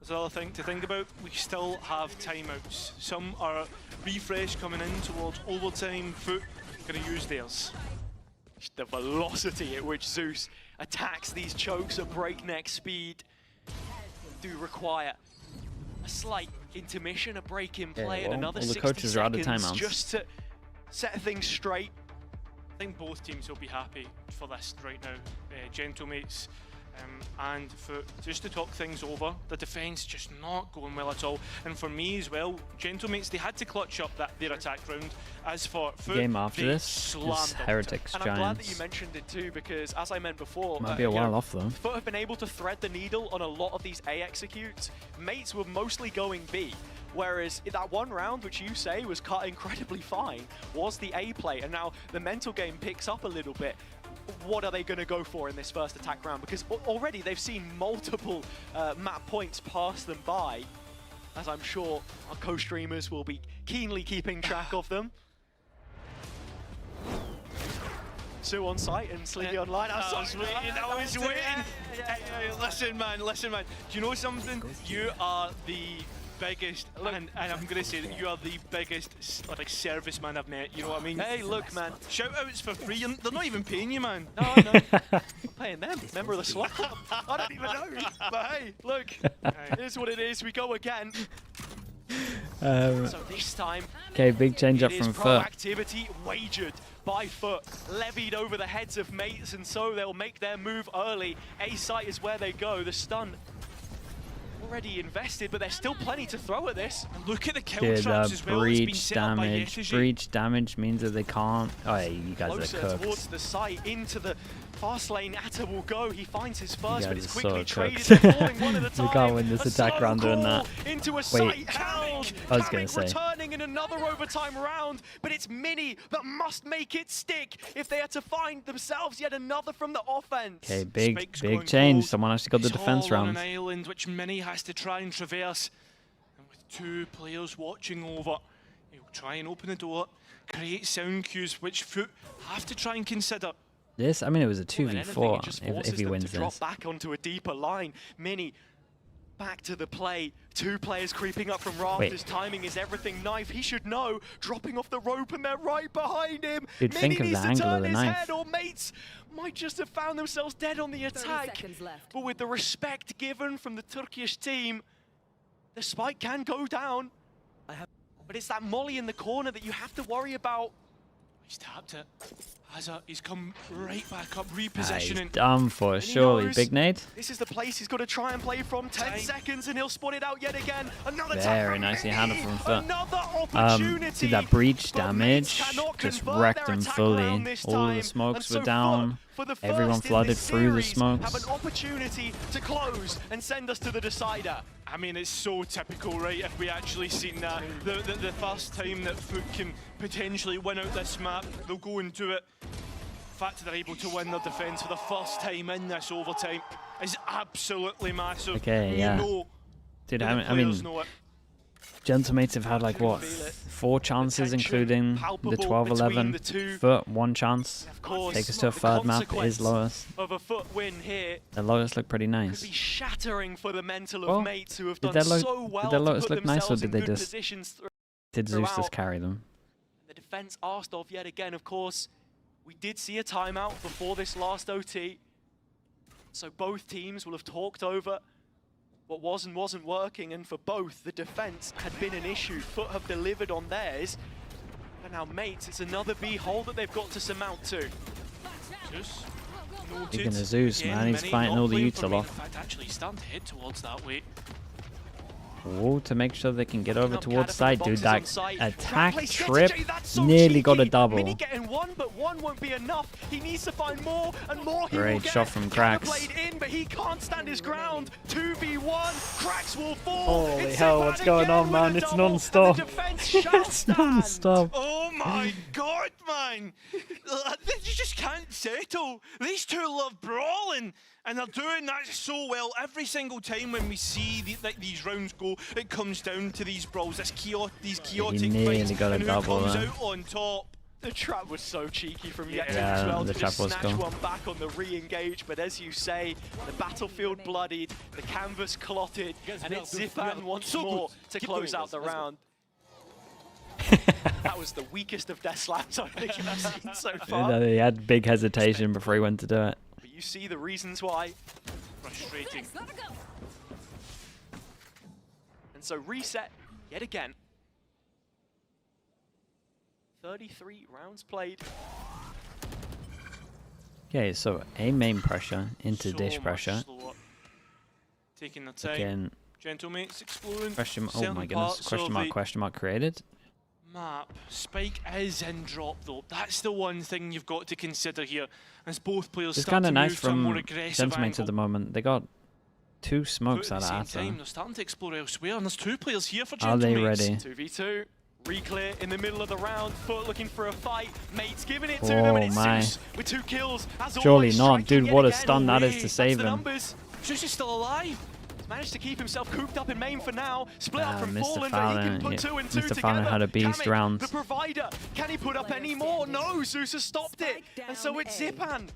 There's another thing to think about. We still have timeouts. Some are refresh coming in towards overtime. FUT going to use theirs. The velocity at which Zeus attacks these chokes at breakneck speed do require a slight intermission, a break in play, well, and another all the 60 coaches are out of seconds timeouts. just to set things straight. I think both teams will be happy for this right now. Gentlemates and FUT, just to talk things over, the defense just not going well at all. And for me as well, Gentlemates, they had to clutch up their attack round. As for FUT, Game after they this slammed is them. Heretics And I'm glad that Giants. you mentioned it too, because as I meant before, Might be a you know, while off though. FUT have been able to thread the needle on a lot of these A executes. Mates were mostly going B, whereas that one round, which you say was cut incredibly fine, was the A play, and now the mental game picks up a little bit. What are they going to go for in this first attack round? Because already they've seen multiple map points pass them by, as I'm sure our co-streamers will be keenly keeping track of them. Sue on site and Sleepy online. I was waiting. Hey, listen, man. Do you know something? You are the biggest, and I'm going to say that you are the biggest like serviceman I've met. You know what I mean? Hey, look, man. Shout outs for free, and they're not even paying you, man. No, I know. I'm paying them. Member of the slot. I don't even know. But hey, look. It is what it is. We go again. So this time, Okay, big change up it is from FUT. proactivity wagered by FUT, levied over the heads of mates, and so they'll make their move early. A site is where they go. The stun already invested, but there's still plenty to throw at this. And look at the kill Dude, traps as well. It's been breach set up by damage. Yetigy. Breach damage means that they can't. Oh, yeah, you guys Closer are cooked. towards the site, into the fast lane. Atta will go. He finds his first, but guys it's are quickly so traded. cooked. They're falling one at a time. We can't win this A attack slow round doing call that. into a Wait. site held. I was gonna Kamek say. returning in another overtime round, but it's Mini that must make it stick if they are to find themselves yet another from the offense. Okay, big Spike's going change. cold. Someone actually got the It's defense all on round. an island which Mini has to try and traverse. And with two players watching over, He'll try and open the door, create sound cues, which FUT have to try and consider. This, I mean, it was a More than anything, 2v4 it just if forces he them wins to drop this. back onto a deeper line. Mini back to the play. 2 players creeping up from rafters. Timing is everything. Knife, he should know. Dropping off the rope and they're right behind him. Dude, Mini think of the needs to angle of turn the his knife. head, or mates might just have found themselves dead on the 30 attack. seconds left. But with the respect given from the Turkish team, the spike can go down. But it's that molly in the corner that you have to worry about. He's tapped it. He's come right back up, He's repositioning. done for, And he surely. knows Big nade. This is the place he's got to try and play from. 10 seconds and he'll spot it out yet again. Another tap Very from nicely Mini. handled from FUT. Another opportunity. See that breach but Mates damage cannot just convert wrecked their him attack fully. round this All the time. smokes And so were down. For the Everyone first in flooded this through the series, smokes. have an opportunity to close and send us to the decider. I mean, it's so typical, right? If we actually seen that, the first time that FUT can potentially win out this map, they'll go and do it. The fact that they're able to win their defense for the first time in this overtime is absolutely massive. Okay, We yeah. know Dude, that I the mean, players know it. Gentlemates have had like, what, 4 chances, including the 12-11. FUT, 1 chance. Of course, Take us to a the third map, consequence is lowest. of a FUT win here The lowest look pretty could nice. be shattering for the mental of Well, mates who have did done their so well did their to lowest put look nice, or themselves did in they good just positions did Zeus throughout. just carry them? The defense asked of yet again, of course. We did see a timeout before this last OT. So both teams will have talked over what was and wasn't working, and for both, the defense had been an issue. FUT have delivered on theirs. But now, mates, it's another B hole that they've got to surmount to. Zeus, Speaking of Zeus, Again, man, he's Mini fighting not all the playing youths for Main. off. In fact, actually, he's starting to head towards that way. Oh, to make sure they can get over Up towards Catapult side, dude. boxes That on site. attack Play trip strategy, that's so nearly got a cheeky. double. Mini getting one, but one won't be enough. He needs to find more and more. He will Great get. shot from Cracks. Played in, but he can't stand his ground. 2v1. Cracks will fall. Holy It's hell, Zipan what's going again on, with man? a It's double, and non-stop. the defense shall It's stand. non-stop. Oh my god, man! You just can't settle. These two love brawling, and they're doing that so well. Every single time when we see these rounds go, it comes down to these brawls, these chaotic nearly fights, got a and who double comes there. out on top. The trap was so cheeky from Yeti Yeah, as well the to trap just was snatch cool. one back on the re-engage, but as you say, the battlefield bloodied, the canvas clotted, and it's Zipan once more to close out the round. That was the weakest of death slaps I think I've seen so far. He had big hesitation before he went to do it. But you see the reasons why. Frustrating. And so reset yet again. 33 rounds played. Okay, so a main pressure into So dish much pressure. slower. Taking the time. Again, Gentlemates exploring. question. Oh certain my goodness! parts of the Question mark created. map. Spike is in drop though. That's the one thing you've got to consider here, as both players It's start kind to of nice move to a more from aggressive Gentlemates at angle. the moment. They got 2 smokes But out at of the same time, Ata. they're starting to explore elsewhere, and there's 2 players here for Are they Gentlemates. ready? 2v2. Reclear in the middle of the round. FUT looking for a fight. Mates giving it to Oh them, and it's my. Zeus with 2 kills. As Surely always, not. striking Dude, yet what a again. stun that is to That's save the him. numbers. Zeus is still alive. He's managed to keep himself cooped up in main for now. Split up Ah, from Mr. Fallen, but he Fallon, can put yeah. 2 and 2 Mr. together. Fallon had a beast Kamek, round. the provider. Can he put up any more? No, Zeus has stopped it. And so it's Zipan.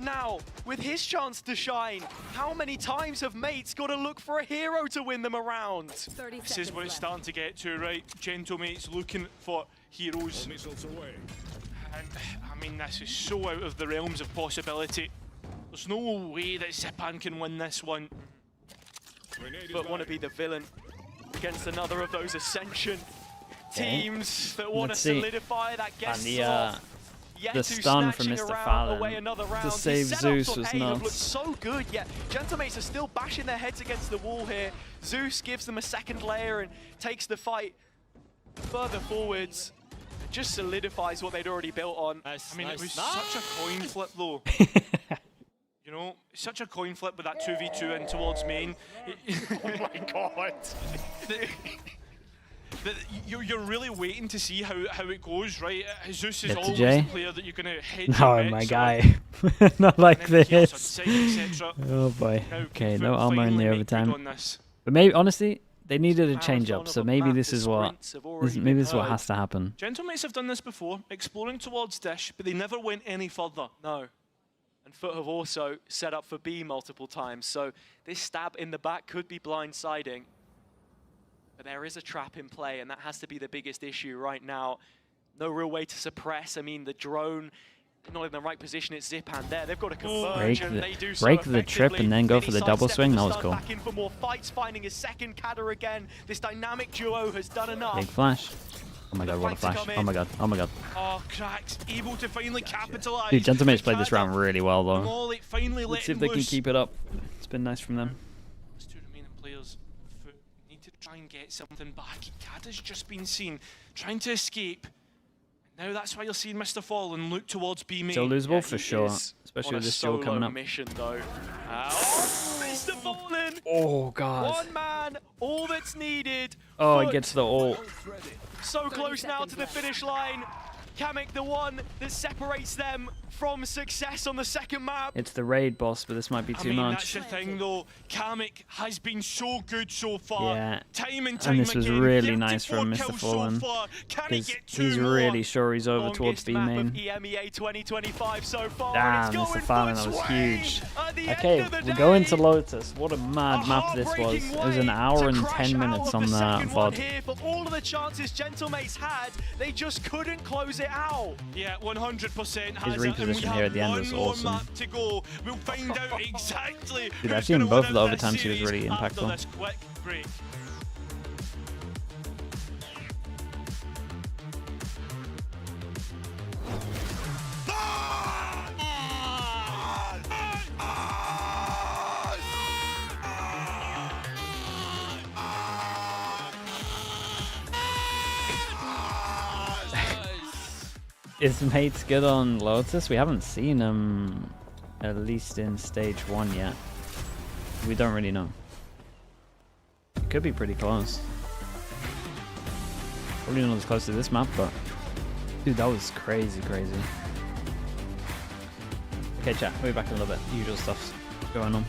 Now, with his chance to shine, how many times have mates got to look for a hero to win them around? This is what it's starting to get to, right? Gentlemates looking for heroes. And I mean, this is so out of the realms of possibility. There's no way that Zipan can win this one. But want to be the villain against another of those Ascension teams that want to Let's see. solidify that guest And slot. Yet the stun from snatching Mr. around away Fallon another round. to His save setups Zeus on was A have looked nuts. so good, yet Gentlemates are still bashing their heads against the wall here. Zeus gives them a second layer and takes the fight further forwards. It just solidifies what they'd already built on. I mean, it was such a coin flip though. You know, such a coin flip with that 2v2 in towards main. Oh my god. You're really waiting to see how it goes, right? Zeus is Get to always Jay. the player that you're going to hit. No, my guy. Not like this. Etc. Oh boy. Now, Okay, FUT no armor in finally the make good overtime. on this. But maybe, honestly, They needed a change up, so maybe this is what has to happen. Gentlemates have done this before, exploring towards Dish, but they never went any further. No. And FUT have also set up for B multiple times, so this stab in the back could be blindsiding. But there is a trap in play, and that has to be the biggest issue right now. No real way to suppress. I mean, the drone, not in the right position. It's Zipan there. They've got to converge, and they do so break the trip and then go for the double swing. That was cool. Back in for more fights, finding his second cadder again. This dynamic duo has done enough. Big flash. Oh my god, what a flash. Oh my god, oh my god. Oh, Cracks able to finally capitalize. Dude, Gentlemates played this round really well, though. Let's see if they can keep it up. It's been nice from them. Those two remaining players need to try and get something back. Cad has just been seen trying to escape. Now that's why you'll see Mr. Fallen look towards B main. Still losable for sure, especially with this duel coming up. Mission though. Oh, Mr. Fallen! Oh god. One man, all that's needed. Oh, it gets the ult. So close now to the finish line. Kamek, the one that separates them from success on the second map. It's the raid boss, but this might be too much. That's the thing though. Kamek has been so good so far. Yeah. Time and time And this was again. really nice from Mr. Fallen. He's really sure he's over towards B main. EMEA 2025 so far. Damn, Mr. Fallen, that was huge. Okay, we're going to Lotus. What a mad map this was. It was an hour and 10 minutes on that VOD. Here for all of the chances Gentlemates had, they just couldn't close it out. Yeah, 100%. His reposition here at the end was awesome. To go. We'll find out exactly. Dude, I've seen both of the overtimes. He was really impactful. This quick break. Is Mates good on Lotus? We haven't seen him, at least in stage 1 yet. We don't really know. It could be pretty close. Probably not as close to this map, but dude, that was crazy. Okay, chat, we'll be back in a little bit. Usual stuff's going on.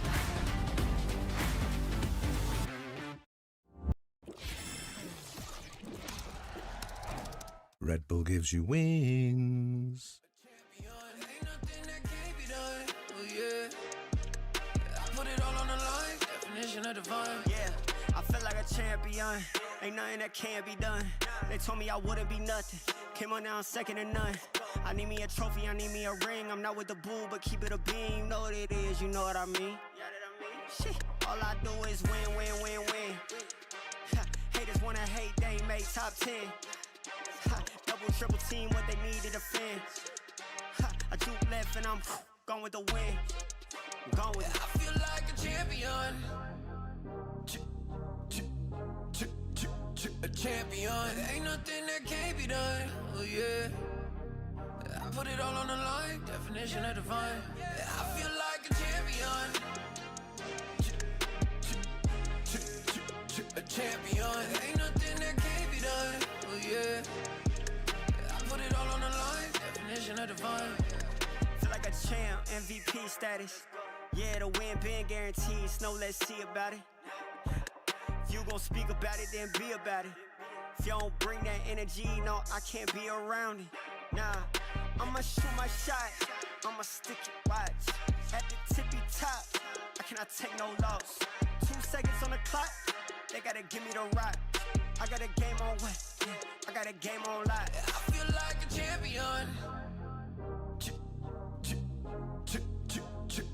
Red Bull gives you wings. Yeah, I feel like a champion. Ain't nothing that can't be done. They told me I wouldn't be nothing. Came on now, second to none. I need me a trophy, I need me a ring. I'm not with the bull, but keep it a beam. You know what it is, you know what I mean? Shit, all I do is win. Haters wanna hate, they ain't made top 10. Double, triple team, what they need to defend. I juke left and I'm gone with the win. Gone with it. I feel like a champion. A champion. Ain't nothing that can't be done. Oh yeah. I put it all on the line. Definition of divine. I feel like a champion. A champion. Ain't nothing that can't be done. Oh yeah. I put it all on the line. Definition of divine. Feel like a champ. MVP status. Yeah, the win been guaranteed. Snow, let's see about it. If you gon' speak about it, then be about it. If you don't bring that energy, no, I can't be around it. Nah, I'ma shoot my shot. I'ma stick it, watch. At the tippy top, I cannot take no loss. 2 seconds on the clock, they gotta give me the rock. I got a game on what? Yeah, I got a game on lock. I feel like a champion.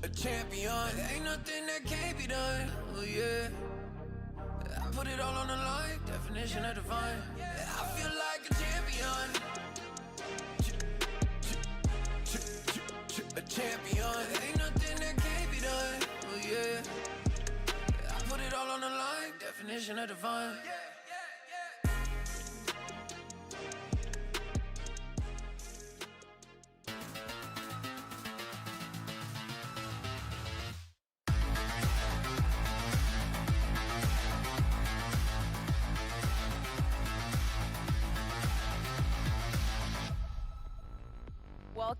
A champion. Ain't nothing that can't be done. Oh yeah. I put it all on the line. Definition of divine. I feel like a champion. A champion. Ain't nothing that can't be done. Oh yeah. I put it all on the line. Definition of divine.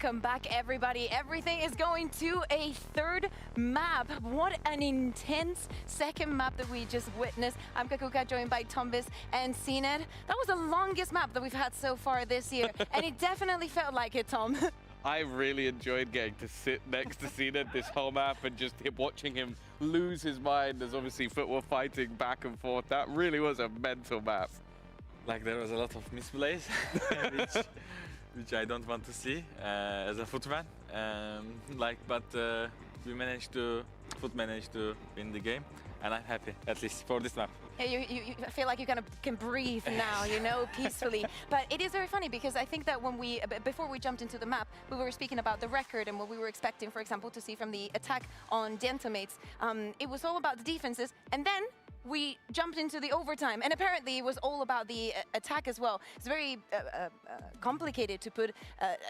Welcome back, everybody. Everything is going to a third map. What an intense second map that we just witnessed. I'm Kakuka, joined by Tombis and CNED. That was the longest map that we've had so far this year, and it definitely felt like it, Tom. I really enjoyed getting to sit next to CNED this whole map and just watching him lose his mind as obviously FUT were fighting back and forth. That really was a mental map. Like there was a lot of misplays, which I don't want to see as a FUT fan. But FUT managed to win the game, and I'm happy, at least for this map. Yeah, you feel like you kind of can breathe now, you know, peacefully. But it is very funny because I think that when before we jumped into the map, we were speaking about the record and what we were expecting, for example, to see from the attack on Gentomates. It was all about the defenses, and then we jumped into the overtime, and apparently it was all about the attack as well. It's very complicated to put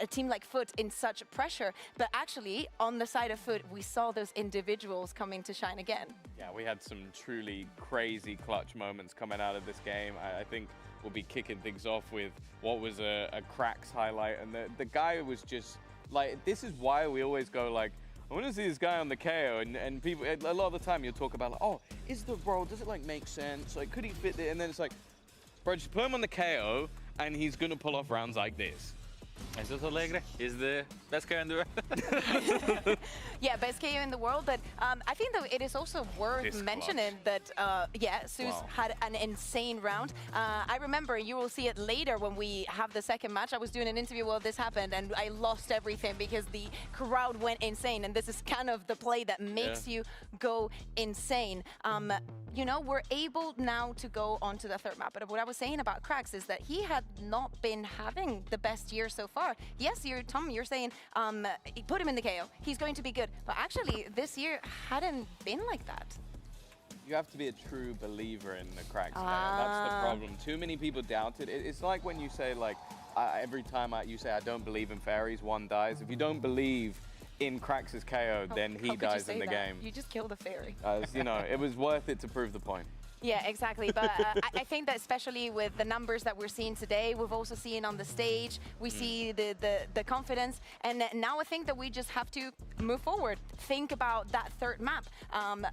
a team like FUT in such pressure, but actually on the side of FUT, we saw those individuals coming to shine again. Yeah, we had some truly crazy clutch moments coming out of this game. I think we'll be kicking things off with what was a Cracks highlight, and the guy was just like, this is why we always go like, I want to see this guy on the KO, and people, a lot of the time you'll talk about like, oh, is the role, does it like make sense? Like, could he fit it? And then it's like, bro, just put him on the KO, and he's going to pull off rounds like this. And Soto Alegre is the best KO in the world. Yeah, best KO in the world, but I think that it is also worth mentioning that, yeah, Zeus had an insane round. I remember, you will see it later when we have the second match, I was doing an interview while this happened, and I lost everything because the crowd went insane, and this is kind of the play that makes you go insane. You know, we're able now to go on to the third map, but what I was saying about Cracks is that he had not been having the best year so far. Yes, Tom, you're saying put him in the KO, he's going to be good, but actually this year hadn't been like that. You have to be a true believer in the Cracks KO. That's the problem. Too many people doubt it. It's like when you say like, every time you say I don't believe in fairies, one dies. If you don't believe in Cracks' KO, then he dies in the game. You just killed a fairy. You know, it was worth it to prove the point. Yeah, exactly. But I think that especially with the numbers that we're seeing today, we've also seen on the stage, we see the confidence. And now I think that we just have to move forward. Think about that third map.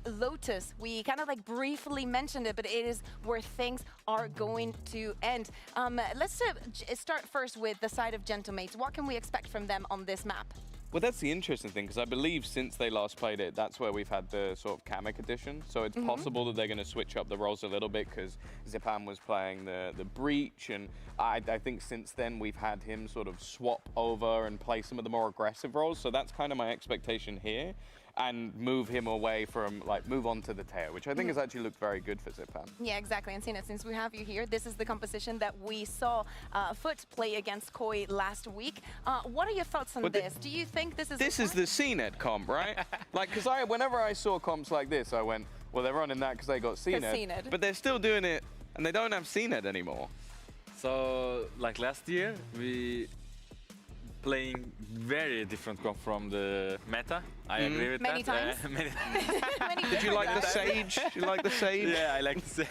Lotus, we kind of like briefly mentioned it, but it is where things are going to end. Let's start first with the side of Gentomates. What can we expect from them on this map? Well, that's the interesting thing, because I believe since they last played it, that's where we've had the sort of Kamek edition. So it's possible that they're going to switch up the roles a little bit, because Zipan was playing the Breach, and I think since then we've had him sort of swap over and play some of the more aggressive roles. So that's kind of my expectation here, and move him away from, like, move on to the Teo, which I think has actually looked very good for Zipan. Yeah, exactly. And Sina, since we have you here, this is the composition that we saw FUT play against Koi last week. What are your thoughts on this? Do you think this is... This is the CNED comp, right? Like, because whenever I saw comps like this, I went, well, they're running that because they got CNED. But they're still doing it, and they don't have CNED anymore. So, like last year, we playing very different comp from the meta. I agree with many that. Times. Many Did you like the Sage? Did you like the Sage? Yeah, I like the Sage.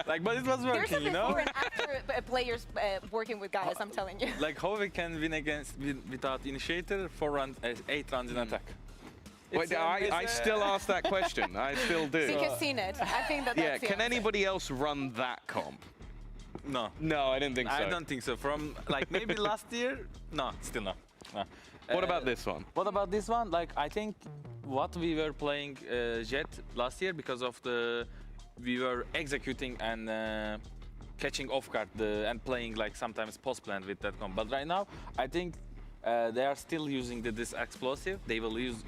Like, but it was working, you know? There's a before and after players working with guys, I'm telling you. Like how we can win without initiator 8 rounds in attack. Wait, I still ask that question. I still do. Because CNED, I think that's yeah, can anybody else run that comp? No. No, I didn't think so. I don't think so. From like maybe last year, no, still no. What about this one? What about this one? Like I think what we were playing Jet last year because of we were executing and catching off guard and playing like sometimes post plant with that comp. But right now, I think they are still using this explosive. They will use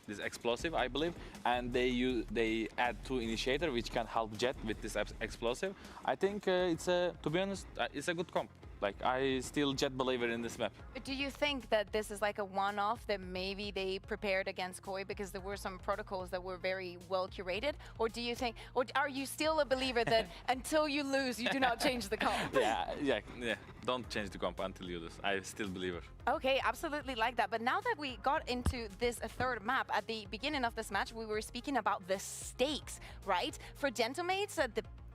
this explosive, I believe, and they add 2 initiator, which can help Jet with this explosive. I think to be honest, it's a good comp. Like I still Jet believer in this map. Do you think that this is like a one-off that maybe they prepared against Koi because there were some protocols that were very well curated, or do you think, or are you still a believer that until you lose, you do not change the comp? Yeah. Don't change the comp until you lose. I still believe it. Okay, absolutely like that. But now that we got into this third map, at the beginning of this match, we were speaking about the stakes, right? For Gentomates,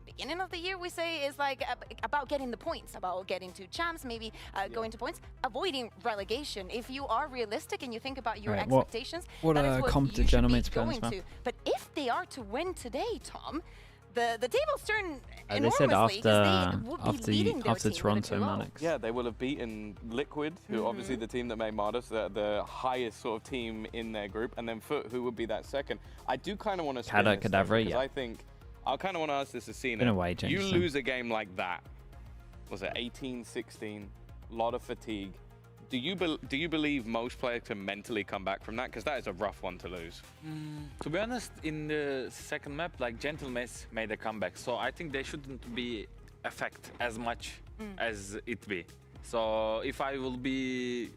beginning of the year, we say is like about getting the points, about getting to champs, maybe going to points, avoiding relegation. If you are realistic and you think about your expectations, what that is what comp you did should be Genomates play going this to. But if they are to win today, Tom, the tables turn they enormously said because they would be after Toronto Manix. Yeah, they will have beaten Liquid, who obviously the team that made Modus, the highest sort of team in their group, and then FUT, who would be that second. I do kind of want to spin this Cadavra, because I think I kind of want to ask this to Cena. In a way, you Jameson. lose a game like that. Was it 18-16? Lot of fatigue. Do you believe most players can mentally come back from that? Because that is a rough one to lose. To be honest, in the second map, like Gentlemates made a comeback, so I think they shouldn't be affected as much as it be. So if I will be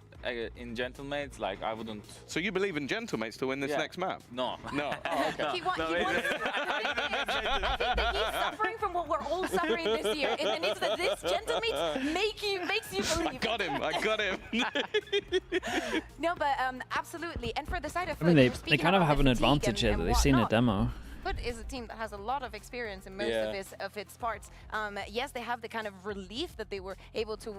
in Gentlemates, like I wouldn't. So you believe in Gentlemates to win this next map? No. No. Oh, okay. I think that he's suffering from what we're all suffering this year. It means that this Gentlemates makes you believe. I got him. No, but absolutely. And for the side of I mean, they kind of have an advantage here that they've seen a demo. FUT is a team that has a lot of experience in most of its parts. Yes, they have the kind of relief that they were able to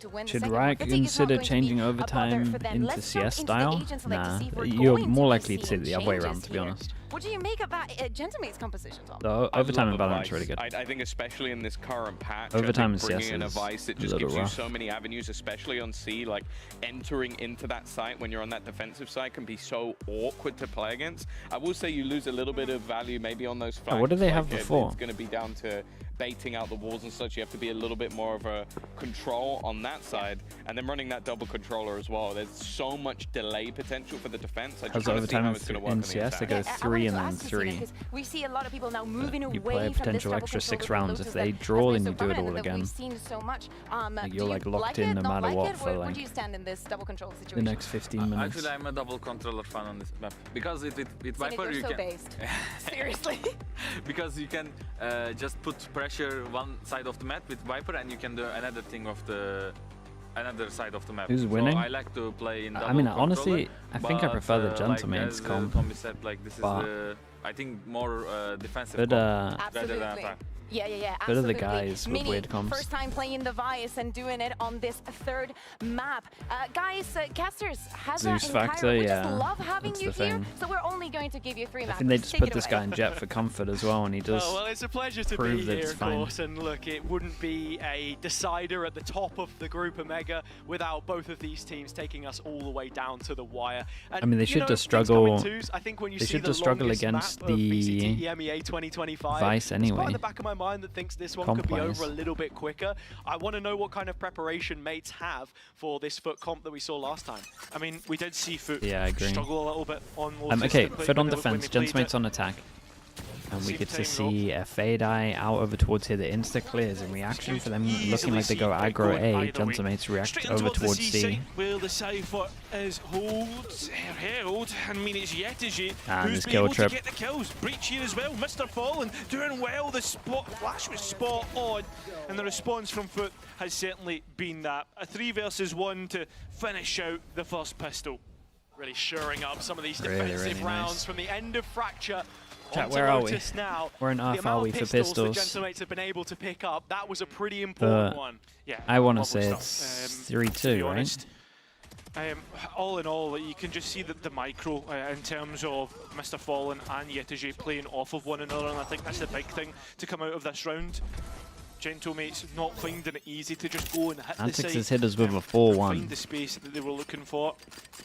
win. Should the Riot consider changing overtime into CS style? Nah, you're more likely to see it the other way around, to be honest. What do you make of that Gentlemates composition, Tom? The overtime in Valorant's really good. I think especially in this current patch, Overtime in CS bringing in a is Vice, it a just little gives you rough. so many avenues, especially on C. Like entering into that site when you're on that defensive side can be so awkward to play against. I will say you lose a little bit of value maybe on those flanks. What did they have Like, before? It's going to be down to baiting out the walls and such. You have to be a little bit more of a control on that side, and then running that double controller as well. There's so much delay potential for the defense. I just Because want to see how overtime it's going to work in on the CS, they attack. go 3 and then 3. We see a lot of people now moving away You play a from this potential double extra 6 controller rounds. Lotus If they that draw, has then been you so do it all prominent that again. We've seen so much. Like, do you're you like locked like in it, no not matter like what it? for Where like do you stand in this double control the situation? next 15 minutes. Actually, I'm a double controller fan on this map because with Viper You're you so can. based. Seriously. Because you can just put pressure one side of the map with Viper, and you can do another thing of the another side of the map. Who's winning? So I like to play in double I mean, controller, honestly, I think I prefer the like Gentlemates as comp. Tommy said, like this is but the I think more defensive But, comp rather Absolutely. than attack. Yeah, Bit of absolutely. the guys with Mini, weird comps. first time playing the Vice and doing it on this third map. Guys, casters, Hazza Zeus and Factor, Kyra, we yeah, just love having that's you the here, thing. so we're only going to give you 3 I maps. think they just Take put it this away. guy in Jet for comfort as well, and he does Oh, well, it's a pleasure to prove be that here, it's of fine. course. And look, it wouldn't be a decider at the top of the group Omega without both of these teams taking us all the way down to the wire. And, I mean, they you should know, just things come in struggle. twos. I think when you They see should the just struggle longest against map of VCT the EMEA 2025, Vice there's part anyway. in the back of my mind that thinks this one Comp could be wise. over a little bit quicker. I want to know what kind of preparation mates have for this FUT comp that we saw last time. I mean, we did see FUT Yeah, I agree. struggle a little bit on Lotus Okay, when FUT on they defense, played it. Gentlemates on attack. And we Same get to time, see a Fade Eye out over towards here. The insta clears in reaction for them, looking like they go Easily see it aggro going A. either way. Gentlemates react Straight over towards the towards C C. side, where the Cypher is held. I mean, it's Yetaji And who's this been kill able trip. to get the kills. Breach here as well. Mr. Fallen doing well. The flash was spot on, and the response from FUT has certainly been that. A 3 versus 1 to finish out the first pistol. Really shoring up some of these Really, defensive really rounds nice. from the end of Fracture. Chat, onto where are we? Lotus now. Where on The earth amount are of we for pistols that pistols? Gentlemates have been able to pick up, that was a pretty important But one. Yeah, I want to lovely say stuff. it's To be 3-2, right? honest, all in all, you can just see that the micro in terms of Mr. Fallen and Yetaji playing off of one another, and I think that's the big thing to come out of this round. Gentlemates not finding it easy to just go and hit the Antics site. has hit us with a Find 4-1. the space that they were looking for.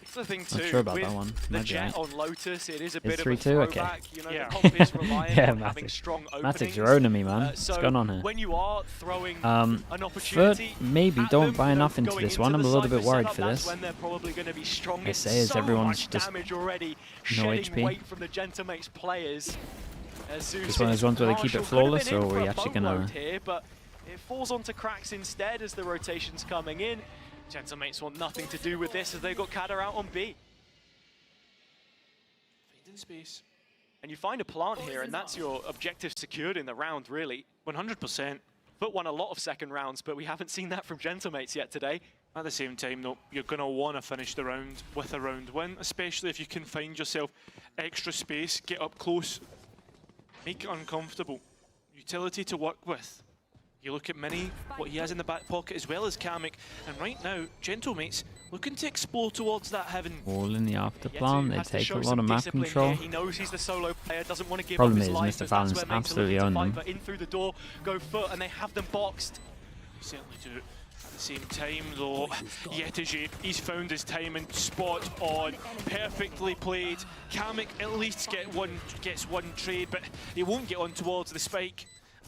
It's the thing Not too, sure about with that one. the Might be Jet right. on Lotus, it is a It's bit of a 3-2, okay. throwback. You know, Yeah. the comp is reliant Yeah, on having Matic. strong Matic, openings. you're owning me, man. So What's going on here? when you are throwing FUT, an opportunity, maybe at don't them, buy you know, enough into going this into one. I'm a the little bit Cypher worried setup, for that's this. when they're probably going to be strongest. say is so everyone's much just damage already, no shedding HP. weight from the Gentlemates players. This one is one where they keep it flawless, or are we actually gonna? Here, but it falls onto cracks instead as the rotation's coming in. Gentlemates want nothing to do with this as they've got Kada out on B. Finding space. And you find a plant here, and that's your objective secured in the round, really. 100%. FUT won a lot of second rounds, but we haven't seen that from Gentlemates yet today. At the same time, though, you're going to want to finish the round with a round win, especially if you can find yourself extra space, get up close, make it uncomfortable. utility to work with. You look at Mini, what he has in the back pocket, as well as Kamek, and right now, Gentlemates looking to explore towards that heaven. All in the after plan. They take a lot of map control. He knows he's the solo player, doesn't want to give Problem up his is, life. Mr. Fallon's absolutely on them. But in through the door, go FUT, and they have them boxed. They certainly do. At the same time, though, Yetiji, he's found his timing spot on, perfectly played. Kamek at least gets one trade, but he won't get on towards the spike.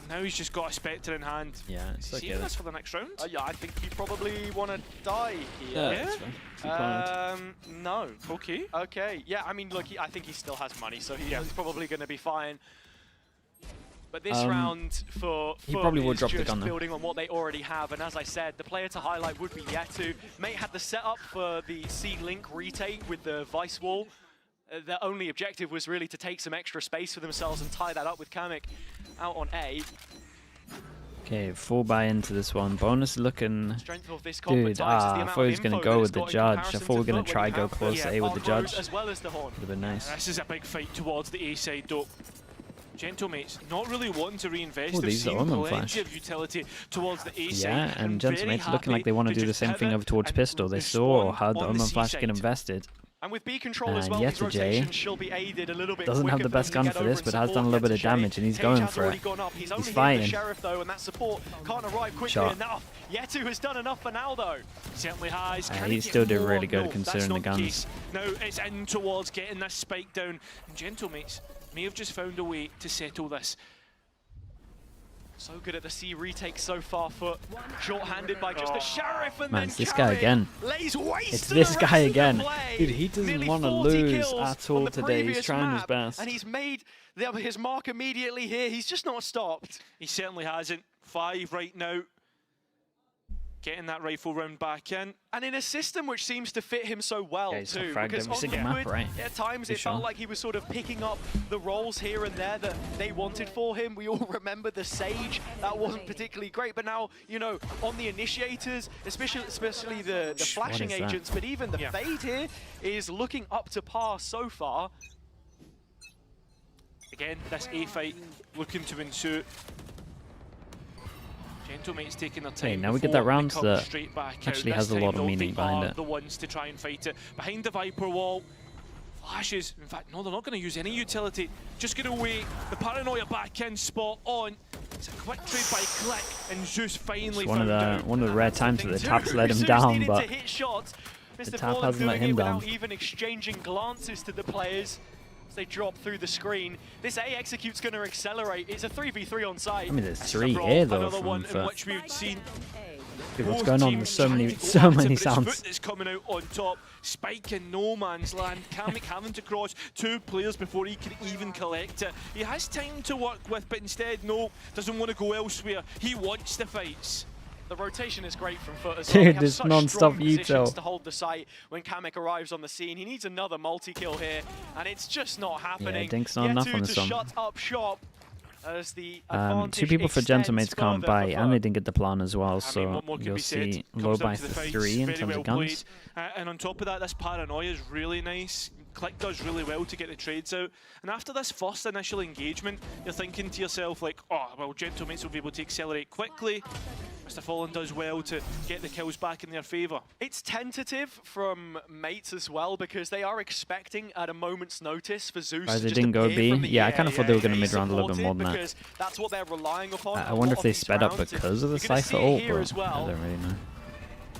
Now he's just got a Spectre in hand. Yeah, it's okay. Seeing this for the next round? Yeah, I think you probably want to die here. Yeah, no. Okay. Okay. Yeah, I mean, look, I think he still has money, so he's probably going to be fine. But this round for he probably would is drop the just gun, though. building on what they already have, and as I said, the player to highlight would be Yetu. Mate had the setup for the C-Link retake with the Vice Wall. Their only objective was really to take some extra space for themselves and tie that up with Kamek out on A. Okay, full buy into this one. Bonus looking. Strength of this Dude, I thought he was going to go with the judge. I thought we were going to try go close to A with the judge. As well as the horn. Would have been nice. This is a big fight towards the A side, though. Gentlemates not really wanting to reinvest. Ooh, They've these are seen Omen plenty Flash. of utility towards the A side. Yeah, and very Gentlemates looking happy like they want to do the just same thing pivot over towards and Pistol. They saw respond how the on Omen C Flash side. get invested. And with B control as well, And these Yetiji rotations shall be aided a little bit doesn't have quicker the for best them to gun get for over this, and but has support done a little bit of Yetiji. damage, and he's Cage going has for already it. gone up. He's only He's here fighting. the Sheriff though, and that support can't arrive quickly Shot. enough. Yetu has done enough for now though. Certainly has. Yeah, Can he he still get did really more? good No, considering that's the not guns. case. Now it's in towards getting this spike down. And Gentlemates may have just found a way to settle this. So good at the C retake so far. FUT short-handed by just the Sheriff, and Man, then it's this guy again. lays waste It's to this the guy rest of the again. play. Dude, he doesn't Nearly want to 40 lose kills at on all the today. He's previous trying his map, best. and he's made his mark immediately here. He's just not stopped. He certainly hasn't. 5 right now. Getting that rifle round back in. And in a system which seems to fit him so well, Yeah, he's too. fragged Because every on single Liquid, map, right? at times For it felt sure. like he was sort of picking up the roles here and there that they wanted for him. We all remember the Sage. That wasn't particularly great. But now, you know, on the Initiators, especially the flashing is that? agents, but even the Fade here is looking up to par so far. Again, this A fight looking to ensue. Gentlemates taking their time. Okay, now we get before that they round come that straight back actually out. has This a lot time, of though, meaning they behind are it. the ones to try and fight it. Behind the Viper wall, flashes. In fact, no, they're not going to use any utility. Just going to wait. The Paranoia back in, spot on. It's a quick trade by Click, and Zeus finally It's one of found the out. one of the rare times that the tap's let him Zeus down, needed but to hit shots. the Mr. tap Fallen hasn't let doing him it down. without even exchanging glances to the players as they drop through the screen. This A execute's going to accelerate. It's a 3v3 on site. I mean, there's 3 here though Another from one in FUT. which we've seen Dude, what's both going on? teams There's so trying many, to go so at it, many but it's sounds. FUT that's coming out on top. Spike in no man's land. Kamek having to cross 2 players before he can even collect it. He has time to work with, but instead, no, doesn't want to go elsewhere. He wants the fights. The rotation is great from FUT as Dude, well. They have this such non-stop strong positions util. to hold the site when Kamek arrives on the scene. He needs another multi-kill here, and it's just not happening. Dink's not enough Yetu on this to one. shut up shop as the 2 advantage people for extends Gentlemates can't further buy, for and they FUT. didn't get the plan as well, I mean, so what more can you'll be said? see Comes low down by to the fights, 3 in very terms well of guns. played. And on top of that, this Paranoia is really nice. Click does really well to get the trades out. And after this first initial engagement, you're thinking to yourself like, oh, well, Gentlemates will be able to accelerate quickly. Mr. Fallen does well to get the kills back in their favour. It's tentative from mates as well because they are expecting at a moment's notice for Zeus As to they just didn't go appear B? from the Yeah, I air, kind of thought they were going to be mid-round a little bit more than that. because that's what they're relying upon. I a wonder lot if they of these sped up rounds. because of the You're gonna Cypher see it ult, here but as well. I don't really know.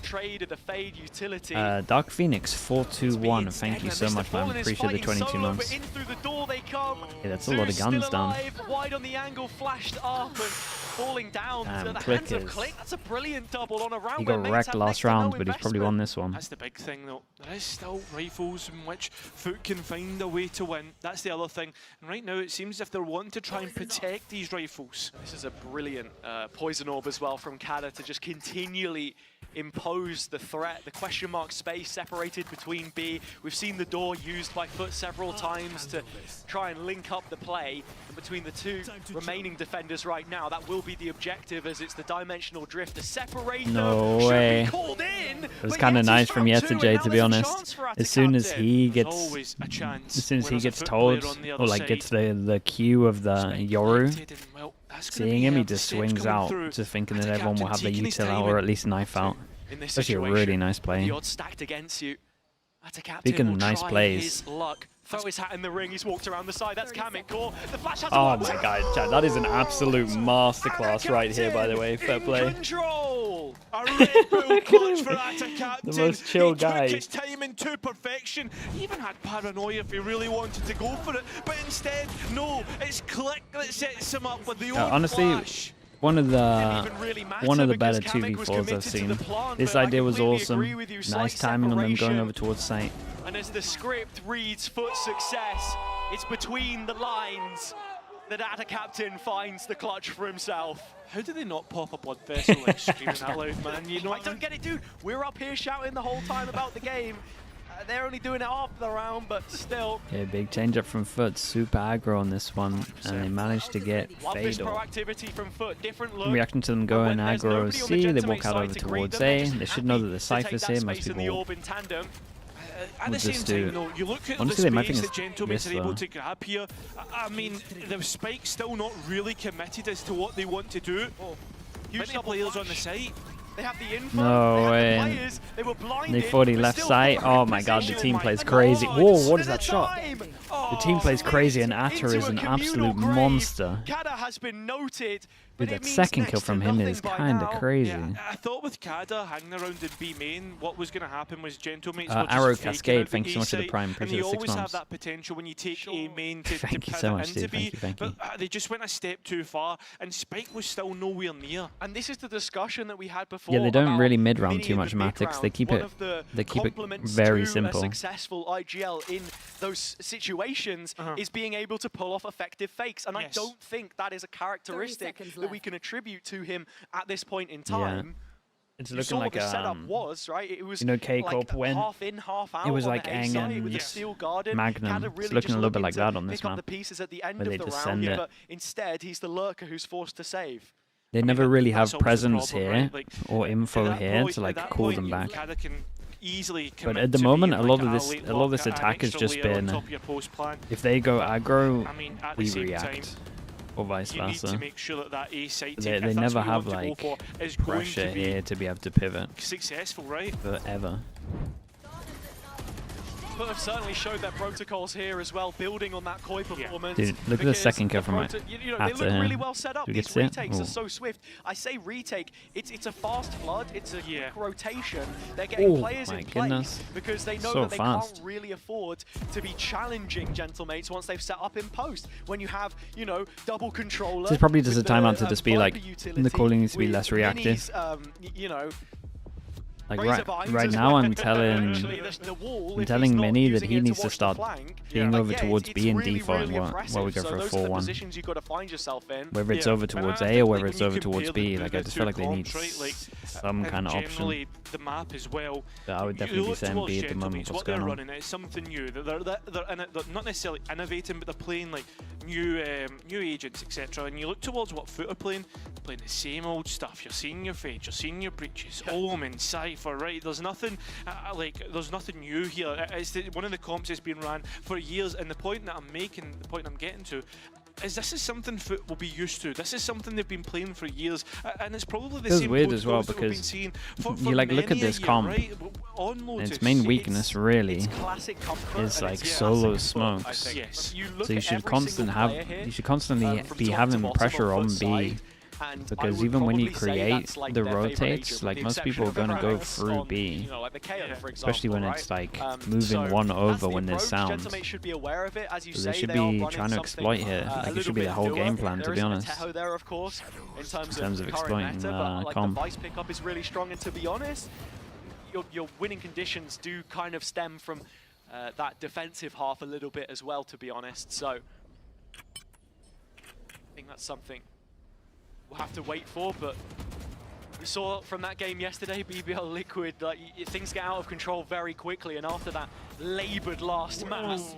Trade of the Fade utility. Dark Phoenix 421. Thank you so much, man. Appreciate the 22 months. In through the door they come. Yeah, that's a lot of Zeus guns still down. alive, wide on the angle, flashed up and falling down to the Click hands of is- Click. That's a brilliant double on a round He where got mates wrecked have last next to round, no but he's probably won this one. That's the big thing though. There is still rifles in which FUT can find a way to win. That's the other thing. And right now it seems as if they're wanting to try and protect these rifles. This is a brilliant poison orb as well from Kada to just continually impose the threat. The question mark space separated between B. We've seen the door used by FUT several times to try and link up the play. And between the 2 remaining defenders right now, that will be the objective as it's the dimensional drift. The separator No should way. be called in. It was but kind of Yeti's nice from found 2, and Yetiji, now to be there's a honest. chance for As soon as Atacante. he There's gets, always a chance as soon as when he there's a gets FUT told, player on the or other like side. gets the cue of the Yoru, Well, Seeing him, he just swings out, just thinking that everyone will have their util out or at least knife out. It's actually a really nice play. The odds stacked against you. Speaking of nice plays. His luck. Throw his hat in the ring, he's walked around the side, that's Kamik Core. The flash has Oh my god, Chad, that is an absolute masterclass right here, by the way. Fair play. Control! A Red Bull clutch for Atta Captain. The most chill guy. He took his timing to perfection. He even had paranoia if he really wanted to go for it, but instead, no, it's Click that sets him up with the old Honestly, flash. one of the better 2v4s I've seen. This idea was awesome. Nice timing on them going over towards site. And as the script reads FUT success, it's between the lines that Atta Captain finds the clutch for himself. How did they not pop a blood vessel like screaming that loud, man? You know I don't get it, dude. We're up here shouting the whole time about the game. They're only doing it half the round, but still. Okay, big change up from FUT. Super aggro on this one, and they managed to get Love this Fatal. proactivity from FUT. Different look. Reacting to them going aggro C, they walk out over towards A. They should know that the Cypher's here. Most people at the same time, though, you look at honestly, the they might space think that it's Gentlemates this, are able though. to grab here. I mean, the Spike's still not really committed as to what they want to do. Huge players on the site. They have the info. No way. They were blinded. They thought he left site. Oh my god, the team plays crazy. Whoa, what is that shot? The team plays crazy, and Atta is an absolute monster. Kada has been noted. Dude, that second kill from him is kind of crazy. Yeah, I thought with Kada hanging around in B main, what was going to happen was Gentlemates Arrow Cascade, thank you so much for the Prime. And you Appreciate the 6 always have months. that potential when you take A main to Thank you pivot so much, into dude. B. Thank you. But they just went a step too far, and Spike was still nowhere near. And this is the discussion that we had before. Yeah, they don't really mid round mini too in much the mid Matix. They round. keep One it. of the They keep it compliments very to simple. A successful IGL in those situations is being able to pull off effective fakes, and I don't think that is a characteristic that we can attribute to him at this point in time. It's You looking saw like what the setup was, right? It was you know, K-Corp like when half in, half out it was on like the A Aang side with the and steel garden. Magnum. Kada It's really looking just a little bit like looking that on to this pick up map. the pieces at the end where they of the round, descend it. but instead he's the lurker who's forced to save. They never really have that's always the presence problem, here right? Like, or info at that here point- to at like that call point, them back. Kada can easily But commit at the to moment, being a lot like of this, late a lot of this lock, an attack has extra just layer on been top of your post plan. if they go aggro, I mean, at the we same react, time, or vice you need to versa. make sure that that A site They team, if that's never what you have want like to go for, is going pressure to be here to be able to pivot successful, right? forever. But have certainly showed their protocols here as well, building on that Koi performance. Dude, look at the second kill from they Atta look here. really well set up. Do you These get to see it? retakes Ooh. are so swift. I say retake, it's a fast flood, it's a quick rotation. They're getting players my in play goodness. because they know So that they fast. can't really afford to be challenging Gentlemates once they've set up in post. When you have, you know, double controller. This is probably just a with timeout the, to just be like, Viper utility, the calling needs to be with less reactive. minis, you know, Like razor right vines right as now, well. I'm telling Actually, the wall, I'm if telling he's not Mini that using he it needs to watch the start flank, being over yeah, towards it's B and really, default really while we go impressive. for a So those are the 4-1. positions you've got to find yourself in. Whether it's over towards A or whether it's over towards B, like I just feel like they need some kind of option. Generally, the map as well. But I would definitely be saying B at the moment. What's What they're going on? running is something new. They're not necessarily innovating, but they're playing like new agents, etc. And you look towards what FUT are playing. They're playing the same old stuff. You're seeing your Fades, you're seeing your Breaches, Omen, Cypher, right? There's nothing there's nothing new here. It's one of the comps that's been ran for years. And the point that I'm making, the point I'm getting to, is this is something FUT will be used to. This is something they've been playing for years, and it's probably the Feels same weird as well protocols that we've been because seeing for you like look at many a this year, comp, right? On and Lotus, its main weakness really classic comfort is and like it's solo classic FUT, I smokes. think. Yes. You look So you at should every constantly single have player here, you should constantly from be top to having bottom pressure on FUT B. side, and I Because would even when you probably say create that's like the their favourite rotates, agent, like with the most people are exception gonna of go Varus through on, B, you know, like the KO, for especially when example, it's right? like moving So one that's over the when there's approach. sound. Gentlemates should be aware of it, as you So say. they should are be running trying to something, exploit here. a Like it little should be bit the whole newer. game plan, There to be is honest. Teho there, of course, in terms of current exploiting meta, but like comp. the Vice pickup is really strong, and to be honest, your winning conditions do kind of stem from that defensive half a little bit as well, to be honest. So I think that's something we'll have to wait for, but we saw from that game yesterday, BBL Liquid, like things get out of control very quickly, and after that laboured last mass,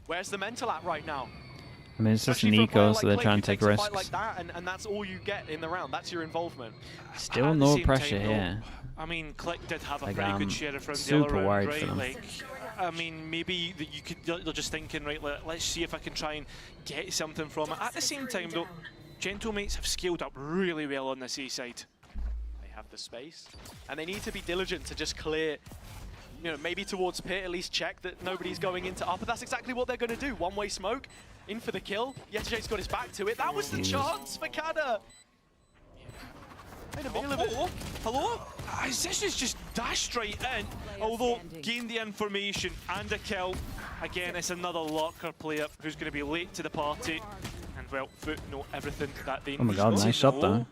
where's the mental at right now? I mean, it's just Especially for a player Nico, so they're Click, trying who to take takes a risks. fight like that, and that's all you get in the round. That's your involvement. Still At the no same pressure time, though, here. I mean, Click did have a Like, very I'm good share of round the super other round, worried right? for them. Like, I mean, maybe that they're just thinking, right, let's see if I can try and get something from it. At the same time, though, Gentlemates have scaled up really well on this A side. They have the space, and they need to be diligent to just clear, you know, maybe towards pit, at least check that nobody's going into upper. That's exactly what they're going to do. One-way smoke, in for the kill. Yetije's got his back to it. That was the chance for Kada. Hello? This is just dashed right in, although gained the information and a kill. Again, it's another lurker player who's going to be late to the party. And well, FUT know everything that they need. Oh my god, nice shot though.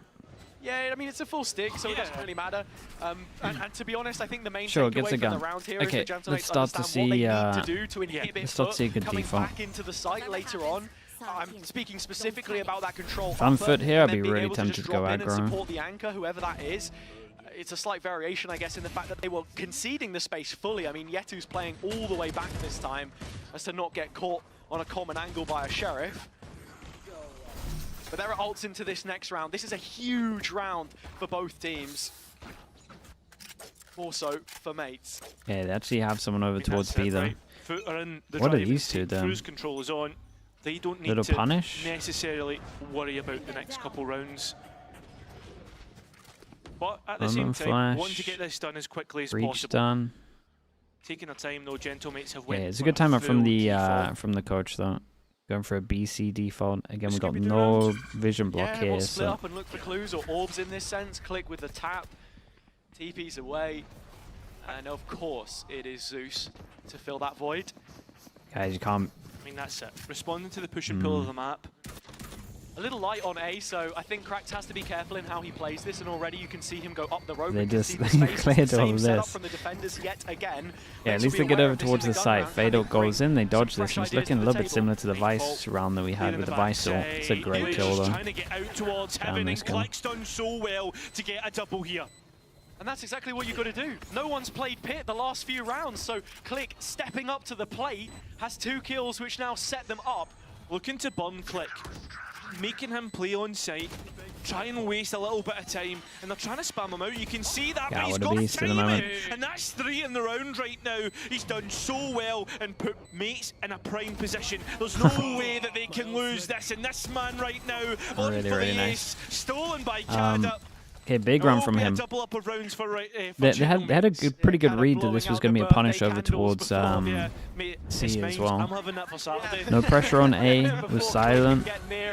Yeah, I mean, it's a full stick, so it doesn't really matter. And to be honest, I think the main Sure, takeaway gets a from the gun. round here Okay, is the Gentlemates let's start to understand what they see, need to do to inhibit let's start to see a FUT good coming default. back into the site later on. I'm speaking specifically about that control. If I'm upper, FUT here, I'd and then be being really able tempted just to go drop in and aggro. support the anchor, whoever that is. It's a slight variation, I guess, in the fact that they were conceding the space fully. I mean, Yetu's playing all the way back this time as to not get caught on a common angle by a Sheriff. But there are ults into this next round. This is a huge round for both teams. More so for mates. Yeah, they actually have someone over towards B though. FUT are in the What are driving these seat. two doing? Cruise control is on. They don't need Little to punish? necessarily worry about the next couple rounds. But at the Moment same time, flash. wanting to get this done as quickly as Breach possible. done. Taking their time though, Gentlemates have Yeah, went it's a for good time out from full the default. coach though. Going for a BC default. Again, we got Scooby-Doo no round. vision block Yeah, here, we'll split so up and look for clues or orbs in this sense. Click with the tap. TP's away. And of course, it is Zeus to fill that void. guys, you can't. I mean, that's it. Responding to the push and pull of the map. A little light on A, so I think Cracked has to be careful in how he plays this, and already you can see him go up the rope. They You can just see the space. It's cleared the all same of setup this. from the defenders yet again. Yeah, at Let's least be they get aware over of this towards is the a gun site. round. Fado Can they goes in, they dodge some this, and it's fresh looking a ideas little to bit the similar table? to the Vice round that we had with the Vice ult. It's a great Really kill just though. trying to get out towards Damn, heaven, nice and gun. Click's done so well to get a double here. And that's exactly what you've got to do. No one's played Pit the last few rounds, so Click stepping up to the plate has 2 kills, which now set them up. Looking to burn Click, making him play on site, try and waste a little bit of time, and they're trying to spam him out. You can see that, Yeah, but he's what a got beast at the timing, moment. and that's 3 in the round right now. He's done so well and put mates in a prime position. There's no way that they can lose this, and this man right now on Really, for really the nice. ace, stolen by Kada. Okay, big run from him. Double up of rounds for, for They had a pretty good read that this was going to be a punish over towards C as well. I'm having that for Saturday. No pressure on A, it was silent.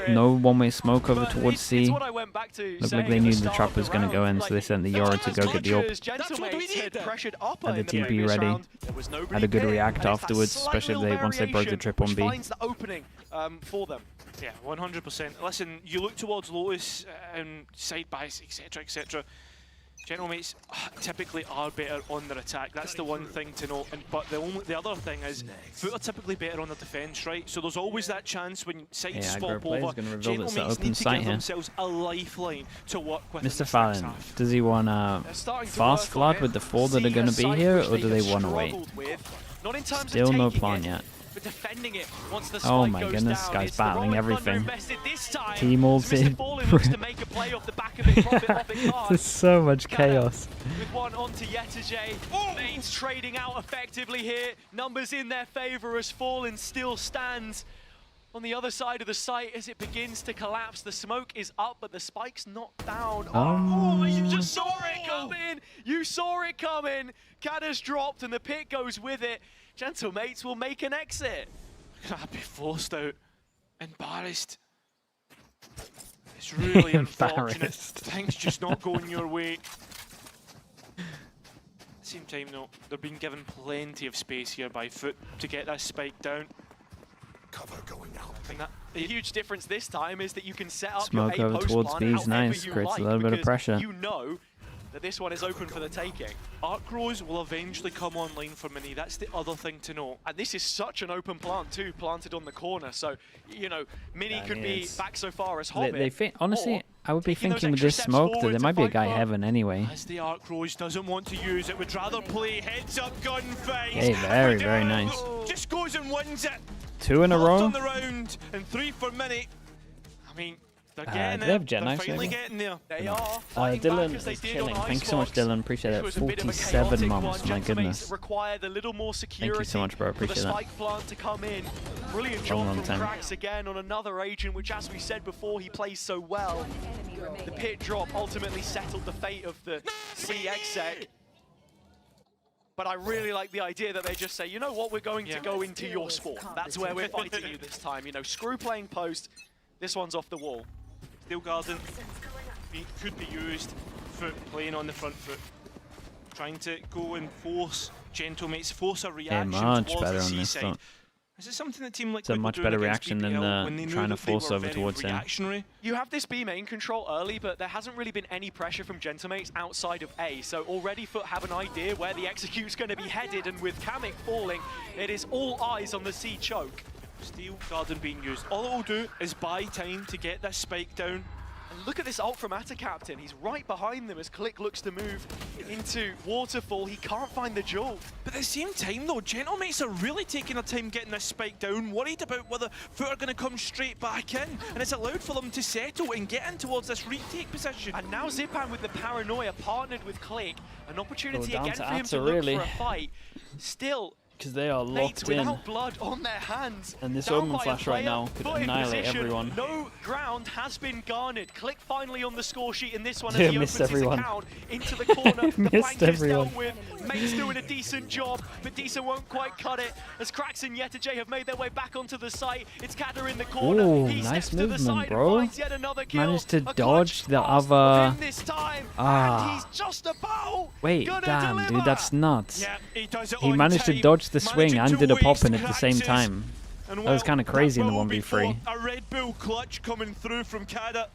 No one-way smoke over towards C. Looked like they knew the trap was going to go in, so they sent the Yora to go get the AWP. Had the TP ready. Had a good react afterwards, especially once they broke the trip on B. Finds the opening for them. Yeah, 100%. Listen, you look towards Lotus and side buys, etc., etc. Gentlemates typically are better on their attack. That's the one thing to note. But the other thing is, FUT are typically better on the defense, right? So there's always that chance when sides swap over. Gentlemates need to give themselves a lifeline to work with. Mr. Fallon, does he want fast flood with the 4 that are going to be here, or do they want to wait? Still no plan yet. But defending it once the Oh spike my goes goodness, down. guy's It's the battling Rolling Thunder everything. invested this time. Team ulted. Mr. Fallen looks to make a play off the back of it, profit off it hard. There's so much chaos. With one onto Yetije. Mains trading out effectively here. Numbers in their favor as Fallen still stands on the other side of the site as it begins to collapse. The smoke is up, but the spike's not down. Oh, you just saw it coming! You saw it coming! Kada's dropped and the pit goes with it. Gentlemates will make an exit. I'd be forced out. Embarrassed. It's really unfortunate. Things just not going your way. At the same time though, they're being given plenty of space here by FUT to get that spike down. Cover going out. And the huge difference this time is that you can set up Smoke your A over post towards plan B is however nice, you creates a like, little bit of because pressure. You know that this one is open for the taking. Arc Rose will eventually come online for Mini. That's the other thing to know. And this is such an open plant too, planted on the corner. So, you know, Mini could be back so far as Hobbit. Honestly, I would be taking those thinking with extra this steps smoke that forward there to might be a fight guy for- heaven anyway. As the Arc Rose doesn't want to use it, would rather play heads up gunfight. Hey, very, very nice. Just goes and wins it. 2 in a Locked row. on the round and 3 for Mini. I mean, They're Do getting they have there. Jet They're Knives finally maybe? getting there. They are. Dylan is chilling. Thank you so much, Dylan. Appreciate it. 47 months. My goodness. Required a little more security. Thank you so much, bro. For the Appreciate that. spike plant to come in. Brilliant Long, job long from time. Krax again on another agent, which, as we said before, he plays so well. The pit drop ultimately settled the fate of the CXEC. But I really like the idea that they just say, you know what, we're going to go into your sport. That's where we're fighting you this time. You know, screw playing post. This one's off the wall. Steel Garden could be used. FUT playing on the front foot. Trying to go and force Gentlemates, force a reaction much towards better the on C this side. front. Is it something that Team Liquid It's a much better reaction than trying to force over towards him. You have this B main control early, but there hasn't really been any pressure from Gentlemates outside of A. So already FUT have an idea where the execute's going to be headed, and with Kamek falling, it is all eyes on the C choke. Steel Garden being used. All it will do is buy time to get this spike down. And look at this ult from Captain. He's right behind them as Click looks to move into Waterfall. He can't find the jewel. But at the same time though, Gentlemates are really taking their time getting this spike down, worried about whether FUT are going to come straight back in. And it's allowed for them to settle and get in towards this retake position. And now Zipan with the paranoia partnered with Click. An opportunity down again to for him to Atta, look really. for a fight. Still, Because they are Mates locked in. without blood on their hands. And this Down Omen by a Flash right player, now could FUT in annihilate position. everyone. No ground has been garnered. Click finally on the score sheet in this one as Yeah, he missed opens everyone. his account into the corner. The Missed flank is everyone. dealt with. Mates doing a decent job, but Decent won't quite cut it. As Krax and Yetajay have made their way back onto the site. It's Kader in the corner. Ooh, He nice steps to the movement, side bro. and finds yet another kill. Managed to A clutch dodge the pass other. within this time, Ah. and he's just about Wait, gonna damn, deliver. dude, that's nuts. Yeah, he does it He on managed to time, dodge the swing managing and to did a pop waste in at the same Krax's. time. And That was well, kind of crazy in the will be 1v3. for a Red Bull clutch coming through from Kader.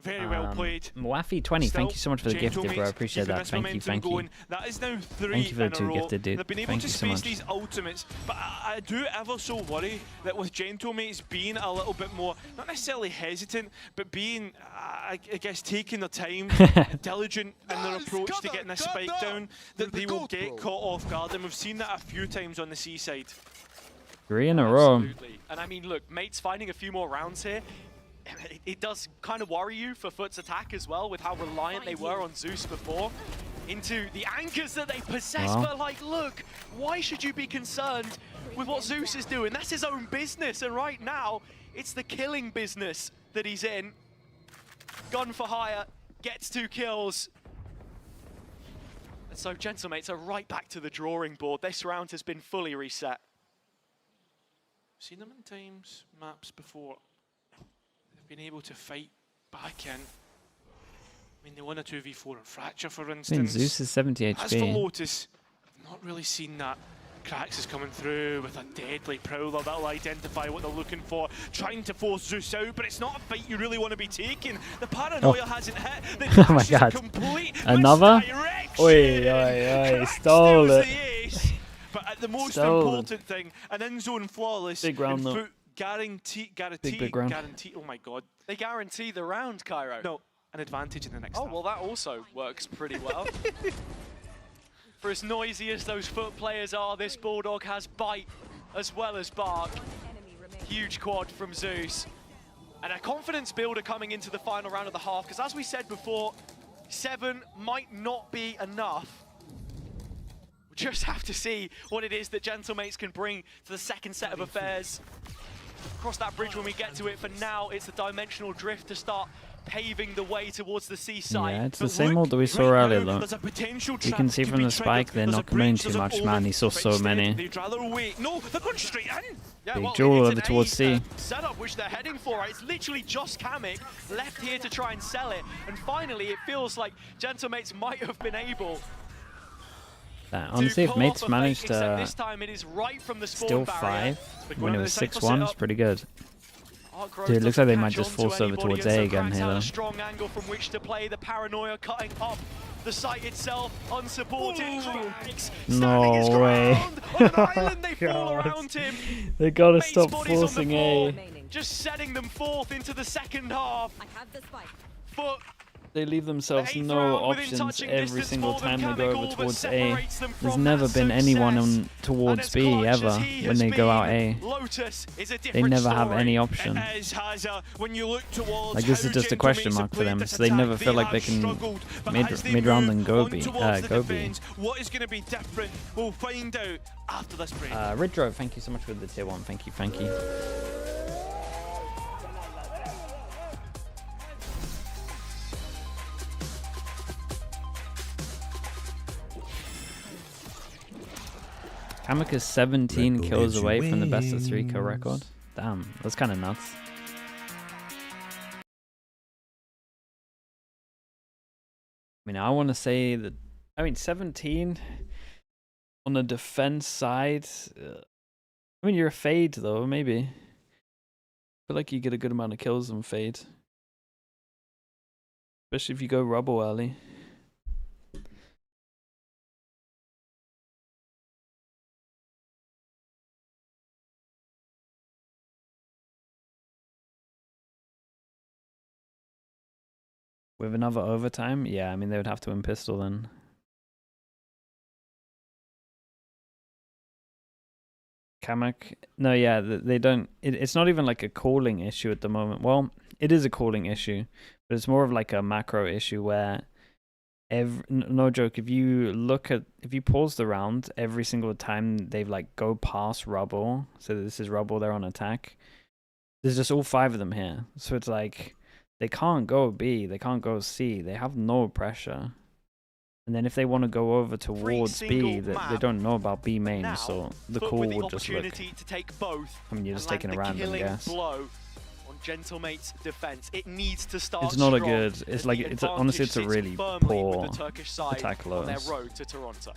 Very well played. Waffy20, thank you so much for the gifted, bro. I Gentlemates appreciate keeping that. this Thank you, momentum thank you. going. That is now 3 Thank you for the in a 2 row. gifted, dude. They've been able Thank to you so space much. these ultimates, but I do ever so worry that with Gentlemates being a little bit more, not necessarily hesitant, but being, I guess, taking their time, diligent in their approach to getting this spike down, that they will get caught off guard. And we've seen that a few times on the C side. 3 in a row. Absolutely. And I mean, look, Mates finding a few more rounds here. It does kind of worry you for FUT's attack as well, with how reliant they were on Zeus before. Into the anchors that they possess, Wow. but like, look, why should you be concerned with what Zeus is doing? That's his own business, and right now, it's the killing business that he's in. Gun for hire, gets 2 kills. And so Gentlemates are right back to the drawing board. This round has been fully reset. Seen them in times, maps before. They've been able to fight back in. I mean, they won a 2v4 in Fracture, for I mean, instance. Zeus is 70 As for HP. Lotus, I've not really seen that. Krax is coming through with a deadly prowler that'll identify what they're looking for, trying to force Zeus out, but it's not a fight you really want to be taking. The paranoia hasn't hit. The Oh my dash is a god. complete Another? misdirection. Oi, oi, oi, Krax stole steals it. the ace. But the most Stolen. important thing, an in-zone flawless. Big round and though. FUT guarantee, big round. oh my god. They guarantee the round, Cairo. No, an advantage in the next Oh, half. well, that also works pretty well. For as noisy as those FUT players are, this Bulldog has bite as well as bark. Huge quad from Zeus. And a confidence builder coming into the final round of the half, because as we said before, 7 might not be enough. We'll just have to see what it is that Gentlemates can bring to the second set of affairs. Cross that bridge when we get to it. For now, it's the dimensional drift to start paving the way towards the seaside. Yeah, it's the same ult that we saw earlier though. There's a potential You can trap see to from be the spike triggered. they're There's not a committing breach, too there's an much, Omen, man. He saw but so instead many. They'd rather wait. No, they're going straight in. Yeah, Big well, jewel it's over an towards C. setup which they're heading for. Right? It's literally just Kamek left here to try and sell it. And finally, it feels like Gentlemates might have been able Honestly, if Mates managed to this time it is right from the spawn steal barrier. 5 when it was 6-1, it's pretty good. Arc Dude, it looks like they might catch just on to force over anybody, towards and so A again Krax here had though. a strong angle from which to play. The paranoia cutting up the site itself, unsupported. Krax standing his No way. ground. On an island, they fall God. around him. They gotta Mates' stop bodies on the forcing floor, A. just setting them forth into the second half. I have the spike. FUT They leave themselves no options every single time they go over towards A. There's never been anyone on towards B ever when they go out A. They never have any option. Like this is just a question mark for them, so they never feel like they can mid round and go B. Go B. What is going to be different? We'll find out after this break. Ridro, thank you so much for the tier 1. Thank you, thank you. Kamek is 17 kills away from the best of 3 kill record. Damn, that's kind of nuts. I mean, I want to say that. I mean, 17 on the defense side. I mean, you're a fade though, maybe. I feel like you get a good amount of kills on fade, especially if you go rubble early. With another overtime? Yeah, I mean, they would have to win pistol then. Kamek? No, yeah, they don't... It's not even like a calling issue at the moment. Well, it is a calling issue, but it's more of like a macro issue where... no joke, if you pause the round, every single time they've like go past rubble, so this is rubble, they're on attack, there's just all 5 of them here. So it's like... They can't go B, they can't go C, they have no pressure. And then if they want to go over towards B, they don't know about B main, so the call would just look... To take both I mean, you're just taking a random guess. Blow on Gentlemate's defense. It needs to start It's not a strong, good... It's like, honestly, it's a really poor attack on their lows. road to Toronto.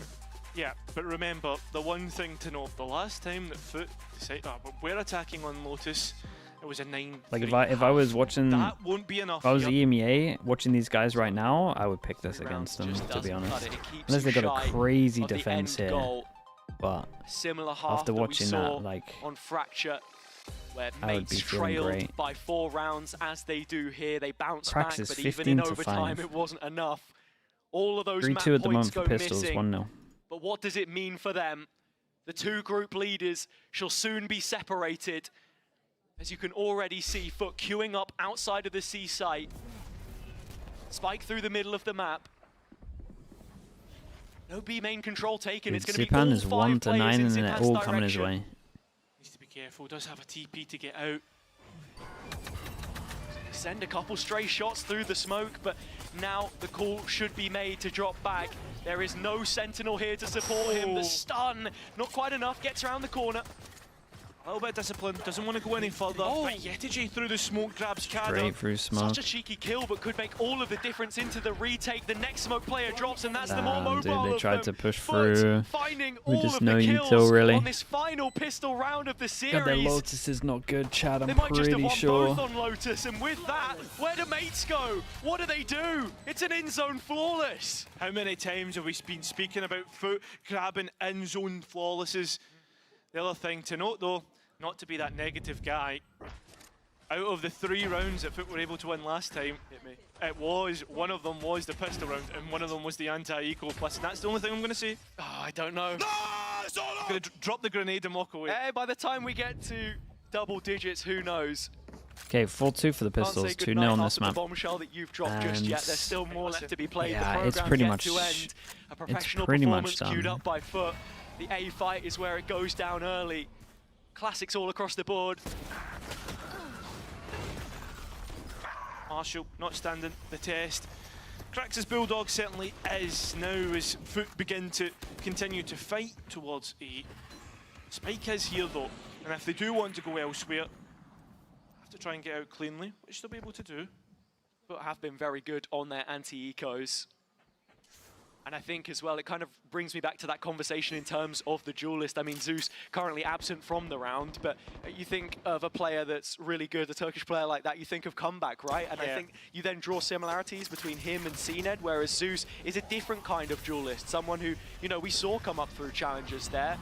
Yeah, but remember, the one thing to note, the last time that FUT decided, we're attacking on Lotus, it was a 9. Like if I was watching, that won't be enough. If I was EMEA watching these guys right now, I would pick this against them, to be honest. Unless they got a crazy defense here. But similar after watching that, like, on Fracture, where I would be Mates feeling trailed great. by 4 rounds as they do here. They bounce Cracks back, is but even 15 in to overtime 5. it wasn't enough. All of those 3-2 map at the points moment go for pistols, missing. 1-0. But what does it mean for them? The 2 group leaders shall soon be separated. As you can already see, FUT queuing up outside of the C site. Spike through the middle of the map. No B main control taken. Dude, It's going to be Zipan all is 5 1 to 9 players in and then Zipan's it all direction. coming his way. Needs to be careful, does have a TP to get out. Send a couple stray shots through the smoke, but now the call should be made to drop back. There is no Sentinel here to support him. The stun, not quite enough, gets around the corner. A little bit of discipline, doesn't want to go any further. But Yetiji through the smoke grabs Kada. Straight through smoke. Such a cheeky kill, but could make all of the difference into the retake. The next smoke player drops, and that's the more mobile Dude, they tried to push FUT through. finding We all just of know the util, kills really. on this final pistol round of the series. God, their Lotus is not good, Chad. They I'm might just have pretty won sure. both on Lotus, and with that, where do mates go? What do they do? It's an in-zone flawless. How many times have we been speaking about FUT grabbing in-zone flawlesses? The other thing to note, though, not to be that negative guy, out of the 3 rounds that FUT were able to win last time, one of them was the pistol round, and one of them was the anti-eco plus, and that's the only thing I'm going to say. Oh, I don't know. I'm going to drop the grenade and walk away. Hey, by the time we get to double digits, who knows? Okay, 4-2 for the pistols, 2-0 on this map. The bombshell that you've dropped just yet. There's still more left to be played. Yeah, the it's pretty yet much. to end. A professional It's pretty performance much queued done. up by FUT. The A fight is where it goes down early. Classics all across the board. Marshall not standing the test. Cracks' Bulldog certainly is now as FUT begin to continue to fight towards A. Spike is here though, and if they do want to go elsewhere, have to try and get out cleanly, which they'll be able to do. But have been very good on their anti-ecos. And I think as well, it kind of brings me back to that conversation in terms of the duelist. I mean, Zeus currently absent from the round, but you think of a player that's really good, a Turkish player like that, you think of Comeback, right? And I think you then draw similarities between him and CNED, whereas Zeus is a different kind of duelist, someone who, you know, we saw come up through challenges there.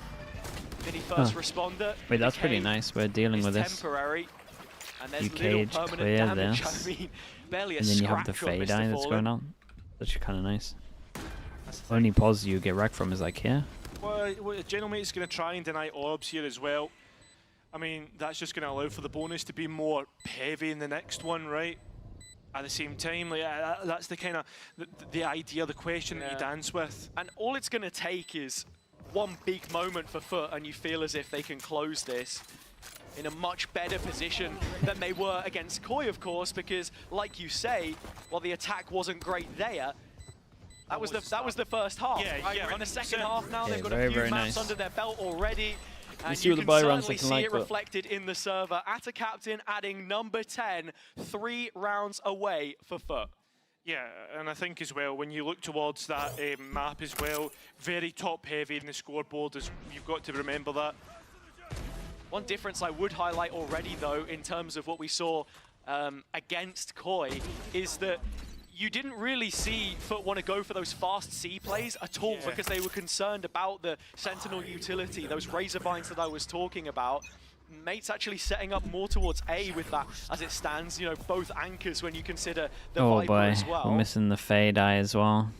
Mini first responder. Wait, that's pretty nice. We're dealing with this. Temporary. And there's UK little age permanent clear damage. this. I mean, barely a And then you have scratch the on fade Mr. eye that's Fallen. going on. That's kind of nice. Only pause you get wrecked from is like here. Well, Gentlemate is going to try and deny orbs here as well. I mean, that's just going to allow for the bonus to be more heavy in the next one, right? At the same time, like that's the kind of the idea, the question that you dance with. And all it's going to take is one big moment for FUT, and you feel as if they can close this in a much better position than they were against Koi, of course, because, like you say, while the attack wasn't great there, that was the first half. Yeah, On the second half now, Yeah, they've got very, a few very maps nice. under their belt already. And see you what the can buy round's certainly looking see like, it but- reflected in the server. Atta Captain adding number 10, 3 rounds away for FUT. Yeah, and I think as well, when you look towards that map as well, very top heavy in the scoreboard, you've got to remember that. One difference I would highlight already, though, in terms of what we saw against Koi, is that you didn't really see FUT want to go for those fast C plays at all because they were concerned about the Sentinel utility, those Razor Vines that I was talking about. Mate's actually setting up more towards A with that as it stands, you know, both anchors when you consider the Oh Viper boy, as well. we're missing the fade eye as well.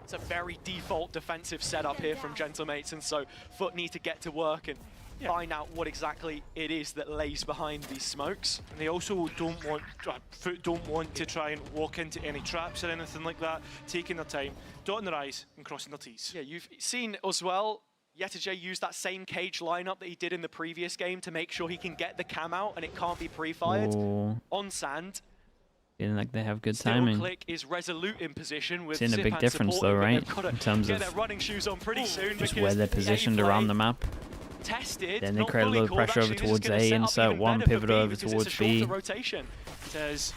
It's a very default defensive setup here from Gentlemates, and so FUT need to get to work and find out what exactly it is that lays behind these smokes. And they also FUT don't want to try and walk into any traps or anything like that, taking their time, dotting their I's and crossing their T's. Yeah, you've seen as well, Yetijay use that same cage lineup that he did in the previous game to make sure he can get the cam out and it can't be pre-fired on sand. Feeling like they have good Still timing. Click is resolute in position with Seeing a Zip big and difference though, supporting, right? but they've In gotta terms get of their running shoes on pretty soon just because where they're the A positioned play around the map. tested, Then they not create a fully little called. pressure over Actually, this is towards gonna A, set up insert even one, better for pivot B over because it's towards a shorter B. rotation. Says,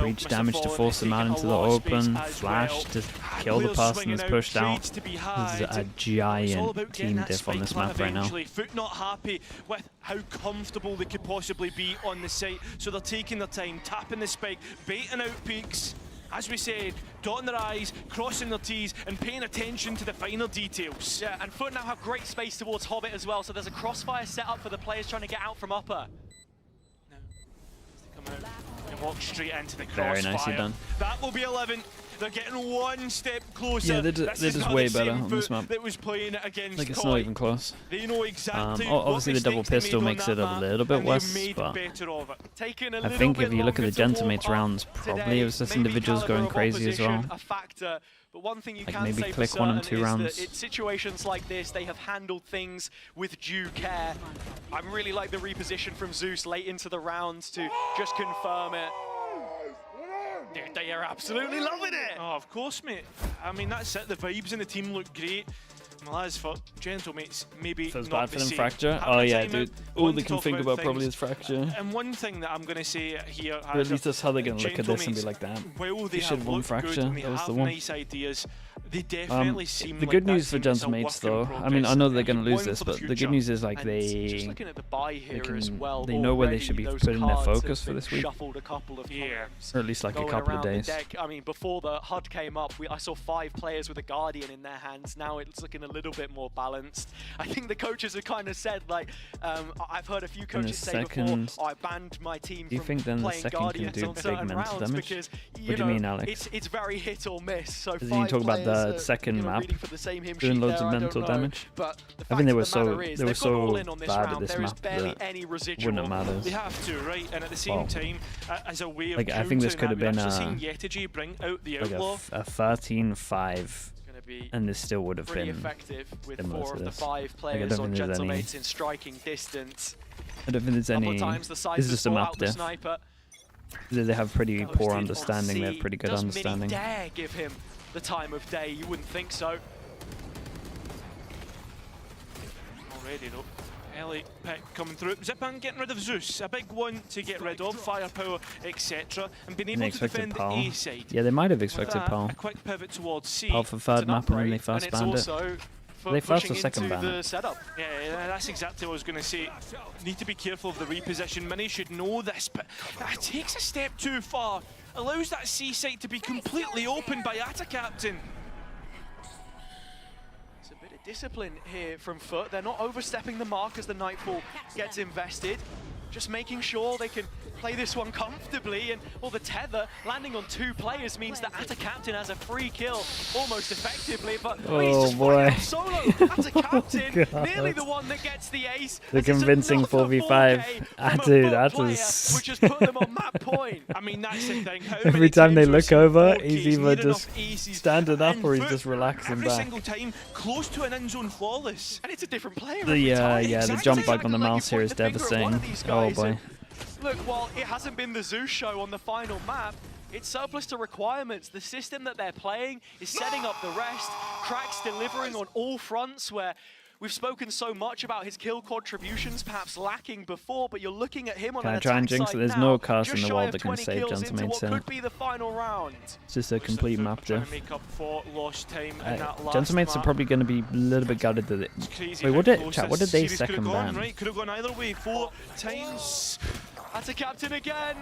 Reach damage to force them out into the open, flash to kill the person that's pushed out. This is a giant team diff on this map right now. FUT not happy with how comfortable they could possibly be on the site, so they're taking their time, tapping the spike, baiting out peaks. As we said, dotting their I's, crossing their T's, and paying attention to the finer details. Yeah, and FUT now have great space towards Hobbit as well, so there's a crossfire set up for the players trying to get out from upper. Come out and walk straight into the crossfire. Very nicely done. That will be 11. They're getting one step closer. Yeah, they're This is just not way the better same on this FUT map. that was playing against Like it's Koi. not even close. They know exactly Obviously the double pistol makes it a little bit worse, but I think if you look at the Gentlemates rounds, probably it was just individuals going crazy as well. A factor, but one thing you Like can maybe say click for one and certain two is rounds. that in situations like this, they have handled things with due care. I really like the reposition from Zeus late into the rounds to just confirm it. Dude, they are absolutely loving it. Oh, of course, mate. I mean, that's it. The vibes in the team look great. Well, as for Gentlemates, maybe So it's not bad for the them same. Fracture? Having Oh a yeah, timeout, dude. All one they to can talk think about things. probably is Fracture. And one thing that I'm going to say here, But at least that's how they're going to look at this and be Gentlemates, like, damn, while they they should have have won looked good Fracture. and they That was have the one. nice ideas, they definitely seem The like good that news for team that's a Gentlemates work in though, I mean, I know they're going to lose one this, for the but the future. good news is like And just looking at the buy here as well, they know where they already should be those putting their cards have focus for been this week. Shuffled a couple of times. Or at least like a going couple of around the days. deck. I mean, before the HUD came up, I saw 5 players with a Guardian in their hands. Now it's looking a little bit more balanced. I think the coaches have kind of said, like, I've heard a few coaches say before, I banned my team do you from think then the playing second can Guardians do on big certain mental rounds damage? because, What do you mean, Alex? It's very hit or miss. So Did you 5 talk about the players second you know, map reading for the same hymn doing sheet loads there, of I don't mental know. damage? But the I think they were fact of the so matter is, they were they've gone all so in on this bad round. at this There is map barely that any it residual. wouldn't have mattered. They have to, right? And at the same time, as a way of Like I think this could have countering been that, we've actually seen Yetijay bring out the like outlaw. a 13-5, and this still would have Pretty been effective with similar 4 to of the this. 5 Like, I players don't on think there's any. Gentlemates in striking distance. I don't think there's Couple any. of times the This Cyphers is just a brought map out the diff. sniper. They have pretty Posted poor on understanding. They have C. pretty good Does understanding. Mini dare give him the time of day? You wouldn't think so. Already though. Ellie pick coming through. Zipan getting rid of Zeus. A big one to get rid of. Firepower, etc. And being And they able to expected defend Pal. the A side. Yeah, they might have With expected that, Pal. a quick pivot towards C. Pal for third map and then they fast banned it. They fast or second ban it. Yeah, that's exactly what I was going to say. Need to be careful of the reposition. Mini should know this, but that takes a step too far. Allows that C site to be completely open by Atta Captain. discipline here from FUT. They're not overstepping the mark as the Nightfall gets invested. Just making sure they can play this one comfortably, and the tether landing on 2 players means that Atta Captain has a free kill almost effectively, but he's just boy. solo. Atta Captain, nearly the one that gets the ace. The convincing 4v5. Dude, that was... which has put them on map point. I mean, that's the thing. Every time they look over, he's either just standing up or he's just relaxing every back. single time, close to an end zone flawless. And it's a different player. The jump bug on the mouse here is devastating. Oh boy. Look, while it hasn't been the Zeus show on the final map, it's surplus to requirements. The system that they're playing is setting up the rest. Crack's delivering on all fronts, where we've spoken so much about his kill contributions perhaps lacking before, but you're looking at him on Can an I try and attack jinx it? side There's now, no cast in just the shy world of that can 20 save kills into Gentleman, what so could be the final round. it's just a complete map Trying diff. to make up for lost time in that last Gentlemates are map. probably going to be a little bit gutted that it... Crazy Wait, how what did close chat? What this did they series could've second gone, ban? Right, could have gone either way. 4 times. That's a captain again.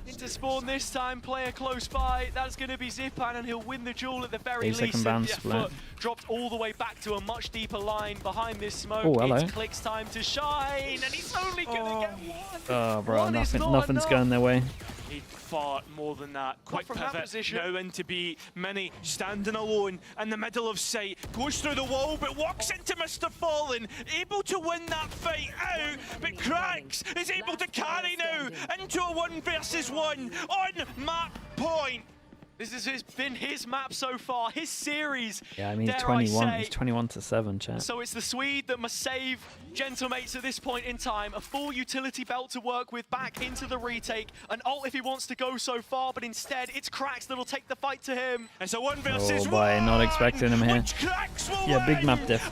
Into spawn this time, player close by. That's going to be Zipan, and he'll win the duel at the very least. Second ban And split. FUT dropped all the way back to a much deeper line behind this smoke. Oh, hello. It's Click's time to shine, and he's only going to get one. Oh, bro, One is not nothing's enough. going their way. He fought more than that. Quick from that pivot, position. now into B. Mini standing alone in the middle of sight. Goes through the wall, but walks into Mr. Fallen. Able to win that fight out, but Cracks is able to carry now into a 1 versus 1 on map point. This has been his map so far, his series. Yeah, I mean, he's dare 21. say. He's 21-7, chat. So it's the Swede that must save Gentlemates at this point in time. A full utility belt to work with back into the retake. An ult if he wants to go so far, but instead it's Cracks that'll take the fight to him. It's a 1 versus 1. Oh boy, not expecting him here. Yeah, big map diff.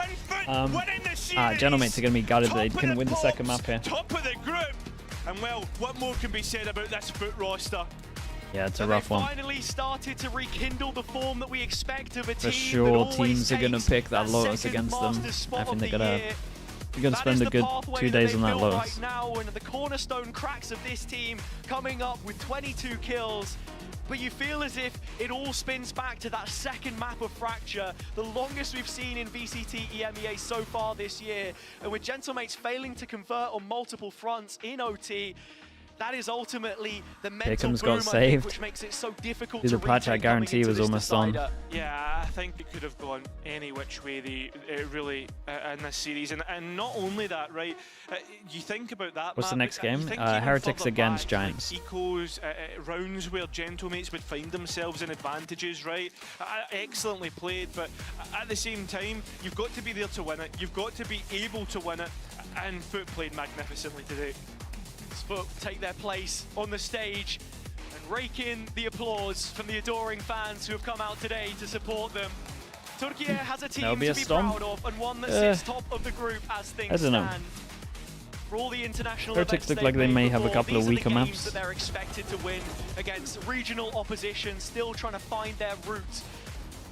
Gentlemates are going to be gutted that they couldn't win the second map here. Top of the group. And well, what more can be said about this FUT roster? Yeah, it's a rough one. Finally started to rekindle the form that we expect of a team. For sure, teams are going to pick that Lotus against them. I think they're going to spend a good 2 days on that Lotus. Right now, and the cornerstone Cracks of this team coming up with 22 kills. But you feel as if it all spins back to that second map of Fracture, the longest we've seen in VCT EMEA so far this year. And with Gentlemates failing to convert on multiple fronts in OT, that is ultimately the mental Pickham's boom, got saved. which makes it so difficult Dude, to the patch I retake coming guarantee into was this almost on. decider. Yeah, I think it could have gone any which way in this series, and not only that, right? You think about that. What's the map, next game? you think even Heretics further against back, Giants. Like Ecos, rounds where Gentlemates would find themselves in advantages, right? Excellently played, but at the same time, you've got to be there to win it. You've got to be able to win it, and FUT played magnificently today. FUT take their place on the stage and rake in the applause from the adoring fans who have come out today to support them. Turkey has a team to be proud of, and one that sits top of the group as things stand. For all the international Heretics events look like they may have a couple of weaker maps. that they're expected to win against regional opposition, still trying to find their route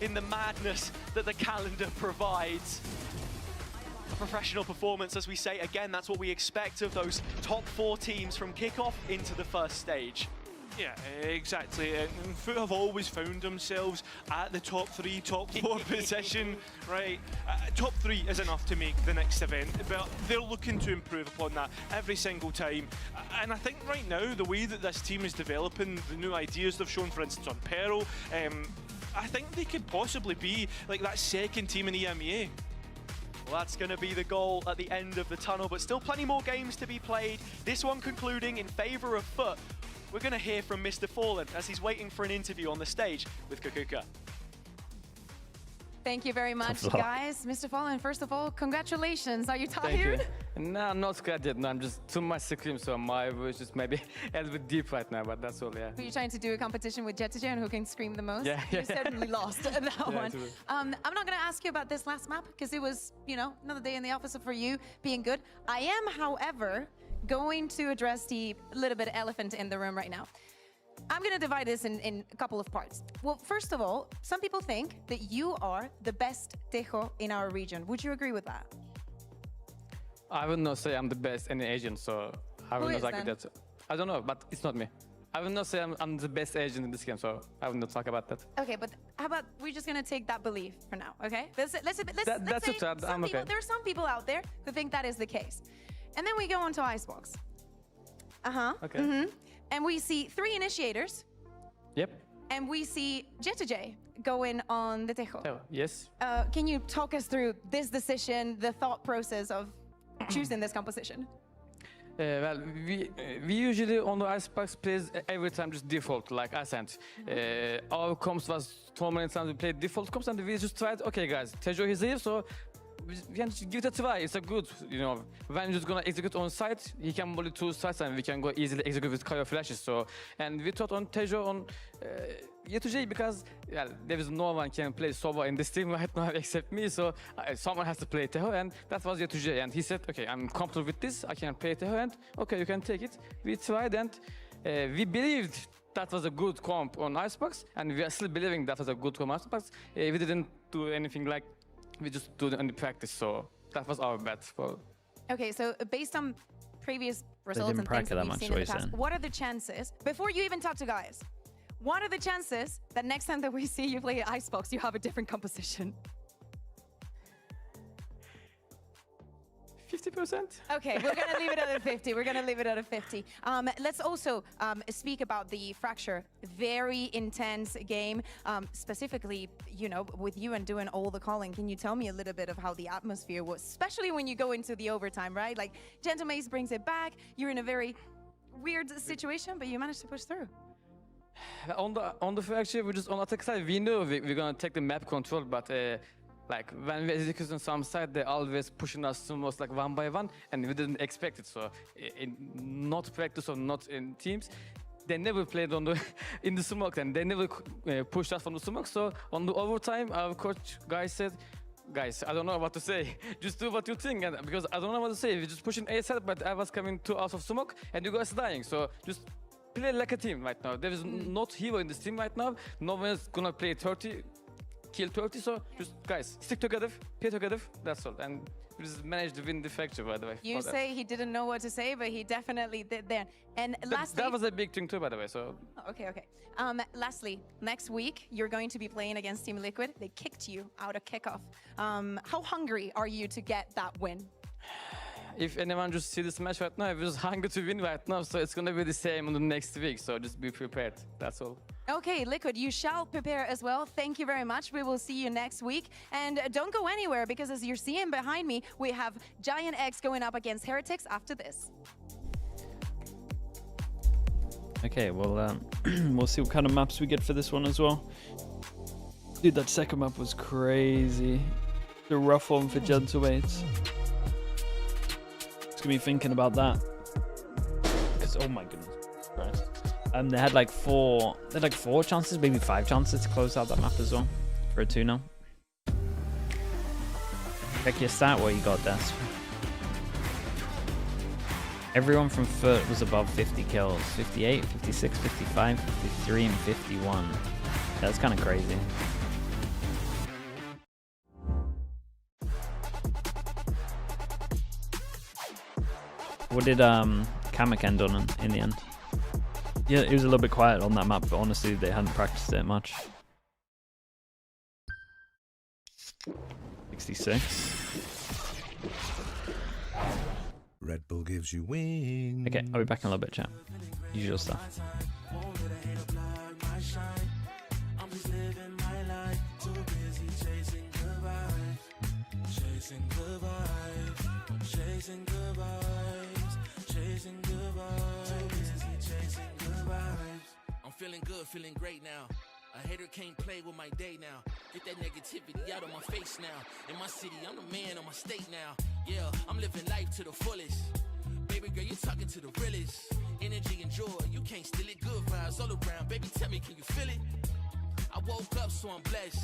in the madness that the calendar provides. A professional performance, as we say, again, that's what we expect of those top 4 teams from kickoff into the first stage. Yeah, exactly. And FUT have always found themselves at the top 3, top 4 position, right? Top 3 is enough to make the next event, but they're looking to improve upon that every single time. And I think right now, the way that this team is developing, the new ideas they've shown, for instance, on Peril, I think they could possibly be like that second team in EMEA. Well, that's going to be the goal at the end of the tunnel, but still plenty more games to be played. This one concluding in favor of FUT. We're going to hear from Mr. Fallen as he's waiting for an interview on the stage with Kukuka. Thank you very much, guys. Mr. Fallen, first of all, congratulations. Are you tired? Thank you. No, I'm not scared yet. No, I'm just too much scream, so my voice is maybe a little bit deep right now, but that's all, yeah. Were you trying to do a competition with Jettiger and who can scream the most? Yeah. You certainly lost that one. Totally. I'm not going to ask you about this last map because it was, you know, another day in the office for you being good. I am, however, going to address the little bit elephant in the room right now. I'm going to divide this in a couple of parts. Well, first of all, some people think that you are the best Tejo in our region. Would you agree with that? I would not say I'm the best in Asian, so I would not agree with that. I don't know, but it's not me. I will not say I'm the best agent in this game, so I will not talk about that. Okay, but how about we're just gonna take that belief for now, okay? Let's That's say it, I'm some people, okay. there are some people out there who think that is the case. And then we go on to Icebox. Okay. And we see 3 initiators, Yep. and we see J2J going on the Tejo. Oh, yes. Can you talk us through this decision, the thought process of choosing this composition? Well, we usually on the Icebox plays every time just default, like Ascent. Our comps was so many times we played default comps, and we just tried, okay guys, Tejo is here, so we can give it a try. It's a good, when you're just gonna execute on site, he can bully 2 sites and we can go easily execute with Kaio flashes. So, and we thought on Tejo on J2J because there is no one can play Sova in this team right now except me. So someone has to play Tejo, and that was J2J. And he said, okay, I'm comfortable with this. I can play Tejo, and okay, you can take it. We tried, and we believed that was a good comp on Icebox, and we are still believing that was a good comp on Icebox. We didn't do anything like. We just do it in the practice, so that was our bet. Okay, so based on previous results and things that we've seen in the past, what are the chances, before you even talk to guys, what are the chances that next time that we see you play Icebox, you have a different composition? 50%. Okay, we're gonna leave it at a 50. We're gonna leave it at a 50. Let's also speak about the Fracture. Very intense game. Specifically, with you and doing all the calling, can you tell me a little bit of how the atmosphere was, especially when you go into the overtime, right? Like, Gentlemace brings it back. You're in a very weird situation, but you managed to push through. On the Fracture, we're just on attack side. We know we're gonna take the map control, but like when we execute on some side, they're always pushing us almost like 1 by 1, and we didn't expect it. So, not practice or not in teams, they never played on the in the smoke, and they never pushed us from the smoke. So on the overtime, our coach guy said, "Guys, I don't know what to say. Just do what you think." And because I don't know what to say, we're just pushing A side, but I was coming 2 out of smoke, and you guys dying. So just play like a team right now. There is not hero in this team right now. No one is gonna play 30. Kill 30, so just guys, stick together, play together, that's all. And we just managed to win the Fracture, by the way. You say he didn't know what to say, but he definitely did there. And lastly... That was a big thing too, by the way, so... Okay. Lastly, next week, you're going to be playing against Team Liquid. They kicked you out of kickoff. How hungry are you to get that win? If anyone just see this match right now, we're just hungry to win right now, so it's gonna be the same on the next week, so just be prepared, that's all. Okay, Liquid, you shall prepare as well. Thank you very much. We will see you next week. And don't go anywhere, because as you're seeing behind me, we have Giant X going up against Heretics after this. Okay, well, we'll see what kind of maps we get for this one as well. Dude, that second map was crazy. The rough one for Gentlemates. Just gonna be thinking about that. Because, oh my goodness Christ. They had like 4 chances, maybe 5 chances to close out that map as well for a 2-0. Check your stat, what you got, Des. Everyone from FUT was above 50 kills. 58, 56, 55, 53, and 51. That's kind of crazy. What did Kamek end on in the end? Yeah, it was a little bit quiet on that map, but honestly, they hadn't practiced it much. 66. Red Bull gives you wings. Okay, I'll be back in a little bit, chat. Usual stuff. I'm just living my life, too busy chasing good vibes, chasing good vibes, chasing good vibes, chasing good vibes, too busy chasing good vibes. I'm feeling good, feeling great now. A hater can't play with my day now. Get that negativity out of my face now. In my city, I'm the man of my state now. Yeah, I'm living life to the fullest. Baby girl, you're talking to the realest. Energy and joy, you can't steal it. Good vibes all around. Baby, tell me, can you feel it? I woke up, so I'm blessed.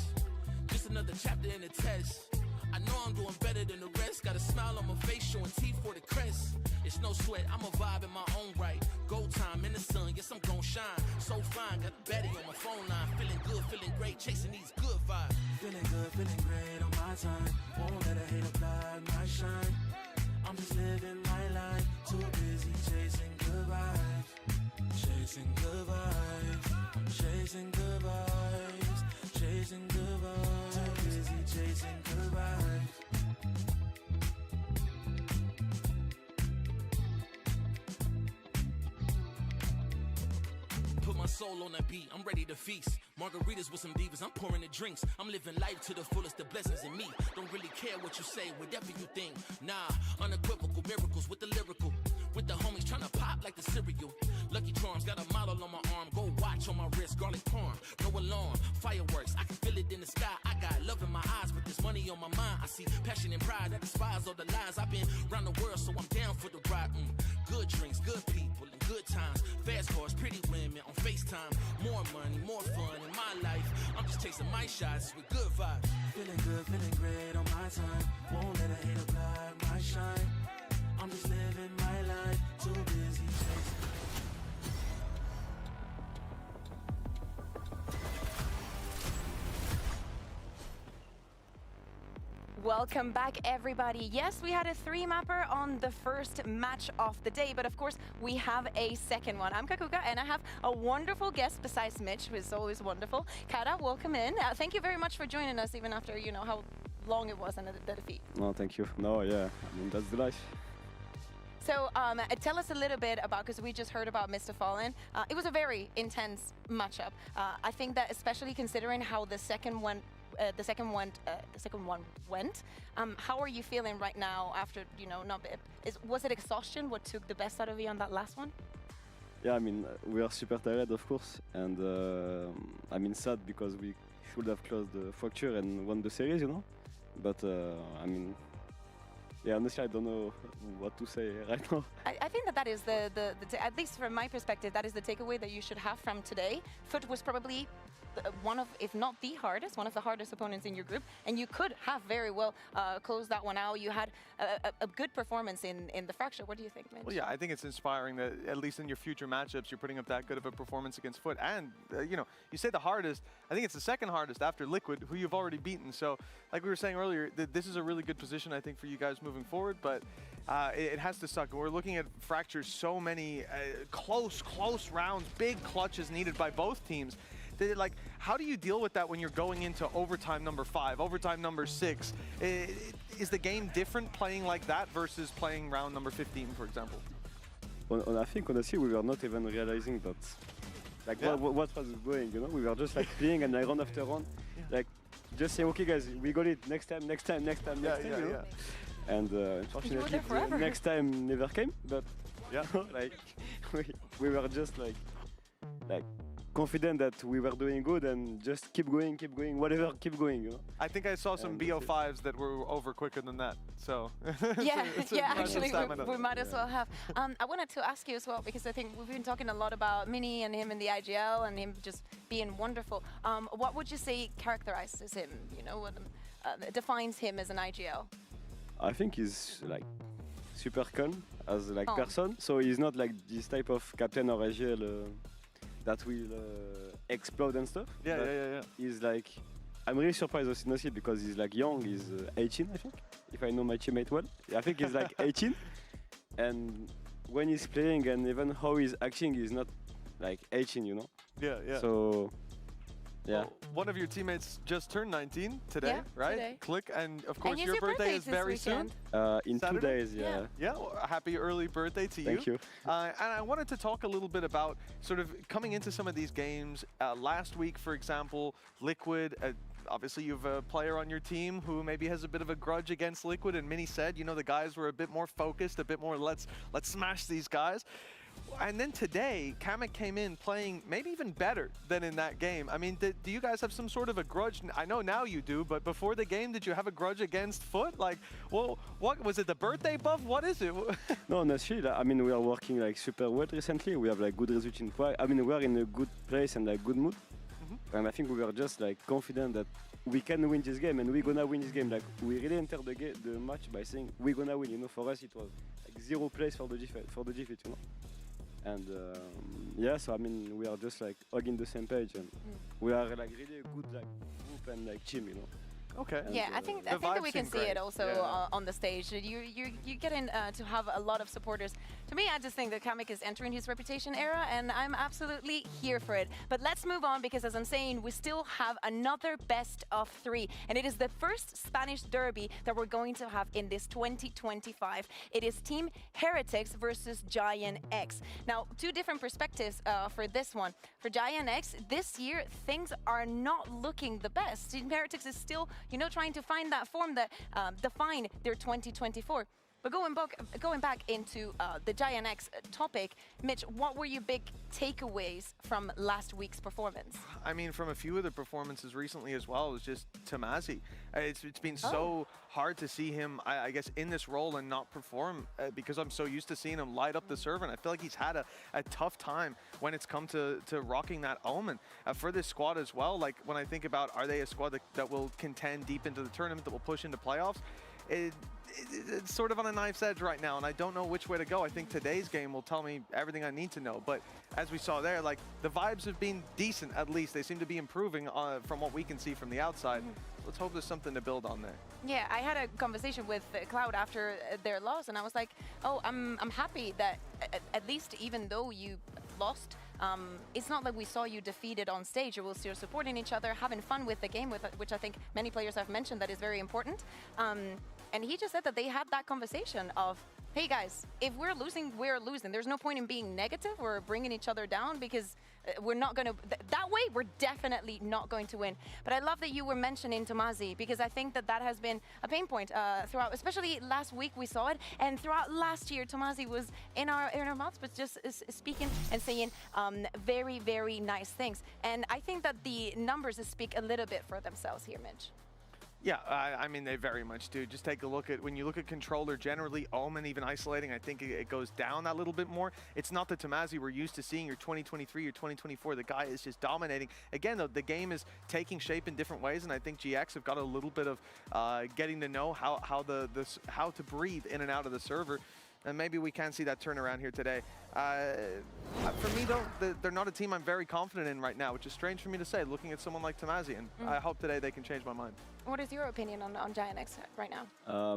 Just another chapter in the test. I know I'm doing better than the rest. Got a smile on my face, showing teeth for the crest. It's no sweat, I'm a vibe in my own right. Go time in the sun, yes, I'm gon' shine. So fine, got a baddie on my phone line. Feeling good, feeling great, chasing these good vibes. Feeling good, feeling great on my time. Won't let a hater blind my shine. I'm just living my life, too busy chasing good vibes. Chasing good vibes. chasing good vibes, chasing good vibes. Too busy chasing good vibes. Put my soul on that beat, I'm ready to feast. Margaritas with some divas, I'm pouring the drinks. I'm living life to the fullest, the blessings in me. Don't really care what you say, whatever you think. Nah, unequivocal miracles with the lyrical. With the homies tryna pop like the cereal. Lucky Charms, got a model on my arm. Go watch on my wrist, garlic parm. No alarm, fireworks, I can feel it in the sky. I got love in my eyes, with this money on my mind. I see passion and pride, I despise all the lies. I've been around the world, so I'm down for the ride. Good drinks, good people, and good times. Fast cars, pretty women on FaceTime. More money, more fun in my life. I'm just chasing my shots with good vibes. Feeling good, feeling great on my time. Won't let a hater blind my shine. I'm just living my life, too busy chasing. Welcome back, everybody. Yes, we had a 3-mapper on the first match of the day, but of course, we have a second one. I'm Kakuka, and I have a wonderful guest besides Mitch, who is always wonderful. Kara, welcome in. Thank you very much for joining us, even after, you know, how long it was in the defeat. No, thank you. No, yeah, I mean, that's the life. So tell us a little bit about, because we just heard about Mr. Fallen. It was a very intense matchup. I think that especially considering how the second one went. How are you feeling right now after, you know, was it exhaustion what took the best out of you on that last one? Yeah, I mean, we are super tired, of course, and I mean, sad because we should have closed the fracture and won the series, you know. But I mean, yeah, honestly, I don't know what to say right now. I think that is at least from my perspective, that is the takeaway that you should have from today. FUT was probably one of, if not the hardest, one of the hardest opponents in your group, and you could have very well closed that one out. You had a good performance in the fracture. What do you think, Mitch? Well, yeah, I think it's inspiring that at least in your future matchups, you're putting up that good of a performance against FUT. And, you know, you say the hardest, I think it's the second hardest after Liquid, who you've already beaten. So, like we were saying earlier, this is a really good position, I think, for you guys moving forward, but it has to suck. We're looking at fractures, so many close rounds, big clutches needed by both teams. Like, how do you deal with that when you're going into overtime number 5, overtime number 6? Is the game different playing like that versus playing round number 15, for example? Well, I think, honestly, we were not even realizing that, like, what was going, you know? We were just, like, playing and, like, round after round, like, just say, okay, guys, we got it, next time, you know? And unfortunately, the next time never came, but, yeah, like, we were just, like, confident that we were doing good and just keep going, whatever, keep going, you know? I think I saw some BO5s that were over quicker than that, so. Yeah, actually, we might as well have. I wanted to ask you as well, because I think we've been talking a lot about Mini and him in the IGL and him just being wonderful. What would you say characterizes him, you know, what defines him as an IGL? I think he's, like, super calm as, like, person, so he's not, like, this type of captain or IGL that will explode and stuff. Yeah. He's like, I'm really surprised honestly because he's like young. He's 18, I think, if I know my teammate well. I think he's like 18, and when he's playing and even how he's acting, he's not like 18, you know. Yeah. So, yeah. Well, one of your teammates just turned 19 today, right? Today. Click, and of course your birthday is very soon. In Saturday? 2 days, yeah. Yeah, well, happy early birthday to you. Thank you. And I wanted to talk a little bit about sort of coming into some of these games. Last week, for example, Liquid, obviously you have a player on your team who maybe has a bit of a grudge against Liquid, and Mini said, you know, the guys were a bit more focused, a bit more let's smash these guys. And then today, Kamek came in playing maybe even better than in that game. I mean, do you guys have some sort of a grudge? I know now you do, but before the game, did you have a grudge against FUT? Like, well, what was it, the birthday buff? What is it? No, honestly, I mean, we are working like super well recently. We have like good results in fight. I mean, we are in a good place and like good mood. And I think we were just like confident that we can win this game and we're gonna win this game. Like, we really entered the match by saying we're gonna win. You know, for us it was like 0 place for the defeat, you know. And yeah, so I mean, we are just like hugging the same page, and we are like really a good like group and like team, you know. Okay. Yeah, I think that we can see it also on the stage. You get in to have a lot of supporters. To me, I just think that Kamek is entering his reputation era, and I'm absolutely here for it. But let's move on, because as I'm saying, we still have another best of 3, and it is the first Spanish derby that we're going to have in this 2025. It is Team Heretics versus Giant X. Now, 2 different perspectives for this one. For Giant X, this year things are not looking the best. Team Heretics is still, trying to find that form that define their 2024. But going back into the Giant X topic, Mitch, what were your big takeaways from last week's performance? I mean, from a few of the performances recently as well, it was just Tamazi. It's been so hard to see him, I guess, in this role and not perform because I'm so used to seeing him light up the server, and I feel like he's had a tough time when it's come to rocking that Omen. For this squad as well, like when I think about, are they a squad that will contend deep into the tournament, that will push into playoffs? It's sort of on a knife's edge right now, and I don't know which way to go. I think today's game will tell me everything I need to know. But as we saw there, like, the vibes have been decent, at least. They seem to be improving from what we can see from the outside. Let's hope there's something to build on there. Yeah, I had a conversation with Cloud after their loss, and I was like, oh, I'm happy that at least even though you lost, it's not like we saw you defeated on stage. You will still supporting each other, having fun with the game, which I think many players have mentioned that is very important. And he just said that they had that conversation of, hey guys, if we're losing, we're losing. There's no point in being negative or bringing each other down, because we're not going to, that way we're definitely not going to win. But I love that you were mentioning Tomazi, because I think that has been a pain point throughout, especially last week we saw it, and throughout last year Tomazi was in our mouths, but just speaking and saying very, very nice things. And I think that the numbers speak a little bit for themselves here, Mitch. Yeah, I mean, they very much do. Just take a look at, when you look at controller generally, Omen even isolating, I think it goes down that little bit more. It's not the Tamazi we're used to seeing, your 2023 or 2024. The guy is just dominating. Again, though, the game is taking shape in different ways, and I think GX have got a little bit of getting to know how to breathe in and out of the server. And maybe we can see that turnaround here today. For me, though, they're not a team I'm very confident in right now, which is strange for me to say, looking at someone like Tamazi, and I hope today they can change my mind. What is your opinion on Giant X right now? I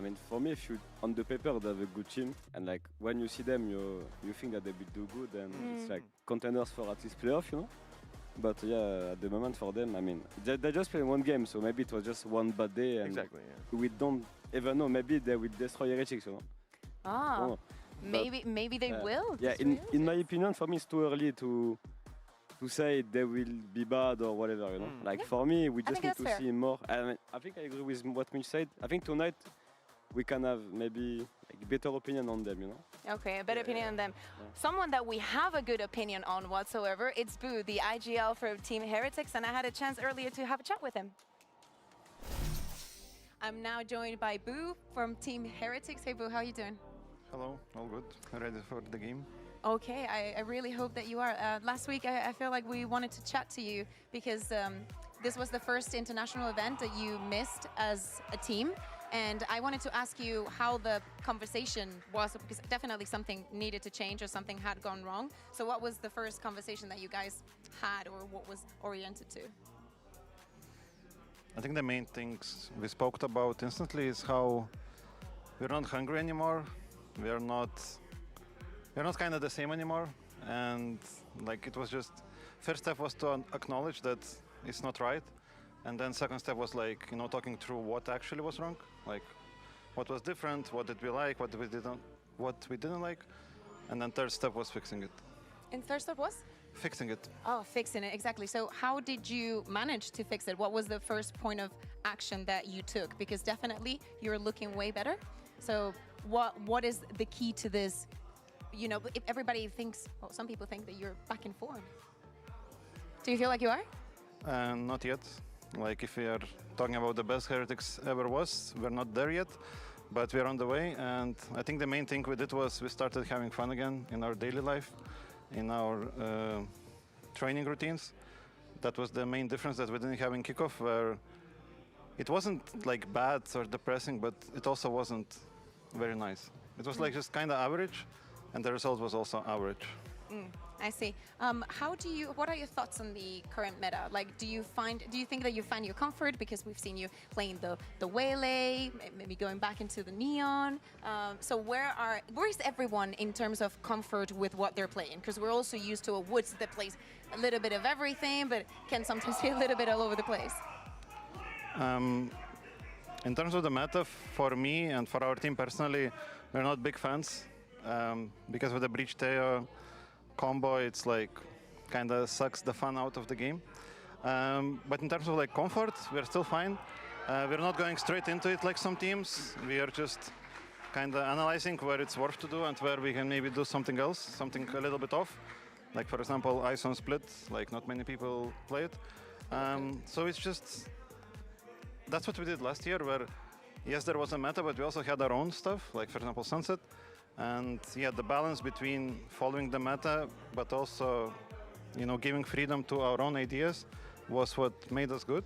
mean, for me, if you on the paper they have a good team, and like when you see them, you think that they will do good, and it's like contenders for at least playoff, But yeah, at the moment for them, I mean, they just played one game, so maybe it was just one bad day, and we don't even know. Maybe they will destroy Heretics, Ah, maybe they will. Yeah, in my opinion, for me, it's too early to say they will be bad or whatever, Like for me, we just need to see more. I think I agree with what Mitch said. I think tonight we can have maybe a better opinion on them, Okay, a better opinion on them. Yeah. Someone that we have a good opinion on whatsoever, it's Boo, the IGL for Team Heretics, and I had a chance earlier to have a chat with him. I'm now joined by Boo from Team Heretics. Hey Boo, how are you doing? Hello, all good. Ready for the game? Okay, I really hope that you are. Last week, I feel like we wanted to chat to you because this was the first international event that you missed as a team. And I wanted to ask you how the conversation was, because definitely something needed to change or something had gone wrong. So what was the first conversation that you guys had, or what was oriented to? I think the main things we spoke about instantly is how we're not hungry anymore. We're not kind of the same anymore, and like it was just, first step was to acknowledge that it's not right, and then second step was like, talking through what actually was wrong, like what was different, what did we like, what we didn't like, and then third step was fixing it. And third step was? Fixing it. Oh, fixing it, exactly. So how did you manage to fix it? What was the first point of action that you took? Because definitely you're looking way better. So what is the key to this? If everybody thinks, well, some people think that you're back in form. Do you feel like you are? Not yet. Like if we are talking about the best Heretics ever was, we're not there yet, but we're on the way. And I think the main thing we did was we started having fun again in our daily life, in our training routines. That was the main difference that we didn't have in kickoff, where it wasn't like bad or depressing, but it also wasn't very nice. It was like just kind of average, and the result was also average. I see. What are your thoughts on the current meta? Like, do you think that you find your comfort, because we've seen you playing the Waylay, maybe going back into the Neon. So where is everyone in terms of comfort with what they're playing? Because we're also used to a Woods that plays a little bit of everything, but can sometimes be a little bit all over the place. In terms of the meta, for me and for our team personally, we're not big fans because of the Breach Teo combo. It's like kind of sucks the fun out of the game. But in terms of like comfort, we're still fine. We're not going straight into it like some teams. We are just kind of analyzing where it's worth to do and where we can maybe do something else, something a little bit off. Like for example, Ice on Split, like not many people play it. So it's just, that's what we did last year, where yes, there was a meta, but we also had our own stuff, like for example, Sunset. And yeah, the balance between following the meta, but also, you know, giving freedom to our own ideas was what made us good.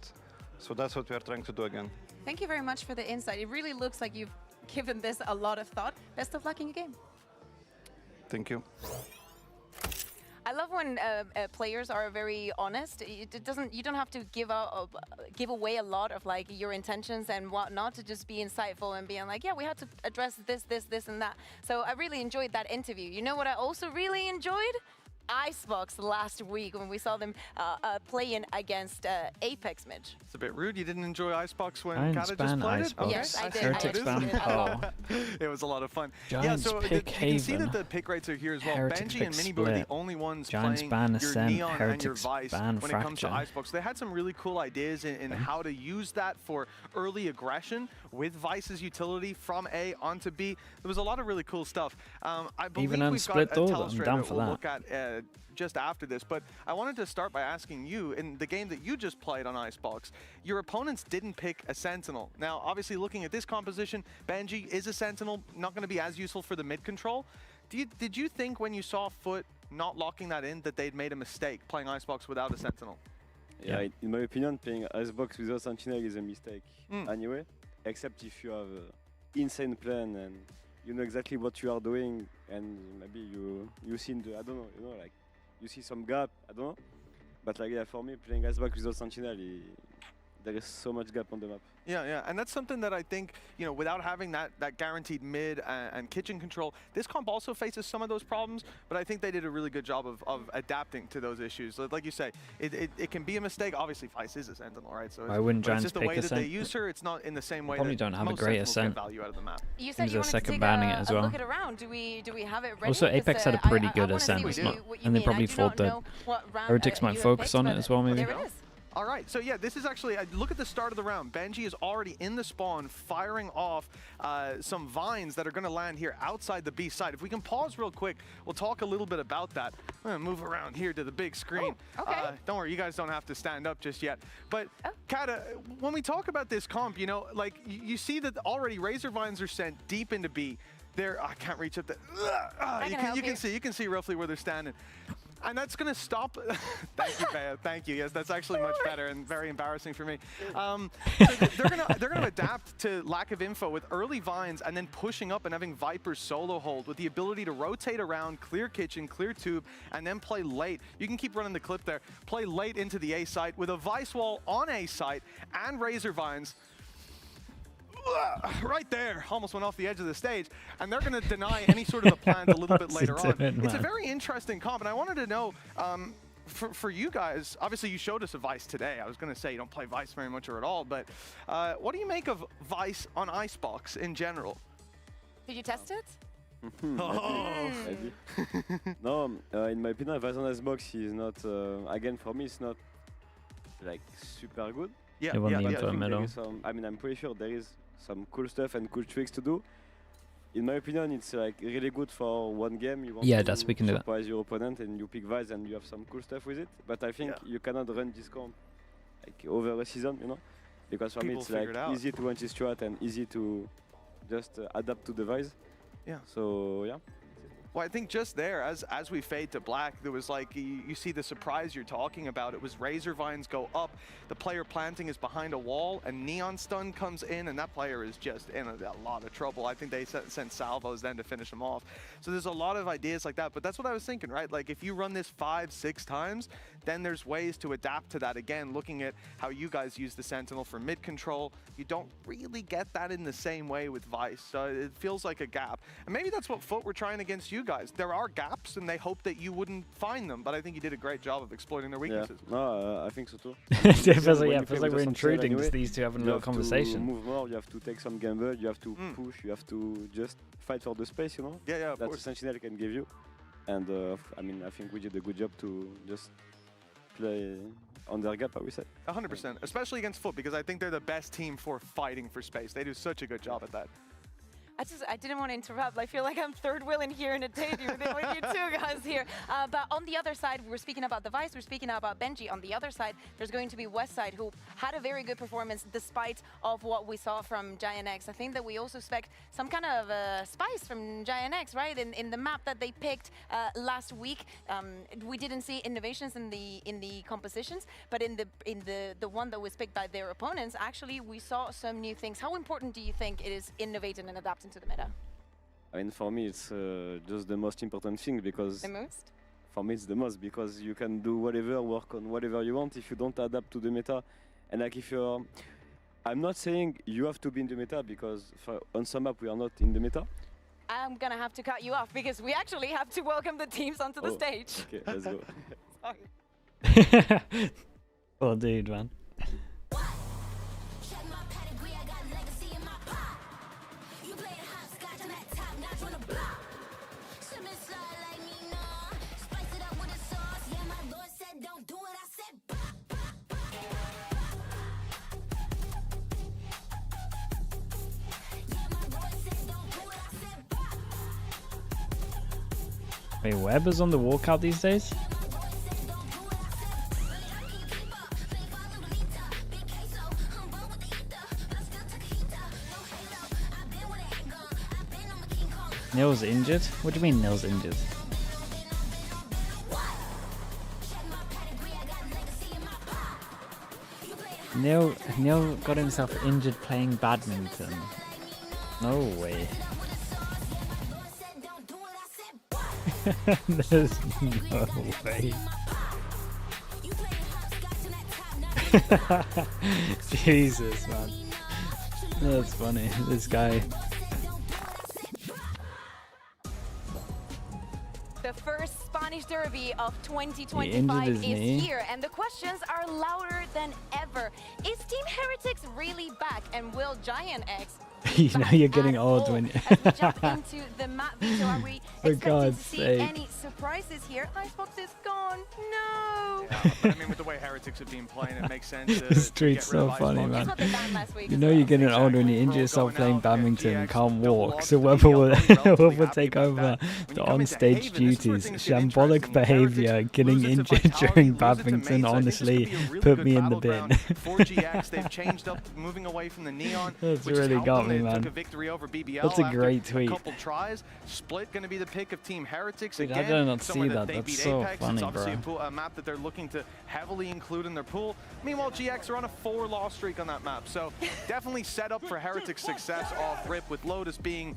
So that's what we are trying to do again. Thank you very much for the insight. It really looks like you've given this a lot of thought. Best of luck in your game. Thank you. I love when players are very honest. You don't have to give away a lot of like your intentions and whatnot, to just be insightful and being like, yeah, we had to address this, and that. So I really enjoyed that interview. You know what I also really enjoyed? Icebox last week when we saw them playing against Apex Midge. It's a bit rude. You didn't enjoy Icebox when I Kata just played it? Icebox. Yes, I did. Heretic spam. It was a lot of fun. Giants yeah, so pick you can see Haven. that the pick rates are here as well. Heretic Benji pick and Minibu are the Split. only ones Giants playing ban your Ascent, Neon and your Heretics Vice ban when it comes to Fracture. Icebox. They had some really cool ideas in how to use that for early aggression with Vice's utility from A onto B. There was a lot of really cool stuff. I believe Even on we've split got a door, I'm telestrator down that for we'll that. look at just after this, but I wanted to start by asking you, in the game that you just played on Icebox, your opponents didn't pick a Sentinel. Now, obviously looking at this composition, Benji is a Sentinel, not going to be as useful for the mid control. Did you think when you saw FUT not locking that in that they'd made a mistake playing Icebox without a Sentinel? Yeah, in my opinion, playing Icebox without Sentinel is a mistake anyway, except if you have an insane plan and you know exactly what you are doing, and maybe you see in the, I don't know, you know, like you see some gap, I don't know. But like, yeah, for me, playing Icebox without Sentinel, there is so much gap on the map. Yeah, and that's something that I think, you know, without having that guaranteed mid and kitchen control, this comp also faces some of those problems, but I think they did a really good job of adapting to those issues. Like you say, it can be a mistake. Obviously, Vice is a Sentinel, right? So Why wouldn't it's Giants just the pick way a that they Sentinel? use her. It's not in the same way Probably that don't have a most great Sentinels Ascent. get value out of the map. You said Seems you a wanted to second take banning it as well. look at around. Do we have it ready? Also, Apex had a pretty good Ascent. And they probably thought that Heretics might focus on it as well, maybe. There it is. All right, so yeah, this is actually, look at the start of the round. Benji is already in the spawn, firing off some vines that are going to land here outside the B side. If we can pause real quick, we'll talk a little bit about that. I'm going to move around here to the big screen. Oh, okay. Don't worry, you guys don't have to stand up just yet. But, Kata, when we talk about this comp, you know, like, you see that already Razor Vines are sent deep into B. There, I can't reach up there. You can see roughly where they're standing. And that's going to stop. Thank you, Bea. Thank you. Yes, that's actually much better and very embarrassing for me. So they're going to adapt to lack of info with early vines and then pushing up and having Viper's solo hold with the ability to rotate around, clear kitchen, clear tube, and then play late. You can keep running the clip there. Play late into the A site with a Vice wall on A site and Razor Vines. Right there, almost went off the edge of the stage, and they're going to deny any sort of a plan a little bit later on. It's a very interesting comp, and I wanted to know, for you guys, obviously you showed us a Vice today. I was going to say you don't play Vice very much or at all, but what do you make of Vice on Icebox in general? Did you test it? Maybe. No, in my opinion, Vice on Icebox is not, again, for me, it's not like super good. Yeah, I mean, I'm pretty sure there is some cool stuff and cool tricks to do. In my opinion, it's like really good for one game. You want to surprise your opponent and you pick Vice and you have some cool stuff with it. But I think you cannot run this comp like over a season, you know? Because for me, it's like easy to run this strat and easy to just adapt to the Vice. Yeah. So, yeah. Well, I think just there, as we fade to black, there was like, you see the surprise you're talking about. It was Razor Vines go up, the player planting is behind a wall, and Neon Stun comes in, and that player is just in a lot of trouble. I think they sent salvos then to finish him off. So there's a lot of ideas like that, but that's what I was thinking, right? Like, if you run this 5-6 times, then there's ways to adapt to that. Again, looking at how you guys use the Sentinel for mid control, you don't really get that in the same way with Vice, so it feels like a gap. And maybe that's what FUT were trying against you guys. There are gaps, and they hope that you wouldn't find them, but I think you did a great job of exploiting their weaknesses. Yeah. No, I think so too. It feels like we're intruding, just these two having a little conversation. You have to move more, you have to take some gamble, you have to push, you have to just fight for the space, you know? Yeah, of That's course. a Sentinel can give you. And I mean, I think we did a good job to just play on their gap, I would say. 100%, especially against FUT, because I think they're the best team for fighting for space. They do such a good job at that. I didn't want to interrupt. I feel like I'm third wheeling here in a date with you two guys here. But on the other side, we're speaking about the Vice, we're speaking about Benji. On the other side, there's going to be Westside, who had a very good performance despite of what we saw from Giant X. I think that we also expect some kind of spice from Giant X, right? In the map that they picked last week, we didn't see innovations in the compositions, but in the one that was picked by their opponents, actually we saw some new things. How important do you think it is innovating and adapting to the meta? I mean, for me, it's just the most important thing, because... The most? For me, it's the most, because you can do whatever, work on whatever you want if you don't adapt to the meta. And like, if you're... I'm not saying you have to be in the meta, because on some map we are not in the meta. I'm gonna have to cut you off, because we actually have to welcome the teams onto the stage. Okay, let's go. Sorry. Poor dude, man. Wait, Weber's on the walkout these days? Nil's injured? What do you mean Nil's injured? Nil got himself injured playing badminton. No way. There's no way. Jesus, man. That's funny. This guy. The first Spanish derby of 2025 is here, and the questions are louder than ever. Is Team Heretics really back, and will Giant X You know you're getting old when you as we jump into the map? So are we For expecting God's to see sake. any surprises here? Icebox is gone. No. Yeah, but I mean, with the way Heretics have been playing, it makes sense to This streak's get rid so of funny, Icebox. man. That's what they banned last week. You know you're getting older when you injure yourself playing badminton and can't walk, so Weber will take over the on-stage duties. Shambolic behavior, getting injured during badminton, honestly, put me in the bin. 4GX, they've changed up, moving away from the Neon, That's which really has got helped me, them. They man. took a victory over BBL That's a after great tweet. a couple tries. Split going to be the pick of Team Heretics Dude, again. I did not somewhere see that. They That's beat so Apex. funny, It's obviously bro. a map that they're looking to heavily include in their pool. Meanwhile, GX are on a 4-loss streak on that map, so definitely set up for Heretics' success off rip, with Lotus being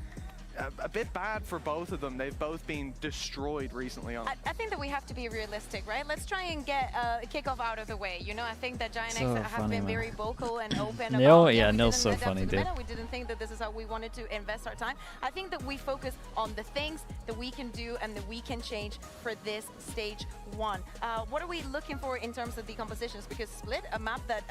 a bit bad for both of them. They've both been destroyed recently on. I think that we have to be realistic, right? Let's try and get kickoff out of the way. You know, I think that Giant So X have funny, been man. very vocal and open Nil, about. yeah, We Nil's didn't so adapt to funny, the dude. meta. We didn't think that this is how we wanted to invest our time. I think that we focus on the things that we can do and that we can change for this stage 1. What are we looking for in terms of the compositions? Because Split, a map that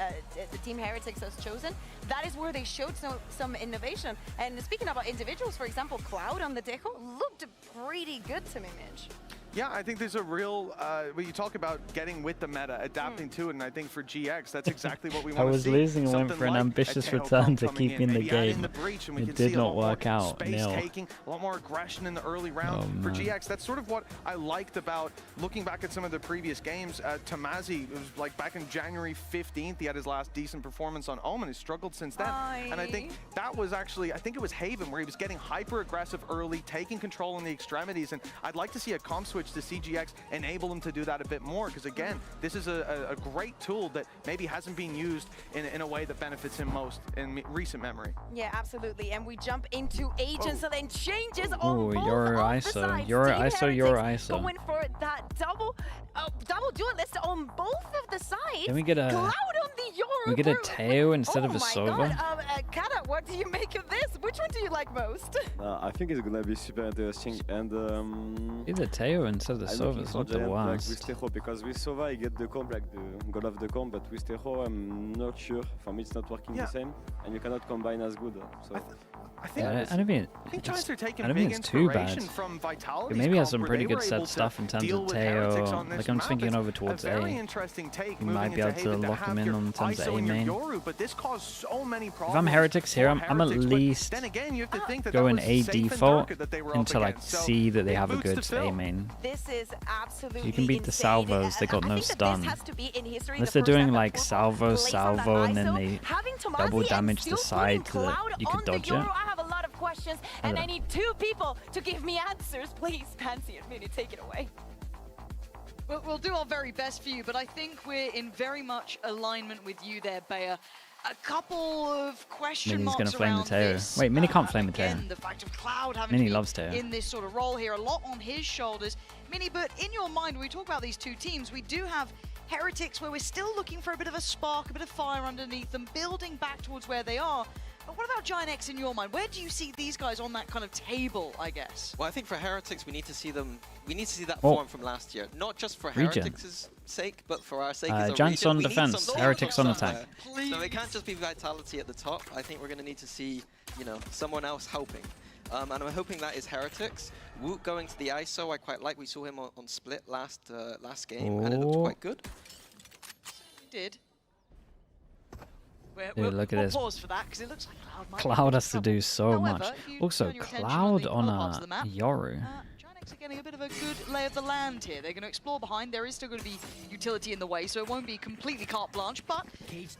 the Team Heretics has chosen, that is where they showed some innovation. And speaking about individuals, for example, Cloud on the Deco looked pretty good to me, Mitch. Yeah, I think there's a real, when you talk about getting with the meta, adapting to it, and I think for GX, that's exactly what we want to see. I was losing and went Something for an like ambitious a Teo return to coming keep in the maybe add game. the breach, and we It can did see a not lot more work out. space Nil. taking, a lot more aggression in the early round for GX. That's sort of what I liked about looking back at some of the previous games. Tamazi, it was like back in January 15th, he had his last decent performance on Omen. He's struggled since then. And I think that was actually, I think it was Haven, where he was getting hyper aggressive early, taking control in the extremities. And I'd like to see a comp switch to CGX enable him to do that a bit more, because again, this is a great tool that maybe hasn't been used in a way that benefits him most in recent memory. Yeah, absolutely. And we jump into agents, and then changes on Oh, both your of the ISO, sides. your Team ISO, your Heretics ISO. going for that double duelist on both of the sides. Then we get a Cloud on the Yoru we get a group. Teo instead of a Oh my Sova. God, Kata, what do you make of this? Which one do you like most? I think it's gonna be super interesting, and Either Teo instead of the I'm Sova looking is for not the Giant, like, worst. with Tejo, because with Sova I get the comp, like the goal of the comp, but with Tejo I'm not sure. For me it's not working the same, and you cannot combine as good. So I think, Yeah, I don't think Giants are taking I don't big think it's too bad. inspiration from Vitality's It maybe has comp, some where pretty they good were set able to stuff in terms deal of with Heretics Teo. on this Like I'm map. thinking It's over towards a very A. interesting take. You moving might be into able to Haven lock have him in your on terms of ISO A and your main. Yoru, but this caused so many problems. If I'm Heretics here, I'm at Heretics, but least then again, you have to think that going that was A safe and default Durka that they were up until I against. So see that they big have a boots to good fill. A main. This is absolutely You can beat the insane. salvos, they got I no think that stun. This has to be in history, Unless the they're first doing time that like Fortnite salvo, plays on that salvo, and then ISO. they Having Tomazi double and damage still the side putting so that Cloud you could on the dodge it. Yoru, I have a lot of questions, and I don't- need 2 people to give me answers. Please, Pansy and Minnie, take it away. We'll do our very best for you, but I think we're in very much alignment with you there, Bayer. A couple of question Mini's marks gonna flame the around Teo. this. Wait, Mini can't flame the Teo. Again, the fact of Cloud having Mini to be loves Teo. in this sort of role here, a lot on his shoulders. Mini, but in your mind, when we talk about these two teams, we do have Heretics where we're still looking for a bit of a spark, a bit of fire underneath them, building back towards where they are. But what about Giant X in your mind? Where do you see these guys on that kind of table, I guess? Well, I think for Heretics, we need to see them. We need to see that Oh. form from last year, not just for Regen. Heretics' sake, but for our sake as a Giants region. on We need defense, some Heretics on somewhere. attack. So it can't just be Vitality at the top. I think we're going to need to see, you know, someone else helping. And I'm hoping that is Heretics. Woot going to the ISO, I quite like. We saw him on Split last game, and it looked Oh. quite good. He did. Dude, look at this. Pause for that, because it looks like Cloud might Cloud has to do so However, much. if you Also, turn your attention Cloud the on other parts of the a map, Yoru. Giant X are getting a bit of a good lay of the land here. They're going to explore behind. There is still going to be utility in the way, so it won't be completely carte blanche. But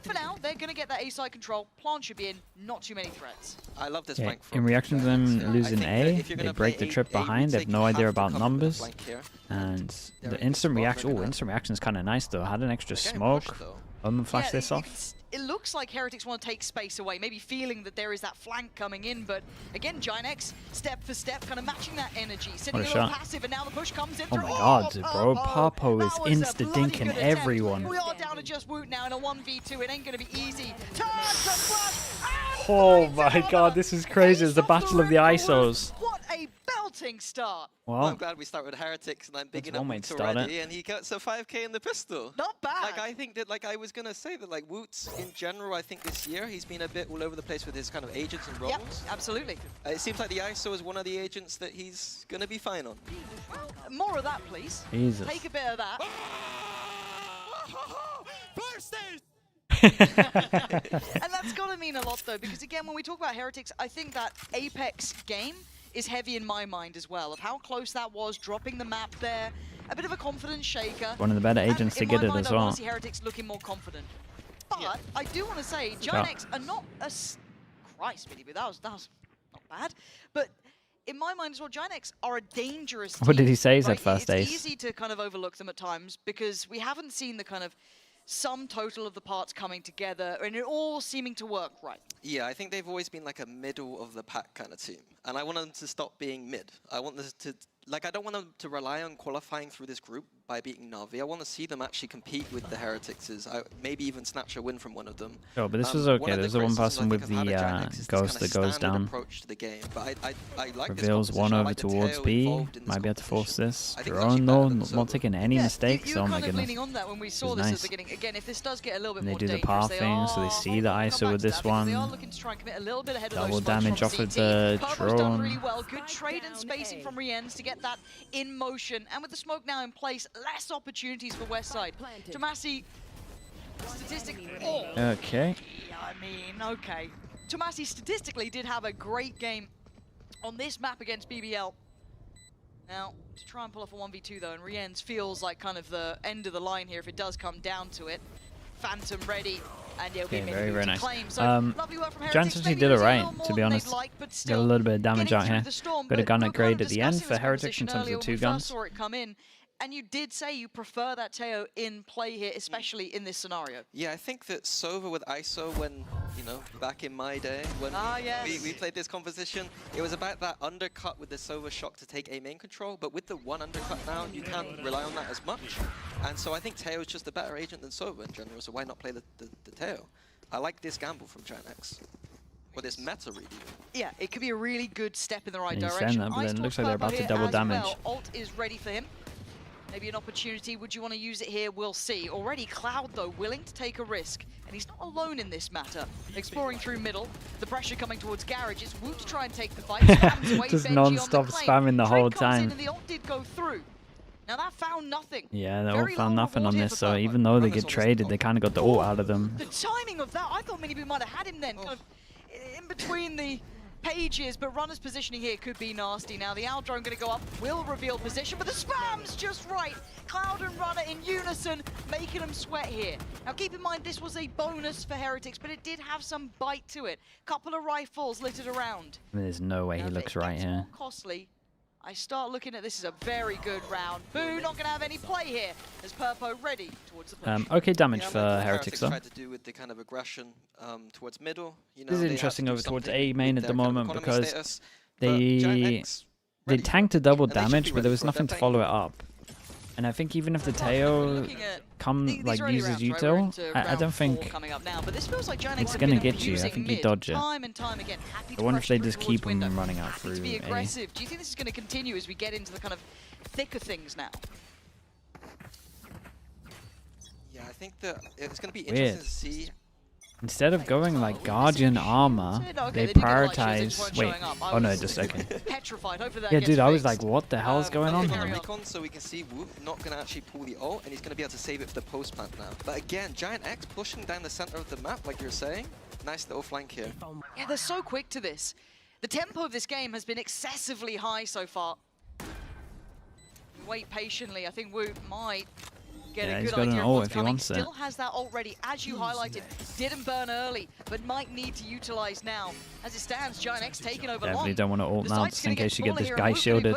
for now, they're going to get that A-side control. Plant should be in. Not too many threats. I love this Yeah, flank in from reaction to them losing think that A, if you're they gonna break play the trip A behind. They have no idea about numbers. flank here. And They're the in instant the spot, reaction, they're oh, gonna- instant reaction is kind of nice though. Had an extra They're getting smoke. pushed, though. Flash Yeah, this you off. can it looks like Heretics want to take space away, maybe feeling that there is that flank coming in, but again, Giant X, step for step, kind of matching that energy, sitting What a a little shot. passive, and now the push comes in Oh through. my god, bro. Papo! Papo That is was a insta-dinking bloody good attempt. everyone. We are down to just Woot now in a 1v2. It ain't going to be easy. Turns the flash, Oh my god, this is crazy. It's the battle of the ISOs. what a belting start. Well, I'm Well, glad we start with Heretics, and I'm big That's enough one way to Woot start already, it. and he gets a 5k in the pistol. Not bad. Like, I think that, like, I was going to say that, like, Woot's, in general, I think this year, he's been a bit all over the place with his kind of agents and roles. Yep, absolutely. It seems like the ISO is one of the agents that he's going to be fine on. More of that, please. Jesus. Take a bit of that. And that's got to mean a lot, though, because, again, when we talk about Heretics, I think that Apex game is heavy in my mind as well, of how close that was, dropping the map there, a bit of a confidence shaker. One of the better agents to get it as I well. want to see Heretics looking more confident. But I do want to say, Giant Yeah. X are not a... Christ, Billy, but that was not bad. But in my mind as well, Giant X are a dangerous team. What did he say? He said right? first It's ace. easy to kind of overlook them at times because we haven't seen the kind of sum total of the parts coming together and it all seeming to work right. Yeah, I think they've always been like a middle of the pack kind of team. And I want them to stop being mid. I want this to, like, I don't want them to rely on qualifying through this group by beating Na'Vi. I want to see them actually compete with the Heretics, maybe even snatch a win from one of them. Oh, but this was One okay. of There's the one criticisms person I with think I've had the at Giant X is this ghost kind that of goes standard down. approach to the game. But I like Reveals this one composition. I over like the towards Teo B. involved in this Might be able to force this. I think it's Drone actually though, better than not Sova. taking any mistakes. You're Oh my kind of goodness. leaning on that when we saw This this is at nice. the beginning. Again, if this does get a little bit And they more do the dangerous, path they thing, so they are see the holding ISO back with to this that because they are one. looking to try and commit a little bit ahead of Double those smokes damage from off of CT. the Purple's done drone. really well. Good trade and spacing from Rien's to get get that in motion. And with the smoke now in place, less opportunities for Westside. Tomasi, statistically... Oh. Okay. Yeah, I mean, okay. Tomasi statistically did have a great game on this map against BBL. Now, to try and pull off a 1v2 though, and Rienz feels like kind of the end of the line here if it does come down to it. Phantom ready, and it'll be very, very nice. claim. So, lovely work from Giants actually did alright, to be honest. Got a little bit of damage out here. Got a gun upgrade at the end for Heretics in terms of 2 guns. Saw it come in. And you did say you prefer that Teo in play here, especially in this scenario. Yeah, I think that Sova with ISO when, you know, back in my day, when we played this composition, it was about that undercut with the Sova shock to take A main control, but with the one undercut now, you can't rely on that as much. And so I think Teo is just a better agent than Sova in general, so why not play the Teo? I like this gamble from Giant X. Or this meta read even. Yeah, it could be a really good step in the right He's direction. saying that, but then it looks like they're about to double damage. Well. Ult is ready for him. Maybe an opportunity. Would you want to use it here? We'll see. Already Cloud, though, willing to take a risk. And he's not alone in this matter. Exploring through middle. The pressure coming towards Garage. It's Wu to try and take the fight. Just non-stop spamming the whole time. And the ult did go through. Now that found nothing. Yeah, they all found nothing on this, so even though they get traded, they kind of got the ult out of them. The timing of that, I thought maybe might have had him then. Kind of in between the pages, but Runner's positioning here could be nasty. Now the Owl drone going to go up, will reveal position, but the spam's just right. Cloud and Runner in unison, making them sweat here. Now keep in mind this was a bonus for Heretics, but it did have some bite to it. Couple of rifles littered around. I mean, there's no way he looks right here. Costly. I start looking at this as a very good round. Boo, not going to have any play here as Purpo ready towards the push. Okay damage for Heretics though. Tried to do with the kind of aggression towards middle. You know, this is interesting over towards A main at the moment because status, they tanked a double damage, but there was nothing to follow it up. And I think even if the Teo uses util, I don't think it's gonna get you. I think you dodge it. I wonder if they just keep him running out through A. Do you think this is going to continue as we get into the kind of thick of things now? Yeah, I think that it's going to be interesting to see. Instead of going like Guardian armor, they prioritize. Wait, oh no, just okay. Yeah, dude, I was like, what the hell is going on here? Recon, so we can see Whoop not going to actually pull the ult, and he's going to be able to save it for the post plant now. But again, Giant X pushing down the center of the map, like you're saying. Nice little flank here. Yeah, they're so quick to this. The tempo of this game has been excessively high so far. Wait patiently. I think Whoop might get a good idea of what's coming. Still has that ult ready, as you highlighted. Didn't burn early, but might need to utilize now. As it stands, Giant X taking over long. Definitely don't want to ult now, just in case you get this guy shielded.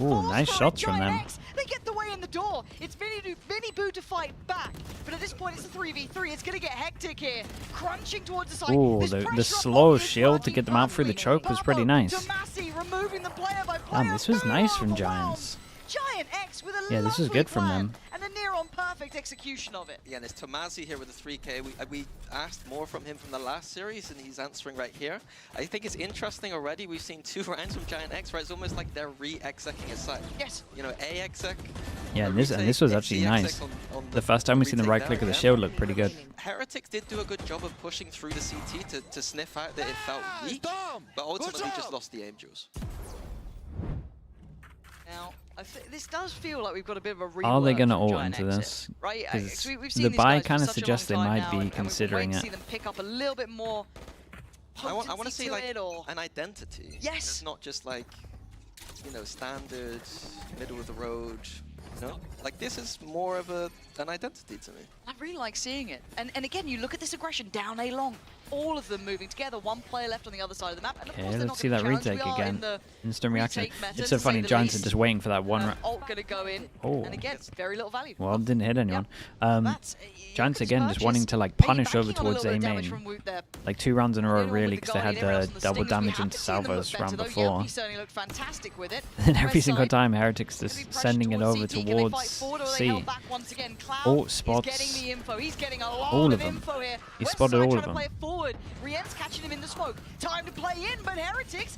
Ooh, nice shots from them. They get the way in the door. It's Vinny Boo to fight back. But at this point, it's a 3v3. It's going to get hectic here. Crunching towards the side. Ooh, the slow shield to get them out through the choke was pretty nice. Damn, this was nice from Giants. Giant X with a this was good from them. And a near on perfect execution of it. Yeah, and there's Tomasi here with the 3K. We asked more from him from the last series, and he's answering right here. I think it's interesting already. We've seen 2 rounds from Giant X, right? It's almost like they're re-execing his side. Yes. You know, A-exec. Yeah, and this was actually nice. The first time we seen the right click of the shield looked pretty good. Heretics did do a good job of pushing through the CT to sniff out that it felt weak, but ultimately just lost the aim juice. Now, this does feel like we've got a bit of a rework. Are they going to ult into this? Right? The buy kind of suggests they might be considering it. See them pick up a little bit more. I want to see like an identity. Yes. It's not just like, you know, standard middle of the road. You know, like this is more of an identity to me. I really like seeing it. And again, you look at this aggression down A long. All of them moving together. One player left on the other side of the map. And of course, let's see that retake again. Instant reaction. It's so funny. Giants are just waiting for that one. Ult gonna go in. Oh. And again, very little value. Well, didn't hit anyone. Giants again just wanting to like punish over towards A main. Like 2 rounds in a row really, because they had the double damage into Salvos round before. He certainly looked fantastic with it. And every single time Heretics just sending it over towards C. Oh, spots all of them. He spotted all of them. Rienz catching him in the smoke. Time to play in, but Heretics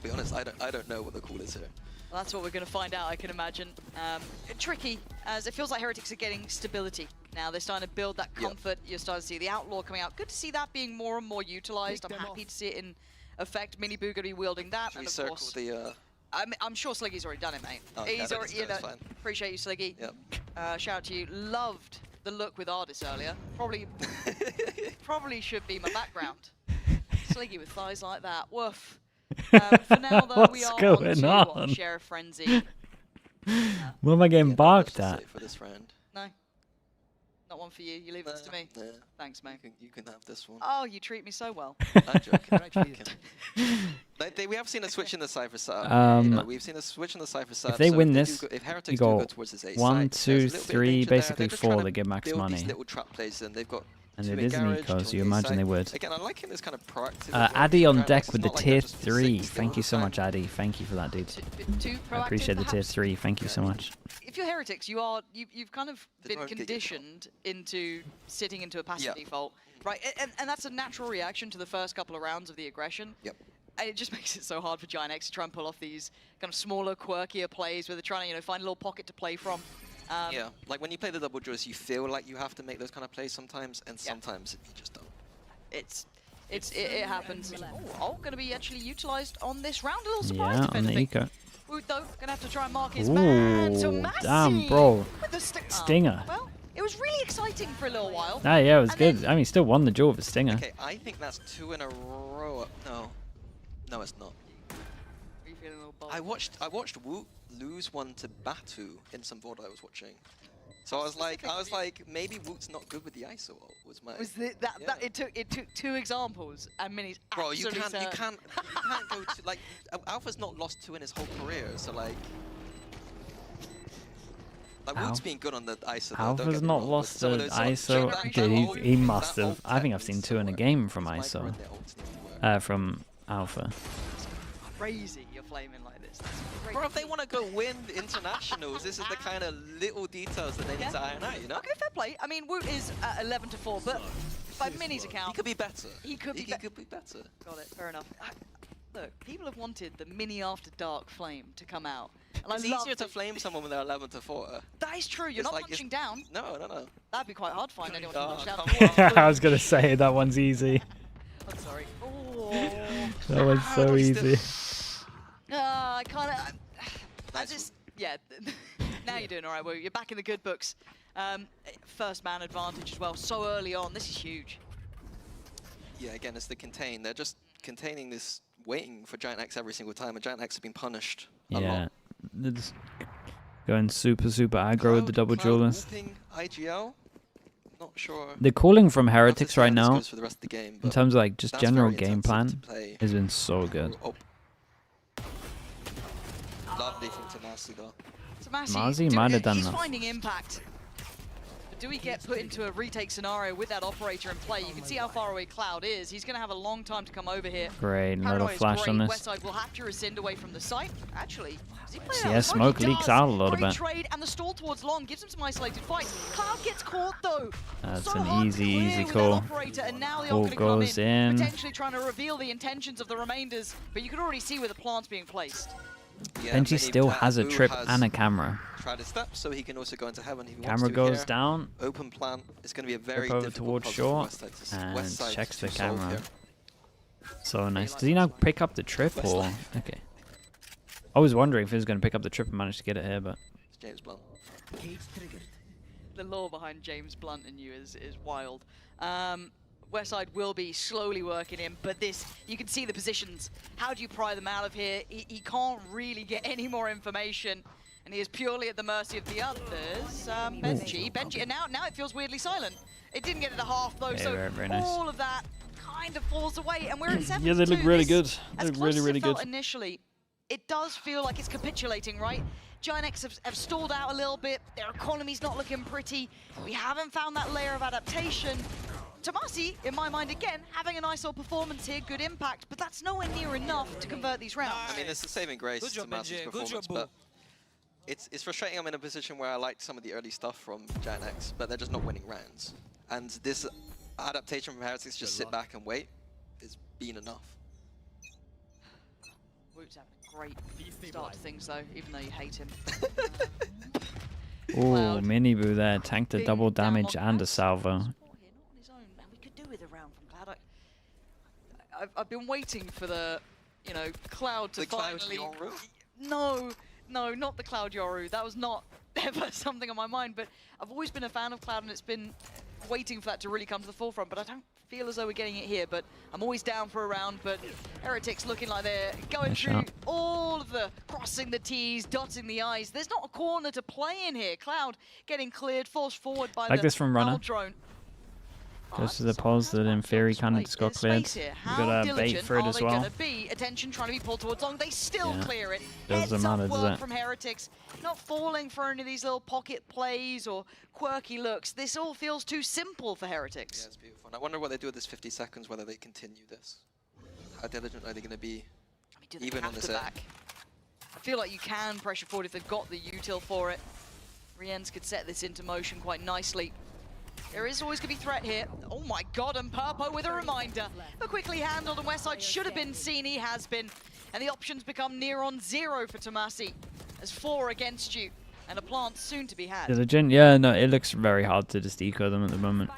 I'll be honest, I don't know what the call is here. Well, that's what we're going to find out, I can imagine. Tricky, as it feels like Heretics are getting stability. Now they're starting to build that comfort. You're starting to see the Outlaw coming out. Good to see that being more and more utilized. I'm happy to see it in effect. Mini Boo going to be wielding that. Should and we of circle course, the... I'm sure Sliggy's already done it, mate. Okay, He's already, that's fine. appreciate you, Sliggy. Yep. Shout out to you. Loved the the look with Ardis earlier. Probably should be my background. Sliggy with thighs like that. Woof. For now, though, we What's are going on to on? Sheriff Frenzy. What am I getting barked at? For this round. No. Not one for you. You leave this to me. Yeah. Thanks, mate. You can have this one. Oh, you treat me so well. I'm joking. I'm joking. We have seen a switch in the Cypher setup. We've seen a switch in the Cypher setup. If they so win if this, do go, if you Heretics do go go towards this A 1, side, 2, there's a little bit of 3, danger there. basically They're just trying 4. to They get max build money. these little trap plays, and they've got And two it in is an garage, eco, two so you on the A imagine side. they would. Again, I like him as kind of proactive. Addy on deck It's with the not like tier they're just 3. sitting Thank you so still much, Addy. Thank you for that, dude. Too I proactive, appreciate the tier perhaps? 3. Thank you so much. If you're Heretics, you've kind of They been don't get you conditioned into sitting into a passive Yeah. default, right? And that's a natural reaction to the first couple of rounds of the aggression. Yep. And it just makes it so hard for Giant X to try and pull off these kind of smaller, quirkier plays where they're trying to, find a little pocket to play from. Yeah, like when you play the double draws, you feel like you have to make those kind of plays sometimes, and sometimes you just don't. It happens. Oh, going to be actually utilized on this round. A little surprise Yeah, if on the anything. eco. Woot, though, going to have to try and mark his man. So Ooh, Massey damn, bro. with the Stinger. Well, it was really exciting for a little while. Ah, yeah, it was And good. then- I mean, he still won the duel with a stinger. Okay, I think that's 2 in a row. No, it's not. Are you feeling a little bold? I watched Woot lose one to Batu in some VOD I was watching. So I was like, maybe Woot's not good with the ISO. Was my It took 2 examples and Mini's bro? You absolutely can't certain. go to like Alpha's not lost 2 in his whole career. So like Woot's been good on the ISO. Though, don't Alpha's get me not wrong, but lost some the of those sort of ISO. that Dude, ult- he must that have. ult I think I've seen technique's 2 in a somewhere. game from It's ISO. micro and their ults need to work. From Alpha. Crazy you're flaming like this. That's great. Bro, if they want to go win the internationals, this is the kind of little details that they need to iron out, you know? Okay, fair play. I mean, Woot is 11-4, but by Mini's account, He could be better. He could be could be better. Got it. Fair enough. Look, people have wanted the Mini After Dark flame to come out. And It's I love easier to that- flame someone when they're 11-4. That is true. You're It's not like punching it's- down. No. That'd be quite hard to find anyone to Oh, punch down. come I was going to say, that one's easy. I'm sorry. Oh. That one's so easy. I kind of. Yeah. Now you're doing all right, Woo. You're back in the good books. First man advantage as well. So early on, this is huge. Yeah, again, it's the contain. They're just containing this, waiting for Giant X every single time, and Giant X have been punished a Yeah. lot. They're just going super aggro with the double duelist. Whooping IGL? Not sure. The calling from We'll have to Heretics see how right this now, goes for the rest of the game, in but terms of like just that's general very game intensive plan, to play. has been so good. Oh. Lovely from Tomasi though. Marzi might have done he's that. finding impact. But do we get put into a retake scenario with that operator in play? You can see how far away Cloud is. He's going to have a long time to come over here. Great, little Paranoia is flash on great. this. Westside will have to rescind away from the site. Actually, does he play Yeah, out? Oh, smoke he leaks does. out a little Great bit. trade, and the stall towards long gives him some isolated fights. Cloud gets caught though. That's So an hard to easy clear with call. that operator, and now the Ult ult gonna come goes in. potentially trying to reveal the intentions of the remainders, but you can already see where the plant's being placed. Yeah, Benji Mini still has a Boo trip has and a camera. tried to step so he can also go into heaven if he Camera wants to goes here. down. Open plant. It's going to be a very Flip over difficult towards puzzle short for Westside to, and Westside checks to the solve camera. here. So nice. Does he now pick up the trip or? Okay. I was wondering if he was going to pick up the trip and manage to get it here, but. It's James Blunt. The lore behind James Blunt and you is wild. Westside will be slowly working in, but this, you can see the positions. How do you pry them out of here? He can't really get any more information, and he is purely at the mercy of the others. Benji, and now it feels weirdly silent. It didn't get it a half though, Yeah, so very nice. all of that kind of falls away, and we're at 7-2. Yeah, they look really good. They As look close really as it felt good. initially, it does feel like it's capitulating, right? Giant X have stalled out a little bit. Their economy's not looking pretty. We haven't found that layer of adaptation. Tomasi, in my mind, again, having a nice old performance here, good impact, but that's nowhere near enough to convert these rounds. I mean, it's the saving grace to Tomasi's performance, but it's frustrating. I'm in a position where I liked some of the early stuff from Giant X, but they're just not winning rounds. And this adaptation from Heretics, just sit back and wait, is been enough. Woot's having a great start to things, though, even though you hate him. Ooh, Mini Boo there. Tanked the double damage and a salvo. With a round from Cloud. I've been waiting for the, Cloud to finally. Cloud Yoru? No, not the Cloud Yoru. That was not ever something on my mind, but I've always been a fan of Cloud, and it's been waiting for that to really come to the forefront, but I don't feel as though we're getting it here, but I'm always down for a round. But Heretics looking like they're going through all of the crossing the T's, dotting the I's. There's not a corner to play in here. Cloud getting cleared, forced forward by Like the this from Runner. drone. Goes to the pause that in theory kind of just got cleared. We got a bait for it as well. Attention trying to be pulled towards Long. They still clear it. Doesn't matter, does it? From Heretics. Not falling for any of these little pocket plays or quirky looks. This all feels too simple for Heretics. Yeah, it's beautiful. And I wonder what they do with this 50 seconds, whether they continue this. How diligent are they going to be even on this back? I feel like you can pressure forward if they've got the util for it. Rienz could set this into motion quite nicely. There is always going to be threat here. Oh my god, and Purpo with a reminder. But quickly handled, and Westside should have been seen, he has been. And the options become near on 0 for Tomasi. As 4 against you, and a plant soon to be had. Yeah, no, it looks very hard to just eco them at the moment.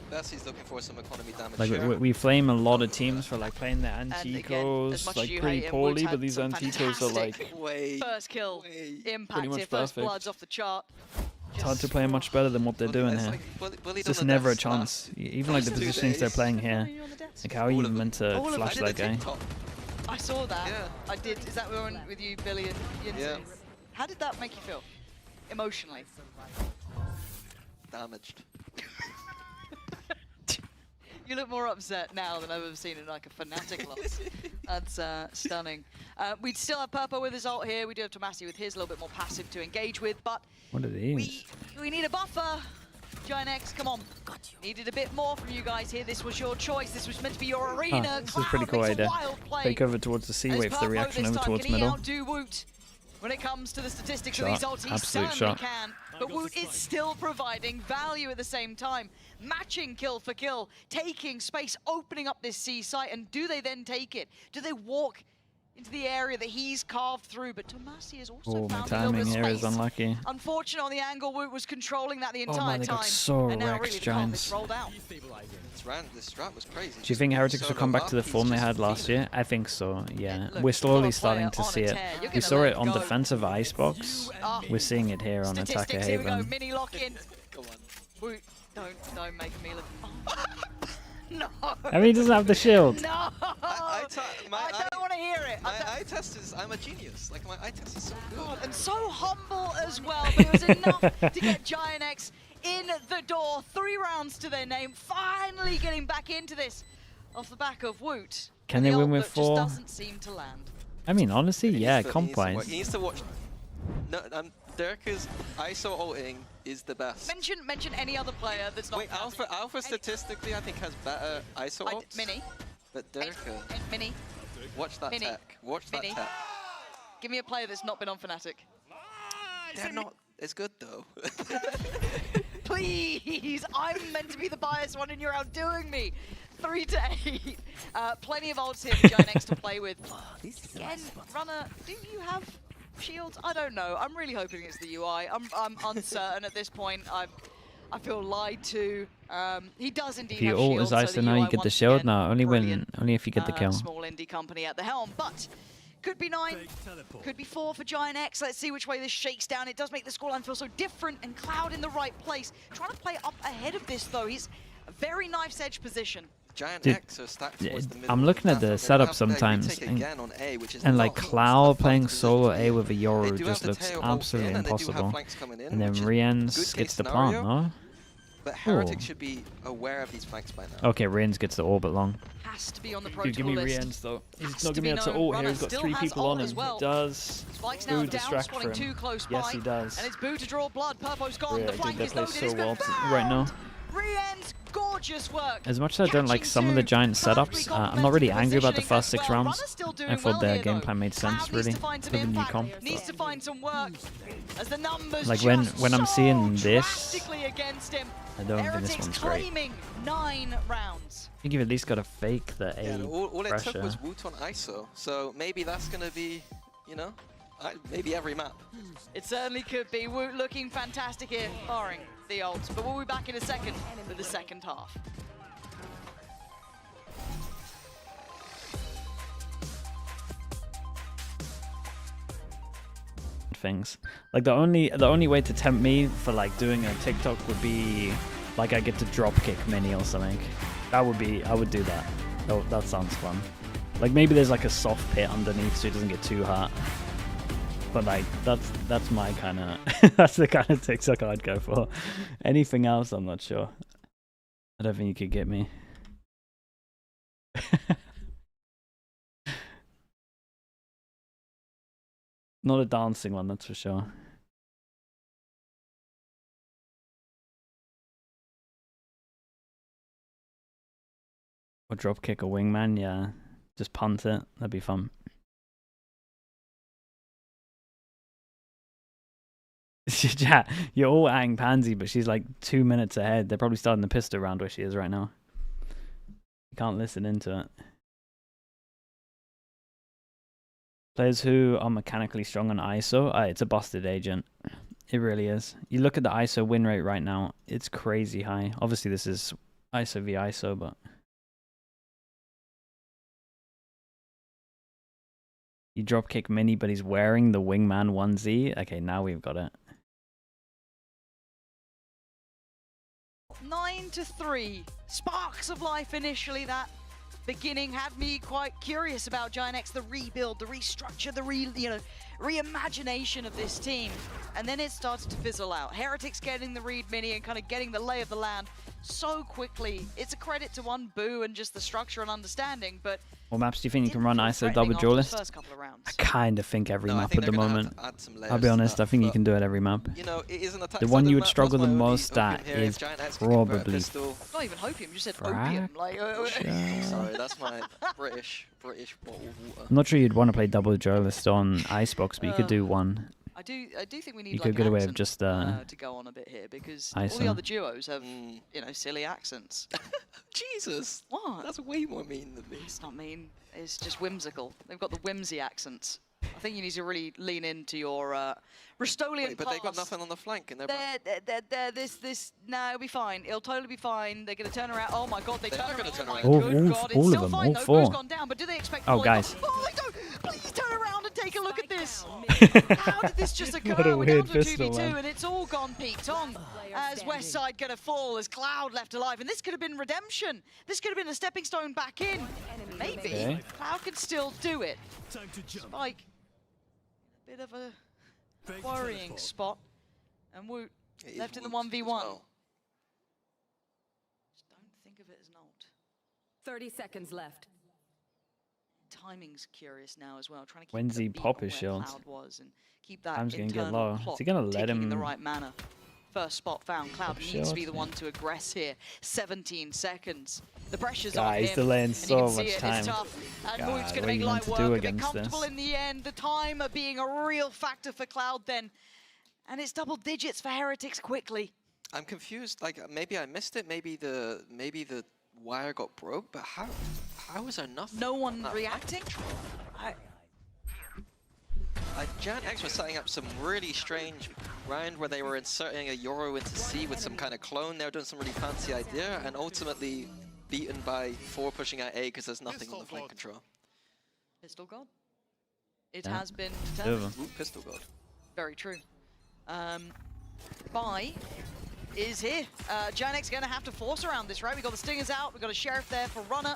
Bercy's looking for some economy damage. Like we flame a lot of teams for like playing their anti-ecos like pretty poorly, but these anti-ecos are like first kill impact pretty much here, first perfect. blood's off the chart. It's hard to play much better than what they're doing here. It's just never a chance. Even like the positions they're playing here. Like how are you even meant to flash that guy? I saw that. Yeah. I did. Is that one with you, Billy and Yinsen? Yeah. How did that make you feel? Emotionally? Damaged. You look more upset now than I've ever seen in like a Fnatic loss. That's stunning. We'd still have Purpo with his ult here. We do have Tomasi with his, a little bit more passive to engage with, but what are these? We need a buffer. Giant X, come on. Needed a bit more from you guys here. This was your choice. This was meant to be your arena. This is a pretty cool idea. Take over towards the C wave for the reaction over towards middle. Outdo Woot? When it comes to the statistics of these ults, he certainly can. But Woot is still providing value at the same time. Matching kill for kill, taking space, opening up this C site, and do they then take it? Do they walk into the area that he's carved through? But Tomasi has also found a little bit of space. My timing here is unlucky. Unfortunate on the angle, Woot was controlling that the entire man, they time. got so and now wrecked, really Giants. rolled out. This strat was crazy. Do you think Heretics will come back to the form they had last year? I think so, yeah. We're slowly starting to see it. We saw it on defensive Icebox. We're seeing it here on Attacker Here we go, Haven. mini lock-in. Come on. Woot, don't make me look... No! I mean, he doesn't have the shield. No! I don't want to hear it. My eye test is, I'm a genius. Like, my eye test is so good. And so humble as well, but it was enough to get Giant X in the door. 3 rounds to their name, finally getting back into this off the back of Woot. Can they win with 4? Just doesn't seem to land. I mean, honestly, yeah, comp-wise. He needs to watch... No, Dereka's ISO ulting is the best. Mention any other player that's not... Wait, Alpha statistically I think has better ISO ults. Mini. But Dereka... Mini. Watch that tech. Watch that tech. Give me a player that's not been on Fnatic. They're not as good though. Please! I'm meant to be the biased one and you're outdoing me. 3 to 8. Plenty of ults here for Giant X to play with. Again, Runner, do you have shields? I don't know. I'm really hoping it's the UI. I'm uncertain at this point. I feel lied to. He does indeed have shields. If you ult as ISO now, you get the shield. No, only if you get the kill. Small indie company at the helm, but could be 9, could be 4 for Giant X. Let's see which way this shakes down. It does make the scoreline feel so different, and Cloud in the right place. Trying to play up ahead of this though. He's a very knife's edge position. Giant Dude, X are stacked towards the middle. I'm looking at the setup sometimes, and like Cloud playing solo A with a Yoru just looks absolutely impossible. And then Rienz gets the plant, no? But Heretics should be aware of these flanks by now. Okay, Rienz gets the orbit long. Has to be on the protocol Dude, give me list. Rienz though. He's not gonna be able to ult here. He's got 3 people on him. He does. Boo distract for him. Yes, he does. And it's Boo to draw blood. Purpo's gone. Yeah, The flank dude, is they loaded. play It's so been well found. right now. Rienz, gorgeous work. As much as I don't like some of the Giant setups, I'm not really angry about the first 6 rounds. I thought their game plan made sense, really, for the new comp. Needs to find some work as the numbers Like when I'm seeing this, against him. I don't think this one's great. Claiming 9 rounds. I think you've at least got to fake the A all it pressure. took was Woot on ISO, so maybe that's gonna be, you know, maybe every map. It certainly could be. Woot looking fantastic here, barring the ult. But we'll be back in a second for the second half. things. Like the only way to tempt me for like doing a TikTok would be like I get to drop kick Mini or something. That would be, I would do that. That sounds fun. Like maybe there's like a soft pit underneath so it doesn't get too hot. But like that's my kind of that's the kind of TikTok I'd go for. Anything else, I'm not sure. I don't think you could get me. Not a dancing one, that's for sure. Or drop kick a wingman, yeah. Just punt it. That'd be fun. Yeah, you're all adding Pansy, but she's like 2 minutes ahead. They're probably starting the pistol round where she is right now. You can't listen into it. Players who are mechanically strong on ISO, it's a busted agent. It really is. You look at the ISO win rate right now, it's crazy high. Obviously this is ISO v ISO, but you drop kick Mini, but he's wearing the wingman 1Z. Okay, now we've got it. 9-3. Sparks of life initially. That beginning had me quite curious about Giant X, the rebuild, the restructure, the reimagination of this team. And then it started to fizzle out. Heretics getting the read Mini and kind of getting the lay of the land so quickly. It's a credit to one Boo and just the structure and understanding, but What maps do you think you can run ISO double duelist? I kind of think every map at the moment. I'll be honest, I think you can do it every map. You know, it is an attack The one you would map, struggle the that's why most Opium at here, is Giant X can convert a probably pistol. not even opium, you said opium. Like, Sorry, that's my British bottle of water. I'm not sure you'd want to play double duelist on Icebox, but you could do one. I do think we need You like could get an away with accent, just to go on a bit here because all the ISO. other duos have silly accents. Jesus, what? That's way more mean than me. It's not mean. It's just whimsical. They've got the whimsy accents. I think you need to really lean into your Ristolian Wait, but they got nothing on the flank, and no, it'll be fine. It'll totally be fine. They're gonna turn around. Oh my God, they turn around. Turn around. All, Good God, it's all still of them, fine all though. four. Boo's gone down, but do they expect? Oh, guys. Oh, they don't. Please turn around and take a look at this. How did this just occur? What a We're weird down to a pistol, 2v2, man. and it's all gone Pete Tong. As Westside gonna fall, as Cloud left alive, and this could have been redemption. This could have been a stepping stone back in. Maybe Okay. Cloud can still do it. Spike, a bit of a worrying spot, and Woot left in the 1v1. Just don't think of it as an ult. 30 seconds left. Timing's curious now as well, trying to keep When's the he beat pop on his where shield? Cloud was and keep that Time's gonna get internal low. clock Is he gonna let ticking in the him right manner? First spot found. Cloud pop needs to be shield? the one to aggress here. 17 seconds. The pressure's God, on him. he's delaying and so you can see much it. time. It's tough. And God, Woot's going what to are make you light meant to work. do A bit against comfortable this? in the end. The time being a real factor for Cloud then. And it's double digits for Heretics quickly. I'm confused. Like maybe I missed it. Maybe the wire got broke. But how is there nothing? No one reacting. Giant X was setting up some really strange round where they were inserting a Euro into C with some kind of clone. They were doing some really fancy idea, and ultimately beaten by 4 pushing out A because there's nothing on the flank control. Pistol God. It Yeah. has been determined. Ooh, Pistol God. Very true. Buy is here. Giant X going to have to force around this, right? We got the Stingers out. We got a Sheriff there for Runner.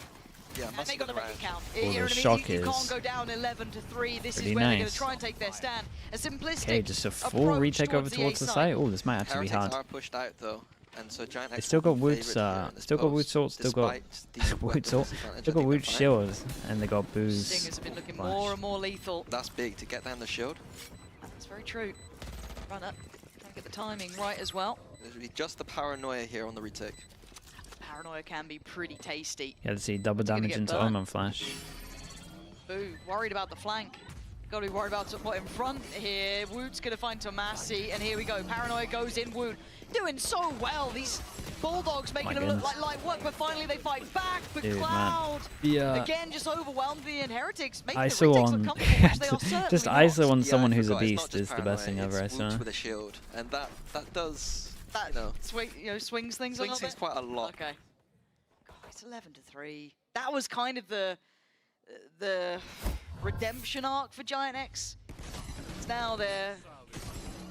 Yeah, and they got to make it count. Well, You know the what I mean? shock You is can't go down 11-3. This is pretty where they're going nice. to try and take their stand. A simplistic Okay, just a full approach retake over towards A the side. site. Oh, this might actually be Heretics hard. are pushed out though, and so Giant They X still got will be Wood's, favoured here in this still got post, Wood's ult, still got despite the Wood's weapons ult, disadvantage. still I got think Wood's they're fine. shield, and they got Boo's Stingers have been looking flash. more and more lethal. That's big to get down the shield. That's very true. Runner trying to get the timing right as well. There's really just the paranoia here on the retake. Paranoia can be pretty tasty. Yeah, let's see, double gonna damage get into burnt. Omen flash. Boo, worried about the flank. Got to be worried about what in front here. Woot's going to find Tomasi, and here we go. Paranoia goes in. Woot doing so well. These Bulldogs making them look like light work, but finally they fight back. But Dude, Cloud, man. again, just overwhelmed the Heretics, making ISO the retake's on, look comfortable, which they are certainly just not. ISO on Yeah, someone I who's a forgot, it's not beast just is the best thing paranoia, ever, I it's swear. Woods with a shield, and that does That swings things a little bit. quite a lot. Okay. God, it's 11-3. That was kind of the redemption arc for Giant X. Now they're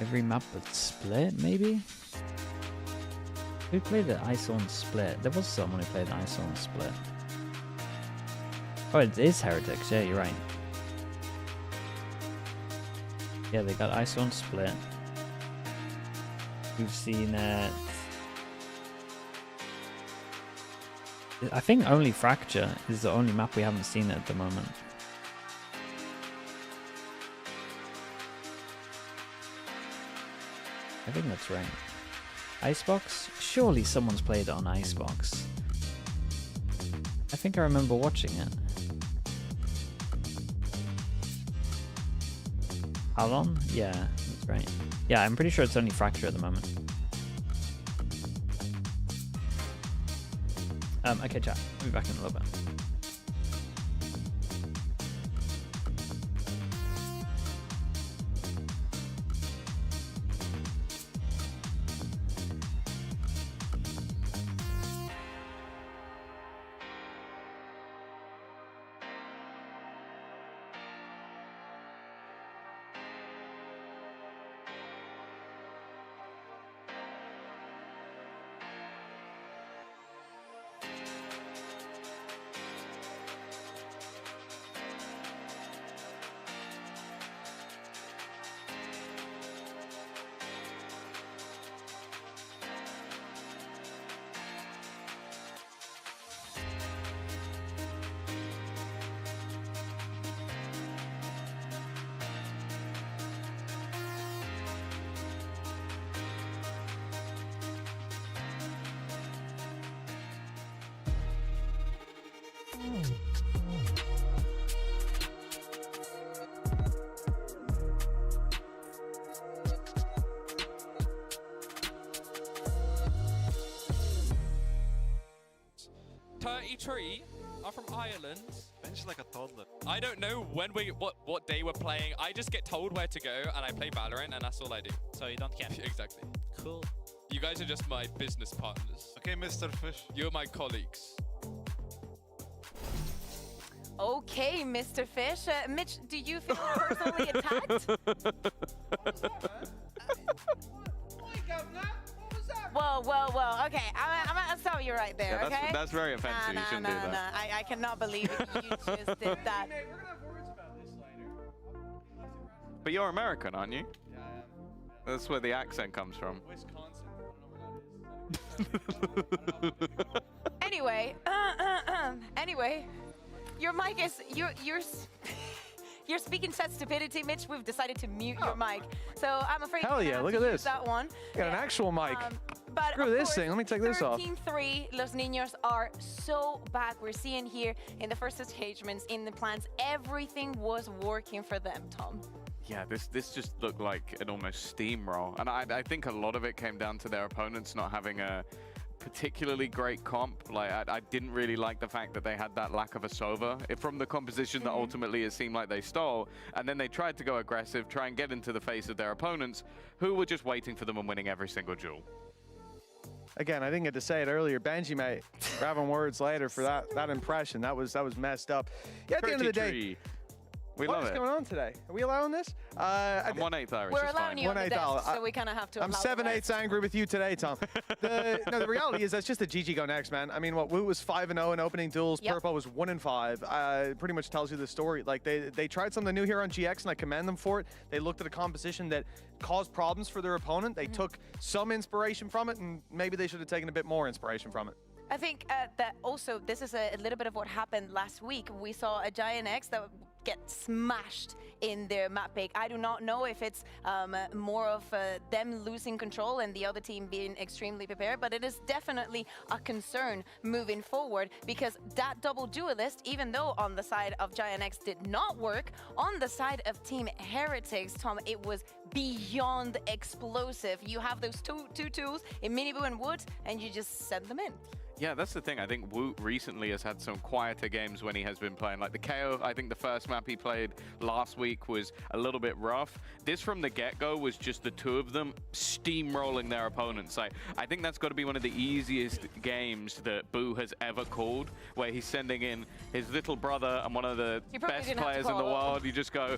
Every map but Split, maybe? Who played the ISO on Split? There was someone who played the ISO on Split. Oh, it is Heretics. Yeah, you're right. Yeah, they got ISO on Split. We've seen it. I think only Fracture is the only map we haven't seen at the moment. I think that's right. Icebox? Surely someone's played it on Icebox. I think I remember watching it. Alon? Yeah, that's right. Yeah, I'm pretty sure it's only Fracture at the moment. Okay, chat. I'll be back in a little bit. I'm from Ireland. Ben's like a toddler. I don't know when what day we're playing. I just get told where to go and I play Valorant and that's all I do. So you don't care? Exactly. Cool. You guys are just my business partners. Okay, Mr. Fish. You're my colleagues. Okay, Mr. Fish. Mitch, do you feel personally attacked? Whoa. Okay, I'm gonna stop you right there, yeah, okay? That's very offensive. You shouldn't do that. I cannot believe you just did that. We're gonna have words about this later. But you're American, aren't you? Yeah, I am. That's where the accent comes from. Wisconsin. I don't know where that is. Anyway, your mic is you're speaking such stupidity, Mitch. We've decided to mute your mic, so I'm afraid. Hell yeah! Look at this. That one. Got an actual mic. But screw this thing. Let me take this off. 13-3, Los Niños are so back. We're seeing here in the first engagements, in the plans, everything was working for them, Tom. Yeah, this just looked like an almost steamroll, and I think a lot of it came down to their opponents not having a particularly great comp. Like I didn't really like the fact that they had that lack of a Sova from the composition that ultimately it seemed like they stole, and then they tried to go aggressive, try and get into the face of their opponents, who were just waiting for them and winning every single duel. Again, I didn't get to say it earlier. Benji, mate, we're having words later for that impression. That was messed up. Yeah, at the end of the day, what is going on today? Are we allowing this? I'm 1/8 Irish. We're allowing you on the desk, so we kind of have to. I'm 7/8 angry with you today, Tom. The reality is that's just the GG go next, man. I mean, what Wu was 5-0 in opening duels. Yep. Purple was 1-5. Pretty much tells you the story. Like they tried something new here on GX, and I commend them for it. They looked at a composition that caused problems for their opponent. They took some inspiration from it, and maybe they should have taken a bit more inspiration from it. I think that also this is a little bit of what happened last week. We saw a Giant X that get smashed in their map pick. I do not know if it's more of them losing control and the other team being extremely prepared, but it is definitely a concern moving forward, because that double duelist, even though on the side of Giant X did not work, on the side of Team Heretics, Tom, it was beyond explosive. You have those two tools in Miniboo and Wood, and you just send them in. Yeah, that's the thing. I think Woot recently has had some quieter games when he has been playing. Like the KO, I think the first map he played last week was a little bit rough. This from the get-go was just the two of them steamrolling their opponents. Like, I think that's got to be one of the easiest games that Boo has ever called, where he's sending in his little brother and one of the best players in the world. You just go,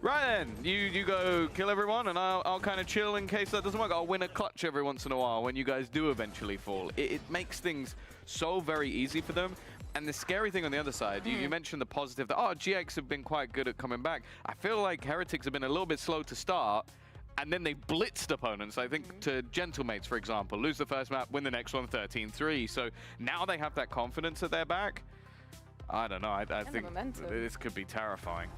right then, you go kill everyone and I'll kind of chill in case that doesn't work. I'll win a clutch every once in a while when you guys do eventually fall. It makes things so very easy for them. And the scary thing on the other side, you mentioned the positive that, oh, GX have been quite good at coming back. I feel like Heretics have been a little bit slow to start, and then they blitzed opponents. I think to Gentlemates, for example, lose the first map, win the next one 13-3. So now they have that confidence at their back. I don't know. I think this could be terrifying.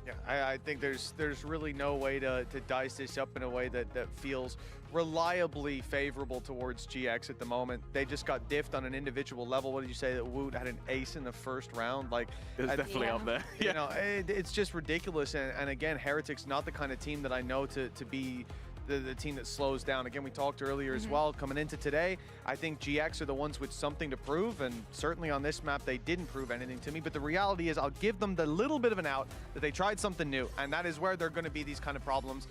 Yeah, I think there's really no way to dice this up in a way that feels reliably favorable towards GX at the moment. They just got diffed on an individual level. What did you say, that Woot had an ace in the first round? Like, it's definitely up there. You know, it's just ridiculous. And again, Heretics not the kind of team that I know to be the team that slows down. Again, we talked earlier as well, coming into today, I think GX are the ones with something to prove, and certainly on this map, they didn't prove anything to me, but the reality is I'll give them the little bit of an out that they tried something new, and that is where they're going to be these kind of problems.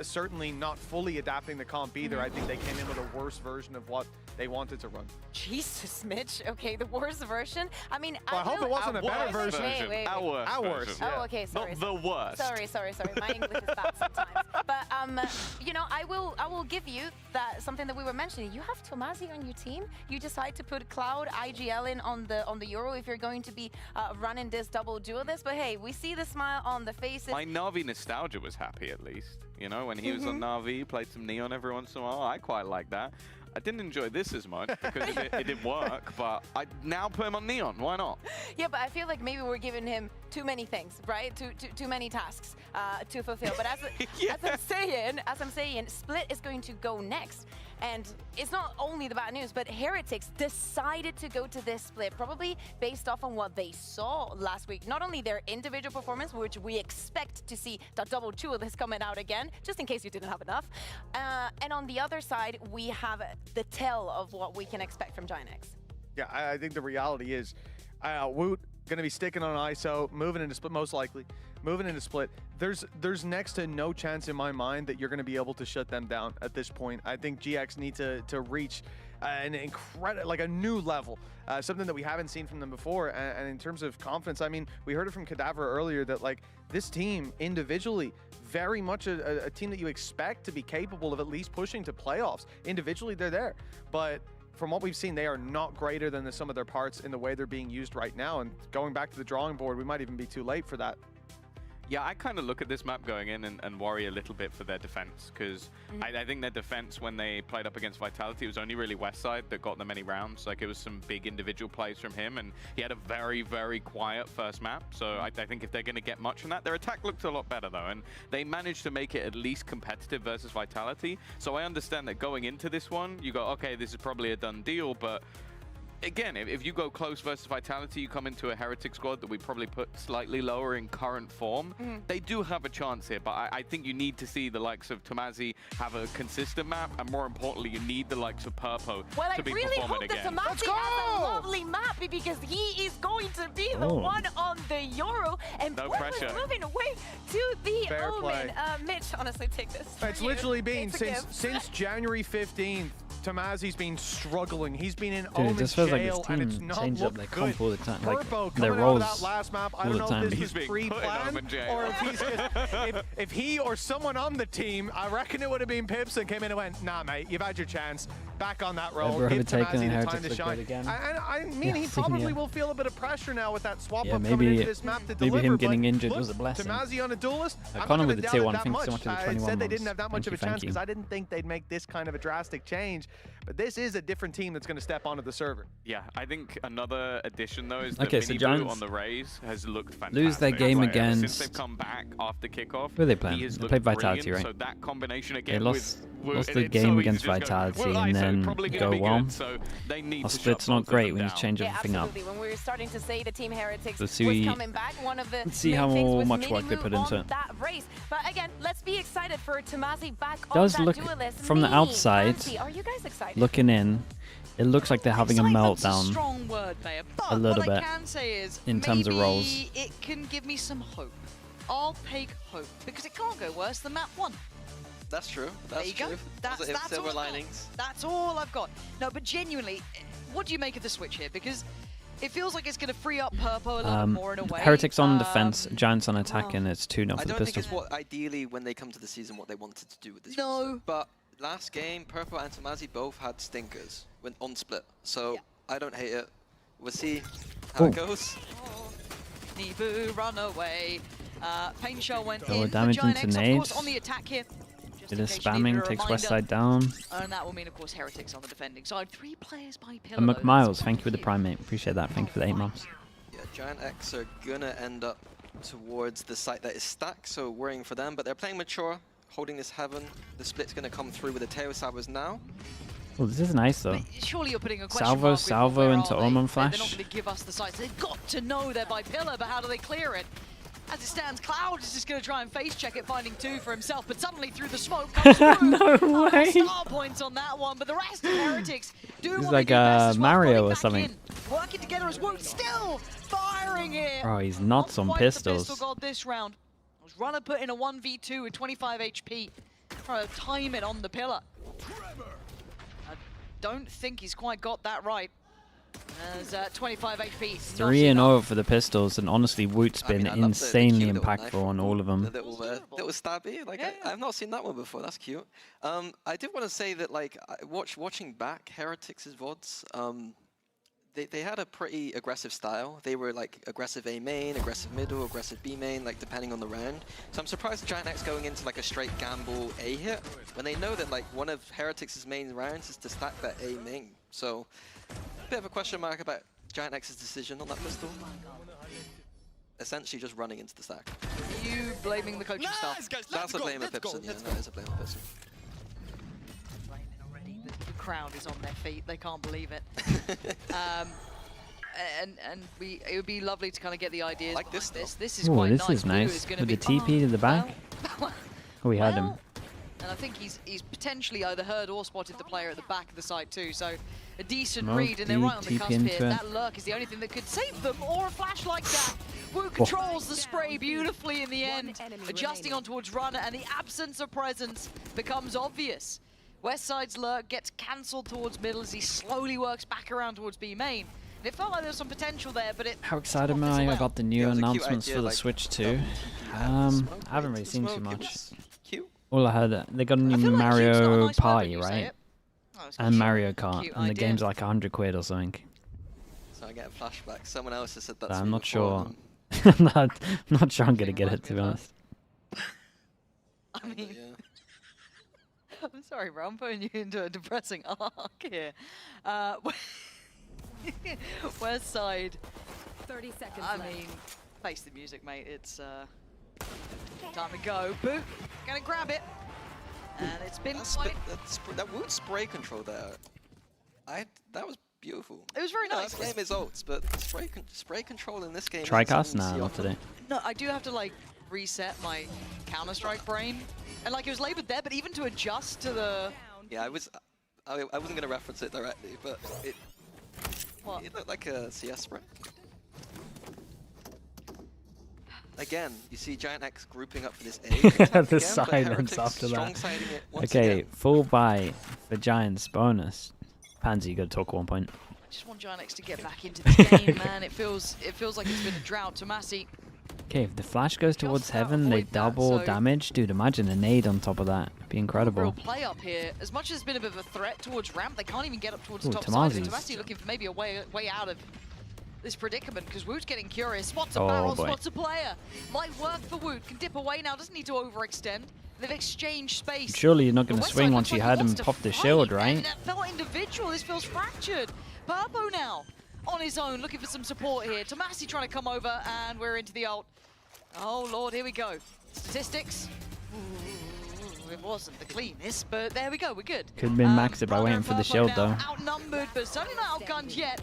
Certainly not fully adapting the comp either. I think they came in with a worse version of what they wanted to run. Jesus, Mitch. Okay, the worst version. I mean, well, I hope it wasn't a better version. Wait. Our worst. Oh, okay, sorry. Not the worst. Sorry. My English is bad sometimes. But you know, I will give you that something that we were mentioning. You have Tomazi on your team. You decide to put Cloud, IGL in on the Euro if you're going to be running this double duelist. But hey, we see the smile on the faces. My Na'Vi nostalgia was happy at least. You know, when he was on Na'Vi, played some Neon every once in a while. I quite like that. I didn't enjoy this as much because it didn't work, but I now put him on Neon. Why not? Yeah, but I feel like maybe we're giving him too many things, right? Too many tasks to fulfill. But as I'm saying, Split is going to go next. And it's not only the bad news, but Heretics decided to go to this split, probably based off on what they saw last week. Not only their individual performance, which we expect to see the double duelist coming out again, just in case you didn't have enough. And on the other side, we have the tell of what we can expect from Giant X. Yeah, I think the reality is Woot going to be sticking on ISO, moving into split most likely. Moving into split, there's next to no chance in my mind that you're going to be able to shut them down at this point. I think GX need to reach an incredible, like a new level, something that we haven't seen from them before. And in terms of confidence, I mean, we heard it from Cadaver earlier that like this team individually, very much a team that you expect to be capable of at least pushing to playoffs. Individually, they're there, but from what we've seen, they are not greater than the sum of their parts in the way they're being used right now. And going back to the drawing board, we might even be too late for that. Yeah, I kind of look at this map going in and worry a little bit for their defense, because I think their defense when they played up against Vitality, it was only really Westside that got them any rounds. Like, it was some big individual plays from him, and he had a very, very quiet first map. So I think if they're going to get much from that, their attack looked a lot better, though, and they managed to make it at least competitive versus Vitality. So I understand that going into this one, you go, okay, this is probably a done deal, but again, if you go close versus Vitality, you come into a Heretic squad that we probably put slightly lower in current form. They do have a chance here, but I think you need to see the likes of Tomazi have a consistent map, and more importantly, you need the likes of Purpo to be performing again. Well, I really hope that Tomazi has a lovely map, because he is going to be the one on the Euro, and no pressure. Is moving away to the Fair Omen. play. Mitch, honestly, take this. It's literally been since January 15th. Tomazi's been struggling. He's been in Omen jail, and it's not looked good. Comp all the time. Purpo Like coming out of that last map. I don't know if this He's was pre-planned or if he's just, if he or someone on the team, I reckon it would have been Pips, and came in and went, nah, mate, you've had your chance. Back on that roll. Give Tomazi the time to shine. Again. And I mean, he probably will feel a bit of pressure now with that swap up maybe, coming into this map to deliver. Maybe him getting but injured look, was a blessing. Tomazi on a duelist. I can't with the tier 1. Thanks so much to the 21 I said they months. didn't have that much of a chance Thank you. because I didn't think they'd make this kind of a drastic change. But this is a different team that's going to step onto the server. Yeah, I think another addition though is that so Mini Blue on the Raze has looked fantastic. Lose their game against. Since they've come back after kickoff, who are they playing? They played Vitality, brilliant. right? So that combination again. They lost the game against Vitality and then go well. So they need Our split's not great. We need to change yeah, everything up. When we were starting to say the team Heretics Let's was coming back, one of the let's see how much work they put into it. That race. But again, let's be excited for Tomazi back Does on look that duelist. from the outside, Fancy. Are you guys excited? looking in, It looks like they're having a Excitement's meltdown. A strong word there, but a little what bit I can say is in terms of roles. maybe it can give me some hope. I'll take hope because it can't go worse than map 1. That's true. There That's you go. true. That's Positive all silver I've got. linings. That's all I've got. No, but genuinely, what do you make of the switch here? Because it feels like it's going to free up Purpo a little bit more in a way. Heretics on defense, Giants on attack, and it's 2-0 I for the don't think pistol. it's what ideally when they come to the season what they wanted to do with this. No. roster. But last game, Purple and Tomazi both had stinkers when on split. So I don't hate it. We'll see how it goes. Nibu, run away. Pain Shell went Oh, in. damage Giant into X, of course, nades. on the attack here. Just Bit in of case you needed spamming, a takes west reminder. side down. And that will mean, of course, Heretics on the defending side. 3 players by Pillow. And McMiles, thank you for the primate. Appreciate that. Thank you for the 8 months. Yeah, Giant X are gonna end up towards the site that is stacked, so worrying for them. But they're playing mature, holding this heaven. The split's gonna come through with the tail salvos now. Well, this is nice though. Surely you're putting a question Salvo, mark with salvo where into are they? Omen They're not flash. going to give us the sites. They've got to know they're by Pillar, but how do they clear it? As it stands, Cloud is just going to try and face check it, finding 2 for himself, but suddenly through the smoke comes through. No way. Star points on that one, but the rest of Heretics do He's what like they do best as well, Mario pulling or back something. in, working together as Woot still firing here. Bro, he's nuts on Quite pistols. The pistol god this round. Was Runner put in a 1v2 with 25 HP, trying to time it on the Pillar. I don't think he's quite got that right. As 25 HP. 3-0 for the pistols, and honestly, Woot's been I love the insanely cute little knife impactful on all of them. The little stabby, like I've not seen that one before. That's cute. I did want to say that, like, watching back Heretics' VODs, they had a pretty aggressive style. They were like aggressive A main, aggressive middle, aggressive B main, like depending on the round. So I'm surprised Giant X going into like a straight gamble A hit when they know that like one of Heretics' main rounds is to stack that A main. So a bit of a question mark about Giant X's decision on that pistol. Essentially just running into the stack. You blaming the coaching staff? That's a blame of Pipson, yeah, that is a blame of Pipson. The crowd is on their feet. They can't believe it. And it would be lovely to kind of get the ideas like this. This is Oh, quite this nice. is Blue nice. is gonna With the be, TP to the back. Oh, we had him. and I think he's potentially either heard or spotted the player at the back of the site too. So a decent Smoke, read, and they're right on the TP cusp into here. it. That lurk is the only thing that could save them, or a flash like that. Wu controls the spray beautifully in the end, adjusting on towards Runner, and the absence of presence becomes obvious. West side's lurk gets cancelled towards middle as he slowly works back around towards B main. And it felt like there was some potential there, but it... How excited am I about the new announcements for the Switch 2? I haven't really seen too much. All I heard, they got a new Mario Party, right? And Mario Kart, and the game's like 100 quid or something. So I get a flashback. Someone else has said that. But to I'm me not before, sure. I'm not sure I'm gonna get it, to be honest. I mean... I'm sorry, bro. I'm putting you into a depressing arc here. West side. 30 seconds I left. mean, face the music, mate. It's time to go. Boot, gonna grab it. And it's been quite... That wood spray control there, that was beautiful. It was very nice. Flame his ults, but spray control in this game... Tricast? Nah, not today. No, I do have to, like, reset my Counter-Strike brain. And, like, it was labeled there, but even to adjust to the... Yeah, I wasn't going to reference it directly, but it looked like a CS spray. Again, you see Giant X grouping up for this A. The silence after that. Okay, full buy for Giants bonus. Pansy, you gotta talk 1 point. I just want Giant X to get back into this game, man. It feels like it's been a drought to Massey. Okay, if the flash goes towards heaven, they double damage. Dude, imagine a nade on top of that. It'd be incredible. Real play up here. As much as it's been a bit of a threat towards ramp, they can't even get up towards the top Tomazi's. side. Tomasi looking for maybe a way out of this predicament, because Woot's getting curious. Spots a Oh, barrel, boy. spots a player. Might work for Woot. Can dip away now. Doesn't need to overextend. They've exchanged space. Surely you're not going The to West swing side once looks you like had he him wants to pop the fight, shield, and right? that felt individual. This feels fractured. Purpo now on his own, looking for some support here. Tomasi trying to come over, and we're into the ult. Oh, Lord, here we go. Statistics. Ooh, it wasn't the cleanest, but there we go. We're good. Could have been maxed by waiting for the shield, though. Outnumbered, but certainly not outgunned yet.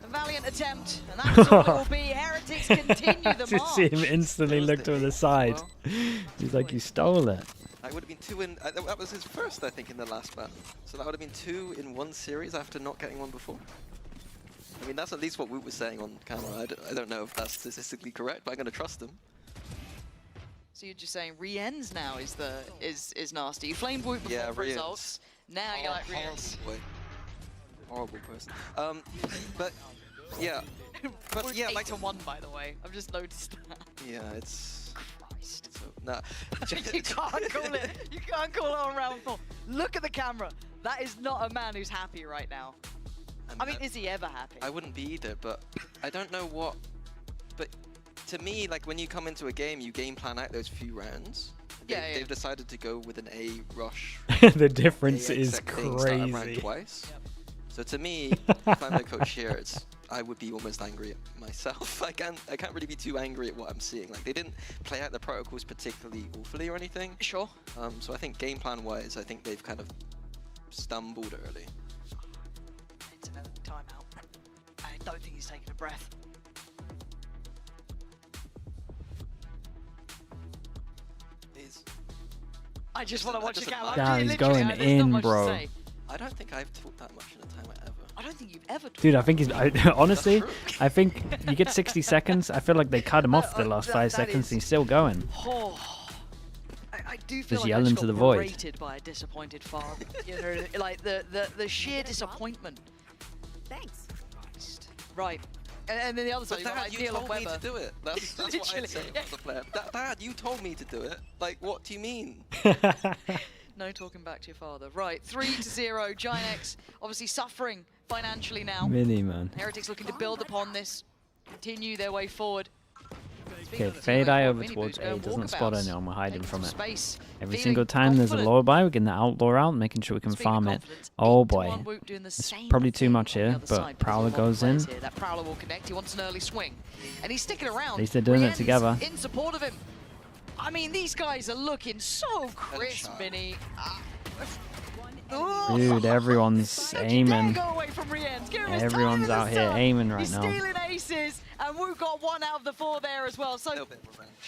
A valiant attempt, and that's all it will be. Heretics continue the Just march. see him instantly look to the side. He's like, you stole it. I would have been 2 in. That was his first, I think, in the last map. So that would have been 2 in 1 series after not getting one before. I mean, that's at least what Woot was saying on camera. I don't know if that's statistically correct, but I'm going to trust him. So you're just saying Rien's now is nasty. You flamed Woot before for results. Now you're like Rien's. Horrible person. But yeah. But yeah, like 8-1 by the way. I've just noticed that. Yeah, it's. Christ. So, nah. You can't call it. You can't call it on round 4. Look at the camera. That is not a man who's happy right now. I mean, is he ever happy? I wouldn't be either, but I don't know what. But to me, like when you come into a game, you game plan out those few rounds. They've decided to go with an A rush. The difference is crazy. Round twice. So to me, if I'm the coach here, I would be almost angry at myself. I can't really be too angry at what I'm seeing. Like they didn't play out the protocols particularly awfully or anything. Sure. So I think game plan wise, I think they've kind of stumbled early. It's an early timeout. I don't think he's taking a breath. I just want to watch the camera. Yeah, he's going in, bro. I don't think I've talked that much in a timeout ever. I don't think you've ever talked. Dude, I think he's... honestly, I think you get 60 seconds. I feel like they cut him off the last 5 seconds and he's still going. Oh, I do feel Just like yell I just into got the void. berated by a disappointed father. You know, like the sheer disappointment. Thanks. Right. And then the other side, But Dad, like you Neil told and me Weber. to do it. That's what I'd say as a player. Dad, you told me to do it. Like, what do you mean? No talking back to your father. Right, 3-0. Giant X obviously suffering financially now. Mini, man. Heretics looking to build upon this, continue their way forward. Okay, fade eye over towards A. Doesn't spot anyone. We're hiding from it. Every single time there's a lower buy, we're getting the outlaw out, making sure we can farm it. Oh boy. It's probably too much here, but Prowler goes in. That Prowler will connect. He wants an early swing. And he's sticking around. At least they're doing it Rien's together. in support of him. I mean, these guys are looking so crisp, Mini. Dude, everyone's aiming. Go away from Rien's. Everyone's out here aiming right now. He's stealing aces, and Woot got 1 out of the 4 there as well. So,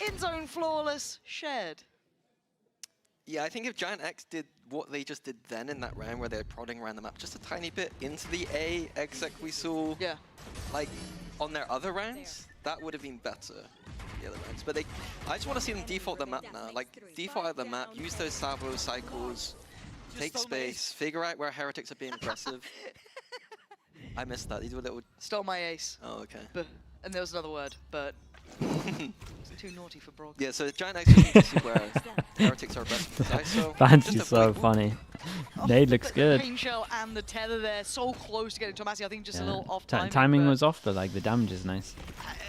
in-zone flawless, shared. Yeah, I think if Giant X did what they just did then in that round where they're prodding around the map just a tiny bit into the A exec we saw, like on their other rounds, that would have been better. The other rounds, but I just want to see them default the map now. Like default out the map, use those salvo cycles, take space, figure out where heretics are being aggressive. I missed that. You do a little. Stole my ace. Oh, okay. And there was another word, but it's too naughty for Brog. Yeah, so Giant X needs to see where heretics are best. Fancy's so funny. Nade looks good. Pain shell and the tether there, so close to getting to Massey. I think just a little off timing. Timing was off, but like the damage is nice.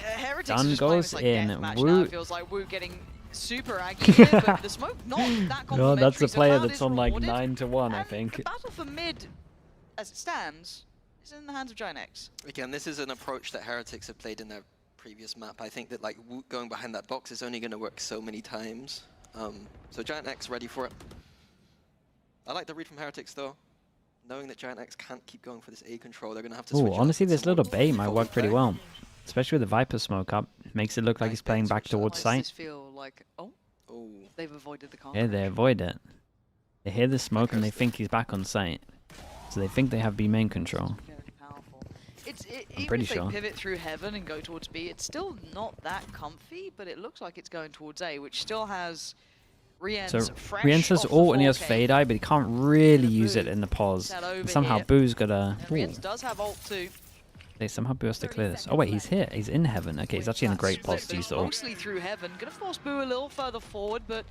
Heretics Done goes in. Woot. It feels like Woot getting super aggy here, but the smoke not that complimentary. No, that's a player so that's on like 9-1, I think. The battle for mid, as it stands, is in the hands of Giant X. Again, this is an approach that heretics have played in their previous map. I think that like Woot going behind that box is only going to work so many times. So Giant X ready for it. I like the read from heretics though. Knowing that Giant X can't keep going for this A control, they're going to have to switch. Honestly, this little bait might work pretty well. Especially with the Viper smoke up. Makes it look like he's playing back towards site. Does this feel like, they've avoided the contact. Yeah, they avoid it. They hear the smoke and they think he's back on site. So they think they have B main control. I'm pretty sure. Even if they pivot through heaven and go towards B, it's still not that comfy, but it looks like it's going towards A, which still has Rien's fresh. Rien's has ult and he has fade eye, but he can't really use it in the pause. Somehow Boo's got a... Rien's does have ult too. They somehow Boo has to clear this. Oh wait, he's here. He's in heaven. Okay, he's actually in a great pause to use the ult. Mostly through heaven. Gonna force Boo a little further forward, but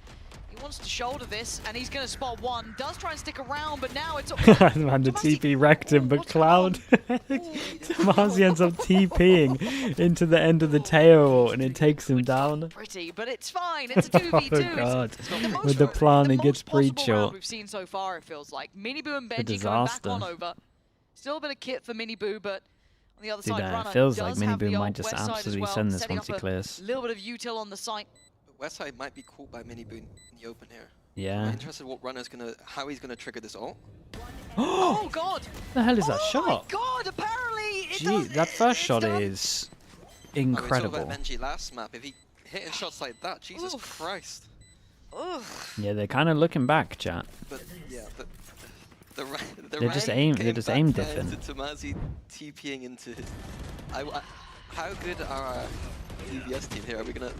he wants to shoulder this, and he's gonna spot one. Does try and stick around, but now it's... Man, the TP wrecked him, but Cloud... Tomasi ends up TPing into the end of the Teo ult, and it takes him down. Pretty, but it's fine. It's a 2v2. Oh god. With the plan, it gets breach short. We've seen so far, it feels like. Mini Boo and Benji coming back on over. Still a bit of kit for Mini Boo, but on the other side, Runner it feels like does Mini have Boo the might ult. just West side absolutely as well, send this setting once he up clears. a little bit of util on the site. Westside might be caught by Mini Boo in the open here. Yeah. I'm interested in what Runner's gonna, how he's gonna trigger this ult. Oh god! The hell is that shot? Oh my god! Apparently, Gee, that first shot is incredible. I mean, we saw about Benji last map. If he hitting shots like that, Jesus Christ! Ugh. Yeah, they're kind of looking back, chat. But yeah, but the They're just aim diffing. Tomazi TPing into his. How good are our DBS team here? Are we gonna?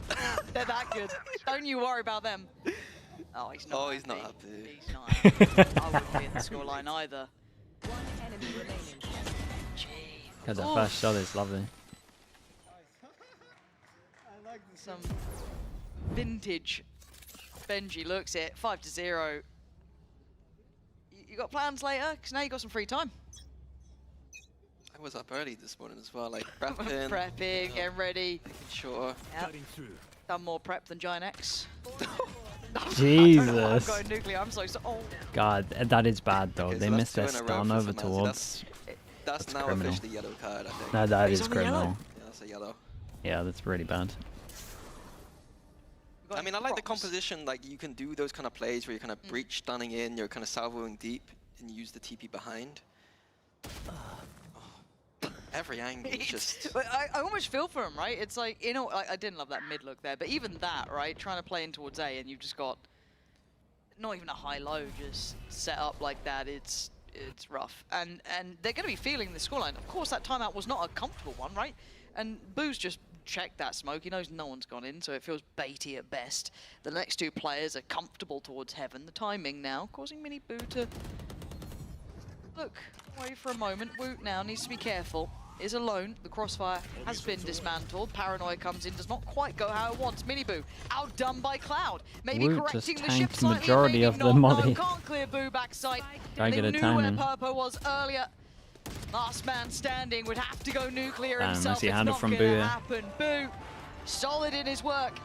They're that good. Don't you worry about them. Oh, he's not. Oh, he's not happy. He's not happy. I wouldn't be in the scoreline either. One enemy remaining. God, that first shot is lovely. I like some vintage Benji looks it. 5-0. You got plans later? Because now you got some free time. I was up early this morning as well, like prepping. Prepping, getting ready. Making sure. Yep. Done more prep than Giant X. Jesus. I'm going nuclear. I'm so oh. God, that is bad though. Okay, They so missed their that's 2 in a row stun for over Tomazi. towards. That's now criminal. officially yellow card, I think. No, that He's is on the yellow? criminal. Yeah, that's a yellow. Yeah, that's really bad. I mean, I like the composition. Like, you can do those kind of plays where you're kind of breach stunning in, you're kind of salvoing deep, and use the TP behind. Every angle is just... But I almost feel for him, right? It's like, you know, I didn't love that mid look there, but even that, right? Trying to play in towards A, and you've just got not even a high-low, just set up like that. It's rough, and they're going to be feeling the scoreline. Of course, that timeout was not a comfortable one, right? And Boo's just checked that smoke. He knows no one's gone in, so it feels baity at best. The next two players are comfortable towards heaven. The timing now causing Mini Boo to look away for a moment. Woot now needs to be careful. Is alone. The crossfire has been dismantled. Paranoia comes in, does not quite go how it wants. Mini Boo outdone by Cloud. Maybe Woot correcting just the ship tanked slightly. majority maybe of the not. molly. No, can't clear Boo backside. Try They get a knew timing. where Purpo was earlier. Last man standing would have to go nuclear Damn, himself. messy It's handle not from gonna Boo, yeah. happen. Boo, solid in his work.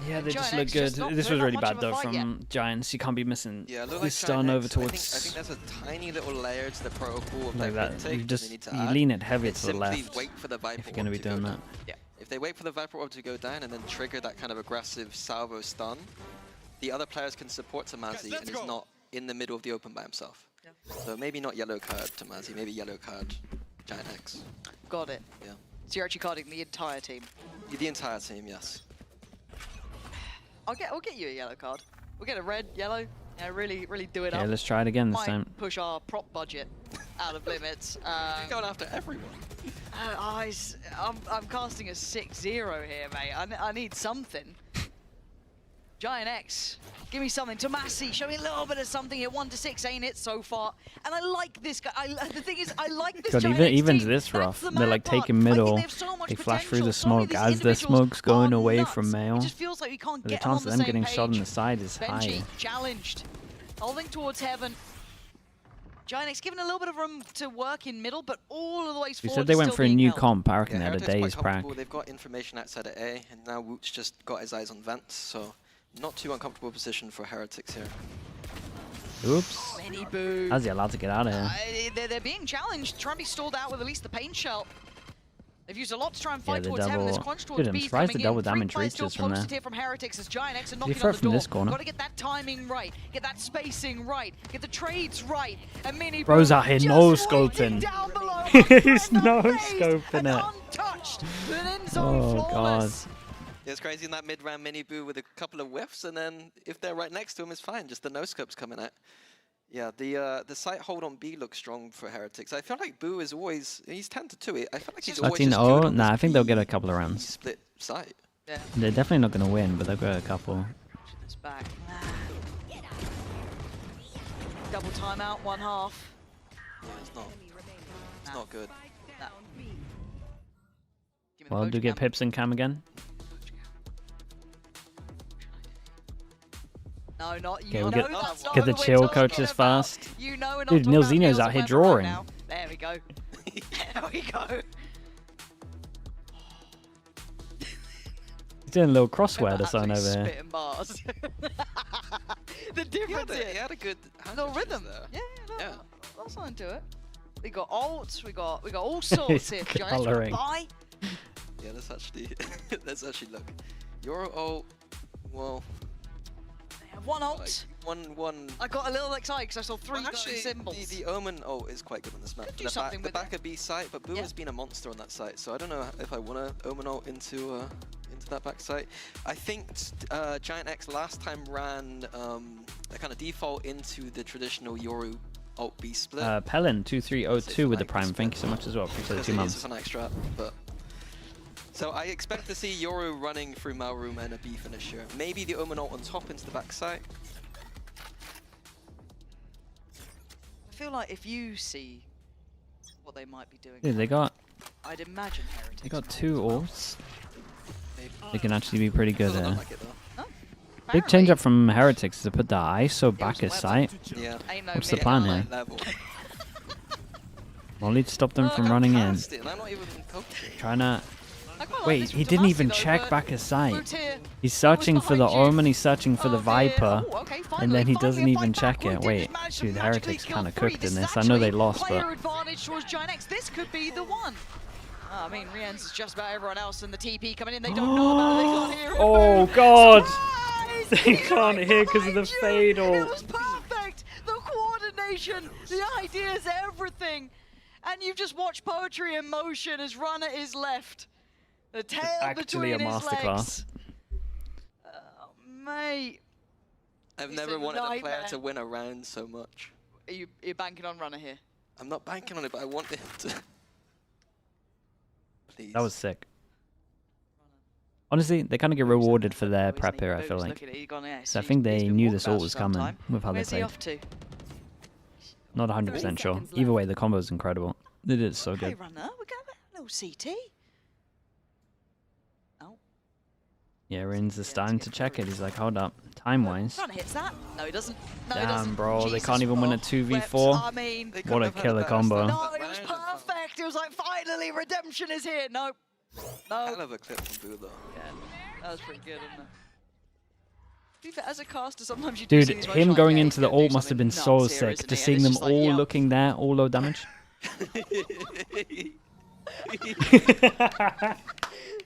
Yeah, they just Giant look X good. just not- This they're was not really much bad of a though fight yet. from Giants. You can't be missing Yeah, look this like stun Giant over X, towards I think there's a tiny little layer to the protocol of like their that. intake You that just they need to you add. lean it heavy It's to the simply left wait for the Viper if you're gonna orb be to go doing down. that. Yeah. If they wait for the Viper orb to go down and then trigger that kind of aggressive salvo stun, the other players can support Tomazi and is not in the middle of the open by himself. Yeah. So maybe not yellow card Tomazi, maybe yellow card Giant X. Got it. Yeah. So you're actually carding the entire team. The entire team, yes. We'll get you a yellow card. We'll get a red, yellow. Yeah, really do it Okay, up. let's try it again this Might time. push our prop budget out of limits. You're going after everyone. I'm casting a 6-0 here, mate. I need something. Giant X, give me something. Tomasi, show me a little bit of something here. 1-6 ain't it so far? And I like this guy. The thing is, I like this God, Giant X even team. this That's rough. the They're mad like part. taking I think middle. they have so much They flash through potential. the So many of smoke these as the individuals smoke's going are away nuts. from Mail. It just feels like we can't The get chance on of the them same getting page. shot on the side is Benji high. challenged, holding towards heaven. Giant X given a little bit of room to work in middle, but all of the ways We forward said they is went still for a being new held. comp. I reckon Yeah, they had a Heretic's quite day's prac. comfortable. They've got information outside of A, and now Woot's just got his eyes on vents, so not too uncomfortable position for Heretics here. Oops. Mini Boo. How's he allowed to get out of here? They're being challenged, trying to be stalled out with at least the pain shell. They've used a lot to try and Yeah, fight the towards heaven. There's double- crunch towards Dude, I'm B surprised the coming double in. damage Three players reaches still from posted there. here from Heretics as Giant X are you knocking throw on it the from door. this corner? Got to get that timing right, get that spacing right, get the trades right. And Mini Bro's Boo out here just no waiting scoping. down below. He's no scoping it. Untouched. An end zone Oh god. flawless. It's crazy in that mid-round Mini Boo with a couple of whiffs, and then if they're right next to him, it's fine. Just the no-scopes coming out. Yeah, the site hold on B looks strong for Heretics. I feel like Boo is always, he's 10-2. I feel like he's always just good on Nah, this I think they'll get a B couple of rounds. split site. Yeah. They're definitely not going to win, but they'll get a couple. It's back. Double timeout, 1/2. Yeah, it's not good. No. Well, do get Pips and Cam again? No, not you. Okay, we'll know get, that's not get the what we're chill talking coaches about. fast. You know we're not Dude, talking about Nilzino's Nils out and here Weber right drawing. now. There we go. There we go. He's doing a little crossword or something over Absolutely here. spitting bars. The difference He is had a good little rhythm. there. Yeah. That's something to it. We got ults. We got all sorts here. Giants colouring. Yeah, let's actually look. Your ult, well, One ult. one. I got a little excited because I saw three Well, actually, symbols. the Omen ult is quite good on this map. Could do The something with back of B site, but Boo has been a monster on that site, so I don't know if I want to Omen ult into into that backside. I think Giant X last time ran a kind of default into the traditional Yoru alt B split. Pelin 2302 with the prime. Thank you so much as well. Appreciate the 2 months. It's an extra, but so I expect to see Yoru running through Malroom and a B finisher. Maybe the Omen ult on top into the backside. I feel like if you see what they might be doing, Dude, they got I'd imagine Heretics. they got 2 ults. They can actually be pretty good there. Big change up from Heretics to put the ISO back as sight. Yeah. What's the plan here? Molly to stop them from running in. Trying to... Wait, he didn't even check back his sight. He's searching for the Omen, he's searching for the Viper, and then he doesn't even check it. Wait, dude, Heretics kind of cooked in this. I know they lost, but... advantage towards Giant X. This could be the one. I mean, Rien's is just about everyone else, and the TP coming in. They don't know about it. They can't hear it. Oh, God! They can't hear because of the fade ult. It was perfect. The coordination, the ideas, everything. And you've just watched Poetry in motion as Runner is left. The tail Actually between a his masterclass. legs. Mate. I've never wanted a player to win a round so much. Are you banking on Runner here? I'm not banking on it, but I want him to. Please. That was sick. Honestly, they kind of get rewarded for their prep here, I feel like. So I think they knew this ult was coming with how they Where's he played. off to? Not 100% sure. Either way, the combo is incredible. They did it so Hey, good. Runner, we're going a little CT. Yeah, Rin's is starting to check it. He's like, hold up. Time-wise. Runner hits that. No, he doesn't. No, he Damn, doesn't. bro. They Jesus, can't even win a Reps, 2v4. I mean, What a killer combo. No, it was perfect. It was like, finally, redemption is here. No. No. Hell of a clip from Boo, though. Yeah, that was pretty good, isn't it? To be fair, as a caster, sometimes you do see Dude, these him like, going yeah, into the ult must have been so nuts here, sick. isn't Just he? seeing And them it's just like, all yeah. looking there, all low damage.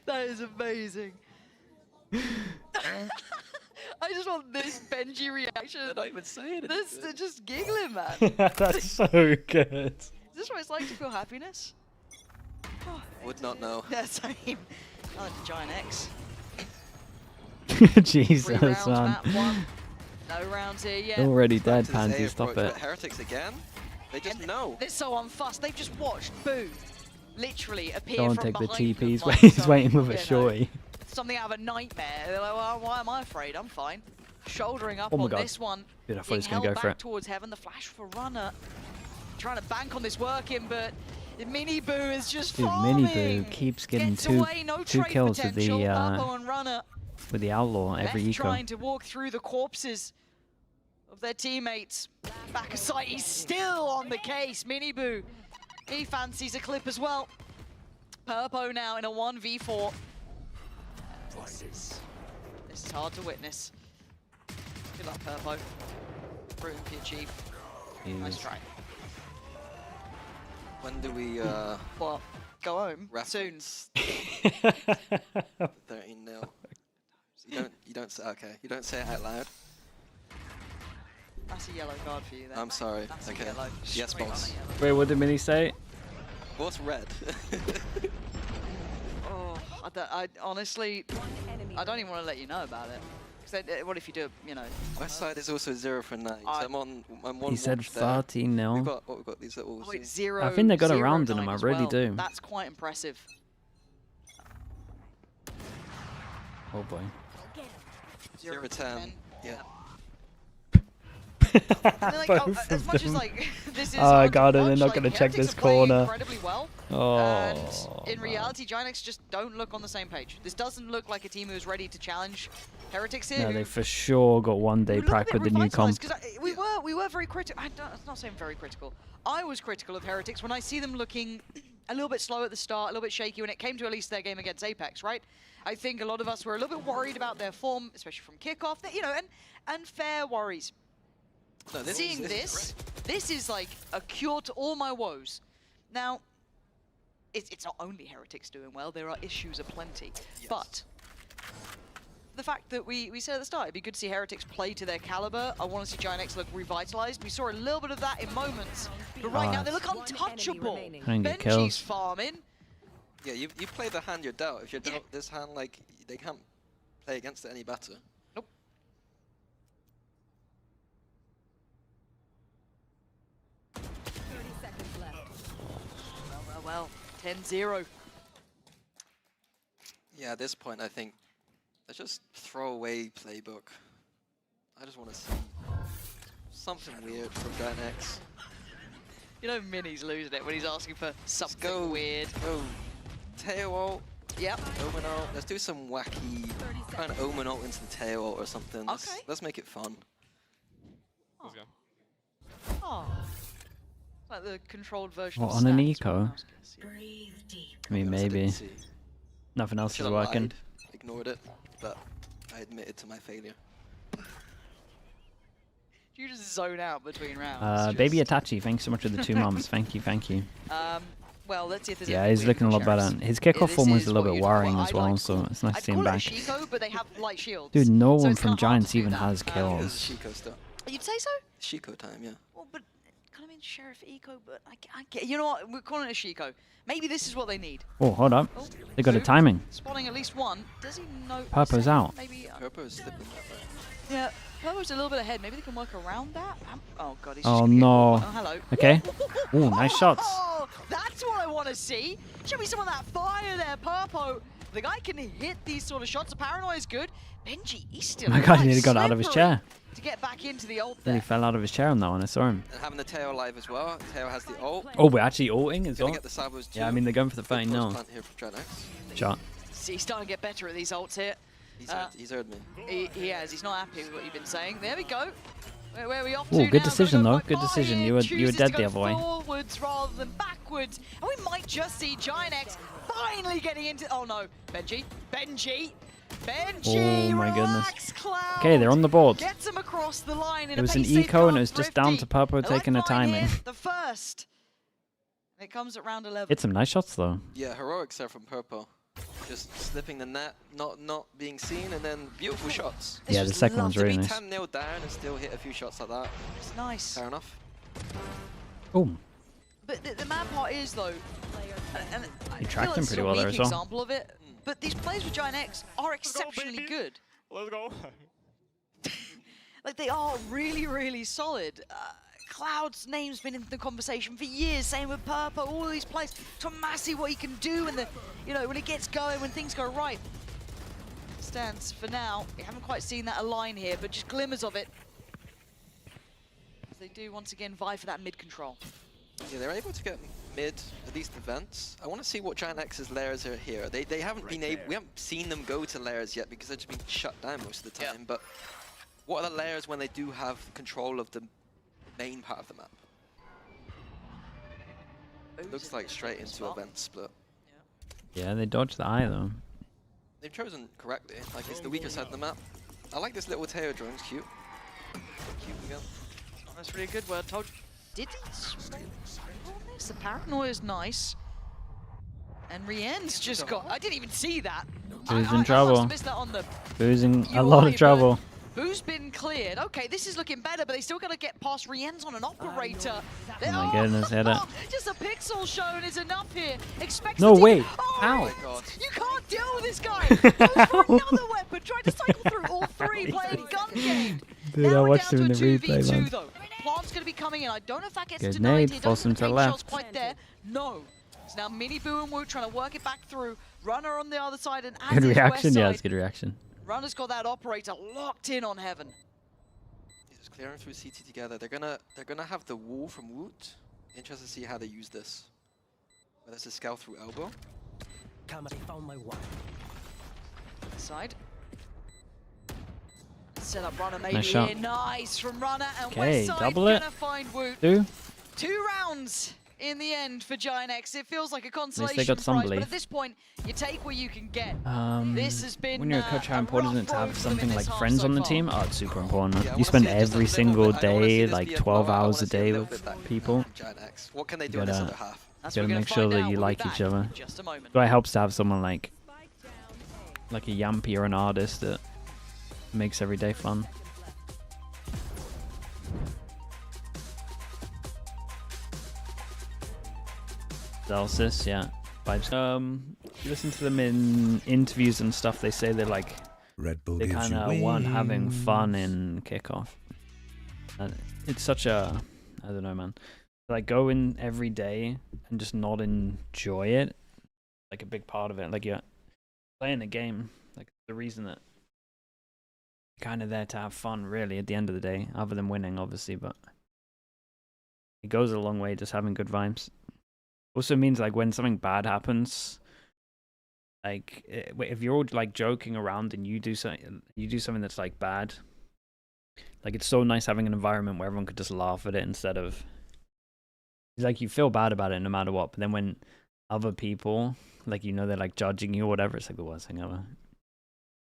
That is amazing. I just want this Benji reaction. They're not even saying it. They're just giggling, man. That's so good. Is this what it's like to feel happiness? Would not know. Yeah, same. I like the Giant X. Jesus, 3 rounds, man. map 1. No rounds here yet. Already dead, To Pansy. Zay Stop approach, it. but Heretics again? They just know. They're so unfussed. They've just watched Boo literally appear Don't from take the behind them TPs. like He's some, waiting with you a know, shorty. something out of a nightmare. They're like, well, why am I afraid? I'm fine. Shouldering up Oh my on God. this one. Dude, I thought he Being was going to held go for back it. towards heaven. The flash for Runner. Trying to bank on this working, but Mini Boo is just Dude, farming. Mini Boo keeps getting Gets two away, no trade kills with potential. the Purple and Runner outlaw every left eco. trying to walk through the corpses of their teammates. Back aside, he's still on the case. Mini Boo, he fancies a clip as well. Purpo now in a 1v4. This is hard to witness. Good luck, Purpo. Rooting for your chief. Nice try. When do we Well, go home soon. 13-0. You don't say okay. You don't say it out loud. That's a yellow card for you then. I'm sorry. That's a okay. yellow. Yes, Straight boss. on a yellow. Wait, what did Mini say? What's red? Oh, I honestly, I don't even want to let you know about it. 'Cause then, what if you do, you know? West side is also 0 for 9. So I'm on one He said watch there. 13-0. We've got these little. Oh, it's 0. I think they got 0, around in 9 them, I as really well. do. That's quite impressive. Oh boy. 0 for 10. Yeah. And like, Both as of much as them. like this is Oh hard to god, and they're watch, not like, going to check Heretics this are playing corner. incredibly well. Oh, And in reality, Giant X just don't look on the same page. This doesn't look like a team who's ready to challenge Heretics here. no, who they for sure got one day prac with the new comp. Because we were very critical. I'm not saying very critical. I was critical of Heretics when I see them looking a little bit slow at the start, a little bit shaky when it came to at least their game against Apex, right? I think a lot of us were a little bit worried about their form, especially from kickoff. You know, and fair worries. No, Seeing this is like a cure to all my woes. Now, it's not only Heretics doing well, there are issues aplenty. Yes. But the fact that we said at the start, it'd be good to see Heretics play to their caliber. I want to see Giant X look revitalized. We saw a little bit of that in moments, but right now they look untouchable. Trying to get Benji's kills. farming. Yeah, you play the hand you're dealt. If you're dealt this hand, like they can't play against it any better. Nope. Well, 10-0. Yeah, at this point, I think let's just throw away playbook. I just want to see something weird from Giant X. You know Mini's losing it when he's asking for something weird. Go. Tail ult. Yep. Omen ult. Let's do some wacky kind of Omen ult into the tail ult or something. Let's make it fun. Let's go. Oh. Like the controlled version What, of on an stats. eco? I mean, maybe. Nothing else is Should've working. lied, ignored it, but I admitted to my failure. You just zone out between rounds. Baby Itachi, thanks so much for the 2 months. Thank you, thank you. Well, let's see if there's Yeah, anything he's weird looking a from lot better. Sheriffs. His kickoff This form was is a little what bit you'd- worrying well, as I'd well, like so it's nice to I'd see him call it a back. Shiko, but they have light shields. Dude, no so one it's from not hard Giants to do even that. has It's kills. Shiko stuff. You'd say so? Shiko time, yeah. Well, but kind of means Sheriff Eco, but I get. You know what? We're calling it a Shiko. Maybe this is what they need. Oh, hold up. Oh, They got a Boo, timing. Spotting at least one. Does he know? Purpo's out. Maybe. Purpo is slipping that way. Yeah, Purpo's a little bit ahead. Maybe they can work around that. Oh god, he's Oh just gonna get no. caught. Oh, hello. Okay. Ooh, nice shots. Oh, that's what I want to see. Show me some of that fire there, Purpo. The guy can hit these sort of shots. The paranoia is good. Benji, he's still. Oh my god, he quite nearly got out of his slippery chair. to get back into the ult Nearly there. fell out of his chair on that one. I saw him. And having the tail alive as well. Tail has the ult. Oh, we're actually ulting as Gonna well. get the Sabos too. Yeah, I mean they're going for the Good 30 post no. plant here from Giant X. Shot. See, he's starting to get better at these ults here. He's heard me. He has. He's not happy with what you've been saying. There we go. Where are we off Ooh, to good now? decision Gotta though. go Good by decision. Bayern, You were chooses dead to the go other way. forwards rather than backwards. And we might just see Giant X finally getting into. Oh no, Benji. Oh my goodness. relax, Cloud. Okay, they're on the board. Gets him across the line in It was a an pace they've eco and got. it was just down to Purpo taking a timing. The first. And it comes at round 11. Hit some nice shots though. Yeah, heroics there from Purpo. Just slipping the net, not being seen, and then beautiful shots. Yeah, the second one's really To be nice. 10-0 down and still hit a few shots like that. It's nice. Fair enough. Oh, But the mad part is though, and I He feel tracked him this is pretty a well there weak as well. example of it, but these players with Giant X are exceptionally good. Let's go. Like they are really, really solid. Cloud's name's been in the conversation for years. Same with Purpo. All of these players. Tomasi, what he can do, and when it gets going, when things go right. Stands for now. We haven't quite seen that align here, but just glimmers of it. As they do once again vie for that mid control. Yeah, they're able to get mid, at least events. I want to see what Giant X's layers are here. They haven't been able, we haven't seen them go to layers yet because they've just been shut down most of the time. But what are the layers when they do have control of the main part of the map? Looks like straight into event split. yeah, they dodged the eye though. They've chosen correctly. Like it's the weaker side of the map. I like this little Teo drone. It's cute. Cute again. Oh, that's really good word. Told you. Did he spray on this? The paranoia is nice. And Rien's just got. I didn't even see that. Boo's I in must trouble. have missed that on the. Boo's in a UI, lot of but trouble. Boo's been cleared. Okay, this is looking better, but they still got to get past Rien's on an operator. Oh my goodness, hit it. Just a pixel shown is enough here. Expect No, the wait. Oh, Ow. you can't deal with this guy. Goes for another weapon. Tried to cycle through all three, playing gun game. Dude, I Now we're watched down him in to the a replay, 2v2 man. though. Plant's going to be coming in. I don't know if that gets Good denied nade, here. force him to the Doesn't make left. shots quite there. No. It's now Mini Boo and Wu trying to work it back through. Runner on the other side and as Good is reaction, West yeah, side. that's good reaction. Runner's got that operator locked in on Heaven. He's just clearing through CT together. They're gonna have the wall from Woot. Interested to see how they use this. Whether it's a scout through elbow. Found my one. Side. Set up Runner maybe Nice shot. here. Nice from Runner and Okay, West side double it. gonna find Woot. 2. 2 rounds in the end for Giant X. It feels like a consolation they got some prize, but belief. at this point, you take what you can get. This has been when you're a coach, how important is it to have something like half friends so on the far. team? Oh, it's super important. Yeah, I You wanna spend see it just a every little single bit. I wanna see day, this like be a 12 blowout. I hours wanna a see a day little with bit back people. Giant X. What can they do You in this gotta- other half? That's gotta what we're make gonna sure find that out. you We'll be like each back other. in just a moment. So it helps to have someone like a Yampy or an artist that makes every day fun. Celsius, yeah. Vibes. You listen to them in interviews and stuff. They say they're like Red Bull they gives kind you of weren't having wings. fun in kickoff. And it's such a, I don't know, man. Like go in every day and just not enjoy it. Like a big part of it. Like you're playing the game. Like the reason that you're kind of there to have fun, really, at the end of the day, other than winning, obviously. But it goes a long way just having good vibes. Also means like when something bad happens. Like if you're all like joking around and you do something that's like bad, like it's so nice having an environment where everyone could just laugh at it instead of, it's like you feel bad about it no matter what, but then when other people, like, you know, they're like judging you or whatever, it's like the worst thing ever.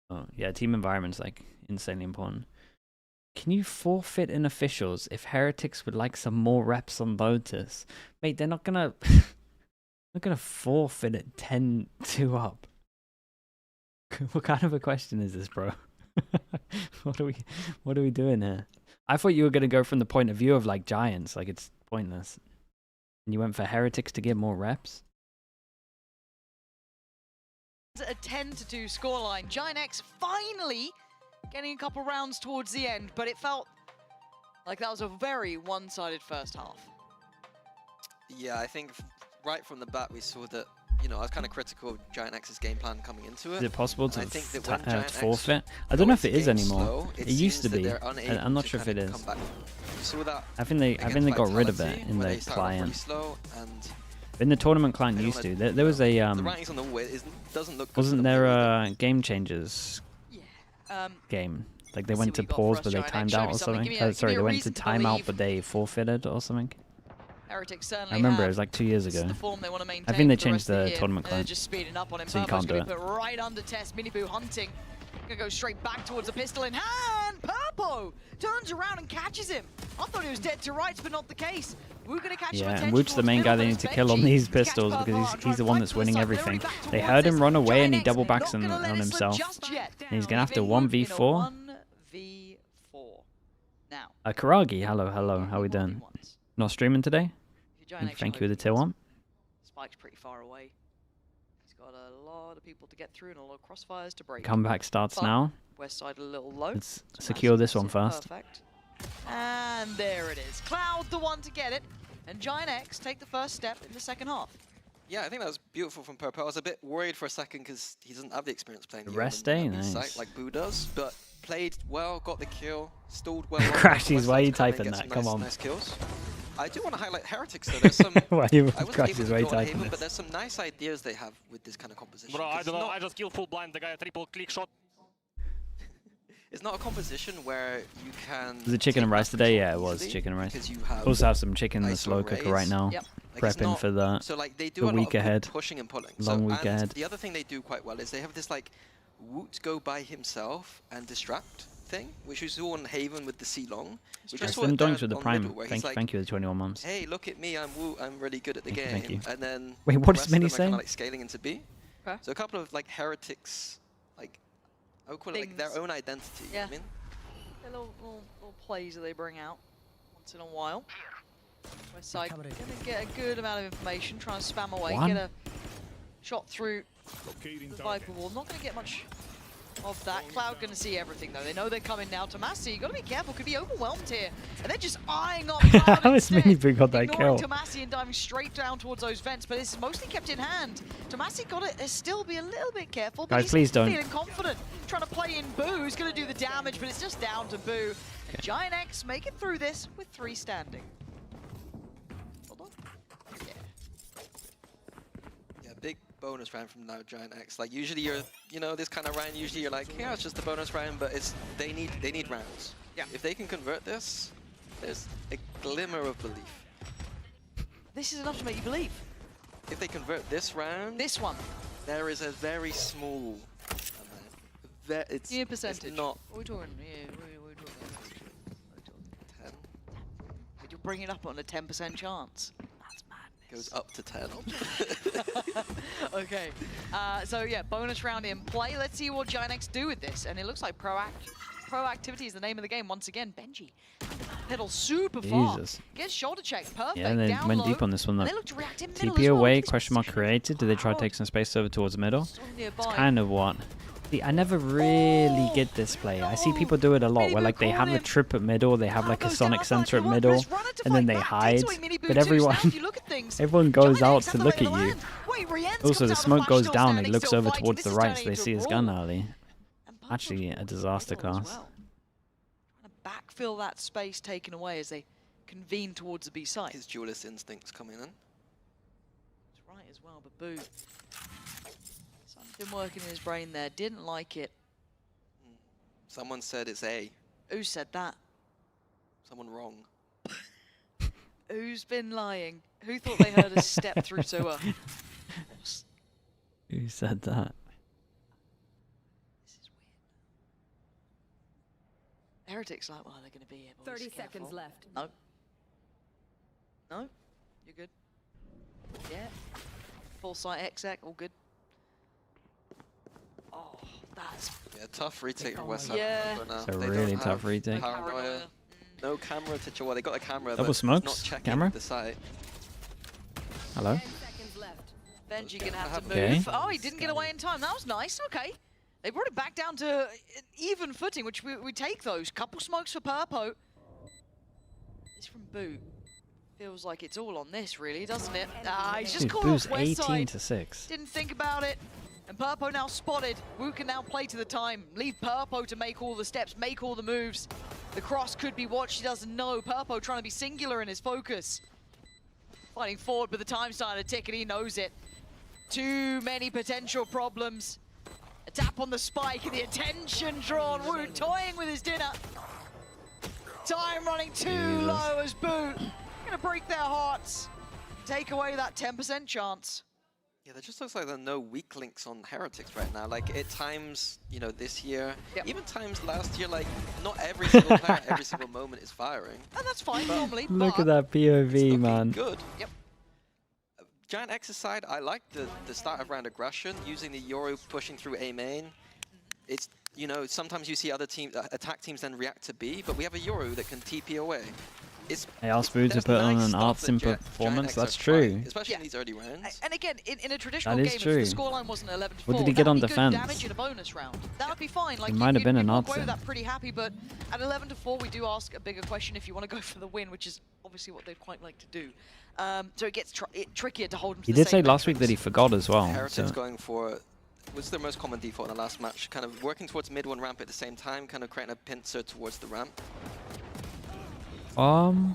Oh yeah, team environment's like insanely important. Can you forfeit in officials if Heretics would like some more reps on Lotus? Mate, they're not gonna I'm gonna forfeit it 10-2 up. What kind of a question is this, bro? What are we doing here? I thought you were gonna go from the point of view of like Giants, like it's pointless. And you went for Heretics to get more reps? A 10-2 scoreline. Giant X finally getting a couple rounds towards the end, but it felt like that was a very one-sided first half. Yeah, I think right from the bat we saw that, you know, I was kind of critical of Giant X's game plan coming into it. Is it possible to forfeit? I go don't know if it into is games anymore. slow, It used to seems that be. they're unable I'm not to sure if kind it of is. come back. You saw that I think they got rid of it in where the they started off pretty client. slow, and In the tournament client used to. There was a the writings on the wall doesn't look good. wasn't there a game changers game? Like they Let's went see to what you got pause for but us, they Giant X. timed Show out me or something. something. Give me a Sorry, they went to reason to timeout believe. but they forfeited or something. Heretics certainly I remember it have. was like 2 years This ago. is the form they want to maintain I think they for the changed rest of the year, tournament and they're client. just speeding up on him. So you Purple's can't do gonna it. be put right under test. Miniboo hunting. Gonna go straight back towards the pistol in hand. Purpo turns around and catches him. I thought he was dead to rights, but not the case. We're gonna catch him Yeah, and attention Wood's the towards main middle, guy but they need it's to kill on Benji these to catch pistols Purpo because out, he's the trying one to that's fight winning to the side, everything. they're already back They towards heard him this. run away and he Giant double X backs not gonna let on it slip himself. just yet. And he's gonna have to Leaving Wood in a 1v4. 1v4. Now, Karagi, hello, how we doing? Not streaming today? Giant X Thank you with the tier 1. Spike's pretty far away. He's got a lot of people to get through and a lot of crossfires to break. Comeback starts But now. West side a little low. Let's secure this one first. Perfect. And there it is. Cloud the one to get it. And Giant X take the first step in the second half. Yeah, I think that was beautiful from Purple. I was a bit worried for a second because he doesn't have the experience playing Rest here on day, the nice. site like Boo does, but played well, got the kill, stalled well. Crashies, why are you typing that? Come on. Nice kills. I do want to highlight Heretics though. There's some. Why you I wasn't Crashies, able why are to you go on typing Haven, this? but there's some nice ideas they have with this kind of composition. Bro, I 'cause don't know. not- I just killed full blind the guy. Triple click shot. It's not a composition where you can. Was it chicken and rice today? Yeah, it was easily chicken and rice. because you have Also have some chicken in the ISO slow cooker right raise. now. Yep. Like, it's Prepping not- for the, so like they do the a lot week of good ahead. pushing and pulling. Long so, week and ahead. The other thing they do quite well is they have this like Woot go by himself and distract thing, which we saw on Haven with the C long. We just saw Them it there donks with the on prime. middle where he's Thank you with the 21 months. Hey, look at me, I'm Woot, I'm really good at the game. Thank you. And then Wait, what the is rest of Minnie them are kinda saying? like scaling into B. Okay. So a couple of like Heretics, like I would call it like their Things. own identity. Yeah. You know what I mean? A little plays that they bring out once in a while. West side gonna get a good amount of information, try and spam away, One. get a shot through the Viper wall. Not gonna get much of that. Cloud gonna see everything though. They know they're coming now. Tomasi, you gotta be careful, could be overwhelmed here. And they're just eyeing up Cloud How is instead. Miniboo got that Ignoring kill? Tomasi and diving straight down towards those vents, but it's mostly kept in hand. Tomasi got it, still be a little bit careful, but Guys, he's please don't. feeling confident. Trying to play in Boo, who's gonna do the damage, but it's just down to Boo. And Giant X make it through this with 3 standing. Hold on. Yeah, big bonus round from now Giant X. Like usually you're, you know, this kind of round. Usually you're like, yeah, it's just a bonus round, but it's they need rounds. Yeah. If they can convert this, there's a glimmer of belief. This is enough to make you believe. If they convert this round, this one, there is a very small. It's give me a percentage. It's not What are we talking? Yeah, what are we talking? 10. But you'll bring it up on a 10% chance. Goes up to 10. Okay, so yeah, bonus round in play. Let's see what Giant X do with this. And it looks like Proact Proactivity is the name of the game once again. Benji, pedal super Jesus. far. Gets shoulder check, perfect. Yeah, they down went low. deep on this one. And Though. they look to react in middle TP as well. away, question mark created. Do they try to take some space over towards middle? It's kind of what. See, I never really get this play. I see people do it a lot, where like they have the trip at middle, they have like a sonic sensor at middle, and then they hide. But everyone goes out to look at you. Also, the smoke goes down, he looks over towards the right, so they see his gun early. Actually, a disaster class. Backfill that space taken away as they convene towards the B side. His duelist instincts coming in. That's right as well, but boo. Something working in his brain there, didn't like it. Someone said it's A. Who said that? Someone wrong. Who's been lying? Who thought they heard us step through Sewer? Who said that? Heretics like, well, they're going to be here. 30 seconds left. No. No? You're good? Yeah. Full sight exec, all good. Oh, that's... Yeah, tough retake for West Ham. Yeah. It's a really tough retake. Paranoia. No camera to show. Well, they got a camera, Double but smokes. not checking Camera. the site. Hello? Benji going to have to move. Okay. Oh, he didn't get away in time. That was nice. Okay. They brought it back down to even footing, which we take those. Couple smokes for Purpo. It's from Boot. Feels like it's all on this, really, doesn't it? Ah, he's just Dude, caught Boo's off West 18 side. to 6. Didn't think about it. And Purpo now spotted. Wu can now play to the time. Leave Purpo to make all the steps, make all the moves. The cross could be watched. He doesn't know. Purpo trying to be singular in his focus. Fighting forward, but the time started to tick and he knows it. Too many potential problems. A tap on the spike and the attention drawn. Wu toying with his dinner. Time running too low as Boot. Gonna break their hearts. Take away that 10% chance. Yeah, there just looks like there are no weak links on Heretics right now. Like, at times, you know, this year, even times last year, like, not every single player, every single moment is firing. And that's fine, normally. Look at that POV, man. Good. Yep. Giant X's side, I like the start of round aggression, using the Yoru pushing through A main. It's, you know, sometimes you see other teams, attack teams then react to B, but we have a Yoru that can TP away. I asked Boo to put on an art sim performance. That's true. Especially in these early rounds. And again, in a traditional That game, is true. if the scoreline wasn't 11-4, What did he get on that'd be defense? good damage in a bonus round. That would be fine. Like, It might have been an walk art away with sim. that pretty happy, but at 11-4, we do ask a bigger question if you want to go for the win, which is obviously what they'd quite like to do. So it gets trickier to hold them to He the did say same last week that he forgot as well. Heretics So. going for, was their most common default in the last match, kind of working towards mid one ramp at the same time, kind of creating a pincer towards the ramp. And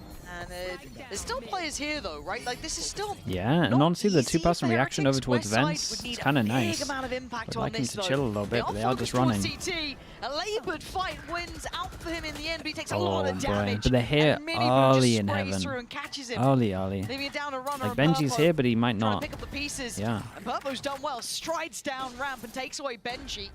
there's still players here though, right? Like this is still Yeah, and honestly, the two-person reaction over towards vents is kind of nice. amount of impact I'd on like him this, to though. chill a little bit, but they are just running. CT, a laboured fight wins out for him in the end, but he takes a Oh lot of boy, damage. but they're here and Minibu early just in sprays heaven. through and catches him. Early. Leaving it down a runner Like and Benji's Purpo here, but he might trying to not. pick up the pieces. Yeah. And Purpo's done well, strides down ramp and takes away Benji.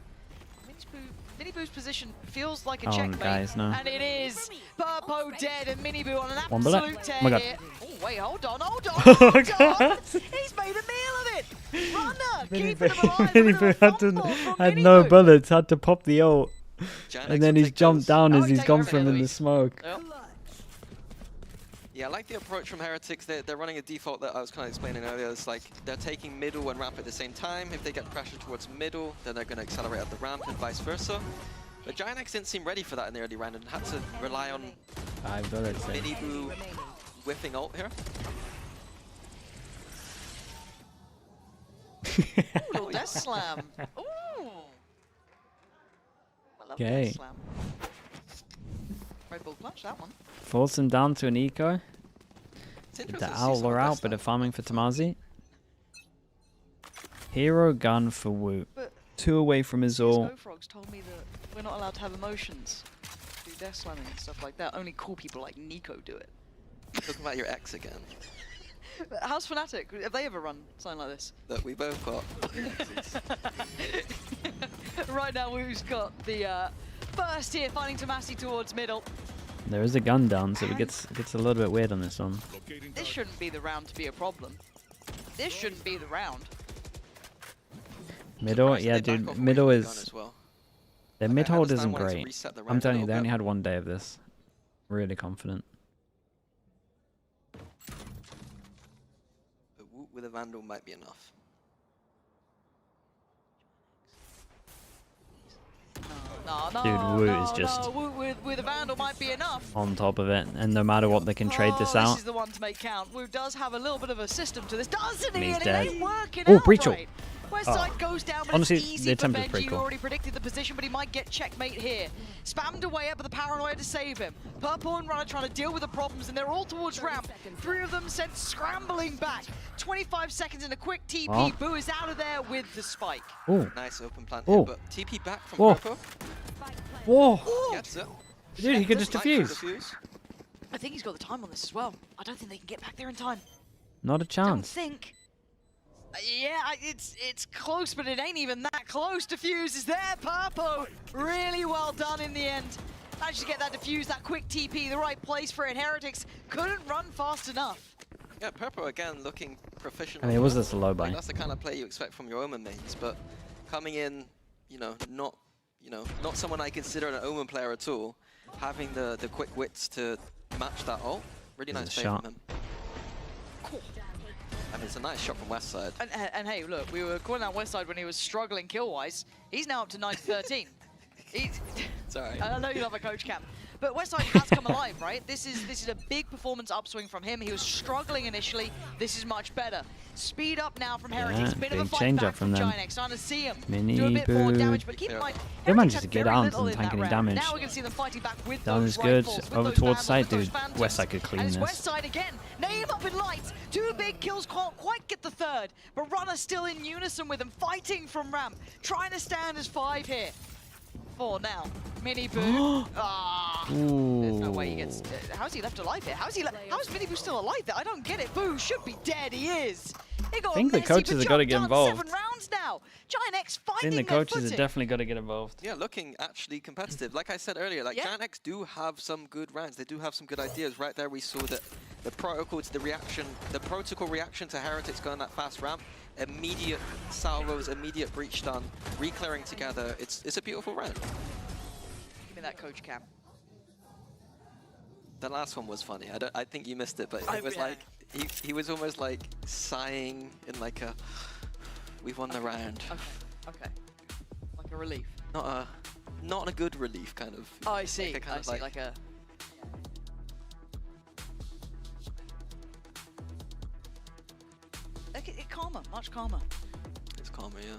Minibu's position feels like a Oh, checkmate, guys, no. and it is. Purpo dead and Minibu on an One bullet. absolute tear Oh my God. here. Oh, wait, hold on. Oh my God. He's made a meal of it. Runner, keeping Minibu, him alive. Minibu had no bullets, had to pop the ult. And then he's jumped down as he's gone from in the smoke. Yeah, I like the approach from Heretics. They're running a default that I was kind of explaining earlier. It's like they're taking middle and ramp at the same time. If they get pressure towards middle, then they're going to accelerate up the ramp and vice versa. But Giant X didn't seem ready for that in the early round and had to rely on 5 bullets. Minibu whiffing ult here. Ooh, little death slam. Ooh. I love Okay. death slam. Red Bull clutch, that one. Force him down to an eco. It's With the owl are out, bit of farming for Tamazi. Hero gun for Woot. 2 away from his ult. Frogs told me that we're not allowed to have emotions. Do death slamming and stuff like that. Only cool people like Nico do it. Talking about your ex again. How's Fnatic? Have they ever run something like this? That we both got. Right now, Wu's got the first here, finding Tomasi towards middle. There is a gun down, so it gets a little bit weird on this one. This shouldn't be the round to be a problem. This shouldn't be the round. Middle, yeah, dude. Middle is. Their Like, I mid hold understand isn't wanting to great. reset the I'm round a telling you, little they only bit. had one day of this. Really confident. But Woot with a Vandal might be enough. No, Dude, no, Woot no, is just no. Woot with a Vandal might be enough. on top of it, and no matter what, they can trade this Oh, out. This is the one to make count. Woot does have a little bit of a system to this, doesn't And he? he's And dead. it ain't working Oh, out Breachel. right. Westside goes down, but Honestly, it's easy the for attempt is Benji, pretty who cool. already predicted the position, but he might get checkmate here. Spammed away up with the paranoia to save him. Purple and Runner trying to deal with the problems, and they're all towards ramp. 3 of them sent scrambling back. 25 seconds in a quick TP. Oh. Boo is out of there with the spike. Ooh. Nice open plant Oh. here, but TP back from Whoa. Purple. Whoa! Gets it. Dude, he could just Nice defuse. I think he's got the time on this as well. I don't think they can get back there in time. Not a Don't chance. think. Yeah, it's close, but it ain't even that close. Diffuse is there, Purpo. Really well done in the end. Managed to get that diffuse, that quick TP, the right place for it. Heretics couldn't run fast enough. Yeah, Purple again looking proficient. I mean, it was this low buy. Like, that's the kind of play you expect from your Omen mains, but coming in, not someone I consider an Omen player at all. Having the quick wits to match that ult, really This is nice a play shot. from him. Cool. I mean, it's a nice shot from Westside. And hey, look, we were calling out Westside when he was struggling kill-wise. He's now up to 9-13. Sorry. I know you love a coach cam. But Westside has come alive, right? This is a big performance upswing from him. He was struggling initially. This is much better. Speed up now from Heretics. Yeah, Bit of a big fight change back up from them. Giant X. Starting to see him Mini do a bit more boo. damage, but keep in mind, They Heretics managed had to get very out little and in tank that any round. damage. Now we're going to see them fighting back with Down those is good. rifles, with Over those towards vandals, side, with those dude. phantoms. Westside could clean And it's this. Westside again. Name up in lights. 2 big kills, can't quite get the third. But Runner still in unison with him, fighting from ramp. Trying to stand as 5 here. 4 now. Mini Boo. There's no way he gets. How's he left alive here? How is Mini Boo still alive there? I don't get it. Boo should be dead. He is. He got I think the messy, coaches but have got to Jump get done involved. 7 rounds now. Giant X I finding think the their coaches have footing. definitely got to get involved. Yeah, looking actually competitive. Like I said earlier, like Yeah. Giant X do have some good rounds. They do have some good ideas. Right there, we saw that the protocol to the reaction, the protocol reaction to Heretics going that fast ramp, immediate salvos, immediate breach stun, re-clearing together. It's a beautiful round. Give me that coach cam. The last one was funny. I think you missed it, but Oh, it was yeah. like he was almost like sighing in like a we've won the round. Okay. Like a relief. Not a good relief kind of. Oh, I see. Like a kind I of see. Like a. Like calmer, much calmer. It's calmer, yeah.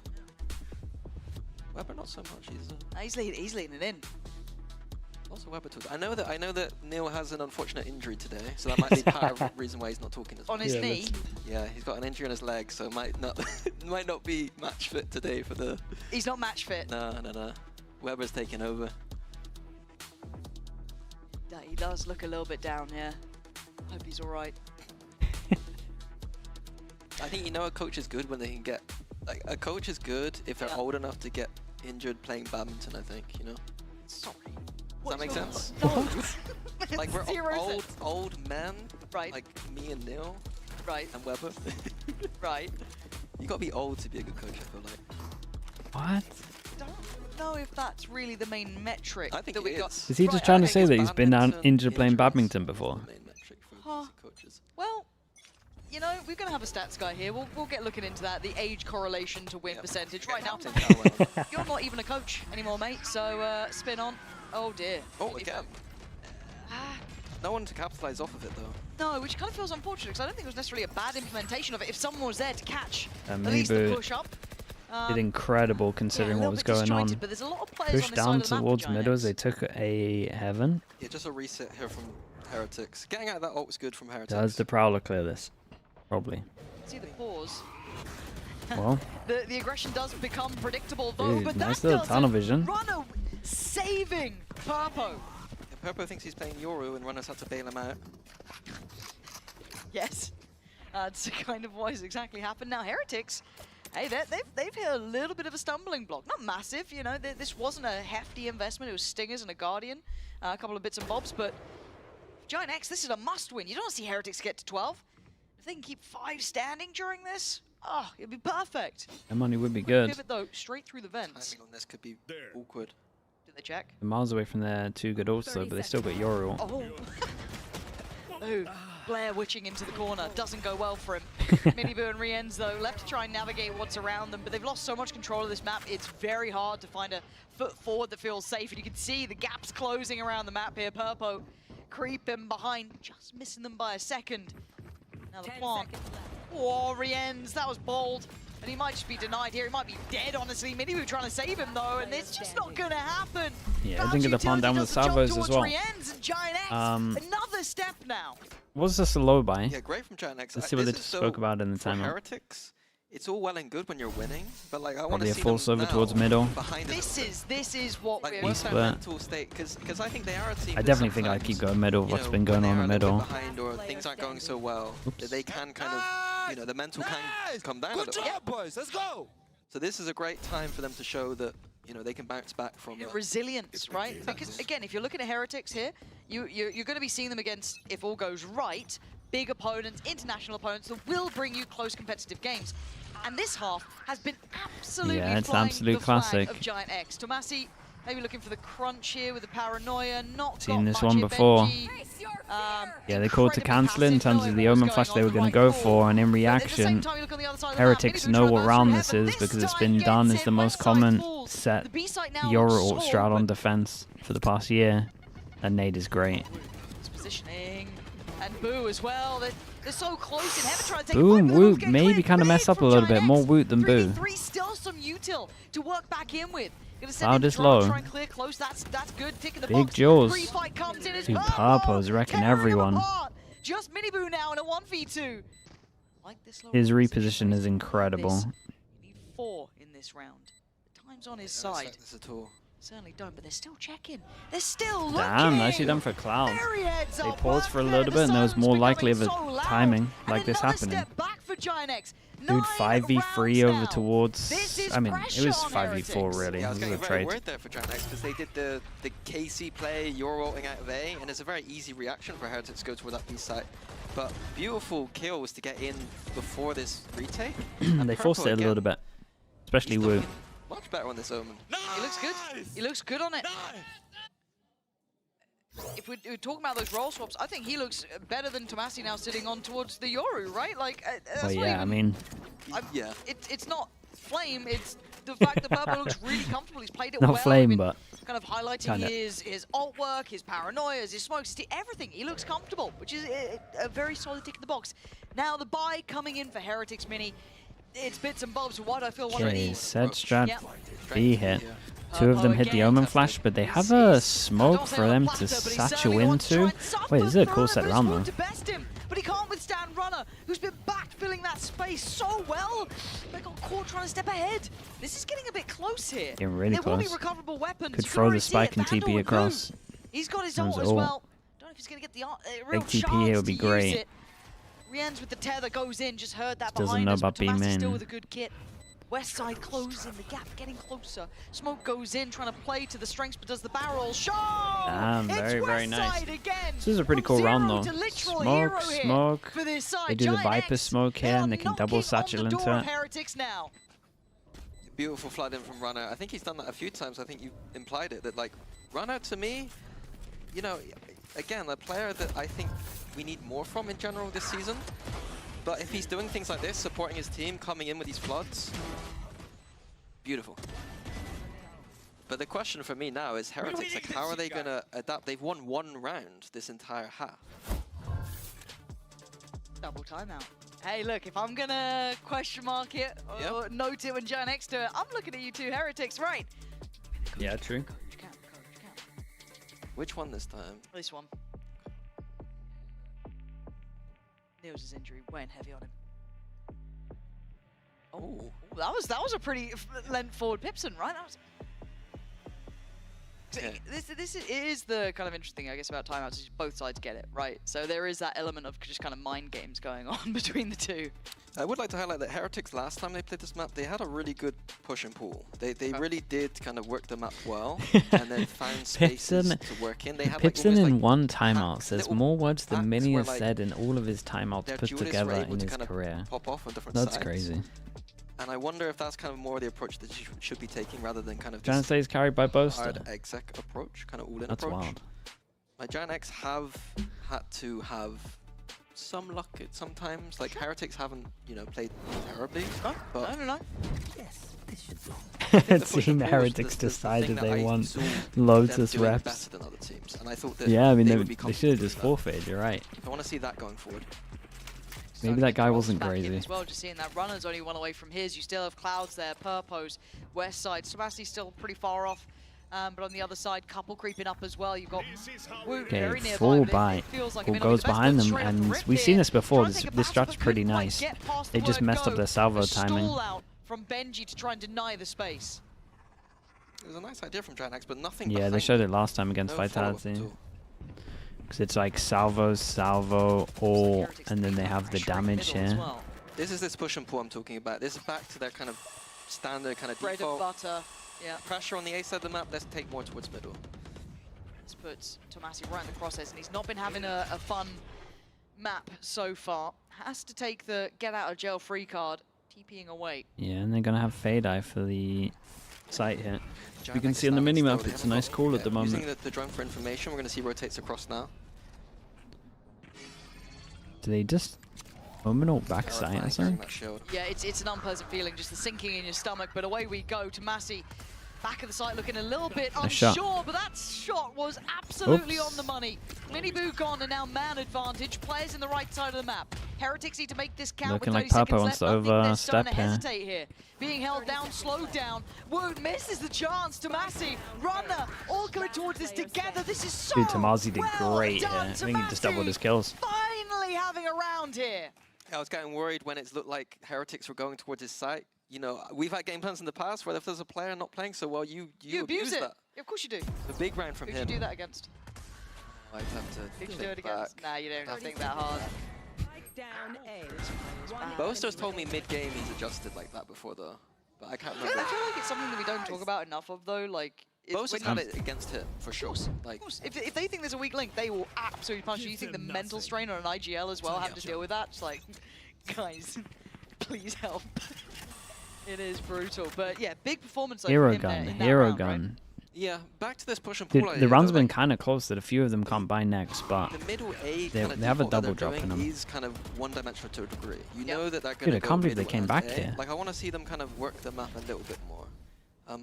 Weber not so much. He's leading it in. Also Weber talks. I know that Neil has an unfortunate injury today, so that might be part of the reason why he's not talking as On much. his knee? Yeah, he's got an injury on his leg, so might not be match fit today for the. He's not match fit. No. Weber's taking over. He does look a little bit down, yeah. Hope he's all right. I think a coach is good when they can get like a coach is good if they're old enough to get injured playing badminton. I think Sorry. Does that make sense? No. Like we're Zero old men, right? Like me and Neil, right? And Weber, right? You gotta be old to be a good coach. I feel like. What? Don't know if that's really the main metric. I think that we it got. is. Is he just trying to say that he's been down injured playing badminton before? Huh. Well, we're going to have a stats guy here. We'll get looking into that, the age correlation to win percentage. Right now, you're not even a coach anymore, mate, so spin on. Oh, dear. Oh, again. No one to capitalize off of it, though. No, which kind of feels unfortunate, because I don't think it was necessarily a bad implementation of it. If someone was there to catch at Mini least the Boo push up. did incredible considering what was going on. But there's a lot of players Pushed on this down side of the map for towards Giant middle X. as they took a heaven. Yeah, just a reset here from Heretics. Getting out of that ult was good from Heretics. Does the Prowler clear this? Probably. See the pause. Well. The aggression does become predictable though, Dude, but nice that little doesn't. tunnel vision. Runner saving Purpo. Yeah, Purpo thinks he's playing Yoru and Runners had to bail him out. Yes, that's kind of what has exactly happened. Now Heretics, hey, they've hit a little bit of a stumbling block. Not massive, this wasn't a hefty investment. It was Stingers and a Guardian, a couple of bits and bobs, but Giant X, this is a must-win. You don't see Heretics get to 12. If they can keep 5 standing during this, oh, it'd be perfect. That money would be good. Pivot though, straight through the vents. Timing on this could be awkward. They check. They're miles away from their 2 good ults though, but they still got Yoru. Oh. Oh, Blair witching into the corner. Doesn't go well for him. Miniboo and Rienz, though, left to try and navigate what's around them, but they've lost so much control of this map, it's very hard to find a foot forward that feels safe. And you can see the gaps closing around the map here. Purpo creeping behind, just missing them by a second. Now the plant. Oh, Rienz, that was bold. And he might just be denied here. He might be dead, honestly. Miniboo trying to save him, though, and it's just not going to happen. Yeah, I think of the plant down with the salvos as well. Rienz and Giant X, another step now. Was this a low buy? Yeah, great from Giant X. Let's see what they spoke about in the for timeout. Heretics, it's all well and good when you're winning, but like I want Probably to a see false them over now towards middle. behind This is what like we're what's their split. mental state, because I think they are a team. I that definitely think I sometimes, keep going middle. you What's know, been going when on they in are a little middle? bit behind or things aren't going so well, that they can kind of, you know, the mental can come down a little. Good job, boys. Let's go. So this is a great time for them to show that, you know, they can bounce back from that. Resilience, right? Because again, if you're looking at Heretics here, you're going to be seeing them against, if all goes right, big opponents, international opponents that will bring you close competitive games. And this half has been absolutely it's flying absolute the flag classic. of Giant X. Tomasi maybe looking for the crunch here with the paranoia. Not Seen got this much one here. before. Benji, Yeah, they called to cancel it in terms of the Omen Flash they were going to go for, and in reaction, Heretics know what round this is because it's been done as the most common set Yoru ult strat on defense for the past year, and Nade is great. Positioning and Boo as well. They're so close and Heaven trying to take Boo and a fight, but Woot get maybe great kind of read mess up a from little Giant bit, more X. Woot than Boo. 3v3 still some util to work back in with. Gonna send Cloud in is Drone, low. try and clear close. That's good. Tick in the Big box. Jaws. Pre-fight comes in as Dude, Purpo, Papo's wrecking tearing him everyone. apart. Just Miniboo now in a 1v2. Like this low His round reposition is incredible. You need 4 in this round. The time's on his side. This at all. Certainly don't, but they're still checking. They're still looking. Damn, nicely done for Cloud. Very heads They up paused for a work little there. bit, and there was The more silence likely of a becoming so loud. timing like And this another happening. step back for Giant X. Dude, 5v3 over now. towards. This is I mean, it pressure was on 5v4 really. Yeah, I It was was getting a very trade. worried there for Giant X because they did the KC play, you're ulting out of A, and it's a very easy reaction for Heretics to go toward that B site. But beautiful kills to get in before this retake. And they forced it a little bit, especially Wu. Much better on this Omen. He looks good. He looks good on it. If we're talking about those role swaps, I think he looks better than Tomasi now sitting on towards the Yoru, right? Like, that's Well, not yeah, even, I mean, yeah. It's not Flame, it's the fact that Purple looks really comfortable. He's played it not well. Flame, We've been but kind of highlighting kinda. his ult work, his paranoias, his smokes, everything. He looks comfortable, which is a very solid tick in the box. Now the buy coming in for Heretics Mini. It's bits and bobs. Why do I feel one of okay, these? said strat Yep. B hit. 2 of them hit the Omen Flash, but they have a smoke for them to satchel into. Wait, this is a cool set round though. To best him, but he can't withstand Runner, who's been backfilling that space so well. They got caught trying to step ahead. This is getting a bit close here. Getting really there will be close. recoverable weapons. Could You can throw already the see spike it. and Vandal TP and across. Boo. He's got his Sounds ult as ult. well. Don't know if he's going to get the real Big TP chance here would be to use great. it. Rienz with the tether goes in, just heard that Doesn't behind know us, about but being Tomasi still in. with a good kit. West side closing, the gap getting closer. Smoke goes in, trying to play to the strengths, but does the barrel show? Damn, It's very, very West nice. side again. This is a pretty From cool round zero though. to literal Smoke, hero here smoke. for this side. They do the Giant Viper X, smoke here, and they can double satchel knocking on the into door of it. Heretics now. Beautiful flood in from Runner. I think he's done that a few times. I think you implied it, that like, Runner to me, you know, again, a player that I think we need more from in general this season. But if he's doing things like this, supporting his team, coming in with these floods, beautiful. But the question for me now is Heretics, like, how are they going to adapt? They've won 1 round this entire half. Double timeout. Hey, look, if I'm going to question mark it or note it when Giant X do it, I'm looking at you two Heretics, right? Yeah, true. Which one this time? This one. Niels' injury weighing heavy on him. Oh, that was a pretty length forward Pipson, right? That was. This is the kind of interesting thing, I guess, about timeouts is both sides get it, right? So there is that element of just kind of mind games going on between the two. I would like to highlight that Heretics, last time they played this map, they had a really good push and pull. They really did kind of work the map well, and then found spaces to work in. They had Pipson in like one timeout says little more words than Mini where, has like, said in all of his timeouts their put duelists were together able in to his kind of career. pop off on different That's sides. crazy. And I wonder if that's kind of more the approach that you should be taking rather than kind of Giant this stays carried by Boaster. hard exec approach, kind of all-in That's approach. wild. My Giant X have had to have some luck sometimes. Like Heretics haven't, you know, played terribly. But No. It seemed Heretics decided they want Lotus reps. Better than other teams, and I thought that Yeah, I mean, would be they should have just forfeited, you're right. I want to see that going forward. Maybe that guy wasn't back in crazy. as well, just seeing that runner's only one away from his. You still have Clouds there, Purpose, West Side. Tomasi's still pretty far off, but on the other side, Couple creeping up as well. You've got Woot Okay, very nearby, full but it bite. feels like it Who may not be goes the best, behind but them, straight off the and rip we've here, seen this before. trying to take a This pass, strat's but pretty couldn't quite nice. get past They the just word messed up go. their salvo The timing. stall out from Benji to try and deny the space. It was a nice idea from Giant X, but nothing. Yeah, they behind showed it. it last time against No follow-up Vitality. at all. Because it's like salvo, all, and then they have the damage here. This is this push and pull I'm talking about. This is back to their kind of standard kind of Bread default. and butter. Yeah. Pressure on the A side of the map. Let's take more towards middle. This puts Tomasi right in the crosshairs, and he's not been having a fun map so far. Has to take the get out of jail free card, TPing away. Yeah, and they're gonna have Fade Eye for the site hit. We can X see on the standing minimap, still. They it's a haven't nice got- call at the moment. Using the drone for information, we're going to see rotates across now. Do they just moment ult backside or something? Yeah, it's an unpleasant feeling, just the sinking in your stomach. But away we go. Tomasi, back of the site, looking a little bit Nice shot. unsure, but that shot was absolutely Oops. on the money. Miniboo gone, and now man advantage. Players in the right side of the map. Heretics need to make this count. Looking with like 30 Papa seconds wants left. to I think they're overstep starting to here. hesitate here. Being held down, slowed down. Woot misses the chance. Tomasi, runner, all coming towards this together. This is so Dude, Tamazi did well great here. done, I think he just doubled Tomasi. his kills. Finally having a round here. I was getting worried when it looked like Heretics were going towards his site. You know, we've had game plans in the past where if there's a player not playing so well, you abuse it. that. Of course you do. A big round from Who him. should you do that against? I'd have to Who should think do it back. against? Nah, you don't have to think that hard. Down A. Boaster's told me mid-game he's adjusted like that before though, but I can't I remember. feel like it's something that we don't talk about enough of though. Like, Boaster's had it against him for sure. Like, if they think there's a weak link, they will absolutely punch you. You think the mental strain on an IGL as well, having to deal with that? It's like, guys, please help. It is brutal, but yeah, big performance. Over Hero him there gun, in that hero round, right? gun. yeah, back to this push and Dude, pull the idea, round's though, been like, kind of close that a few of them can't buy next, but the middle A they kind of have a default that double they're drop in doing them. is kind of one-dimensional to a degree. You know that they're going Dude, to I go can't believe they middle came and back A. here. Like, I want to see them kind of work the map a little bit more.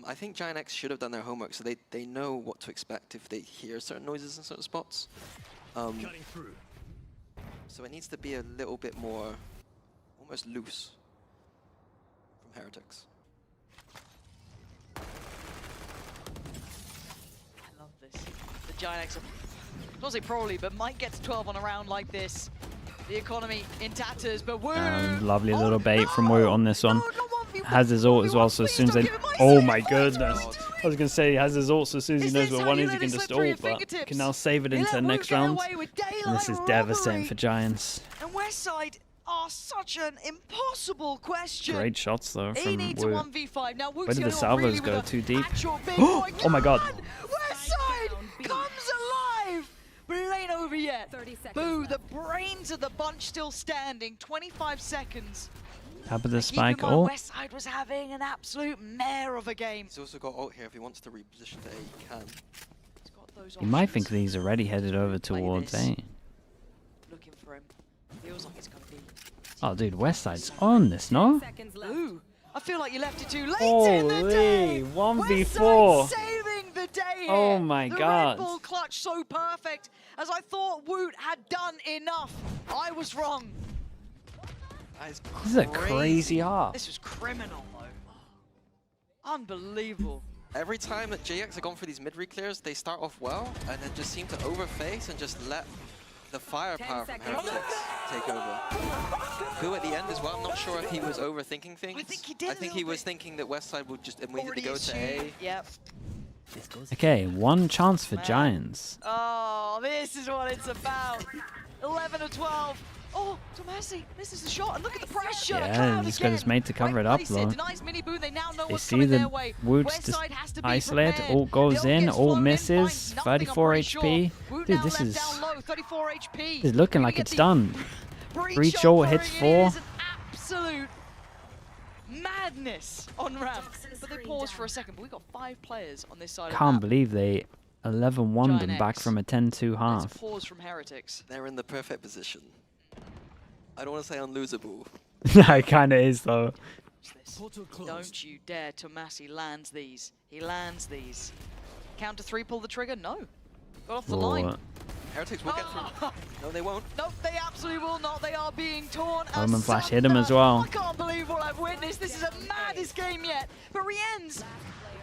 I think Giant X should have done their homework, so they know what to expect if they hear certain noises in certain spots. So it needs to be a little bit more, almost loose from Heretics. I love this. The Giant X, I don't say probably, but might get to 12 on a round like this. The economy in tatters, but Woo! Lovely little bait from Wu on this one. Has his ult as well, so as soon as they... Oh my goodness. I was going to say he has his ult, so as soon as he knows where one is, he can just ult, but can now save it into the next round. And this is devastating for Giants. And Westside are such an impossible question. Great shots, though, He from needs a Wu. 1v5. Now, Where did the salvos go? Too deep? Oh Oh my god. Westside comes alive! But it ain't over yet. Boo, the brains of the bunch still standing. 25 seconds. Top of the Keep spike in mind, ult. Westside was having an absolute mare of a game. He's also got ult here if he wants to reposition to A, he can. You might think that he's already headed over towards A. Looking for him. Feels like it's gonna be. Oh, dude, Westside's on this, no? Ooh, I feel like you left it too late in the day. Holy, 1v4. Saving the day here. Oh my the god. Red Bull clutch so perfect. As I thought Woot had done enough. I was wrong. That is This is a crazy half. This was criminal though. Unbelievable. Every time that JX have gone for these mid clears, they start off well and then just seem to overface and just let the firepower from Heretics take over. Boo at the end as well, I'm not sure if he was overthinking things. I think he did. I think he was thinking that Westside would just immediately go to A. Yep. Okay, one chance for Giants. Oh, this is what it's about. 11 or 12. Oh, Tomasi, this is the shot. And look at the pressure. Yeah, Cloud he's got his again. mate to cover it up, Place it, though. denies Miniboo. They now know They what's see coming their the way. Woots just Westside has to be isolate, prepared. ult goes Bill in, gets ult flown in, misses, finds 34 nothing, I'm HP. pretty sure. Woot Dude, now this left is down low, 34 HP. is looking Can like we it's get the done. Breach ult hits 4. Absolute madness on ramp. But they paused for a second, but we got 5 players on this side of Can't the map. believe they 11-1'd them back X. from a 10-2 It's half. a pause from Heretics. They're in the perfect position. I don't want to say unlosable. Yeah, it kind of is though. Don't you dare. Tomasi lands these. He lands these. Counter 3, pull the trigger? No. Got off the line. Heretics will get through. No, they won't. No, they absolutely will not. They are being torn Omen Flash hit asunder. him as well. I can't believe what I've witnessed. This is the maddest game yet. But Rien's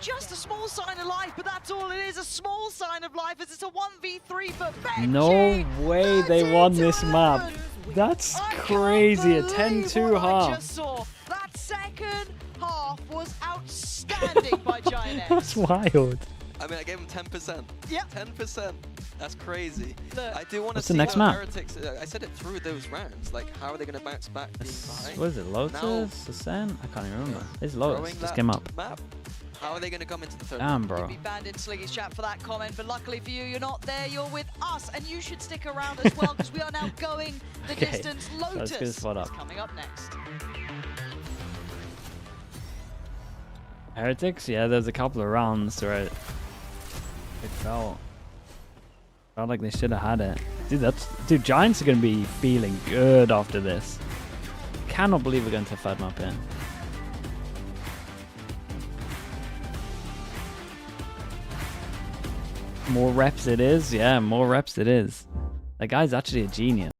just a small sign of life, but that's all it is. A small sign of life as it's a 1v3 for Benji. No way they won this map. That's crazy. A 10-2 I just half. saw. That second half was outstanding by Giant X. That's wild. I mean, I gave them 10%. Yeah. 10%. That's crazy. Look. I do want to What's see the next how map? Heretics. I said it through those rounds. Like, how are they going to bounce back being behind? What is it? Lotus? Ascent? I can't even remember. It's Lotus. Throwing Just that came up. Map. How are they going to come into the third? Damn, bro. You'd be banned in Sliggy's chat for that comment, but luckily for you, you're not there. You're with us, and you should stick around as well because we are now going the Okay, distance. so let's Lotus get this spot up. is coming up next. Heretics? Yeah, there's a couple of rounds where it felt like they should have had it. Dude, Giants are gonna be feeling good after this. Cannot believe we're going to FUT map here. More reps it is, yeah, more reps it is. That guy's actually a genius.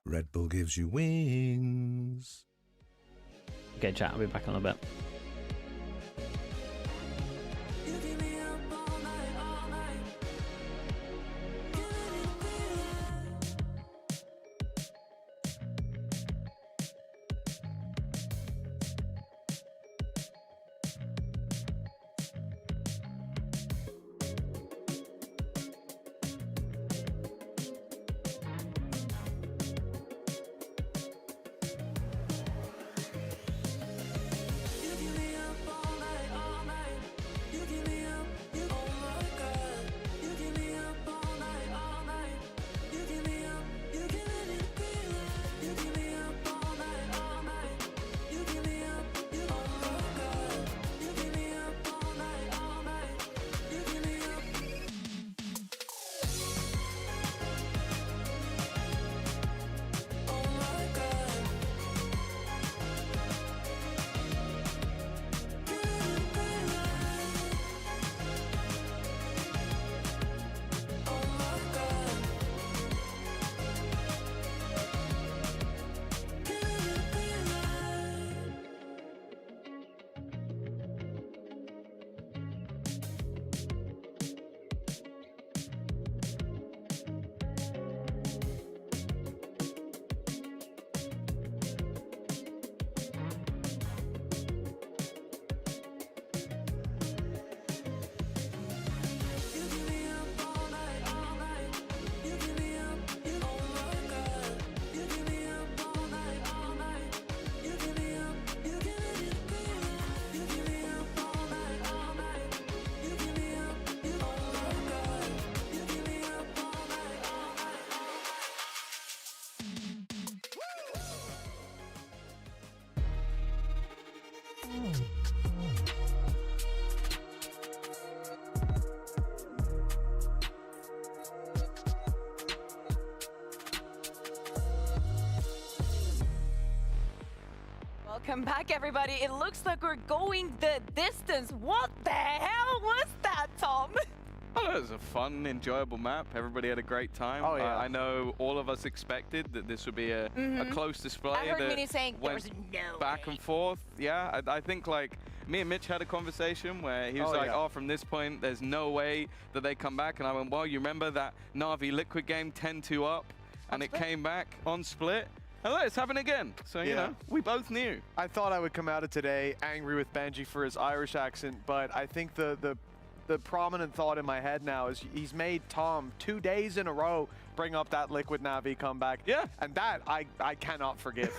Red Bull gives you wings. Okay, chat, I'll be back in a little bit. Welcome back, everybody. It looks like we're going the distance. What the hell was that, Tom? Oh, it was a fun, enjoyable map. Everybody had a great time. Oh, yeah. I know all of us expected that this would be a close display. I heard that Minnie saying there went was no back and forth. Yeah, I think like me and Mitch had a conversation where he was like, oh, from this point, there's no way that they come back. And I went, well, you remember that Na'Vi Liquid game 10-2 up and it came back on split? And look, it's happening again. So, you know, we both knew. I thought I would come out of today angry with Benji for his Irish accent, but I think the prominent thought in my head now is he's made Tom 2 days in a row bring up that Liquid Navi comeback. Yeah. And that I cannot forgive.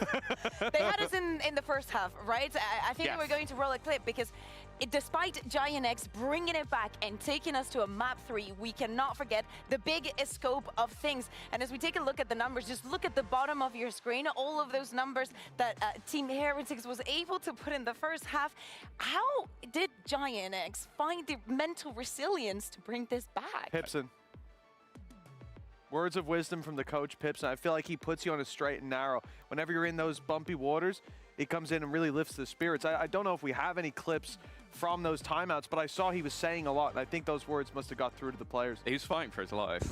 They had us in the first half, right? I think Yes. we're going to roll a clip because despite Giant X bringing it back and taking us to a map 3, we cannot forget the big scope of things. And as we take a look at the numbers, just look at the bottom of your screen, all of those numbers that Team Heretics was able to put in the first half. How did Giant X find the mental resilience to bring this back? Pipson. Words of wisdom from the coach, Pipson. I feel like he puts you on a straight and narrow. Whenever you're in those bumpy waters, he comes in and really lifts the spirits. I don't know if we have any clips from those timeouts, but I saw he was saying a lot, and I think those words must have got through to the players. He was fighting for his life.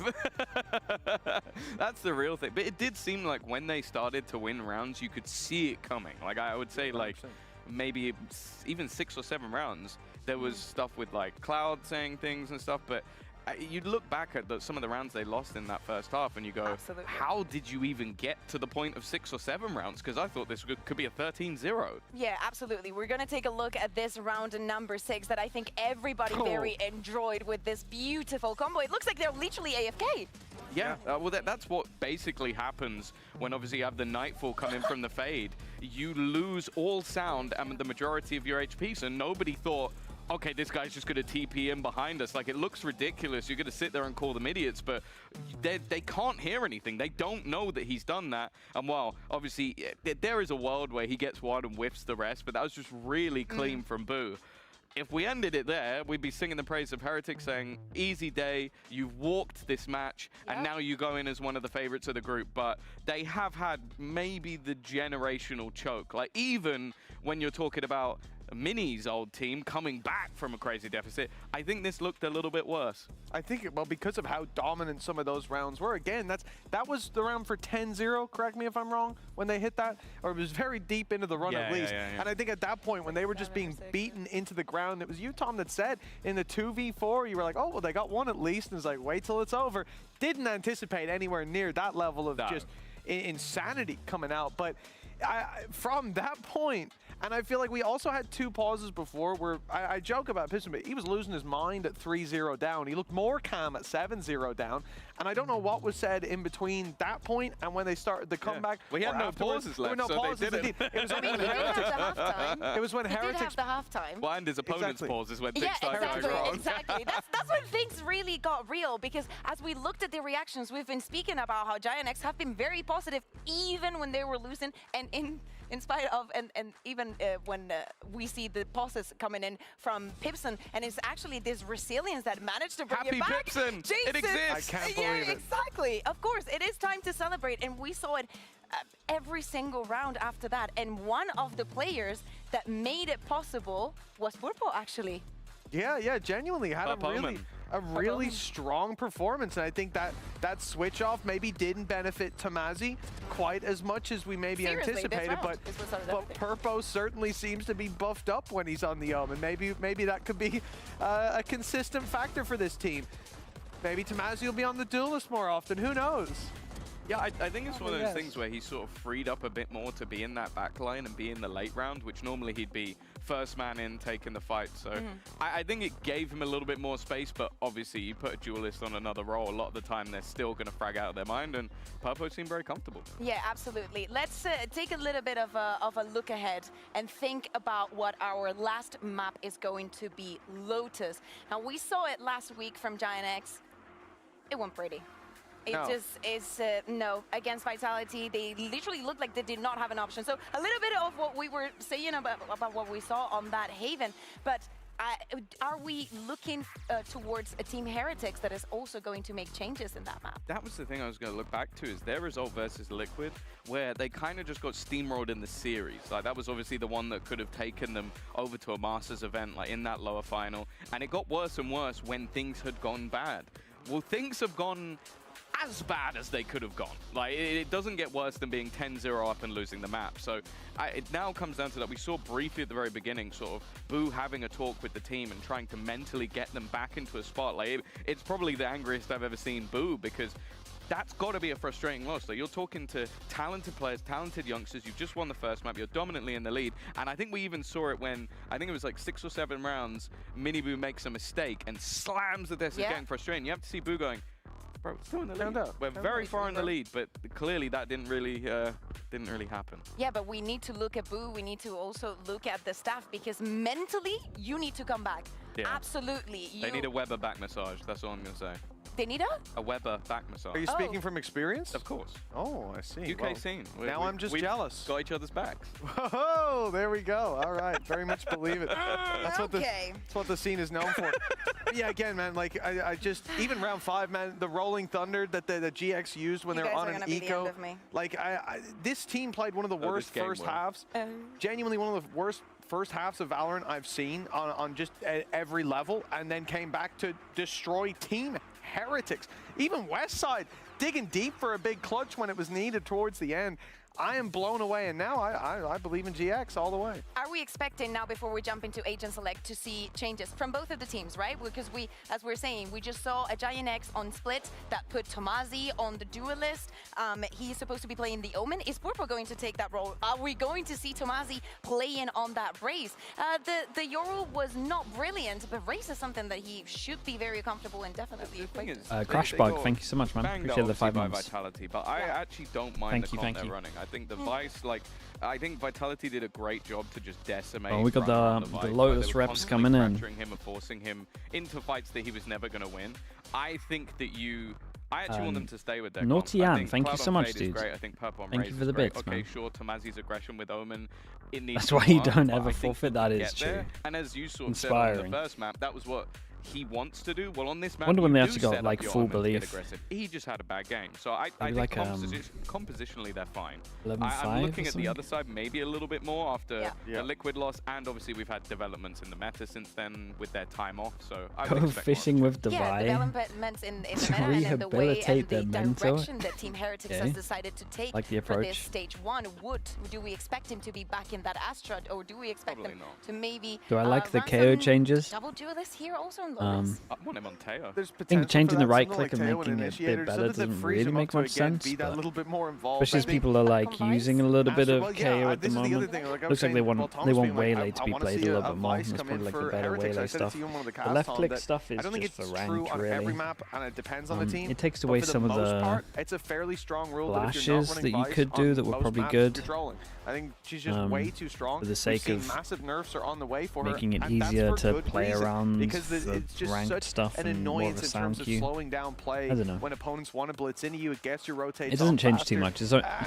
That's the real thing. But it did seem like when they started to win rounds, you could see it coming. Like I would say, 100%. like maybe even 6 or 7 rounds, there was stuff with like Cloud saying things and stuff, but you'd look back at some of the rounds they lost in that first half and you go, Absolutely. how did you even get to the point of 6 or 7 rounds? Because I thought this could be a 13-0. Yeah, absolutely. We're going to take a look at this round number 6 that I think everybody very enjoyed with this beautiful combo. It looks like they're literally AFK. Yeah, well, that's what basically happens when obviously you have the Nightfall come in from the Fade. You lose all sound and the majority of your HP, so nobody thought, okay, this guy's just going to TP in behind us. Like, it looks ridiculous. You're going to sit there and call them idiots, but they can't hear anything. They don't know that he's done that. And while, obviously, there is a world where he gets one and whiffs the rest, but that was just really clean from Boo. If we ended it there, we'd be singing the praise of Heretics, saying, easy day, you've walked this match, and now you go in as one of the favorites of the group. But they have had maybe the generational choke. Like, even when you're talking about Mini's old team coming back from a crazy deficit, I think this looked a little bit worse. I think, well, because of how dominant some of those rounds were. Again, that was the round for 10-0, correct me if I'm wrong, when they hit that. Or it was very deep into the run at least. And I think at that point, when they were just being beaten into the ground, it was you, Tom, that said in the 2v4, you were like, oh, well, they got one at least. And it's like, wait till it's over. Didn't anticipate anywhere near that level of just insanity coming out. But from that point, and I feel like we also had 2 pauses before where I joke about Piston, but he was losing his mind at 3-0 down. He looked more calm at 7-0 down. And I don't know what was said in between that point and when they started the comeback. We had no pauses left, no so pauses, they didn't. It was I mean, he did have the halftime. It was when He did Heretics... have the halftime. Well, and his opponent's pauses when things started exactly, going wrong. exactly. That's when things really got real, because as we looked at the reactions, we've been speaking about how Giant X have been very positive even when they were losing, and in spite of, and even when we see the pauses coming in from Pipson, and it's actually this resilience that managed to bring Happy it back. Pipson! Jason, It exists! I can't believe it. Exactly. Of course, it is time to celebrate, and we saw it every single round after that. And one of the players that made it possible was Purple, actually. Yeah, genuinely had a really strong performance, and I think that switch off maybe didn't benefit Tamazi quite as much as we maybe anticipated, but Purpo certainly seems to be buffed up when he's on the and maybe that could be a consistent factor for this team. Maybe Tamazi will be on the duelist more often, who knows? Yeah, I think it's one of those things where he sort of freed up a bit more to be in that back line and be in the late round, which normally he'd be first man in, taking the fight. So I think it gave him a little bit more space, but obviously you put a duelist on another role, a lot of the time they're still going to frag out of their mind, and Purpo seemed very comfortable. Yeah, absolutely. Let's take a little bit of a look ahead and think about what our last map is going to be, Lotus. Now, we saw it last week from Giant X. It wasn't pretty. It just is, no, against Vitality, they literally looked like they did not have an option. So a little bit of what we were saying about what we saw on that Haven, but are we looking towards a Team Heretics that is also going to make changes in that map? That was the thing I was going to look back to, is their result versus Liquid, where they kind of just got steamrolled in the series. Like, that was obviously the one that could have taken them over to a Masters event, like in that lower final. And it got worse and worse when things had gone bad. Well, things have gone as bad as they could have gone. Like, it doesn't get worse than being 10-0 up and losing the map. So it now comes down to that. We saw briefly at the very beginning sort of Boo having a talk with the team and trying to mentally get them back into a spot. Like, it's probably the angriest I've ever seen Boo, because that's got to be a frustrating loss. Like, you're talking to talented players, talented youngsters. You've just won the first map. You're dominantly in the lead. And I think we even saw it when, I think it was like 6 or 7 rounds, Mini Boo makes a mistake and slams the desk, getting frustrating. You have to see Boo going, Bro, still in the lead. We're very far in the lead, but clearly that didn't really happen. Yeah, but we need to look at Boo. We need to also look at the staff because mentally, you need to come back. Yeah. Absolutely. They need a Weber back massage. That's all I'm gonna say. They need a Weber back massage. Are you speaking from experience? Of course. Oh, I see. UK scene. Now I'm just jealous. Got each other's backs. Oh, there we go. All right, very much believe it. That's what the scene is known for. Yeah, again, man, like I just even round 5, man, the rolling thunder that the GX used when they were on an eco. Like this team played one of the worst first halves. Genuinely one of the worst first halves of Valorant I've seen on just every level, and then came back to destroy Team Heretics. Even Westside digging deep for a big clutch when it was needed towards the end. I am blown away, and now I believe in GX all the way. Are we expecting now, before we jump into Agent Select, to see changes from both of the teams, right? Because as we're saying, we just saw a Giant X on Split that put Tomazi on the duelist. He's supposed to be playing the Omen. Is Purple going to take that role? Are we going to see Tomazi playing on that Raze? The Yoru was not brilliant, but Raze is something that he should be very comfortable and definitely equipped. Crashbug, thank you so much, man. Appreciate the 5 months. Vitality, but I actually don't mind the comp they're running. I think the Vice, I think Vitality did a great job to just decimate. Oh, we got the Lotus reps coming in. Him and forcing him into fights that he was never going to win. I think that I actually want them to stay with their Naughty Ann, thank you so much, dude. I think Purple on thank you for the bits, man. Okay, sure, Tomazi's aggression with Omen in the That's why you don't ever forfeit, that is true. And as you sort of said on the first map, that was what he wants to do. Well, on this map, wonder when they you actually do got set like up full your Omen to get belief. aggressive. He just had a bad game, so I think like, compositionally they're fine. 11-5 I'm looking or at the other side maybe a little bit more after the Liquid loss, and obviously we've had developments in the meta since then with their time off. So I would Go expect fishing with Devi. Yeah, developments in the meta and in the way and the direction that Team Heretics has decided to take for this stage 1. Do we expect him to be back in that Astra, or do we expect them to maybe Do I like the KO changes? double duelist here also in Lotus? I want him on Teo. I think changing the right click and making it a bit better doesn't really make much sense. Especially as people are like using a little bit of KO at the moment. Looks like they want Waylay to be played a little bit more. That's probably like the better Waylay stuff. The left click stuff is just for rank, really. It takes away some of the flashes that you could do that were probably good. I think she's just way too strong. For the sake of massive nerfs are on the way for making her, it easier to play around because the it's just ranked such stuff an and more of a annoyance in sound terms cue. of slowing down play I don't know. when opponents want to blitz into you. It gets your rotates. It doesn't off change faster. too much.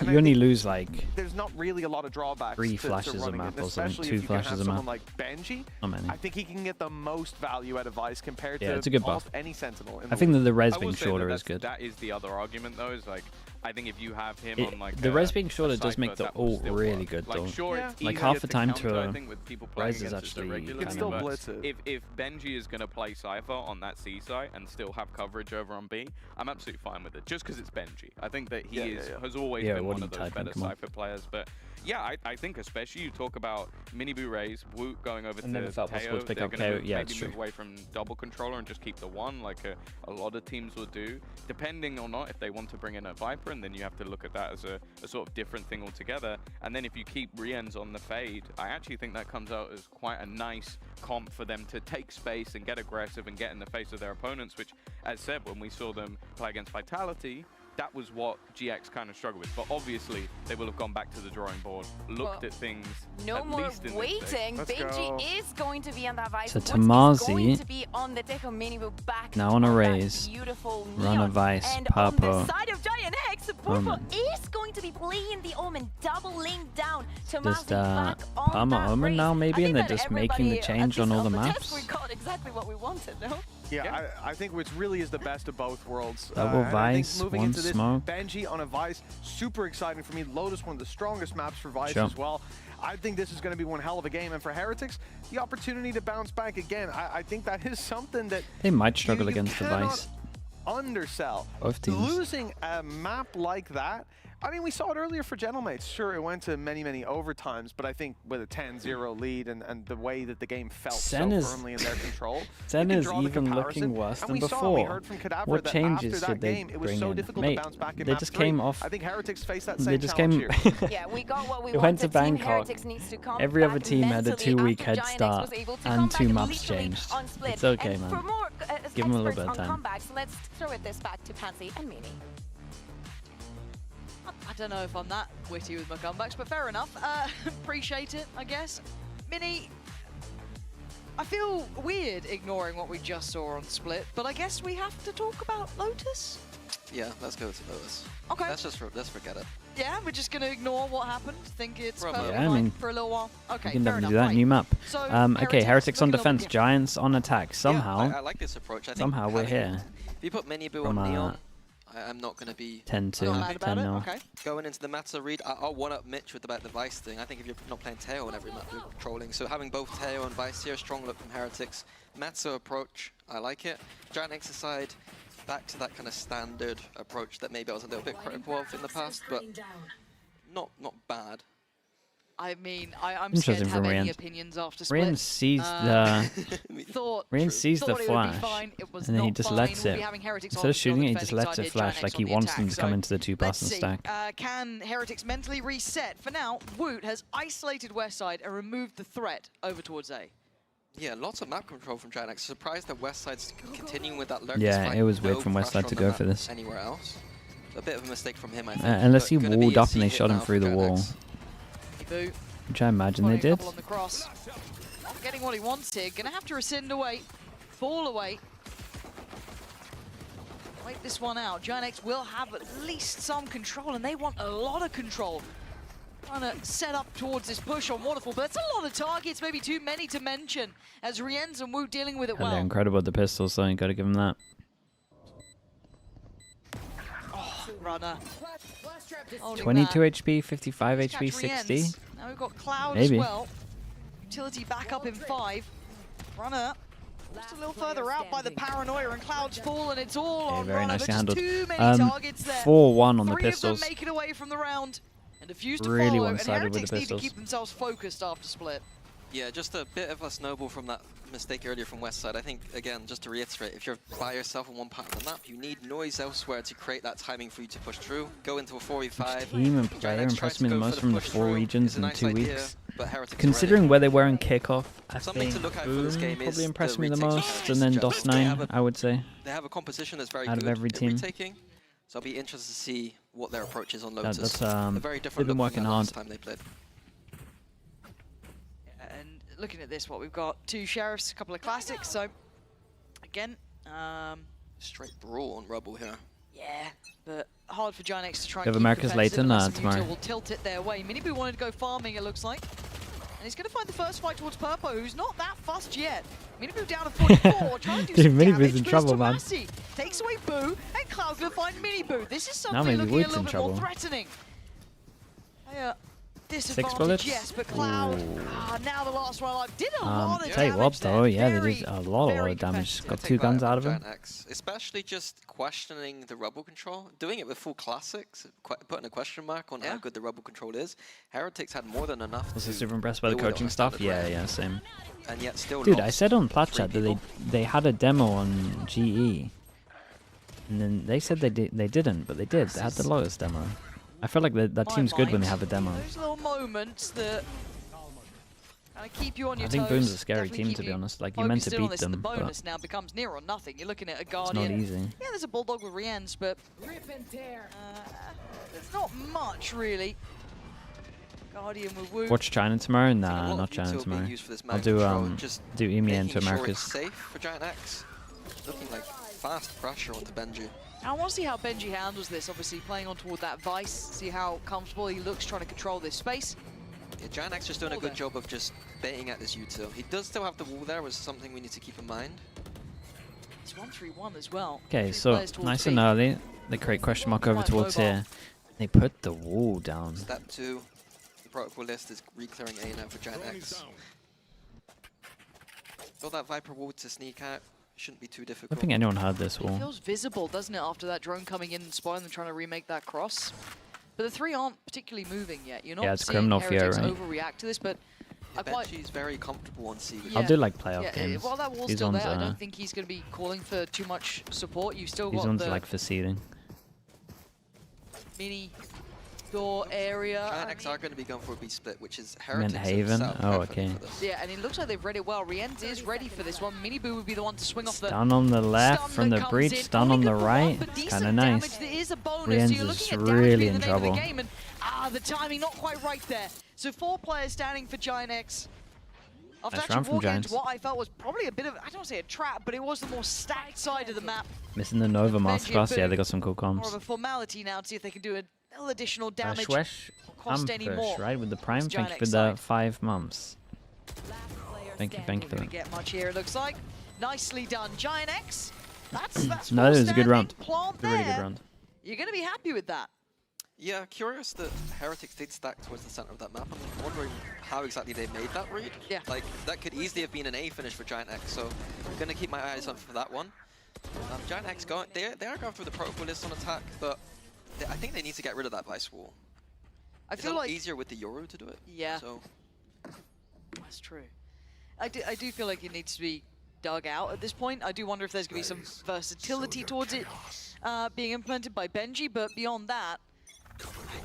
You only lose like there's not really a lot of drawbacks 3 to flashes a running map it, or something, especially 2 if you can flashes have a someone map. like Benji. Not many. I think he can get the most value out of Vice compared Yeah, to it's a good almost buff. any Sentinel. I think that the res I will being say shorter that is good. That is the other argument though, is like I think if you have him on like The res being a shorter does Cypher, make the that will ult still really work. good Like, though. sure, it's Like easier half the time counter, I to think, with people playing res is against just a actually regular You can still but blitz it. If Benji is going to play Cypher on that C site and still have coverage over on B, I'm absolutely fine with it. Just because it's Benji, I think that he has always been one of those better Cypher players. But yeah, I think especially you talk about Minibu Raze, Woot going over to never felt possible Teo, to pick they're up going KO. to Yeah, maybe it's move true. away from double controller and just keep the one, like a lot of teams will do, depending or not if they want to bring in a Viper, and then you have to look at that as a sort of different thing altogether. And then if you keep Rien's on the fade, I actually think that comes out as quite a nice comp for them to take space and get aggressive and get in the face of their opponents, which, as said, when we saw them play against Vitality, that was what GX kind of struggled with. But obviously, they will have gone back to the drawing board, looked at things. No at more least in waiting. Let's go. Benji is going to be on that Vice. So Wood is Tomazi going to be on the Tejo Minibu back now on a that Raze, beautiful run a neon. Vice, And on Purple. the side of Giant X, Purple is going to be playing the Omen, doubling down. Does Tomazi back on Palmer that Omen Raze. now maybe, I and think they're that just making the everybody, change at on least all the on maps? test, we got exactly what we wanted, no? Yeah, I think it really is the best of both worlds. Double and I think Vice, moving one into this, smoke. Benji on a Vice, super exciting for me. Lotus, one of the strongest maps for Vice Sure. as well. I think this is going to be one hell of a game. And for Heretics, the opportunity to bounce back again, I think that is something that They might struggle you against the cannot Vice. undersell. Both teams. Losing a map like that, I mean, we saw it earlier for Gentlemates. Sure, it went to many, many overtimes, but I think with a 10-0 lead and the way that the game felt Zen so is- firmly in their control, Zen you can is draw the even comparison. looking worse And than we saw, before. we heard from Kadabra What that changes after that did they game, it was bring so in? difficult Mate, to bounce back in they map just 3. came off. I think Heretics faced that They same just challenge came. here. Yeah, we got what we They went to wanted. Team Bangkok. Heretics needs to come Every other back team had a mentally 2-week after head Giant X start, was able to and come 2 back maps literally changed. on Split. It's okay, and man. For more Give him a little experts bit of on time. comebacks. Let's throw it this back to Pansy and Mini. I don't know if I'm that witty with my comebacks, but fair enough. Appreciate it, I guess. Mini, I feel weird ignoring what we just saw on Split, but I guess we have to talk about Lotus? Yeah, let's go to Lotus. Okay. Let's forget it. Yeah, we're just going to ignore what happened, think it's For a perfectly moment. Yeah, I fine mean, for a little while. Okay, You can fair definitely enough. do that. Right. New map. So, Okay, Heretics on looking a little defense, bit Giants on attack. Somehow, Yeah, I like this approach. I think somehow we're having- here. If you put Minibu From, on Neon, I'm not going to be 10-2, 10-0. Okay. Going into the meta read, I'll one-up Mitch with about the Vice thing. I think if you're not playing Teo on every map, you're trolling. So having both Teo and Vice here, strong look from Heretics. Meta approach, I like it. Giant Exercise, back to that kind of standard approach that maybe I was a little bit critical of in the past, but not bad. I mean, I'm scared Interesting to have from any Rian. opinions after Split. Rian sees the Rian sees the thought it would be flash, fine. It was and then he not just fine. lets We'll it. be having Heretics Instead on of shooting the it, he just defending lets side it here, flash Giant like X he on the wants them attack. to come So into the 2 let's pass and see, stack. can Heretics mentally reset? For now, Woot has isolated Westside and removed the threat over towards A. Yeah, lots of map control from Giant X. Surprised that Westside's continuing with that lurk. Yeah, despite it was no weird from pressure Westside on to the go map for this. Anywhere else. A bit of a mistake from him, I think. Unless he but gonna be walled a up and they C shot hit him now through for the Giant wall. X. Boo. Which I imagine they Spotting a did. couple on the cross. Not getting what he wants here. Gonna have to rescind away. Fall away. Wait this one out. Giant X will have at least some control, and they want a lot of control. Trying to set up towards this push on Waterfall, but it's a lot of targets, maybe too many to mention, as Rienz and Wu dealing with it And they're well. incredible with the pistols, so you got to give them that. Oh, runner. Holding 22 that. HP, 55 Let's HP, catch 60. Rienz. Now we've got Cloud Maybe. as well. Utility back up in 5. Runner. Just a little further out by the paranoia, and Cloud's fall, and it's all on very Runner. nicely But handled. just too many targets there. 4-1 on the 3 pistols. of them make it away from the round, and a few to Really follow. And one-sided with the Heretics need to pistols. keep themselves focused after Split. Yeah, just a bit of a snowball from that mistake earlier from Westside. I think, again, just to reiterate, if you're by yourself on one part of the map, you need noise elsewhere to create that timing for you to push through. Go into a 4v5. Team and player Giant X impressed tries me to the go most for from the push 4 through. regions It's a in nice 2 idea, weeks. but Heretics are Considering ready. where they were in kickoff, I Something think to look out for this game is probably the impressed me the retakes most, from and then Giants. They DOS9, have a- I would say. They have a composition that's very Out of good every at team. retaking, so I'll be interested to see what their approach is on Lotus. That's, They're very they've different been look from working the hard. last time they played. And looking at this, what we've got 2 Sheriffs, a couple of Classics, so again, Straight brawl on Rubble here. yeah, but hard for Giant X to try We and have keep America's defensive, Leighton, unless tomorrow. Muto will tilt it their way. Minibu wanted to go farming, it looks like. And he's going to find the first fight towards Purpo, who's not that fussed yet. Minibu down to 44, trying to do Dude, some Minibu's damage, in but trouble, it's man. Tomasi. Takes away Boo, and Cloud's going to find Minibu. This is Now something maybe looking a Wood's little in bit trouble. more threatening. Disadvantage, bullets? yes, but Cloud, Ooh. now the last one alive, did a lot of Tell you what damage though, there. yeah, they Very, did a lot of damage. competitive. Got Take 2 that guns out of Giant him. X, especially just questioning the Rubble control, doing it with full classics, putting a question mark on how good the Rubble control is. Heretics had more than enough. Was to I super impressed by the deal with it coaching on a stuff? standard Yeah, round. yeah, same. And yet still Dude, I lost said on Plat 3 Chat that they had a demo on GE, and then they said they didn't, but they did. They had the Lotus demo. I feel like that team's good when they have a demo. Those little moments that kind of keep you on your I think toes, Boom's a scary definitely team, keep to be you honest. Like, you're meant to focused in on beat this, and them, the but bonus now becomes near or nothing. You're looking at a it's Guardian. not easy. Yeah, there's a Bulldog with Rienz, but there's not much really. Guardian with Wu. Watch China tomorrow? a Nah, lot not of China util being tomorrow. used for this I'll map do control, just EMEA into making sure it's Americas. safe for Giant X. Looking like fast pressure onto Benji. I want to see how Benji handles this, obviously playing on toward that Vice, see how comfortable he looks trying to control this space. Yeah, Giant X just doing a good job of just baiting at this util. He does still have the wall there, was something we need to keep in mind. It's 1-3-1 as well. Okay, 3 so players towards nice B. and early. They create question mark over Quite towards mobile. here. They put the wall down. Step 2, the protocol list is re-clearing A now for Giant X. Got that Viper wall to sneak out. Shouldn't be too I difficult. don't think anyone heard this It wall. feels visible, doesn't it, after that drone coming in and spotting them trying to remake that cross. But the 3 aren't particularly moving yet. You're not Yeah, it's seeing criminal fear, Heretics right? overreact to this, but I quite... Benji's very comfortable on C. I'll do like playoff yeah, games. while that wall's These still ones there, I are don't think he's going to be calling for too much support. You've still these got ones the are like for seeding. Mini door area. Giant X are going to be going for a B split, which is I meant Heretics. Haven. themselves Oh, perfect okay. for this. Yeah, and it looks like they've read it well. Rienz is ready for this one. Miniboo would be the one to swing off the Stun on the left stun from that the comes breach, in. stun on Only the good for right. one, but It's decent kind of damage. nice. There is a bonus. Rienz So you're is looking at damage really being in the name of trouble. the game, and the timing not quite right there. So 4 players standing for Giant X. After Nice round actually from walking Giants. into what I felt was probably a bit of, I don't want to say a trap, but it was the more stacked side of the map. Missing the Nova Masterclass. Yeah, they got some cool More of comms. a formality now to see if they can do a little additional damage. Schwesh Cost any more. right, with the Prime. It's Thank you Giant for X the side. 5 months. Thank you for Gonna that. get much here, it looks like. Nicely done, Giant X. That's No, it was a good round. Plant It's a really good there. round. You're going to be happy with that. Yeah, curious that Heretics did stack towards the center of that map. I'm wondering how exactly they made that read. Yeah. Like, that could easily have been an A finish for Giant X, so I'm going to keep my eyes on for that one. Giant X, they are going through the protocol list on attack, but I think they need to get rid of that Vice Wall. I It's feel a lot like easier with the Yoru to do it. Yeah. So That's true. I do feel like it needs to be dug out at this point. I do wonder if there's going to be some versatility towards it being implemented by Benji, but beyond that,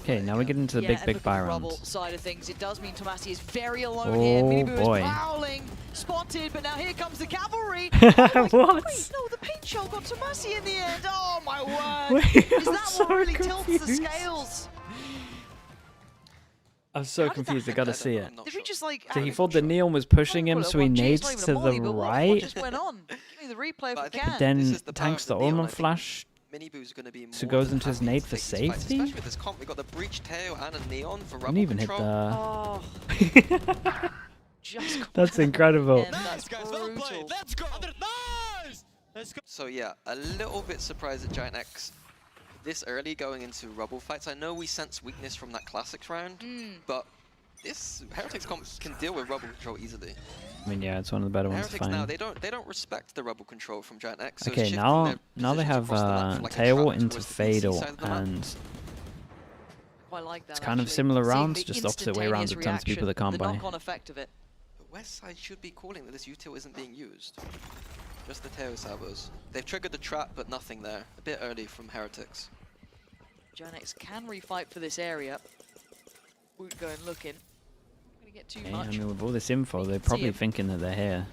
Okay, now we get into the yeah, big and buy look at the rubble rounds. side of things. It does mean Tomasi is very alone Oh, here. Miniboo boy. is prowling, spotted, but now here comes the cavalry. What? Wait, no, the paint shell got Tomasi in the end. Oh my word! Wait, Is I'm that so what really tilts the confused. scales? I'm so confused. I gotta see it. Did we just like? So he thought the Neon was pushing him, so he nades to the What right. just went on? Give me the replay if you But can. then tanks the Ornament Flash, Miniboo's going to be so more goes than into his happy nade to for take these fights, safety. especially with this comp. We got the Breach Tail and a Neon for rubble Didn't even hit control. the. Oh. Just That's incredible. again, that's brutal. Let's go. Nice. Let's go. So yeah, a little bit surprised at Giant X this early going into rubble fights. I know we sense weakness from that Classics round, but this Heretics comp can deal with rubble control easily. I mean, yeah, it's one of the better ones to Heretics now find. they don't respect the rubble control from Giant X. So it's Okay, shifting now their they positions have across the map from, like, a Tail trap into towards the DC Fatal, side of the map. and Quite like that. it's kind of actually. similar Seeing rounds, the just opposite way around in terms of people that can't the buy. knock-on effect of it. But West Side should be calling that this util isn't being used. Just the Tail salvos. They've triggered the trap, but nothing there. A bit early from Heretics. Giant X can refight for this area. Woot going looking. Gonna get too Okay, I much. mean, with all this info, they're see probably him. thinking that they're here.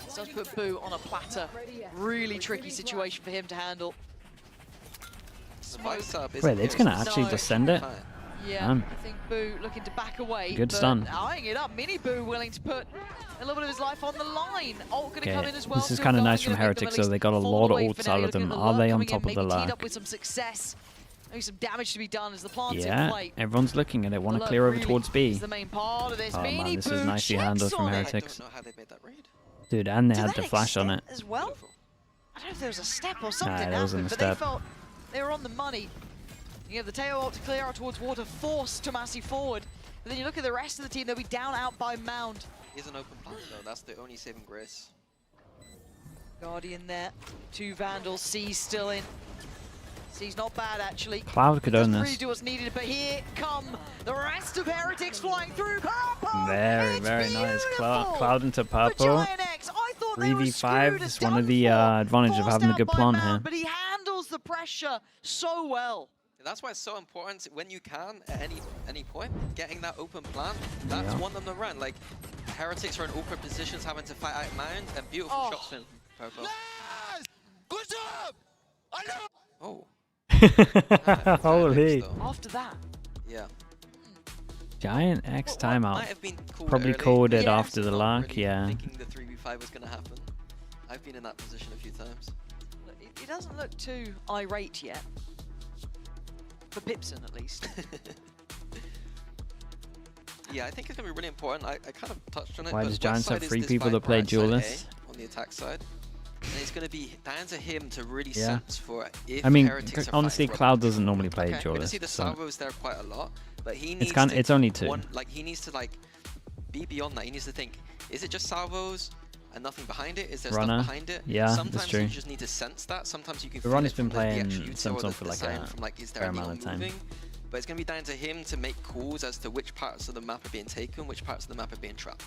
This does put Boo on a platter. Really tricky situation for him to handle. Vice sub Wait, it's gonna actually No. just send it? Yeah, Damn. I think Boo looking to back away. Good but stun. Eyeing it up. Mini Boo willing to put a little bit of his life on the line. Ult gonna come Okay, in as well. this is still kind of going, nice from gonna make them Heretics, at so they least got a fall lot of away ults for now. out You're of them. looking at Are they on coming in, top of the maybe teed luck? up with some success. Maybe some damage to be done as the plant's in Yeah, play. everyone's looking at it. Want to Alert clear over really towards B. is the main part of this. Oh man, Mini this Boo is nicely checks handled from on it. Heretics. I don't know how they made that read. Dude, and they To had that the flash on it. extent as well. I don't know if there was a step or something there wasn't happened, a but they step. felt they were on the money. You have the tail ult to clear out towards water, force Tomasi forward. But then you look at the rest of the team, they'll be down out by Mound. Here's an open plant though, that's the only saving grace. Guardian there, 2 Vandals, C's still in. C's not bad actually. Cloud could own Doesn't really this. do what's needed, but here come the rest of Heretics flying through. Purple! Very, very nice. Cloud into For purple. Giant X, I thought they were 3v5 screwed, is it's one done of the for. advantage of Forced having a out good by plant Mound, here. But he handles the pressure so well. That's why it's so important when you can at any point getting that open plant. That's Yeah. one on the run. Like Heretics are in awkward positions, having to fight out Mound, and beautiful shots from Purple. Good job. I know. Oh. Holy. After that. Yeah. Giant X timeout. Might have been called Probably early. called it Yeah. after the luck, yeah. Thinking the 3v5 was going to happen. I've been in that position a few times. He doesn't look too irate yet. For Pipson, at least. Yeah, I think it's going to be really important. I kind of touched on it. Why but does Giants Westside have is 3 this people that play right side duelists? A on the attack side. And it's going to be down to him to really Yeah. sense for if I mean, Heretics are honestly, fighting for Cloud doesn't normally play We're going to duelists. see the so- salvos there quite a lot, but he needs it's only 2. he needs to like be beyond that. He needs to think, is it just salvos and nothing behind it? Is there Runner. stuff behind it? Yeah, that's Sometimes true. you just need to sense that. Sometimes you can The feel Runner's it been from the playing actual util or Sentinel the for like design a from like, is there fair anything amount of time. moving? But it's going to be down to him to make calls as to which parts of the map are being taken, which parts of the map are being trapped.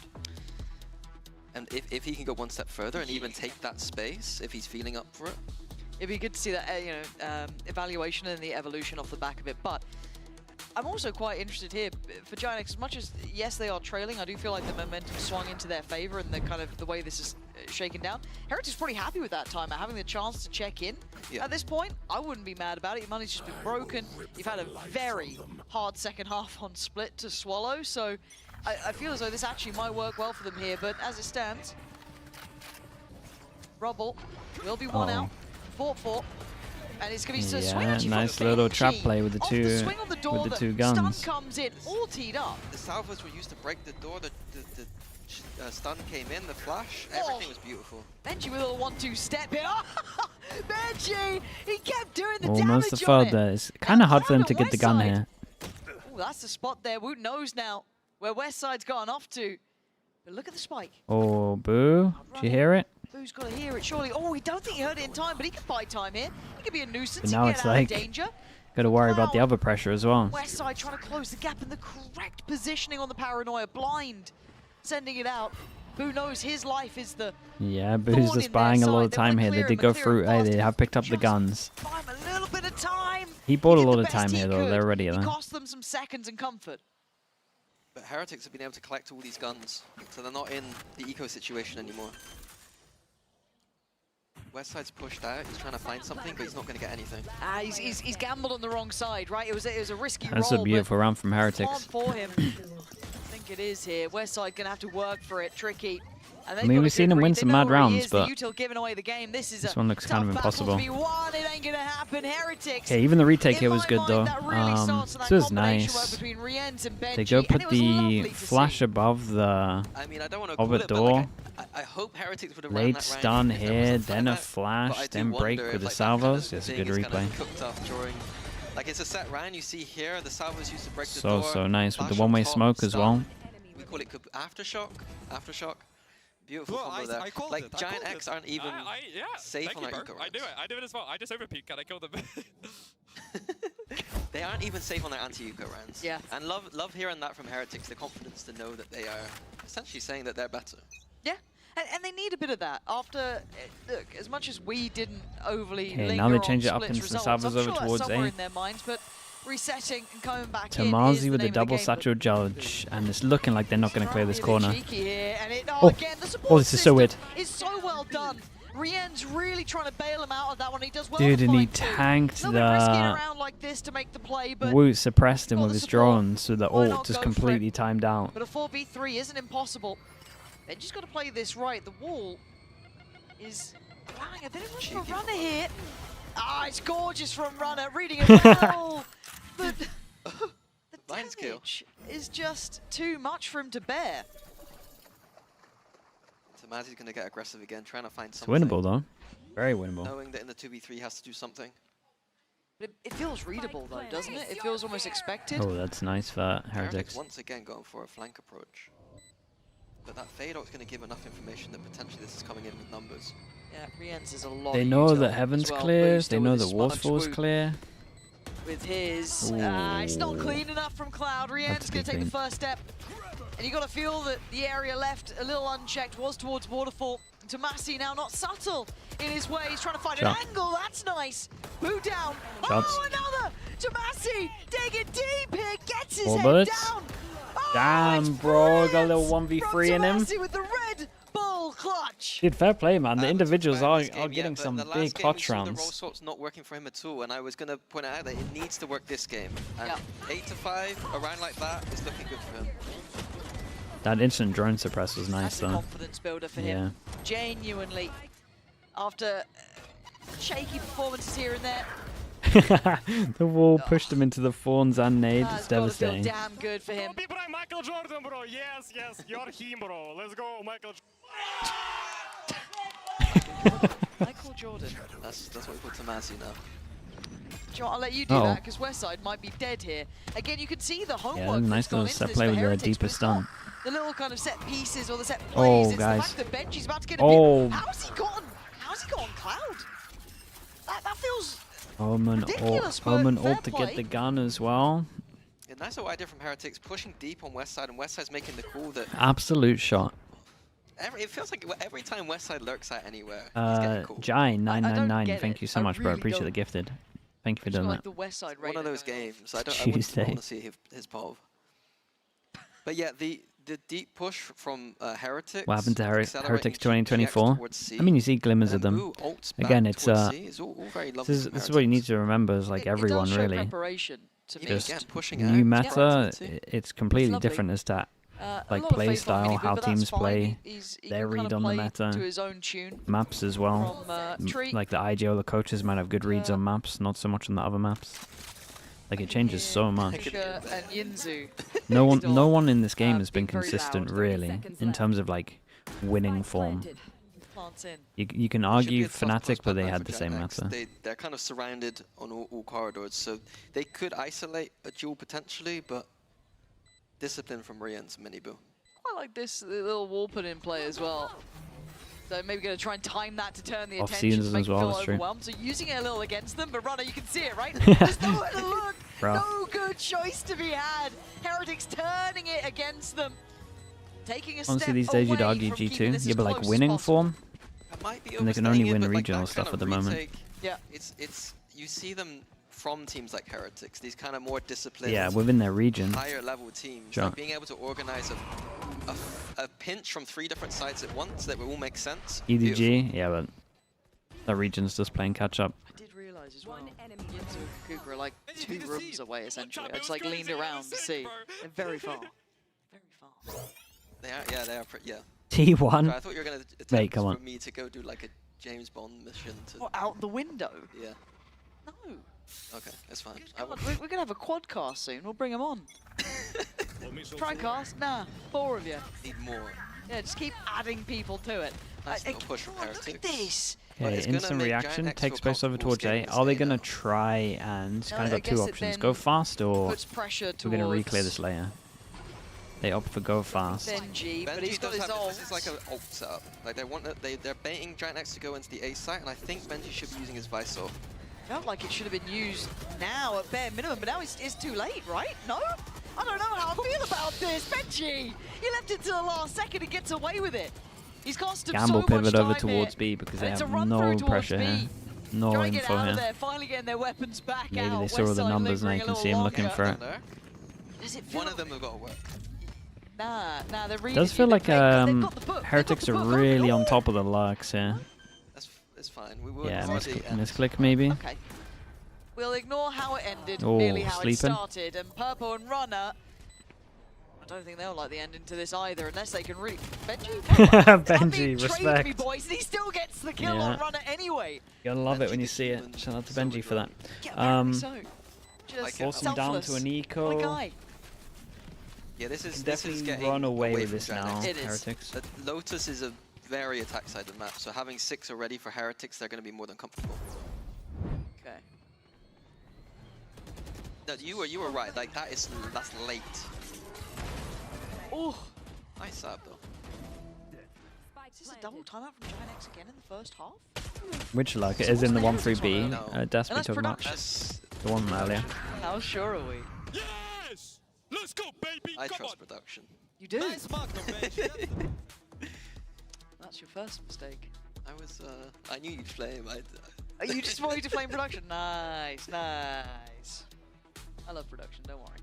And if he can go one step further and even take that space, if he's feeling up for it. It'd be good to see that evaluation and the evolution off the back of it. But I'm also quite interested here for Giant X. As much as yes, they are trailing, I do feel like the momentum swung into their favor and the kind of the way this is shaken down. Heretics pretty happy with that timer, having the chance to check in. At this point, I wouldn't be mad about it. Your money's just been broken. You've had a very hard second half on Split to swallow, so I feel as though this actually might work well for them here. But as it stands, Rubble will be one out, fought for. And it's going to be a swing actually nice from little Benji. trap play with the two guns. Stun comes in, all teed up. The salvos were used to break the door. The stun came in, the flash, everything was beautiful. Benji with a little 1-2 step here. Benji, he kept doing the Almost the damage on FUT there. It's kind of hard for them to get the gun here. Ooh, that's the spot there. Woot knows now where Westside's gone off to. But look at the spike. Oh, Boo. Did you hear it? Boo's got to hear it, surely. Oh, he don't think he heard it in time, but he can buy time here. He could be a nuisance. But now he it's can get out like, of danger. got to worry about the other pressure as well. Westside trying to close the gap in the correct positioning on the paranoia. Blind, sending it out. Boo knows his life is the Yeah, Boo's just buying a lot of time here. They did go through. Hey, they have picked up the guns. buy him a little bit of time. He bought a did lot the of best time he here, though. could. They're ready He there. cost them some seconds and comfort. But Heretics have been able to collect all these guns, so they're not in the eco situation anymore. Westside's pushed out, he's trying to find something, but he's not going to get anything. He's gambled on the wrong side, right? It was a risky roll. That's a beautiful round from Fun Heretics. for him. I think it is here. Westside gonna have to work for it. Tricky. And I mean, we've seen him win some mad rounds, but giving away the game. This one looks kind of impossible. It ain't gonna happen. Heretics. Okay, even the retake here was good, though. This was nice. They go put the flash above the orbit door. I hope Heretics would have Late stun here, then a flash, then break with the salvos. That's a good replay. Like, it's a set round. You see here, the salvos used to break the door. So nice with the one-way smoke as well. We call it aftershock. Aftershock. Beautiful combo there. Like, Giant X aren't even safe on their eco rounds. I do it as well. I just overpeak and I kill them. They aren't even safe on their anti-eco rounds. Yeah. And love hearing that from Heretics, the confidence to know that they are essentially saying that they're better. Yeah. And they need a bit of that after, look, as much as we didn't overly Okay, linger now they on change it up Split's into the results, salvos I'm over sure that's towards somewhere A. in their minds, but resetting and coming back in is Tamazi the with a name of double the game, satchel judge, and it's looking like they're not going to clear this really corner. cheeky here, and it, Oh, again, the support oh, this is so weird. It's so well done. Rien's really trying to bail him out of that one. He does well. Dude, to and he find two. tanked A little bit risking the... around like this to make the play, but Woot suppressed him got with the his support. drone, so the Why ult not just go for it? completely timed out. But a 4v3 isn't impossible. They just got to play this right. The wall is allowing a bit of room for Runner here. Ah, it's gorgeous from Runner, reading it well. But the damage is just too much for him to bear. Tamazi's going to get aggressive again, trying to find It's something. winnable, though. Very winnable. Knowing that in the 2v3 he has to do something. But it feels readable though, doesn't it? It feels almost expected. Oh, that's nice for Heretics. Once again going for a flank approach. But that fade out's going to give enough information that potentially this is coming in with numbers. Yeah, Rien's is a lot. They of know util that as Heaven's well. clear, Boo's they still know with that his smudge Waterfall's swoop clear. With his, it's not clean enough from Cloud. Rien's going to take the first step. And you got to feel that the area left a little unchecked was towards Waterfall. Tomasi now not subtle in his way. He's trying to find an angle. That's nice. Boo down. Shots. Oh, another. Tomasi digging deep here. Gets his 4 head bullets. down. Damn, bro. Got a little 1v3 in him. Tomasi with the Red Bull clutch. Dude, fair play, man. The individuals are Game, getting but some the last big game clutch we saw the roll rounds. swaps not working for him at all, and I was going to point out that it needs to work this game. And 8 to 5, a round like that is looking good for him. That instant drone suppress was nice, That's a though. confidence builder for him. Genuinely. After shaky performances here and there, The wall pushed him into the fawns and nade. It's devastating. damn good for him. Michael Jordan, bro. Yes, you're him, bro. Let's go, Michael Michael Jordan. That's what we put Tomasi now. Joe, I'll let you do that because Westside might be dead here. Again, you can see the homework. Yeah, nice little set play with the deeper stun. The little kind of set pieces or the set plays. Oh, it's guys. the fact that Benji's about to get a Oh. bit. How's he gotten Cloud? That feels Omen ridiculous, ult, but Omen fair ult to play. get the gun as well. Yeah, nice little idea from Heretics, pushing deep on Westside, and Westside's making the call that Absolute shot. it feels like every time Westside lurks out anywhere, he's getting called. Jai999, get thank it. you so I much, bro. really Appreciate don't. the gifted. Thank you for Just doing got, that. like the West Side One of Raider those going on. games I wouldn't Tuesday. want to see his POV. But yeah, the deep push from Heretics. What happened to accelerating Heretics GX 2024? towards C, I mean, you see glimmers and of then them. Boo ults back Again, it's towards C. It's all very lovely this from is what you Heretics. need to remember is like It everyone does show really. preparation to me. Just Again, pushing new out, meta, proactivity. it's completely lovely. different as to A like lot of play faith on style, Mini Boo, how but that's teams fine. play, He their can read kinda on the play meta, to his own tune. maps as well. From Tree. Like the IGO, the coaches might have good reads on maps, not so much on the other maps. Like it changes so much. And Yinzu. No still, one in this game has been being very consistent loud. really in terms of like winning form. Plants in. You can Should be argue a tough Fnatic, but they prospect had for the same Giant X. meta. They're kind of surrounded on all corridors, so they could isolate a duel potentially, but discipline from Rian's Mini Boo. I like this little wall put in play as well. So maybe going to try and time that to turn the Off attention to seasons make as them well, feel that's true. overwhelmed. So using it a little against them, but Runner, you can see it, right? There's nowhere to look. Bro. No good choice to be had. Heretics turning it against them. Taking a Honestly, step these days you'd away argue from keeping G2. this Yeah, as but like close as winning possible. form, I might be and they can overstating only it, win but, like, regional that stuff kind at of the moment. retake, Yeah. It's you see them from teams like Heretics, these kind of more disciplined, yeah, within their region. higher level teams, Sure. like being able to organize a pinch from 3 different sides at once that will all make sense. Beautiful. EDG, yeah, but the region's just playing catch up. I did realize as well, Yinzu and Kuka are like 2 rooms away essentially. I just like leaned around to see. They're very far. Very far. They are, yeah, they are. Yeah. T1. So I thought you were gonna attempt Mate, come on. for me to go do like a James Bond mission to. What, out the window? Yeah. No. Okay, that's fine. God, we're gonna have a quad cast soon. We'll bring them on. Try cast? Nah. 4 of you. Need more. Yeah, just keep adding people to it. Nice little push from Heretics. Look at this. But Okay, it's gonna instant make reaction Giant X takes feel place over comfortable towards A. scaling Are they this A gonna now. try and No, kind I of got guess 2 it options? then Go fast or puts pressure we're gonna towards reclear this layer? They opt for go fast. Benji, but he's Benji got does his have, ult. this is like an ult setup. Like they're baiting Giant X to go into the A site, and I think Benji should be using his Visor. Felt like it should have been used now at bare minimum, but now it's too late, right? No? I don't know how I feel about this. Benji! He left it to the last second and gets away with it. He's cost him Gamble so pivot much over time towards here. B because they And it's a have run no through towards pressure B. here. No Trying to get info out of here. there, finally getting their weapons back Maybe out. they saw the Westside numbers and lingering you a can see little him looking longer. for it. Does it feel One of them have got to work. Nah, they're It reading does you. feel They're like playing 'cause they've got the book. Heretics They've are got the book, really on aren't top of the Lux here. That's fine. We will Yeah, see it. misclick maybe. they? Okay. We'll ignore how it ended, Oh, merely how sleeping. it started. And Purple and Runner, I don't think they'll like the ending to this either, unless they can really... Benji? Benji, Trade respect. me, boys, and he still gets the kill Yeah. on Runner anyway. You'll love it when you see it. Shout out to Benji for that. Yeah, apparently so. Like Just Force him down to selfless. an eco. What a guy. Yeah, this is Definitely getting run away with from this Giant now, X. It is. Heretics. Lotus is a very attack-sided map, so having 6 already for Heretics, they're going to be more than comfortable. Okay. No, you were right. Like that's late. Oh, nice sub though. is this a double timeout from Giant X again in the first half? Which luck? It is in the 1-3B. No. Despi And that's talking about. production. The one earlier. How sure are we? Yes! Let's go, baby! I Come trust on. production. You do? Nice Magnum, Benji. That's your first mistake. I knew you'd flame. You just wanted to flame production. Nice, nice. I love production, don't worry.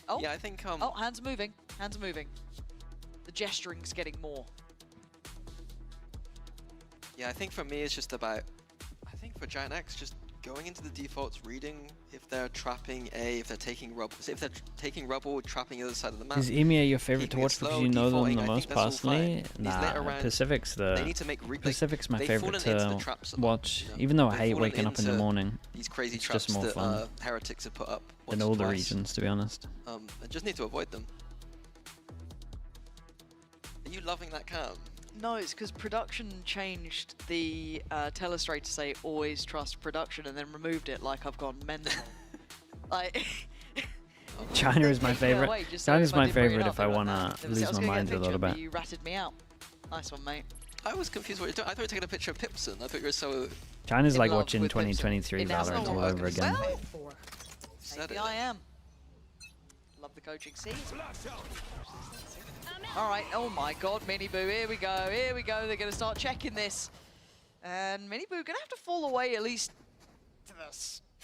Oh, Yeah, I think oh, hands are moving. Hands are moving. The gesturing's getting more. Yeah, I think for me it's just about. I think for Giant X, just going into the defaults, reading if they're trapping A, if they're taking rubble, if they're taking rubble, trapping the other side of the map. Is EMEA your favorite to keeping it watch because slow, you know them defaulting, the I most think that's all personally? fine. These later Nah, rounds, Pacific's they need to make Pacific's my they've favorite fallen into the to traps a lot, watch. you know? Even though I They've hate fallen waking up in the into morning. These crazy It's traps just more that fun Heretics have put up than once or all the twice. regions, to be honest. I just need to avoid them. Are you loving that cam? No, it's because production changed the telestrator to say always trust production and then removed it like I've gone mental. Like China is my Take me favorite. away, just so China's if I my did bring it favorite up, if I they went, want "Nah." to They would say, "I lose was my gonna get mind a little picture, but bit. You ratted me out. Nice one, mate. I was confused what you're doing. I thought you were taking a picture of Pipson. I thought you were so. China's in like love watching with Pipson. 2023 It has Valorant not all worked. over again. Well, maybe I am. Love the coaching. See? Alright, oh my god, Mini Boo, here we go, here we go. They're going to start checking this. And Mini Boo going to have to fall away at least to the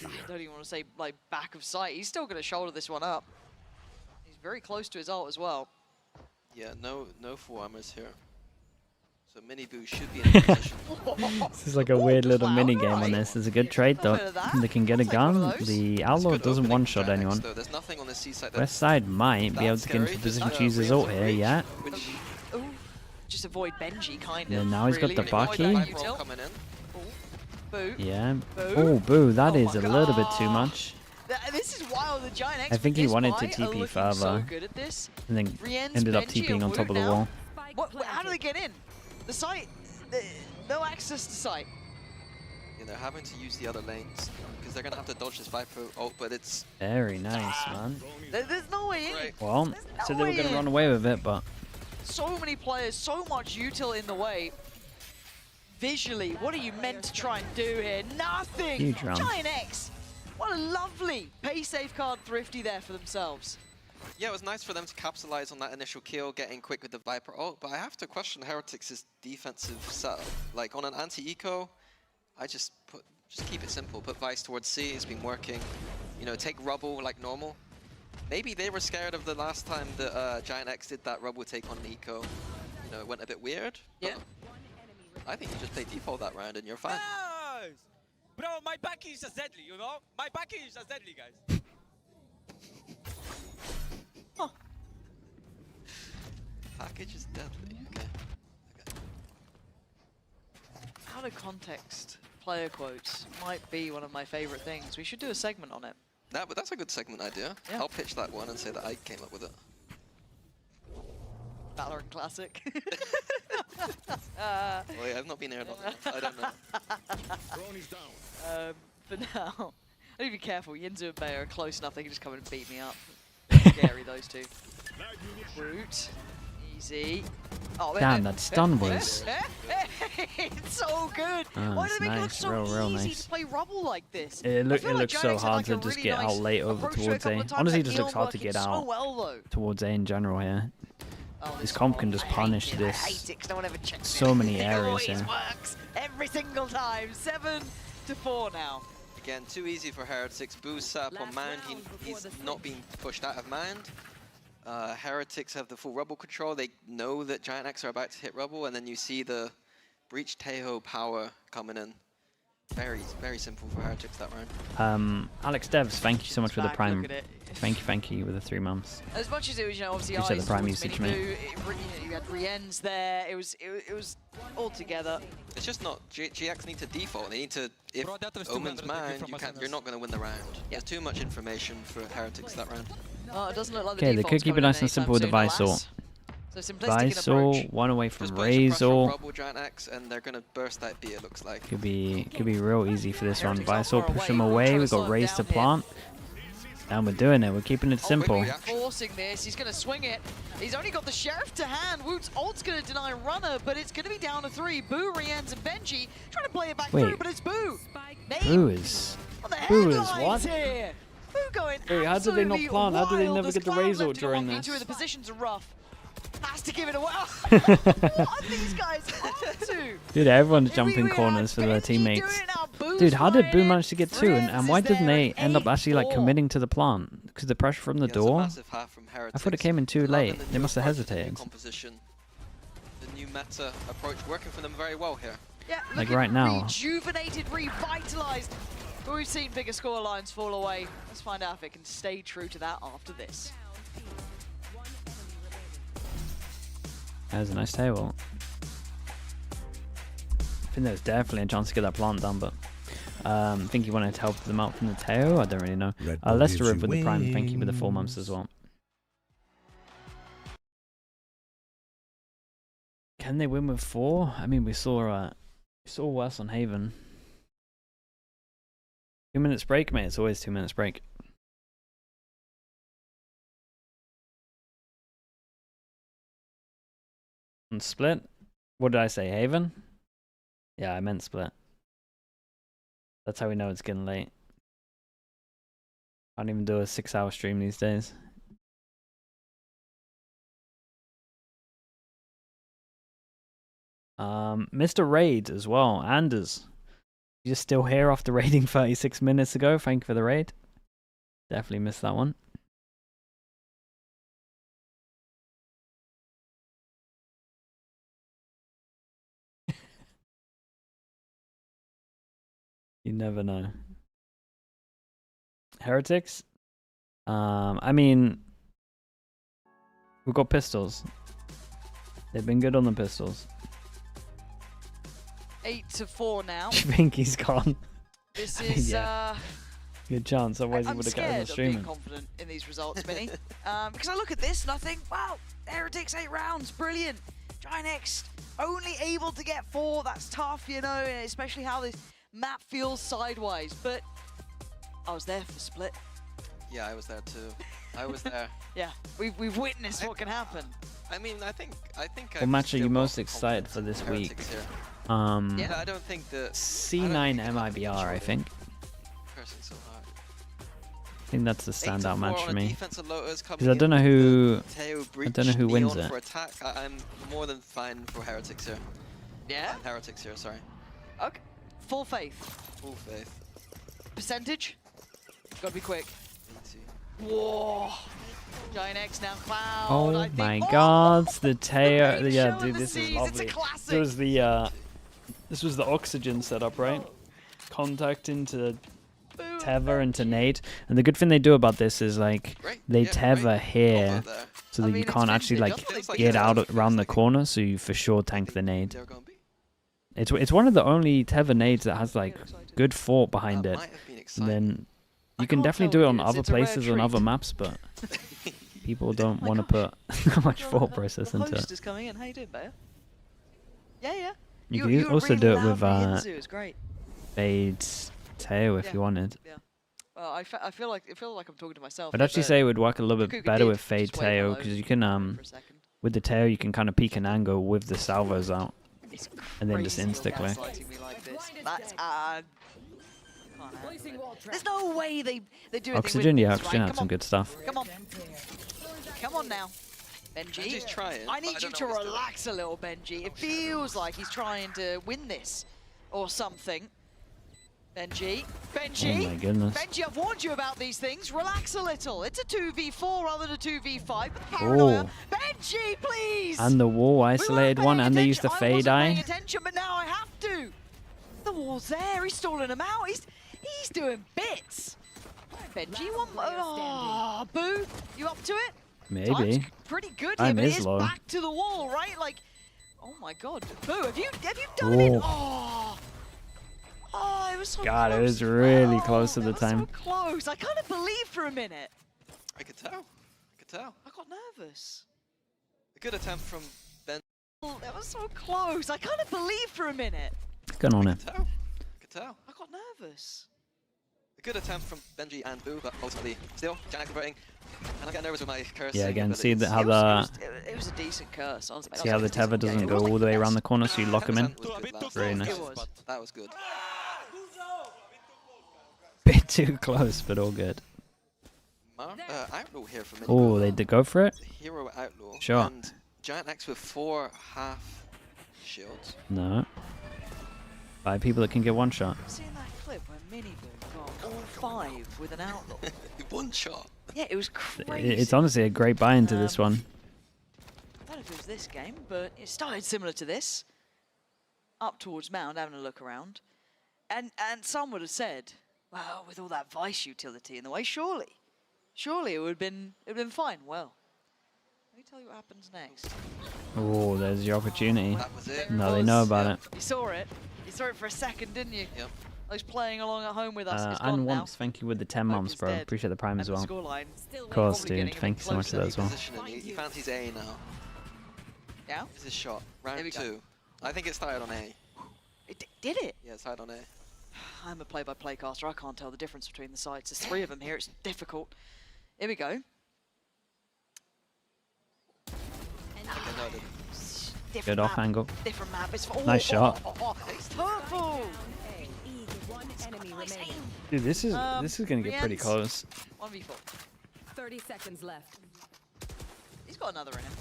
I don't even want to say like back of sight. He's still going to shoulder this one up. He's very close to his ult as well. Yeah, no full armors here. So Mini Boo should be in position. This is like a weird little mini game on this. There's a good trade though. They can get a gun. The Outlaw doesn't one-shot anyone. There's nothing on the C side. West side might be able to get into position to use his ult here, yeah. Ooh, just avoid Benji, kind of. Yeah, now he's got the Baki. Boo. Yeah. Boo. Oh, Boo, that is a little bit too much. This is wild. The Giant X I think he this wanted to fight are TP looking further. So good at this. And then Rien's, ended up Benji, TPing on and top of the Woot wall. How do they get in? The site, no access to site. Yeah, they're having to use the other lanes because they're gonna have to dodge this Viper ult, but it's Very nice, man. There's no way in. Well, so they were going to run away with it, but So many players, so much util in the way. Visually, what are you meant to try and do here? Nothing! Huge round. Giant X! What a lovely pay safeguard thrifty there for themselves. yeah, it was nice for them to capitalize on that initial kill, getting quick with the Viper ult, but I have to question Heretics' defensive setup. Like on an anti-eco, I just keep it simple. Put Vice towards C, it's been working. You know, take Rubble like normal. Maybe they were scared of the last time that Giant X did that Rubble take on an eco. You know, it went a bit weird. Yeah. I think you just play default that round and you're fine. Nice! Bro, my back is just deadly, you know? My back is just deadly, guys. Package is deadly, okay. Out of context, player quotes might be one of my favorite things. We should do a segment on it. No, but that's a good segment idea. Yeah. I'll pitch that one and say that I came up with it. Valorant Classic. Well, yeah, I've not been here long enough. I don't know. For now, I need to be careful. Yinzu and Bayo are close enough. They can just come and beat me up. Scary, those two. Root. Easy. Oh, damn, that stun was. It's so good. Oh, Why do it's they make it look nice. so real easy nice. to play Rubble like this? It I feel like looks Giant so X had, hard like, to a just really get nice out late over approach to it towards couple A. of times. Honestly, it That just looks heal hard to working get so out well, though. towards A in general here. Oh, This comp can just punish I this hate it 'cause no one ever checks so it. many It areas always here. works every single time. 7-4 now. Again, too easy for Heretics. Boo's set up on Mand. He's not being pushed out of Mand. Heretics have the full Rubble control. They know that Giant X are about to hit Rubble, and then you see the Breach Taeho power coming in. Very, very simple for Heretics that round. Alex Devs, thank you so much for the Back, prime. look at it. Thank you with the 3 months. As much as it was, you know, obviously Appreciate eyes the prime towards usage, Mini mate. Boo, you had Rien's there. It was all together. It's just not. GX need to default. They need to. If Omen's Mand, you're not going to win the round. There's too much information for Heretics that round. Oh, it doesn't look like the Okay, they default's could keep it coming in nice and simple with the anytime Visor. soon, alas. So simplistic in Visor, approach. one away from Just push across from Razor. Rubble, Giant X, and they're going to burst that B, it looks like. Could be real easy for this one. Heretics not Visor far push him away. away. Trying We've to got slow Raze him to down plant. And we're doing it. We're keeping it simple. Forcing this, he's going to swing it. He's only got the Sheriff to hand. Woot's ult's going to deny Runner, but it's going to be down to 3. Boo, Rienz, and Benji trying to play it back Wait. through, but it's Boo. Boo is. On the Boo is headlines what? here. Boo going Wait, how did they not absolutely plant? How did they wild never as get the Cloud Razor left in during 1v2. this? The positions are rough. Has to give it away. What are these guys up to? Dude, everyone's jumping corners for their teammates. Dude, how did Boo manage to get 2? And why didn't they end up actually like committing to the plant? Because the pressure from the door? I thought it came in too late. They must have hesitated. Composition. The new meta approach working for them very well here. Yeah, Like looking right now. Rejuvenated, revitalized. But we've seen bigger score lines fall away. Let's find out if it can stay true to that after this. That was a nice table. I think there's definitely a chance to get that plant done, but I think he wanted to help them out from the tail. I don't really know. Lester Riv with the prime. Thank you for the 4 months as well. Can they win with 4? I mean, we saw worse on Haven. 2 minutes break, mate. It's always 2 minutes break. And Split? What did I say? Haven? Yeah, I meant Split. That's how we know it's getting late. Can't even do a 6-hour stream these days. Mr. Raid as well. Anders. You're still here after raiding 36 minutes ago. Thank you for the raid. Definitely missed that one. You never know. Heretics? I mean, we've got pistols. They've been good on the pistols. 8-4 now. Do you think he's gone? This is good chance. Otherwise, he I'm would have kept on scared of streaming. being confident in these results, Minnie. Because I look at this and I think, wow, Heretics 8 rounds, brilliant. Giant X only able to get 4. That's tough, you know, and especially how this map feels sidewise. But I was there for Split. Yeah, I was there too. I was there. Yeah, we've witnessed what can happen. I mean, I think. What match are you most excited for this week? Yeah, I don't think the C9 MIBR, I think. Cursing so hard. I think that's the standout match for me. Because I don't know who wins it. For attack. I'm more than fine for Heretics here. Yeah? Heretics here, sorry. Okay. Full faith. Full faith. Percentage? Gotta be quick. Whoa! Giant X now Cloud. Oh my God, the Teo. Yeah, dude, this is lovely. This was the oxygen setup, right? Contact into tether into nade, and the good thing they do about this is like they tether here, so that you can't actually like get out around the corner, so you for sure tank the nade. It's one of the only tether nades that has like good fort behind it, and then you can definitely do it on other places on other maps, but people don't want to put that much thought process into it. Is coming in. How you doing, Bayer? Yeah. You can also do it with great. Fade's Teo if you wanted. Yeah. Well, I feel like I'm talking to myself. I'd actually say it would work a little bit better with Fade Teo, because you can with the Teo you can kind of peek an angle with the salvos out, and then just insta clear. That's there's no way they do it. Oxygen, yeah, Oxygen had some good stuff. Come on now, Benji. Benji's trying. I need you to relax a little, Benji. It feels like he's trying to win this or something. Benji. Oh my goodness. Benji, I've warned you about these things. Relax a little. It's a 2v4 rather than a 2v5. Paranoia. Benji, please! And the wall isolated one, and they used the Fade Eye. Attention, but now I have to. The wall's there. He's stalling him out. He's doing bits. Benji, one more. Oh, Boo, you up to it? Maybe. Time's pretty good here, but it is back to the wall, right? Like, oh my God, Boo, have you done it? Oh, it was so God, close. it was really close at the time. So close. I kind of believed for a minute. I could tell. I got nervous. A good attempt from Ben. Oh, that was so close. I kind of believed for a minute. Good on it. I could tell. I got nervous. A good attempt from Benji and Boo, but ultimately still Jack converting. And I get nervous with my cursing. Yeah, again, see how it was a decent curse. Honestly. See how the tether doesn't go all the way around the corner, so you lock him in. Very nice. That was good. Bit too close, but all good. Outlaw here for me. Oh, they did go for it? Hero Outlaw. Sure. And Giant X with 4 half shields. No. 5 people that can get one shot. I've seen that clip where Miniboo got all 5 with an Outlaw. One shot. Yeah, it was crazy. It's honestly a great buy into this one. I don't know if it was this game, but it started similar to this. Up towards Mound, having a look around. And some would have said, well, with all that Vice utility in the way, surely it would have been fine. Well, let me tell you what happens next. Oh, there's your opportunity. That was it. No, they know about it. You saw it. You saw it for a second, didn't you? Yep. I was playing along at home with us. It's And gone now. Womps, thank you with the 10 months, bro. Appreciate the prime as well. Scoreline. Of course, dude. Thank you so much for that as well. He fancies A now. Yeah? This is shot. Round 2. I think it started on A. It did it? Yeah, it started on A. I'm a play-by-play caster. I can't tell the difference between the sides. There's 3 of them here. It's difficult. Here we go. Good off angle. Different map. It's Nice shot. It's purple. Dude, this is gonna get pretty close. 1v4. 30 seconds left. He's got another in him.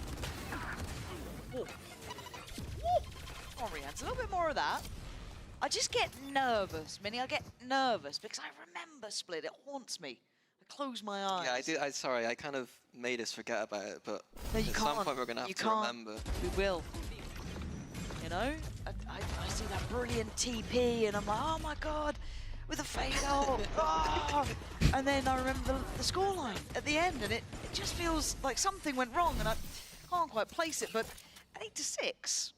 Whoa. Come on, Rihanna. A little bit more of that. I just get nervous, Minnie. I get nervous because I remember Split. It haunts me. I close my eyes. Yeah, I do. Sorry, I kind of made us forget about it, but No, you at can't. some point we're going to have You to can't. remember. We will. You know? I see that brilliant TP and I'm like, oh my god, with a fade out. Oh! And then I remember the scoreline at the end and it just feels like something went wrong and I can't quite place it, but 8-6.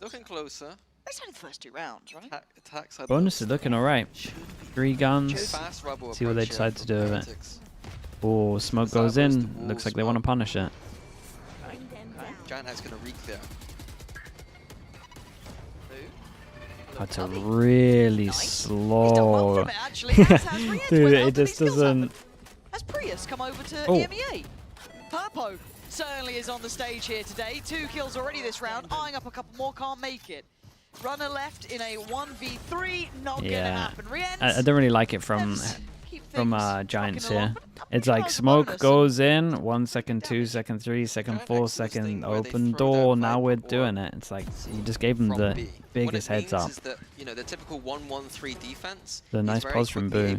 Looking closer. It's only the first 2 rounds, right? Attacks are Bonus is looking alright. 3 guns. Fast rubble See what they approach decide to do here with from it. Heretics. Oh, smoke goes in. Looks like they want to punish it. Giant Hack's going to re-clear. That's a really slow. Dude, it just doesn't. Has Prius come over to Oh. EMEA? Purpo certainly is on the stage here today. 2 kills already this round, eyeing up a couple more, can't make it. Runner left in a 1v3, not gonna Yeah, happen. Rienz, I don't really like it from Giants here. It's like smoke goes in, 1 second, 2 second, 3 second, 4 second, open door. Now we're doing it. It's like you just gave them the biggest heads up. That, you know, the typical 1-1-3 defense. The nice pause from Boo.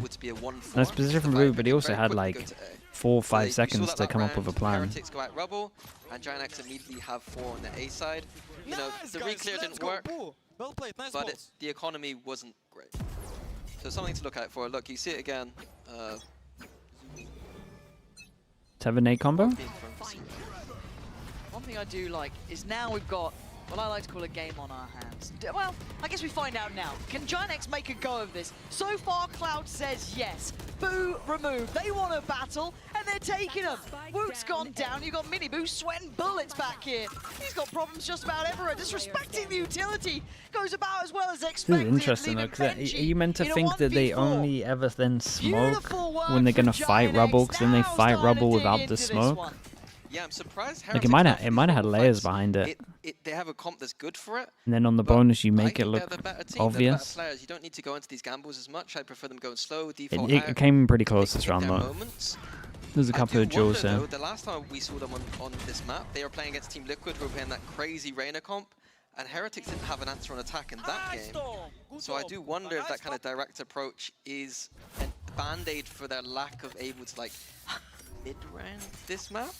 Nice position from Boo, but he also had like 4 or 5 seconds to come up with a plan. Heretics go at rubble, and Giant X immediately have 4 on the A side. You know, the re-clear didn't work, Well played, nice but balls. the economy wasn't great. So something to look out for. Look, you see it again. 7-8 combo? One thing I do like is now we've got what I like to call a game on our hands. Well, I guess we find out now. Can Giant X make a go of this? So far, Cloud says yes. Boo removed. They want a battle, and they're taking them. Woot's gone down. You've got Mini Boo sweating bullets back here. He's got problems just about everywhere. Disrespecting the utility. Goes about as well as This expected. is interesting though, because are you meant to think that they only ever then smoke when they're gonna fight rubble? Because then they fight rubble without the smoke. Yeah, I'm surprised. Like it might have had layers behind it. They have a comp that's good for it. And then on the bonus, you make it look They're the better team. obvious. They're the better players. You don't need to go into these gambles as much. I prefer them going slow, It, default it came pretty close this round though. There's a couple of duels here. The last time we saw them on this map, they were playing against Team Liquid, who were playing that crazy Reyna comp, and Heretics didn't have an answer on attack in that game. So I do wonder if that kind of direct approach is a band-aid for their lack of able to like mid-round this map.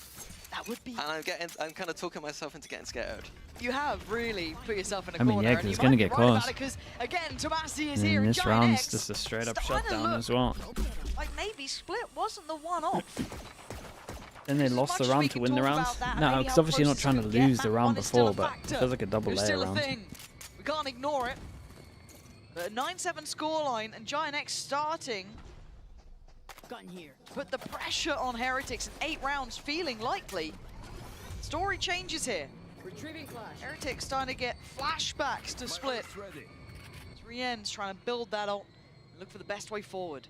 That would be. And I'm kind of talking myself into getting scared. You have really put yourself in a I mean, corner. yeah, 'cause it's gonna get close. Because again, Tomasi is And here. this Giant round's X just a straight up starting to shutdown look as well. like maybe Split wasn't the one off. Then they lost the round to win the round. No, because obviously you're not trying to lose the round before, but it feels like a double It's layer still a round. thing. We can't ignore it. The 9-7 scoreline and Giant X starting. Gun here. To put the pressure on Heretics in 8 rounds, feeling likely. Story changes here. Retrieving flash. Heretics starting to get flashbacks to Split. Rien's trying to build that ult and look for the best way forward.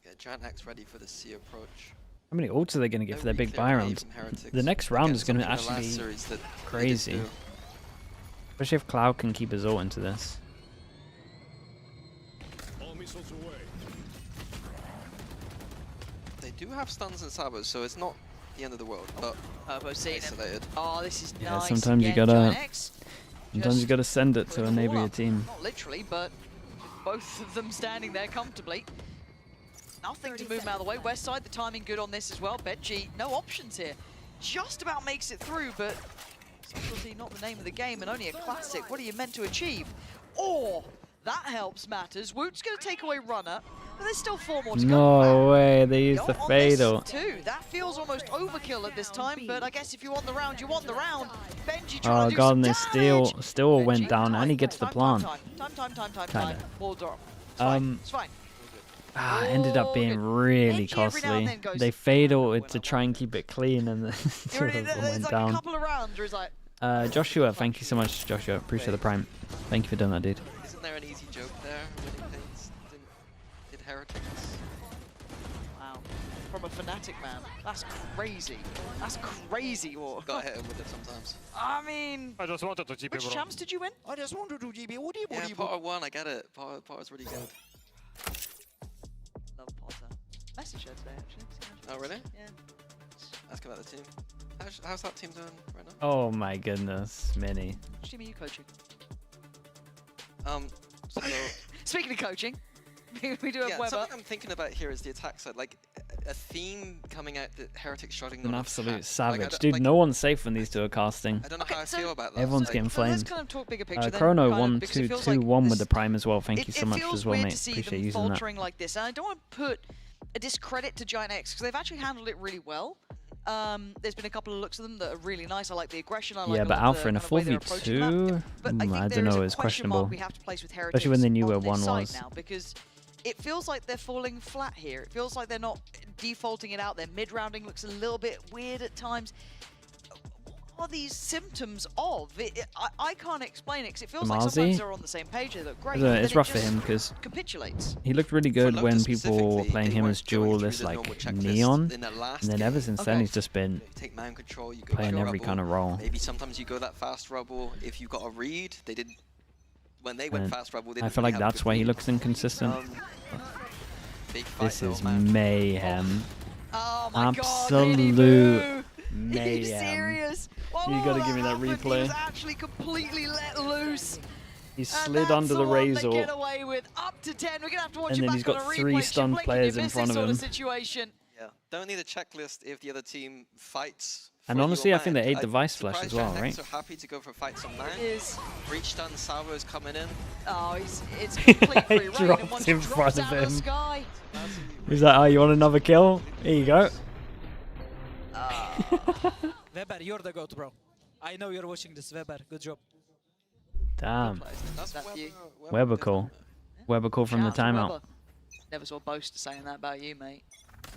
Yeah, Giant X ready for the C approach. How many ults are they going to get for their big buy rounds? The next round is going to actually be crazy. Especially if Cloud can keep his ult into this. They do have stuns and sabers, so it's not the end of the world, but isolated. Oh, this is Yeah, nice. sometimes you again. gotta, Giant X, sometimes you gotta send it to enable your team. Not literally, but both of them standing there comfortably. Nothing to move them out of the way. West side, the timing good on this as well. Benji, no options here. Just about makes it through, but subtlety not the name of the game and only a classic. What are you meant to achieve? Or that helps matters. Woot's going to take away runner, but there's still 4 more to go. No way, they used the On fade this ult. too. That feels almost overkill at this time, but I guess if you want the round, you want the round. Benji Oh trying to do god, some and they damage. still went down, and he gets the plant. Time. Wall drop. It's fine. Ended up being really Benji every now and costly. then goes, They fade ulted to try and keep it clean, and then two of them It's went like a down. couple of rounds where it's like, Joshua, thank you so much, Joshua. Appreciate the prime. Thank you for doing that, dude. Isn't there an easy joke there? Winning things did Heretics? wow, from a Fnatic man. That's crazy. That's crazy. What? Gotta hit him with it sometimes. I mean, I just wanted to GP, which bro. champs did you win? I just wanted to GB. Yeah, Potter won, I get it. Potter's really good. Love Potter. Message her today, actually. Oh, really? Yeah. Ask about the team. How's that team doing right now? Oh my goodness, Mini. Which team are you coaching? So Speaking of coaching, we do have yeah, Weber. something I'm thinking about here is the attack side. Like a theme coming out that Heretics struggling An on absolute attack. savage. Like, Dude, no one's safe when these two are casting. I don't know how I feel about that. Everyone's Like, getting So let's flamed. kind of talk bigger picture then, Chrono kind of, 1 because 2 it feels 2 like 1 with this- the Prime as well. Thank you so much feels as well, weird mate. to see Appreciate them using that. faltering like this, and I don't want to put a discredit to Giant X because they've actually handled it really well. There's been a couple of looks of them that are really nice. I like the aggression. I like Yeah, a but lot of Alpha the in a kind of way they're approaching the map. 4v2, But I think I there don't is know, a is question mark questionable. we have to place with Heretics Especially when they knew where on this 1 side was. now, because it feels like they're falling flat here. It feels like they're not defaulting it out. Their mid-rounding looks a little bit weird at times. What are these symptoms of? I can't explain it because it feels like Demazi? sometimes they're on the same page. They look great. It's but then it's it rough for just him because capitulates. he looked really good For when Lotus people were specifically, playing they him weren't as going dual, through this the like normal checklist neon, in their last and then game. ever since then he's just been You take man control, you go playing pure every rubble. kind of role. Maybe sometimes you go that fast rubble. If you got a read, they didn't. When they went And fast rubble, they I didn't feel really like have a that's good why he read. looks inconsistent. Big fight This though, is man. mayhem. Oh my Absolute God, Are you mayhem. serious? You gotta give me that happened, replay. He was actually completely let loose. He And slid that's under the one they razor. get away with up to 10. We're gonna have to watch And it then back he's got on a replay. 3 stunned Blink, players you in miss front this of sort him. situation. Yeah, don't need a checklist if the other team fights. And for honestly, your I think they man. ate the Vice Flash surprised as well, Giant X right? are happy to go for fights on man. Is. Breach done, Salvo's coming in. Oh, it's complete free reign. Dropped And once in it drops front of out of the him. sky. He's like, oh, you want another kill? Here you go. Weber, you're the GOAT, bro. I know you're watching this, Weber. Good job. Damn. That's you. Weber call. Weber call from the Shout out to timeout. Weber. Never saw boast saying that about you, mate.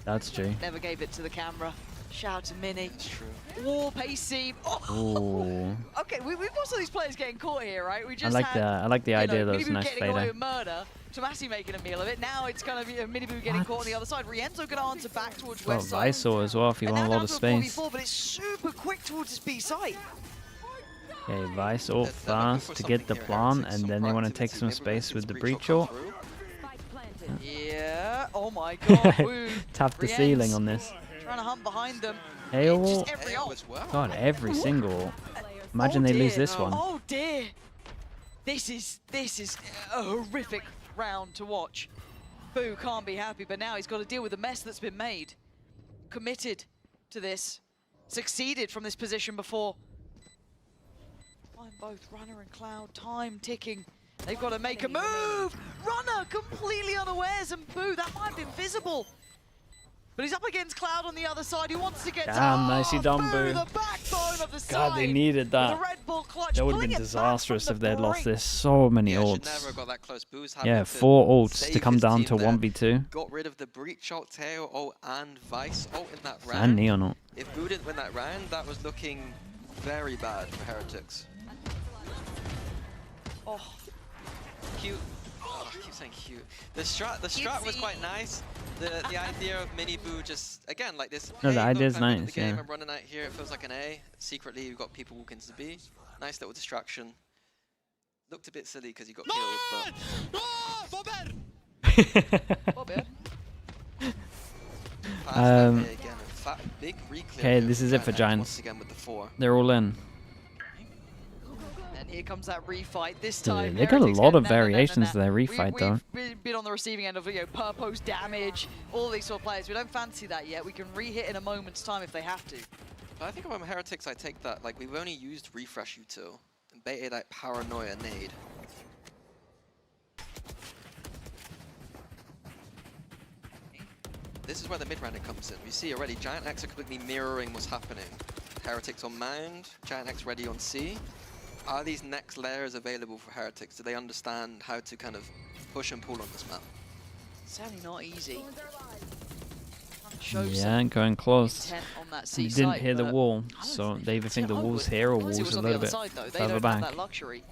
That's true. Never gave it to the camera. Shout out to Mini. It's true. War pace seam. Oh. Ooh. Okay, we've got some of these players getting caught here, right? We I just like had, the idea that Mini was a Boo nice getting away fader. with murder. Tomasi making a meal of it. Now it's kind of Mini Boo getting caught on the other side. Rienzo going to answer back towards Got west side. Visor as well if you And want a now lot down of to a space. 4v4, but it's super quick towards his B site. Okay, Visor fast to get the plant, and then they want to take some space with the breach ult. Yeah. Oh my God. Woo. Tap the Rienz ceiling on this. Trying to hunt behind them. Hail. Just every ult. God, every single. Imagine they lose this one. Oh dear. This is a horrific round to watch. Boo can't be happy, but now he's got to deal with the mess that's been made. Committed to this. Succeeded from this position before. Find both Runner and Cloud. Time ticking. They've got to make a move. Runner completely unawares, and Boo, that might have been visible. But he's up against Cloud on the other side. He wants to get Damn, to nicely done, Boo. the backbone of the God, they side. needed that. The Red Bull clutch, That would have pulling been it back disastrous from if the they had lost brink. this. So many Yeah, should ults. never got that close. Boo's having Yeah, to 4 ults to save come his down team to there. 1v2. Got rid of the breach ult, tail ult, and vice ult in that round. And Neon ult. If Boo didn't win that round, that was looking very bad for Heretics. Oh. Cute. Oh, I keep saying cute. The strat was quite nice. The idea of Mini Boo just, again, like this. No, the hey, idea's look, I'm winning nice, the game, yeah. I'm running out here, it feels like an A. Secretly, you've got people walking to the B. Nice little distraction. Looked a bit silly because he got killed, but... Okay, this is it for Giants. They're all in. And here comes that refight. This Dude, time, they got a Heretics lot go, of variations to their refight, though. We've been on the receiving end of purpose damage, all these sort of players. We don't fancy that yet. We can re-hit in a moment's time if they have to. But I think if I'm Heretics, I take that. Like, we've only used Refresh Util and baited that Paranoia nade. This is where the mid-rounding comes in. We see already Giant X are completely mirroring what's happening. Heretics on Mound, Giant X ready on C. Are these next layers available for Heretics? Do they understand how to kind of push and pull on this map? Sadly not easy. Yeah, going close. On that C You didn't site, hear the but wall, so they either think the wall's here or Honestly, it wall's was a on the little other bit side, though. They further don't back. have that luxury.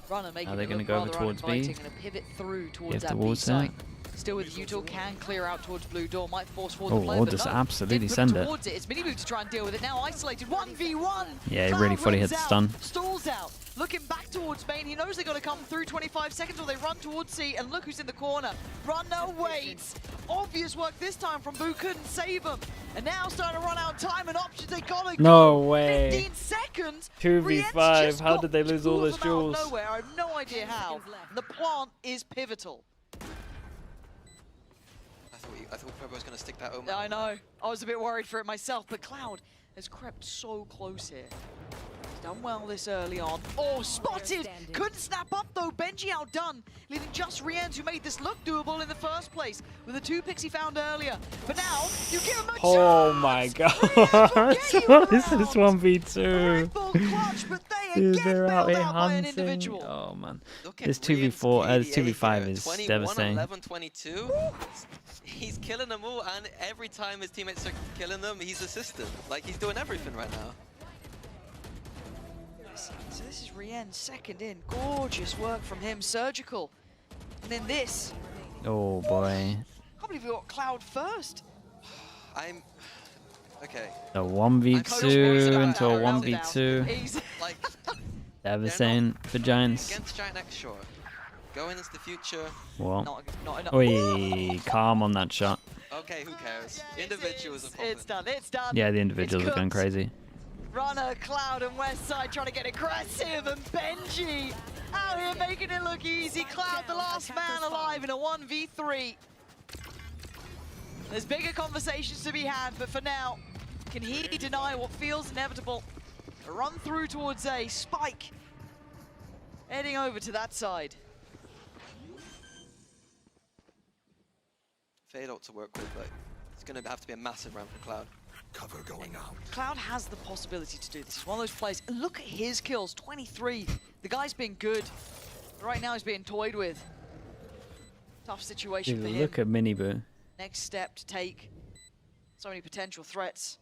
Runner making Are they it going to look go over rather towards B? uninviting and a pivot through towards If that the B wall's there. site. Still with Util, can clear out towards blue door, might force forward Oh, the play, or but just no, absolutely didn't put send it. towards it. It's Miniboo to try and deal with it. Now isolated, 1v1. Yeah, he Cloud really thought he runs hit the out, stun. Stalls out, looking back towards main. He knows they got to come through 25 seconds or they run towards C, and look who's in the corner. Runner waits. Obvious work this time from Boo, couldn't save him. And now starting to run out of time and options, they gotta go. No way. 15 seconds. 2v5. How did they lose all those Two of them out of jewels? nowhere. I have no idea how. The plant is pivotal. I thought Purple was going to stick that Omen. I know. I was a bit worried for it myself, but Cloud has crept so close here. He's done well this early on. Oh, spotted! Couldn't snap up though. Benji outdone, leaving just Rienz, who made this look doable in the first place with the 2 picks he found earlier. But now, you give him a Oh my god. This is 1v2. Dude, they're out here hunting. Oh man. This 2v4, this 2v5 is 21, devastating. 11, 22. He's killing them all, and every time his teammates are killing them, he's assisting. Like, he's doing everything right now. So this is Rienz second in. Gorgeous work from him. Surgical. And then this. Oh boy. I can't believe we got Cloud first. I'm... Okay. A 1v2 into a 1v2. Like, Devastating for Giants. against Giant X, sure. Going into the future. What? Not enough. Oi, calm on that shot. Okay, who cares? Individuals are It's done. It's done. Yeah, the individuals It's are going cooked. crazy. Runner, Cloud, and Westside trying to get aggressive, and Benji out here making it look easy. Cloud, the last man alive in a 1v3. There's bigger conversations to be had, but for now, can he deny what feels inevitable? A run through towards A, Spike heading over to that side. Fade out to work with, but it's going to have to be a massive round for Cloud. Cover going out. Cloud has the possibility to do this. He's one of those players. And look at his kills, 23. The guy's been good. Right now he's being toyed with. Tough situation Dude, for him. look at Miniboo. Next step to take. So many potential threats.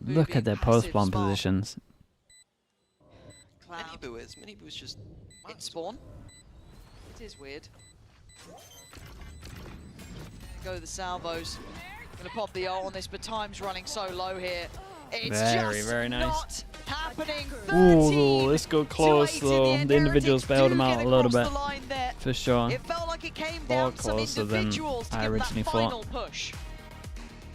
Look at their post-spawn positions. Miniboo is. Miniboo's just... In spawn. It is weird. Go the salvos. Gonna pop the ult on this, but time's running so low here. It's Very nice. not happening. Ooh, this got close though. The individuals bailed him out a little bit. For sure. It felt like it came More down to some closer than individuals to I give originally that final thought. push.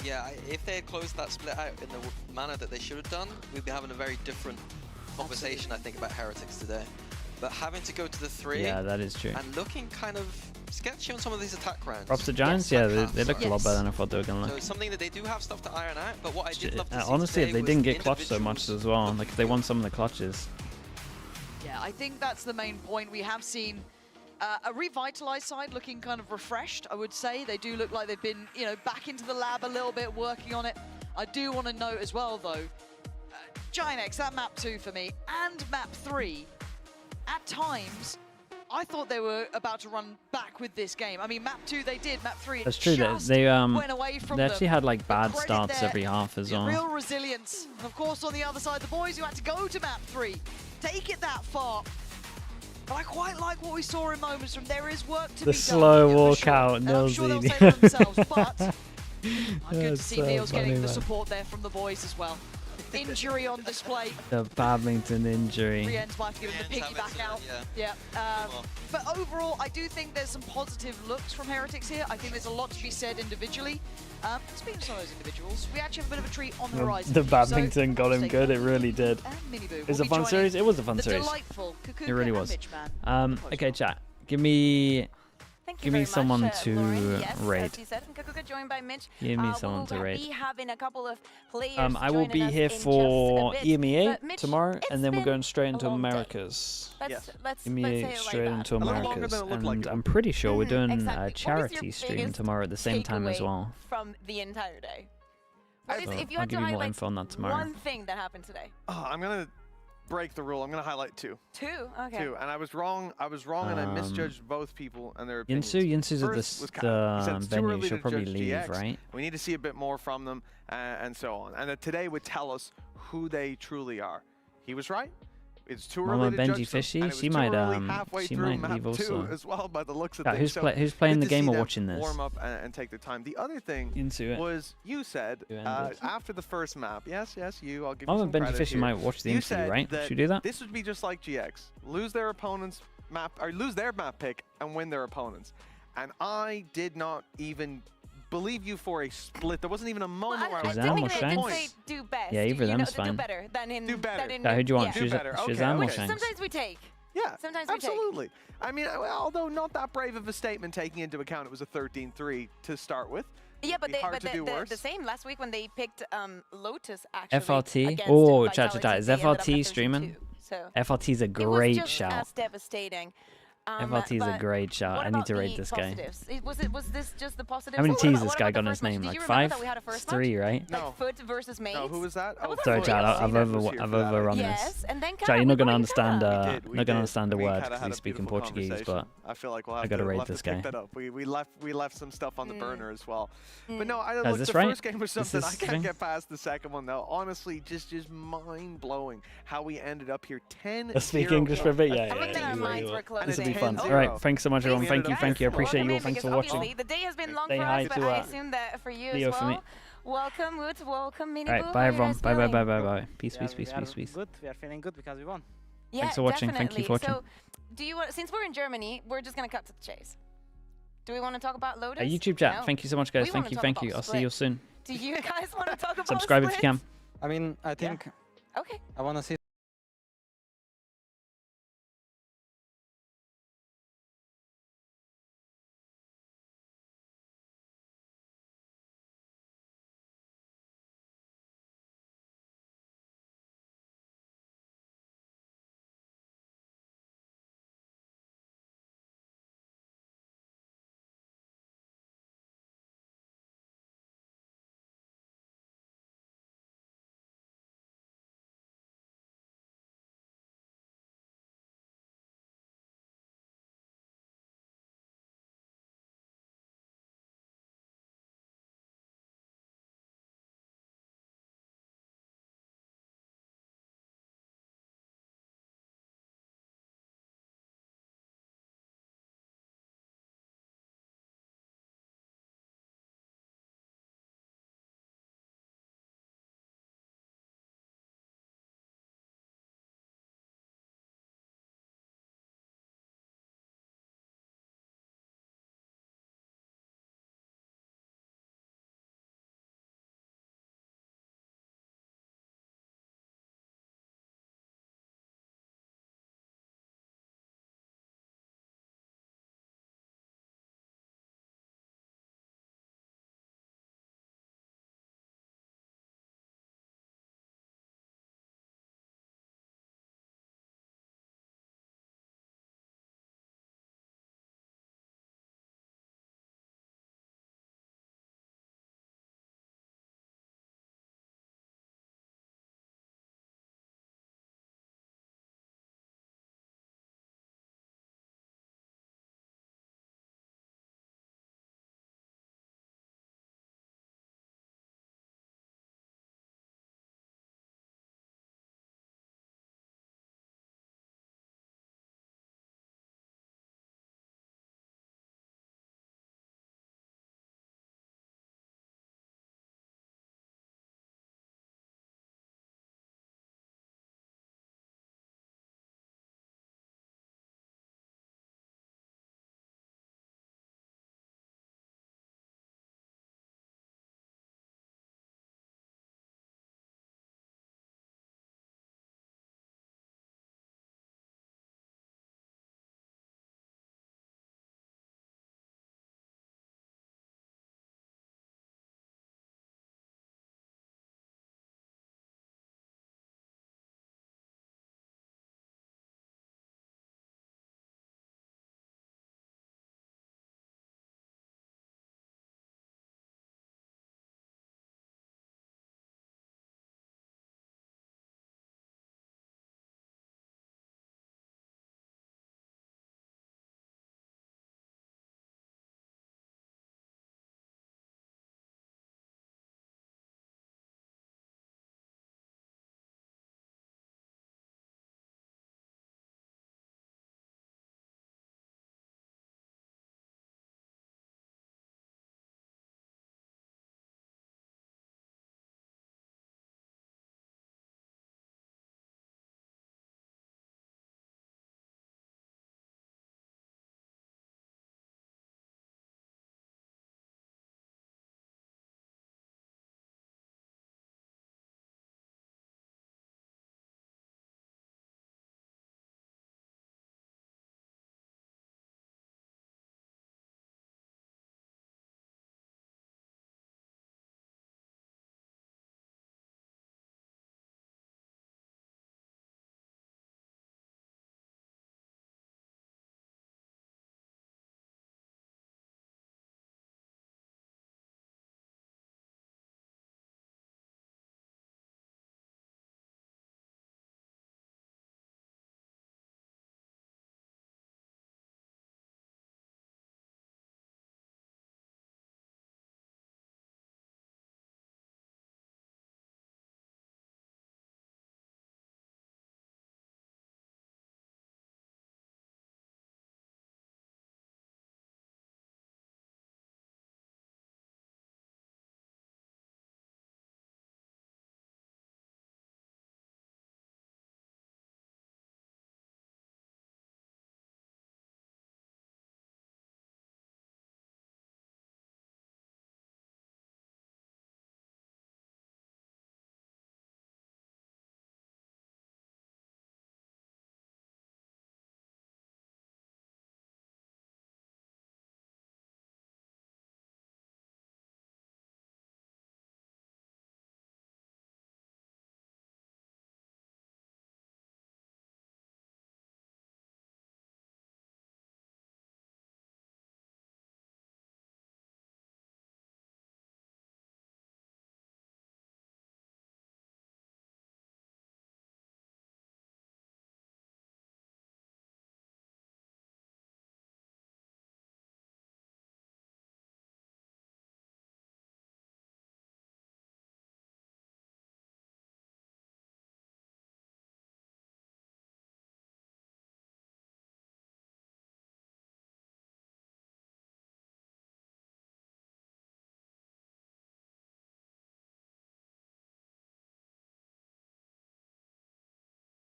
Yeah, if they had closed that split out in the manner that they should have done, we'd be having a very different conversation, I think, about Heretics today. But having to go to the 3 Yeah, that is true. and looking kind of sketchy on some of these attack rounds. Props to Giants, yeah, they looked a lot better than I thought they were going to So look. it's something that they do have stuff to iron out, but what I did love to see Honestly, if today they was didn't get clutched so much as well, like if they won some of the clutches. Yeah, I think that's the main point. We have seen a revitalized side looking kind of refreshed, I would say. They do look like they've been, you know, back into the lab a little bit, working on it. I do want to note as well, though, Giant X, that map 2 for me, and map 3, at times, I thought they were about to run back with this game. I mean, map 2 they did, map 3 That's true. just They went away from they actually them. had like bad Credit starts there. every half as well. Real resilience. And of course, on the other side, the boys who had to go to map 3, take it that far. But I quite like what we saw in moments from there is work to The be slow done. walkout, And I'm sure they'll Nilsy. say it themselves, but good to That's see so Neil's funny, getting the man. support there from the boys as well. Injury on display. The Badminton injury. Rienz might have to give him the piggyback out. Yeah. But overall, I do think there's some positive looks from Heretics here. I think there's a lot to be said individually. Speaking of some of those individuals, we actually have a bit of a treat on the horizon. The So, Badminton got him stay good, it really did. Miniboo It's will a be fun joining series. It was a fun the series. delightful It really Kukuka was. and Mitchman. Okay, chat. Give me someone to Yes, rate. as you said, Kukuka joined by Mitch. Give me someone to We'll rate. be having a couple of players I will be joining us here in just for a bit. EMEA But Mitch, tomorrow, it's and then we're been going straight a into long day. Americas. Let's EMEA say it like straight that. into A little longer Americas, than it looked and like. I'm pretty sure we're doing Exactly. a What is charity your stream biggest tomorrow at the same time as takeaway well. From the entire day. What is, So if you I'll had to give you more highlight info on that tomorrow. one thing that happened today. I'm going to break the rule. I'm going to highlight 2. 2? Okay. 2. And I was wrong, and I misjudged both people and their opinions. Yinsu's at First was the Kyle. He said it's too venue. early She'll to probably judge leave, GX. right? We need to see a bit more from them, and so on. And that today would tell us who they truly are. He was right. It's too Mama early to Benji judge them, Fishy, and it was she too might early halfway she through might map leave 2 also. as well by the looks of Yeah, things. who's playing good the to game see or them watching this? warm up and take their time. The other thing Into it. was you said You ended. after the first map, yes, you. I'll give Mama you some Benji credit Fishy here. might watch the You interview, said right? that Should we do that? This would be just like GX, lose their opponent's map or lose their map pick and win their opponent's. And I did not even believe you for a split. There wasn't even a moment where I was Shazam or Technically, I did Shanks? say do best. Yeah, either of you know, them's do fine. better than in. Do better. Than in Yeah, who do you want? Do better. Okay, Shazam or okay. Shanks? Sometimes we take. Yeah, Sometimes we absolutely. I mean, although not that brave of a statement, taking into account it was a 13-3 to start with. Yeah, but It'd be hard but to do worse. the same last week when they picked Lotus actually. FLT? against Oh, Vitality, chat. Is they ended up at FLT streaming? 32. So FLT's a it great was just shout. as devastating. FLT is a but great shout. what I need about to rate the this guy. positives? Was this just the positives? How many What T's about- this what guy about got in the his first match? name? Do Like you remember 5? that we had a first It's 3, right? match? Like FUT versus Maze. No, who was that? Oh, Sorry, chat. I've overrun Yes, this. and then Chat, you're not gonna understand. We Not did. gonna understand a We word kinda because had he's a speaking beautiful Portuguese. conversation. But I feel like we'll have I gotta to, rate we'll have this to pick guy. that up. We left some stuff on the burner as well. But no, Is look, this the right? first game was Is something I this can't thing? get past the second one though. Honestly, just mind blowing how we ended up here 10. Let's speak English for a bit. Yeah, I think that our minds were closing. This will be fun. 10-0. All right, thanks so much, everyone. We Thank you, ended up I appreciate you all. Welcome in, Thanks for because watching. obviously the day has been long Say for hi us, but to, I assume that for you Leo as for me. well. Welcome, Wood. Welcome, Mini All Boo. right, How bye are you everyone. guys Bye, feeling? bye. Peace, Yeah, peace, we peace, are peace, peace. Good. We are feeling good because we won. Yeah, Thanks for watching. Thank you for watching. So, do you want? Since we're in Germany, we're just gonna cut to the chase. Do we want to talk about Lotus? YouTube chat. No. Thank you so much, guys. We Thank wanna you, talk thank about you. I'll see you Split. soon. Do you guys want to talk about Subscribe if you Split? can. I mean, I think Okay. I want to see